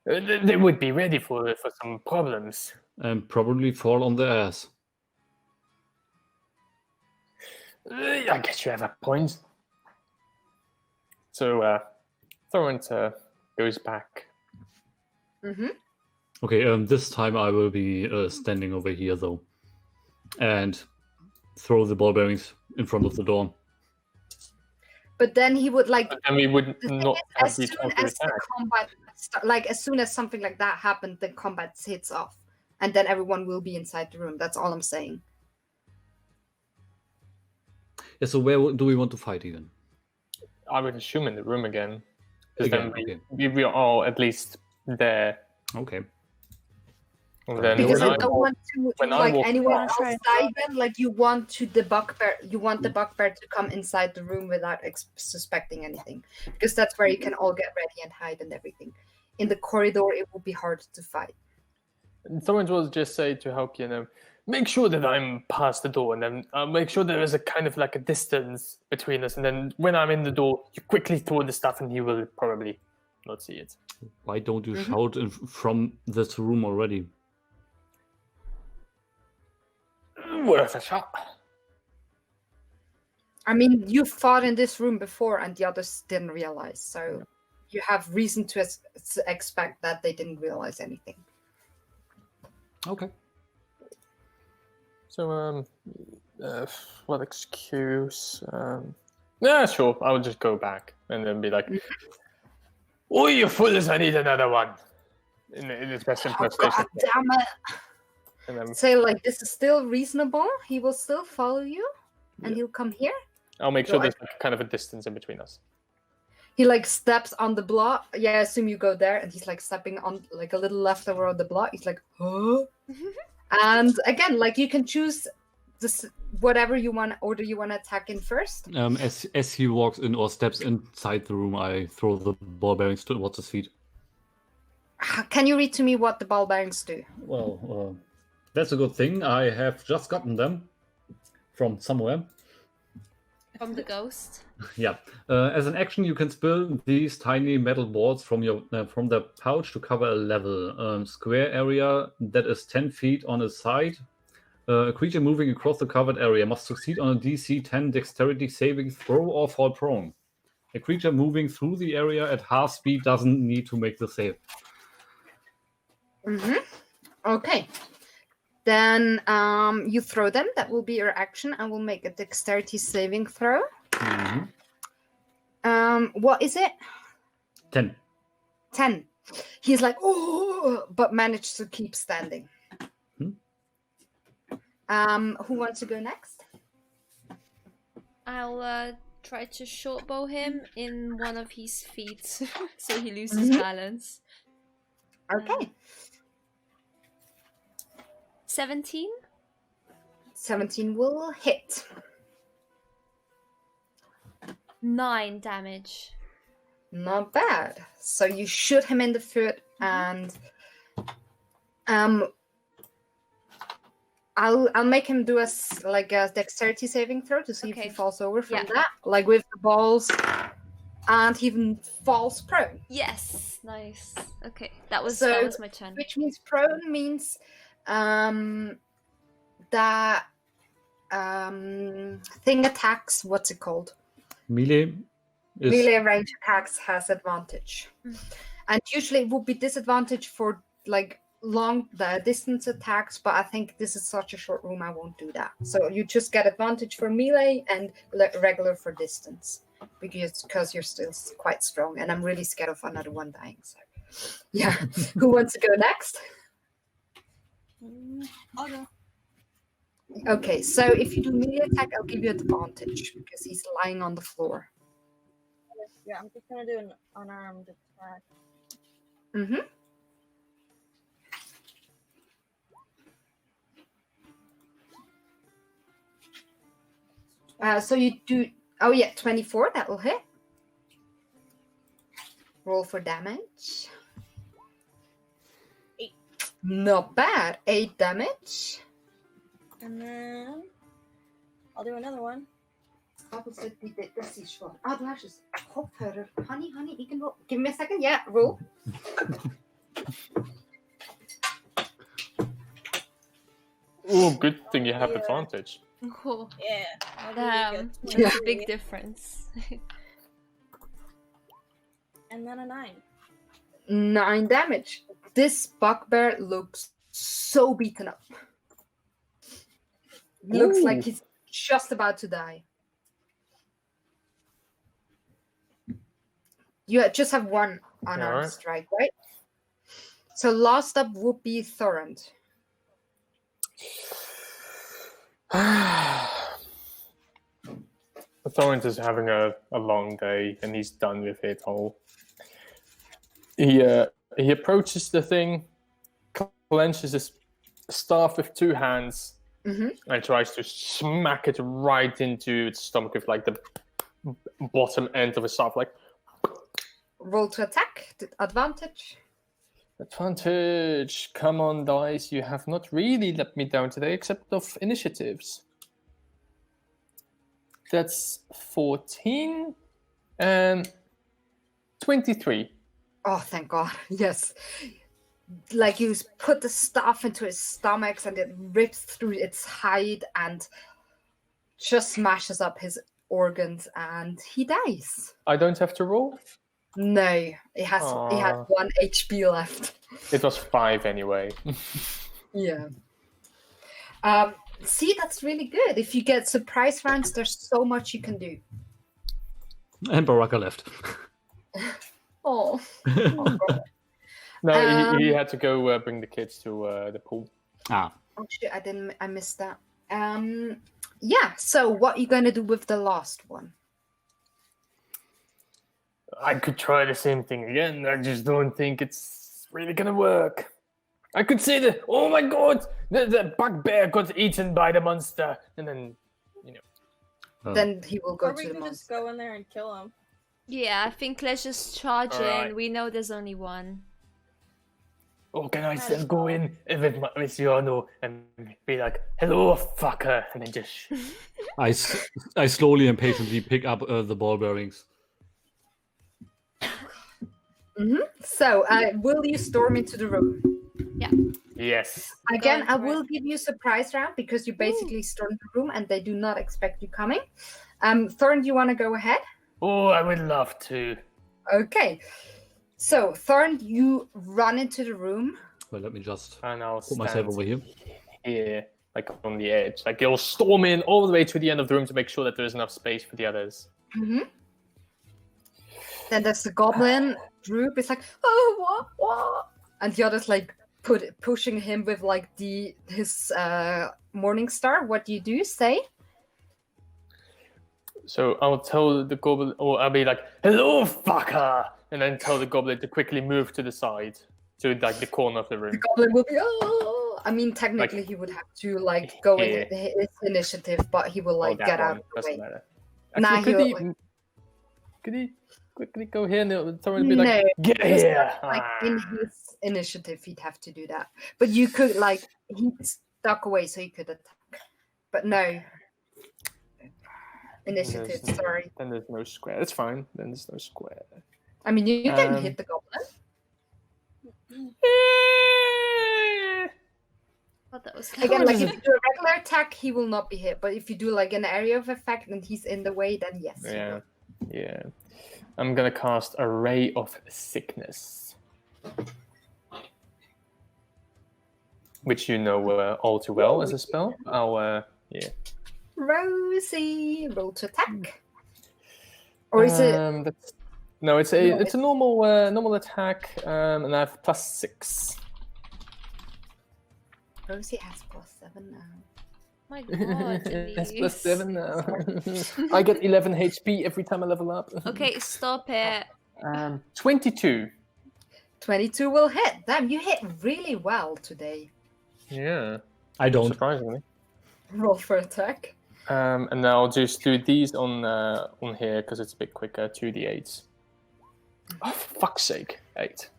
[SPEAKER 1] They would be ready for some problems.
[SPEAKER 5] And probably fall on their ass.
[SPEAKER 1] I guess you have a point. So, Torrent goes back.
[SPEAKER 3] Mm-hmm.
[SPEAKER 5] Okay, this time I will be standing over here though, and throw the ball bearings in front of the door.
[SPEAKER 3] But then he would like.
[SPEAKER 1] And we would
[SPEAKER 3] The thing
[SPEAKER 1] not
[SPEAKER 3] is,
[SPEAKER 1] have
[SPEAKER 3] as
[SPEAKER 1] the
[SPEAKER 3] soon
[SPEAKER 1] chance to
[SPEAKER 3] as the
[SPEAKER 1] attack.
[SPEAKER 3] combat, like as soon as something like that happened, the combat hits off, and then everyone will be inside the room. That's all I'm saying.
[SPEAKER 5] Yeah, so where do we want to fight even?
[SPEAKER 1] I would assume in the room again. Because
[SPEAKER 5] Again,
[SPEAKER 1] then
[SPEAKER 5] okay.
[SPEAKER 1] we are all at least there.
[SPEAKER 5] Okay.
[SPEAKER 1] And then
[SPEAKER 3] Because
[SPEAKER 1] when
[SPEAKER 3] I don't want to
[SPEAKER 1] when I
[SPEAKER 3] like
[SPEAKER 1] walk
[SPEAKER 3] anyone
[SPEAKER 6] around-
[SPEAKER 3] else die. Then, like you want to the bugbear, you want the bugbear to come inside the room without suspecting anything, because that's where you can all get ready and hide and everything. In the corridor, it will be hard to fight.
[SPEAKER 1] Someone will just say to help make sure that I'm past the door, and then make sure there is a kind of like a distance between us, and then when I'm in the door, you quickly throw the stuff, and he will probably not see it.
[SPEAKER 5] Why don't you
[SPEAKER 3] Mhm.
[SPEAKER 5] shout from this room already?
[SPEAKER 1] Worth a shot.
[SPEAKER 3] I mean, you fought in this room before, and the others didn't realize. So you have reason to expect that they didn't realize anything.
[SPEAKER 5] Okay.
[SPEAKER 1] So what excuse? Yeah, sure. I'll just go back and then be like, "Oh, you fools! I need another one." In his best
[SPEAKER 3] Oh,
[SPEAKER 1] impersonation.
[SPEAKER 3] God damn it!
[SPEAKER 1] And then
[SPEAKER 3] Say like this is still reasonable. He will still follow you, and he'll come here.
[SPEAKER 1] I'll make sure
[SPEAKER 3] So
[SPEAKER 1] there's like kind of a distance in between us.
[SPEAKER 3] He like steps on the block. Yeah, I assume you go there, and he's like stepping on like a little leftover on the block. He's like, huh? And again, like you can choose this whatever you want order you want to attack in first.
[SPEAKER 5] As he walks in or steps inside the room, I throw the ball bearings towards his feet.
[SPEAKER 3] Can you read to me what the ball bearings do?
[SPEAKER 5] Well, that's a good thing. I have just gotten them from somewhere.
[SPEAKER 2] From the ghost.
[SPEAKER 5] Yeah. As an action, you can spill these tiny metal balls from the pouch to cover a level square area that is 10 feet on a side. A creature moving across the covered area must succeed on a DC 10 dexterity saving throw or fall prone. A creature moving through the area at half speed doesn't need to make the save.
[SPEAKER 3] Mm-hmm. Okay. Then you throw them. That will be your action. I will make a dexterity saving throw.
[SPEAKER 5] Mhm.
[SPEAKER 3] What is it?
[SPEAKER 5] 10.
[SPEAKER 3] 10. He's like, oh, but managed to keep standing. Who wants to go next?
[SPEAKER 2] I'll try to short bow him in one of his feet so he loses balance.
[SPEAKER 3] Okay.
[SPEAKER 2] 17?
[SPEAKER 3] 17 will hit.
[SPEAKER 2] 9 damage.
[SPEAKER 3] Not bad. So you shoot him in the foot, and I'll make him do a dexterity saving throw to see if he falls over from that, like with the balls, and he even falls prone.
[SPEAKER 2] Yes, nice. Okay, that was my turn.
[SPEAKER 3] Which means prone means that thing attacks. What's it called?
[SPEAKER 5] Melee.
[SPEAKER 3] Melee range attacks has advantage, and usually it would be disadvantage for like long distance attacks, but I think this is such a short room I won't do that. So you just get advantage for melee and regular for distance because you're still quite strong, and I'm really scared of another one dying. So yeah. Who wants to go next?
[SPEAKER 6] I'll go.
[SPEAKER 3] Okay, so if you do melee attack, I'll give you advantage because he's lying on the floor.
[SPEAKER 6] Yeah, I'm just gonna do an unarmed attack.
[SPEAKER 3] So you do 24, that will hit. Roll for damage.
[SPEAKER 6] 8.
[SPEAKER 3] Not bad. 8 damage.
[SPEAKER 6] And then I'll do another one.
[SPEAKER 3] Honey, you can roll. Give me a second. Yeah, roll.
[SPEAKER 1] Oh, good thing you have advantage.
[SPEAKER 2] Oh,
[SPEAKER 6] Yeah.
[SPEAKER 2] damn.
[SPEAKER 6] Really
[SPEAKER 2] That's a big difference.
[SPEAKER 6] And then a 9.
[SPEAKER 3] 9 damage. This bugbear looks so beaten up. Looks like he's just about to die. You just have one unarmed strike, right? So last up would be Thorrent.
[SPEAKER 1] Thorrent is having a long day, and he's done with it all. He approaches the thing, clenches his staff with 2 hands, and tries to smack it right into its stomach with like the bottom end of his staff. Like,
[SPEAKER 3] roll to attack. Advantage.
[SPEAKER 1] Advantage. Come on, dice. You have not really let me down today, except of initiatives. That's 14 and 23.
[SPEAKER 3] Oh, thank God. Yes. Like you put the staff into his stomach and it rips through its hide and just smashes up his organs and he dies.
[SPEAKER 1] I don't have to roll?
[SPEAKER 3] No, he had 1 HP left.
[SPEAKER 1] It was 5 anyway.
[SPEAKER 3] Yeah. See, that's really good. If you get surprise rounds, there's so much you can do.
[SPEAKER 5] And Baraka left.
[SPEAKER 3] Oh.
[SPEAKER 1] No, he had to go bring the kids to the pool.
[SPEAKER 5] Ah.
[SPEAKER 3] Oh shit! I missed that. Yeah. So, what are you going to do with the last one?
[SPEAKER 1] I could try the same thing again. I just don't think it's really gonna work. I could say that, oh my God, the bugbear got eaten by the monster, and then,
[SPEAKER 3] Then he will go
[SPEAKER 6] Or
[SPEAKER 3] to
[SPEAKER 6] we
[SPEAKER 3] the
[SPEAKER 6] can
[SPEAKER 3] monster.
[SPEAKER 6] just go in there and kill him.
[SPEAKER 2] Yeah, I think let's just charge
[SPEAKER 1] Alright.
[SPEAKER 2] in. We know there's only one.
[SPEAKER 1] or can I still go in with Yano and be like, hello, fucker, and then just...
[SPEAKER 5] I slowly and patiently pick up the ball bearings.
[SPEAKER 3] So, will you storm into the room?
[SPEAKER 1] Yes.
[SPEAKER 3] Again, I
[SPEAKER 2] for
[SPEAKER 3] will give you a surprise round because you basically stormed the room and they do not expect you coming. Thorn, do you want to go ahead?
[SPEAKER 1] Oh, I would love to.
[SPEAKER 3] Okay. So, Thorn, you run into the room.
[SPEAKER 5] Well, let me just
[SPEAKER 1] And I'll
[SPEAKER 5] put myself over here.
[SPEAKER 1] here, like on the edge. Like, you'll storm in all the way to the end of the room to make sure that there's enough space for the others.
[SPEAKER 3] Then there's the goblin droop. It's like, oh, what? And the other's like pushing him with like his morning star. What do you do? Say?
[SPEAKER 1] So I'll tell the goblin, or I'll be like, "Hello, fucker," and then tell the goblin to quickly move to the side, to like the corner of the
[SPEAKER 3] The
[SPEAKER 1] room.
[SPEAKER 3] goblin will be, oh. I mean, technically, he would have to like go in his initiative, but he will like get out of the
[SPEAKER 1] Doesn't
[SPEAKER 3] way.
[SPEAKER 1] matter.
[SPEAKER 3] Nah,
[SPEAKER 1] Actually,
[SPEAKER 3] he'll,
[SPEAKER 1] could he quickly go here and someone be like,
[SPEAKER 3] No,
[SPEAKER 1] "Get
[SPEAKER 3] because
[SPEAKER 1] here!"
[SPEAKER 3] that's, like in his initiative, he'd have to do that. But you could like he's stuck away, so you could attack. But no initiative. Sorry.
[SPEAKER 1] Then there's no square. That's fine. Then there's no square.
[SPEAKER 3] I mean, you can hit the goblin.
[SPEAKER 2] Thought that was
[SPEAKER 3] Again, like if you do a regular attack, he will not be hit. But if you do like an area of effect and he's in the way, then yes. he
[SPEAKER 1] Yeah,
[SPEAKER 3] will.
[SPEAKER 1] yeah. I'm gonna cast a ray of sickness, which you know all too well as a spell. Yeah.
[SPEAKER 3] Rosie, roll to attack. Or is it?
[SPEAKER 1] No, it's a normal attack, and I have +6.
[SPEAKER 3] Rosie has +7 now.
[SPEAKER 2] My God,
[SPEAKER 1] It's
[SPEAKER 2] Denise.
[SPEAKER 1] +7 now. I get 11 HP every time I level up.
[SPEAKER 2] Okay, stop it.
[SPEAKER 1] 22.
[SPEAKER 3] 22 will hit. Damn, you hit really well today.
[SPEAKER 1] Yeah,
[SPEAKER 5] I don't.
[SPEAKER 1] surprisingly.
[SPEAKER 3] Roll for attack.
[SPEAKER 1] And now I'll just do these on here because it's a bit quicker. 2d8s. Oh, for fuck's sake! 8.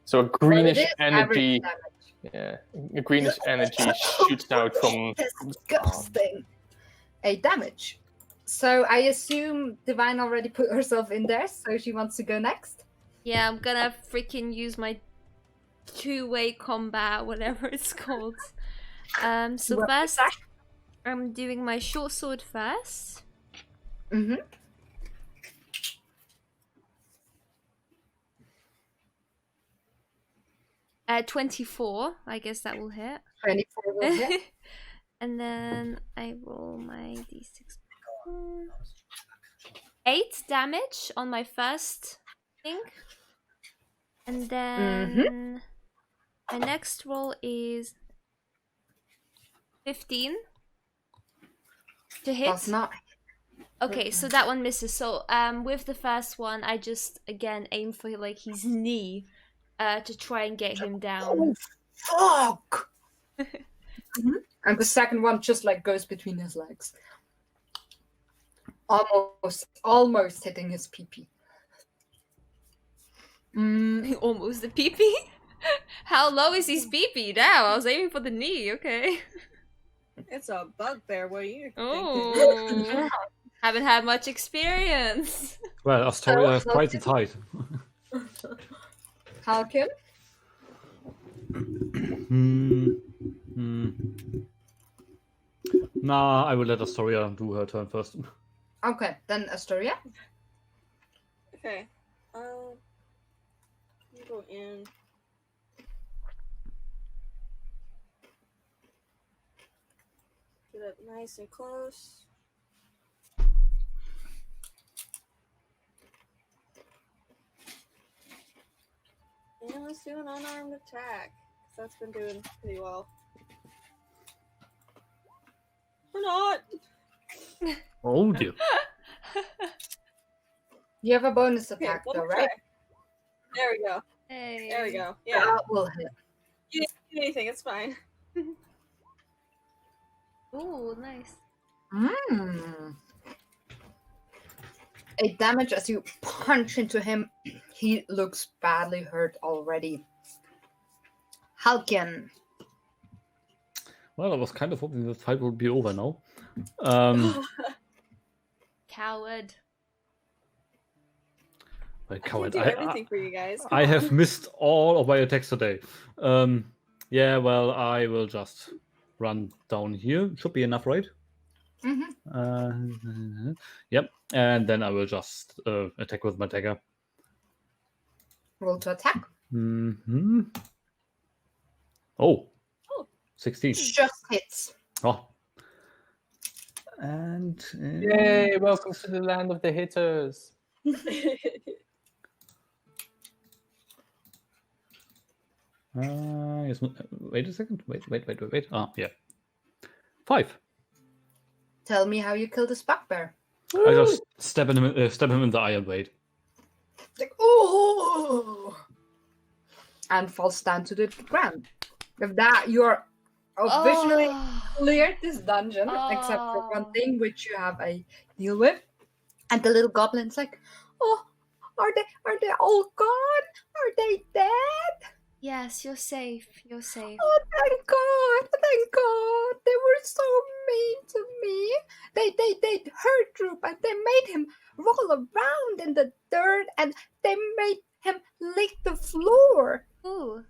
[SPEAKER 1] So a greenish
[SPEAKER 3] Well, it is
[SPEAKER 1] energy.
[SPEAKER 3] average
[SPEAKER 1] Yeah, a greenish energy shoots out from.
[SPEAKER 3] Disgusting. 8 damage. So I assume Divine already put herself in there, so she wants to go next.
[SPEAKER 2] Yeah, I'm gonna freaking use my two-way combat, whatever it's called. So
[SPEAKER 3] What
[SPEAKER 2] first,
[SPEAKER 3] attack?
[SPEAKER 2] I'm doing my short sword first.
[SPEAKER 3] Mm-hmm.
[SPEAKER 2] 24, I guess that will hit.
[SPEAKER 3] 24 will hit.
[SPEAKER 2] And then I roll my d6. 8 damage on my first thing. And then my next roll is 15 to hit.
[SPEAKER 3] Does not.
[SPEAKER 2] Okay, so that one misses. So with the first one, I just again aim for like his knee to try and get him down.
[SPEAKER 3] Oh, fuck! And the second one just like goes between his legs. Almost hitting his pee-pee.
[SPEAKER 2] Almost the pee-pee. How low is his pee-pee? Now I was aiming for the knee. Okay.
[SPEAKER 6] It's a bugbear. What are you thinking?
[SPEAKER 2] Oh, haven't had much experience.
[SPEAKER 5] Well, Astoria is quite tight.
[SPEAKER 3] Halkin?
[SPEAKER 5] Nah, I will let Astoria do her turn first.
[SPEAKER 3] Okay, then Astoria.
[SPEAKER 6] Okay. You go in. Get up nice and close. And let's do an unarmed attack. 'Cause that's been doing pretty well. Or not.
[SPEAKER 5] Oh dear.
[SPEAKER 3] You have a bonus
[SPEAKER 6] Okay,
[SPEAKER 3] attack
[SPEAKER 6] one
[SPEAKER 3] though,
[SPEAKER 6] more
[SPEAKER 3] right?
[SPEAKER 6] try. There we go.
[SPEAKER 2] Hey.
[SPEAKER 6] There we go. Yeah.
[SPEAKER 3] That will hit.
[SPEAKER 6] You didn't do anything. It's fine.
[SPEAKER 2] Oh, nice.
[SPEAKER 3] 8 damage as you punch into him. He looks badly hurt already. Halkin.
[SPEAKER 5] Well, I was kind of hoping the fight would be over now.
[SPEAKER 2] Coward.
[SPEAKER 5] Well,
[SPEAKER 6] I
[SPEAKER 5] coward.
[SPEAKER 6] can do everything for you guys.
[SPEAKER 5] I have missed all of my attacks today. Yeah, well, I will just run down here. Should be enough, right? Yep. And then I will just attack with my dagger.
[SPEAKER 3] Roll to attack.
[SPEAKER 5] Oh.
[SPEAKER 6] Oh.
[SPEAKER 5] 16.
[SPEAKER 3] Just hits.
[SPEAKER 5] Oh. And
[SPEAKER 1] Yay! Welcome to the land of the hitters.
[SPEAKER 5] Yes, wait a second. Wait. Ah, yeah. 5.
[SPEAKER 3] Tell me how you killed this bugbear.
[SPEAKER 5] I just stab him in the iron blade.
[SPEAKER 3] Like, oh, and falls down to the ground. With that, you're officially cleared this dungeon, except for one thing, which you have a deal with. And the little goblin's like, oh, are they all gone? Are they dead?
[SPEAKER 2] Yes, you're safe. You're safe.
[SPEAKER 3] Oh, thank God! Thank God! They were so mean to me. They hurt Droop and they made him roll around in the dirt and they made him lick the floor.
[SPEAKER 2] Ooh.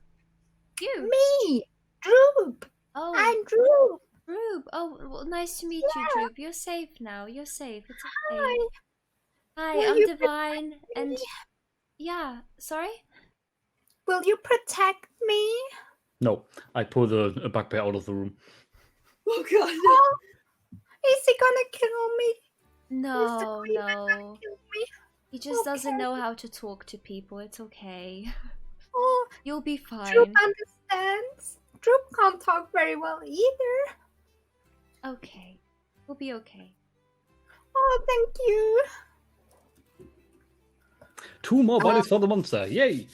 [SPEAKER 2] You?
[SPEAKER 3] Me, Droop.
[SPEAKER 2] Oh,
[SPEAKER 3] I'm Droop.
[SPEAKER 2] Droop. Oh, well, nice to meet you, Droop. You're safe now. You're safe. It's okay.
[SPEAKER 3] Hi.
[SPEAKER 2] Hi,
[SPEAKER 3] Will
[SPEAKER 2] I'm
[SPEAKER 3] you
[SPEAKER 2] Divine,
[SPEAKER 3] protect
[SPEAKER 2] and
[SPEAKER 3] me?
[SPEAKER 2] yeah, sorry?
[SPEAKER 3] Will you protect me?
[SPEAKER 5] No, I pull the bugbear out of the room.
[SPEAKER 6] Oh god.
[SPEAKER 3] Oh, is he gonna kill me?
[SPEAKER 2] No,
[SPEAKER 3] Queen gonna
[SPEAKER 2] no.
[SPEAKER 3] kill me?
[SPEAKER 2] He just doesn't
[SPEAKER 3] Okay.
[SPEAKER 2] know how to talk to people. It's okay.
[SPEAKER 3] Oh,
[SPEAKER 2] You'll be
[SPEAKER 3] Droop
[SPEAKER 2] fine.
[SPEAKER 3] understands. Droop can't talk very well either.
[SPEAKER 2] Okay. We'll be okay.
[SPEAKER 3] Oh, thank you.
[SPEAKER 5] 2 more bodies for the monster. Yay!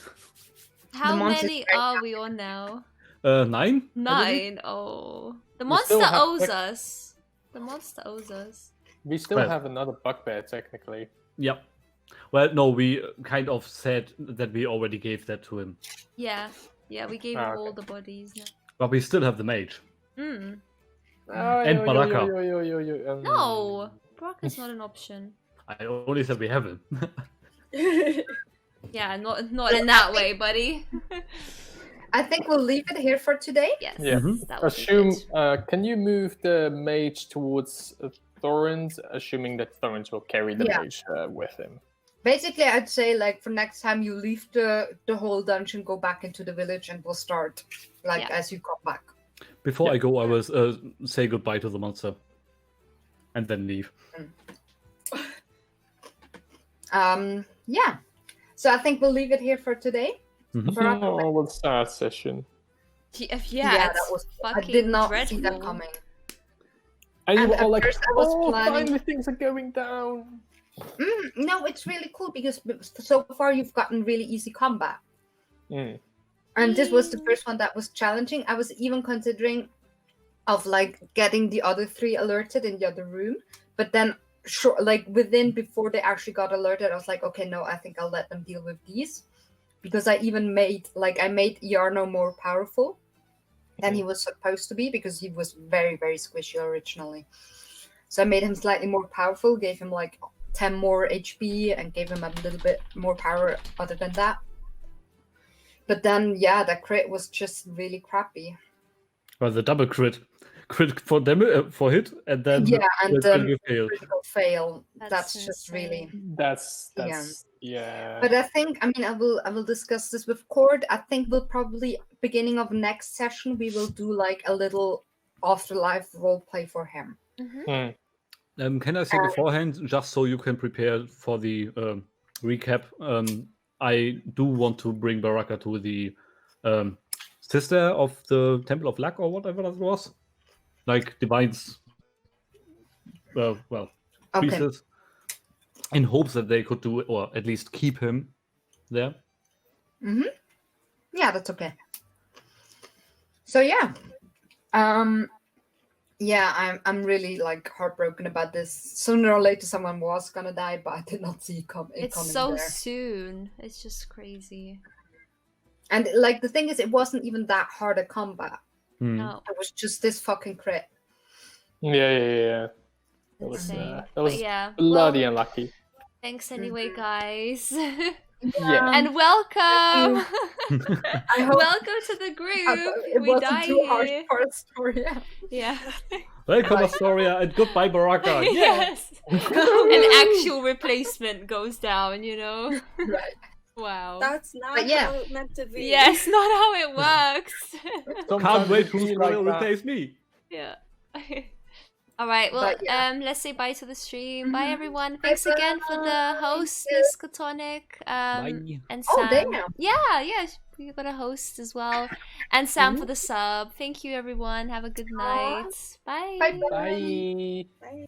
[SPEAKER 2] How
[SPEAKER 3] monster's
[SPEAKER 2] many
[SPEAKER 3] very
[SPEAKER 2] are we on now?
[SPEAKER 5] 9? I believe.
[SPEAKER 2] 9. Oh. The
[SPEAKER 1] We still
[SPEAKER 2] monster
[SPEAKER 1] have
[SPEAKER 2] owes
[SPEAKER 1] like-
[SPEAKER 2] us. The monster owes us.
[SPEAKER 1] We still
[SPEAKER 5] Well.
[SPEAKER 1] have another bugbear, technically.
[SPEAKER 5] Yep. Well, no, we kind of said that we already gave that to him.
[SPEAKER 2] Yeah. Yeah, we gave
[SPEAKER 1] Ah,
[SPEAKER 2] him all
[SPEAKER 1] okay.
[SPEAKER 2] the bodies now.
[SPEAKER 5] But we still have the mage.
[SPEAKER 2] Mm.
[SPEAKER 5] And Baraka.
[SPEAKER 2] No! Baraka's not an option.
[SPEAKER 5] I only said we have him.
[SPEAKER 2] Yeah, not in that way, buddy.
[SPEAKER 3] I think we'll leave it here for today.
[SPEAKER 2] Yes.
[SPEAKER 1] Yeah.
[SPEAKER 2] That would be
[SPEAKER 1] Assume.
[SPEAKER 2] good.
[SPEAKER 1] Can you move the mage towards Thorns, assuming that Thorns will carry the
[SPEAKER 3] Yeah.
[SPEAKER 1] mage with him?
[SPEAKER 3] Basically, I'd say like for next time you leave the whole dungeon, go back into the village, and we'll start like
[SPEAKER 2] Yeah.
[SPEAKER 3] as you come back.
[SPEAKER 5] Before
[SPEAKER 1] Yeah.
[SPEAKER 5] I go, I will say goodbye to the monster. And then leave.
[SPEAKER 3] Yeah. So I think we'll leave it here for today.
[SPEAKER 5] Mhm.
[SPEAKER 3] Baraka,
[SPEAKER 1] Oh, what's that session?
[SPEAKER 2] Yeah,
[SPEAKER 3] that was. I
[SPEAKER 2] fucking
[SPEAKER 3] did not
[SPEAKER 2] dreadful.
[SPEAKER 3] see that coming.
[SPEAKER 1] And you
[SPEAKER 3] And
[SPEAKER 1] were
[SPEAKER 3] at
[SPEAKER 1] all like,
[SPEAKER 3] first I was
[SPEAKER 1] oh,
[SPEAKER 3] planning-
[SPEAKER 1] finally things are going down.
[SPEAKER 3] No, it's really cool because so far you've gotten really easy combat.
[SPEAKER 1] Mm.
[SPEAKER 3] And this was the first one that was challenging. I was even considering of like getting the other 3 alerted in the other room, but then like before they actually got alerted, I was like, okay, no, I think I'll let them deal with these, because I even made Yarno more powerful than he was supposed to be, because he was very, very squishy originally. So I made him slightly more powerful, gave him like 10 more HP, and gave him a little bit more power other than that. But then, yeah, that crit was just really crappy.
[SPEAKER 5] Well, the double crit. Crit for damage, for hit, and then
[SPEAKER 3] Yeah, and
[SPEAKER 5] the critical fail.
[SPEAKER 3] critical fail.
[SPEAKER 2] That's
[SPEAKER 3] That's just
[SPEAKER 2] insane.
[SPEAKER 3] really.
[SPEAKER 1] That's yeah.
[SPEAKER 3] But I think, I mean, I will discuss this with Cord. I think we'll probably beginning of next session we will do like a little afterlife role play for him.
[SPEAKER 2] Mm-hmm.
[SPEAKER 5] Can I say beforehand, just so you can prepare for the recap? I do want to bring Baraka to the sister of the Temple of Luck or whatever that was, like Divine's, well,
[SPEAKER 3] Okay.
[SPEAKER 5] priestess, in hopes that they could do, or at least keep him there.
[SPEAKER 3] Yeah, that's okay. So yeah, yeah, I'm really like heartbroken about this. Sooner or later, someone was gonna die, but I did not see it coming.
[SPEAKER 2] It's so soon. It's just crazy.
[SPEAKER 3] And like the thing is, it wasn't even that hard a combat.
[SPEAKER 2] No,
[SPEAKER 3] It was just this fucking crit.
[SPEAKER 1] Yeah. That was,
[SPEAKER 2] insane.
[SPEAKER 1] that
[SPEAKER 2] But
[SPEAKER 1] was
[SPEAKER 2] yeah,
[SPEAKER 1] bloody
[SPEAKER 2] well,
[SPEAKER 1] unlucky.
[SPEAKER 2] thanks anyway, guys.
[SPEAKER 1] Yeah.
[SPEAKER 2] And welcome!
[SPEAKER 3] I hope
[SPEAKER 2] Welcome to the group!
[SPEAKER 3] it
[SPEAKER 2] We
[SPEAKER 3] wasn't
[SPEAKER 2] die
[SPEAKER 3] too harsh
[SPEAKER 2] here.
[SPEAKER 3] for a story. Yeah.
[SPEAKER 2] Yeah.
[SPEAKER 5] Welcome, Astoria, and goodbye, Baraka. Yeah.
[SPEAKER 2] Yes! An actual replacement goes down, you know?
[SPEAKER 3] Right.
[SPEAKER 2] Wow.
[SPEAKER 6] That's not
[SPEAKER 3] But yeah.
[SPEAKER 6] how it meant to be.
[SPEAKER 2] Yes, not how it works.
[SPEAKER 5] Can't
[SPEAKER 1] Sometimes
[SPEAKER 5] wait
[SPEAKER 1] it
[SPEAKER 5] to
[SPEAKER 1] be like that.
[SPEAKER 5] replace me.
[SPEAKER 2] Yeah. All right. Well,
[SPEAKER 3] But yeah.
[SPEAKER 2] let's say bye to the stream. Bye,
[SPEAKER 3] Mhm.
[SPEAKER 2] everyone. Thanks again for the host, Miss Catonic,
[SPEAKER 4] Bye.
[SPEAKER 2] and
[SPEAKER 3] Oh,
[SPEAKER 2] Sam.
[SPEAKER 3] damn.
[SPEAKER 2] Yeah. We got a host as well, and Sam
[SPEAKER 3] Mhm.
[SPEAKER 2] for the sub. Thank you, everyone. Have a good night. Bye.
[SPEAKER 3] Bye-bye.
[SPEAKER 1] Bye.
[SPEAKER 6] Bye.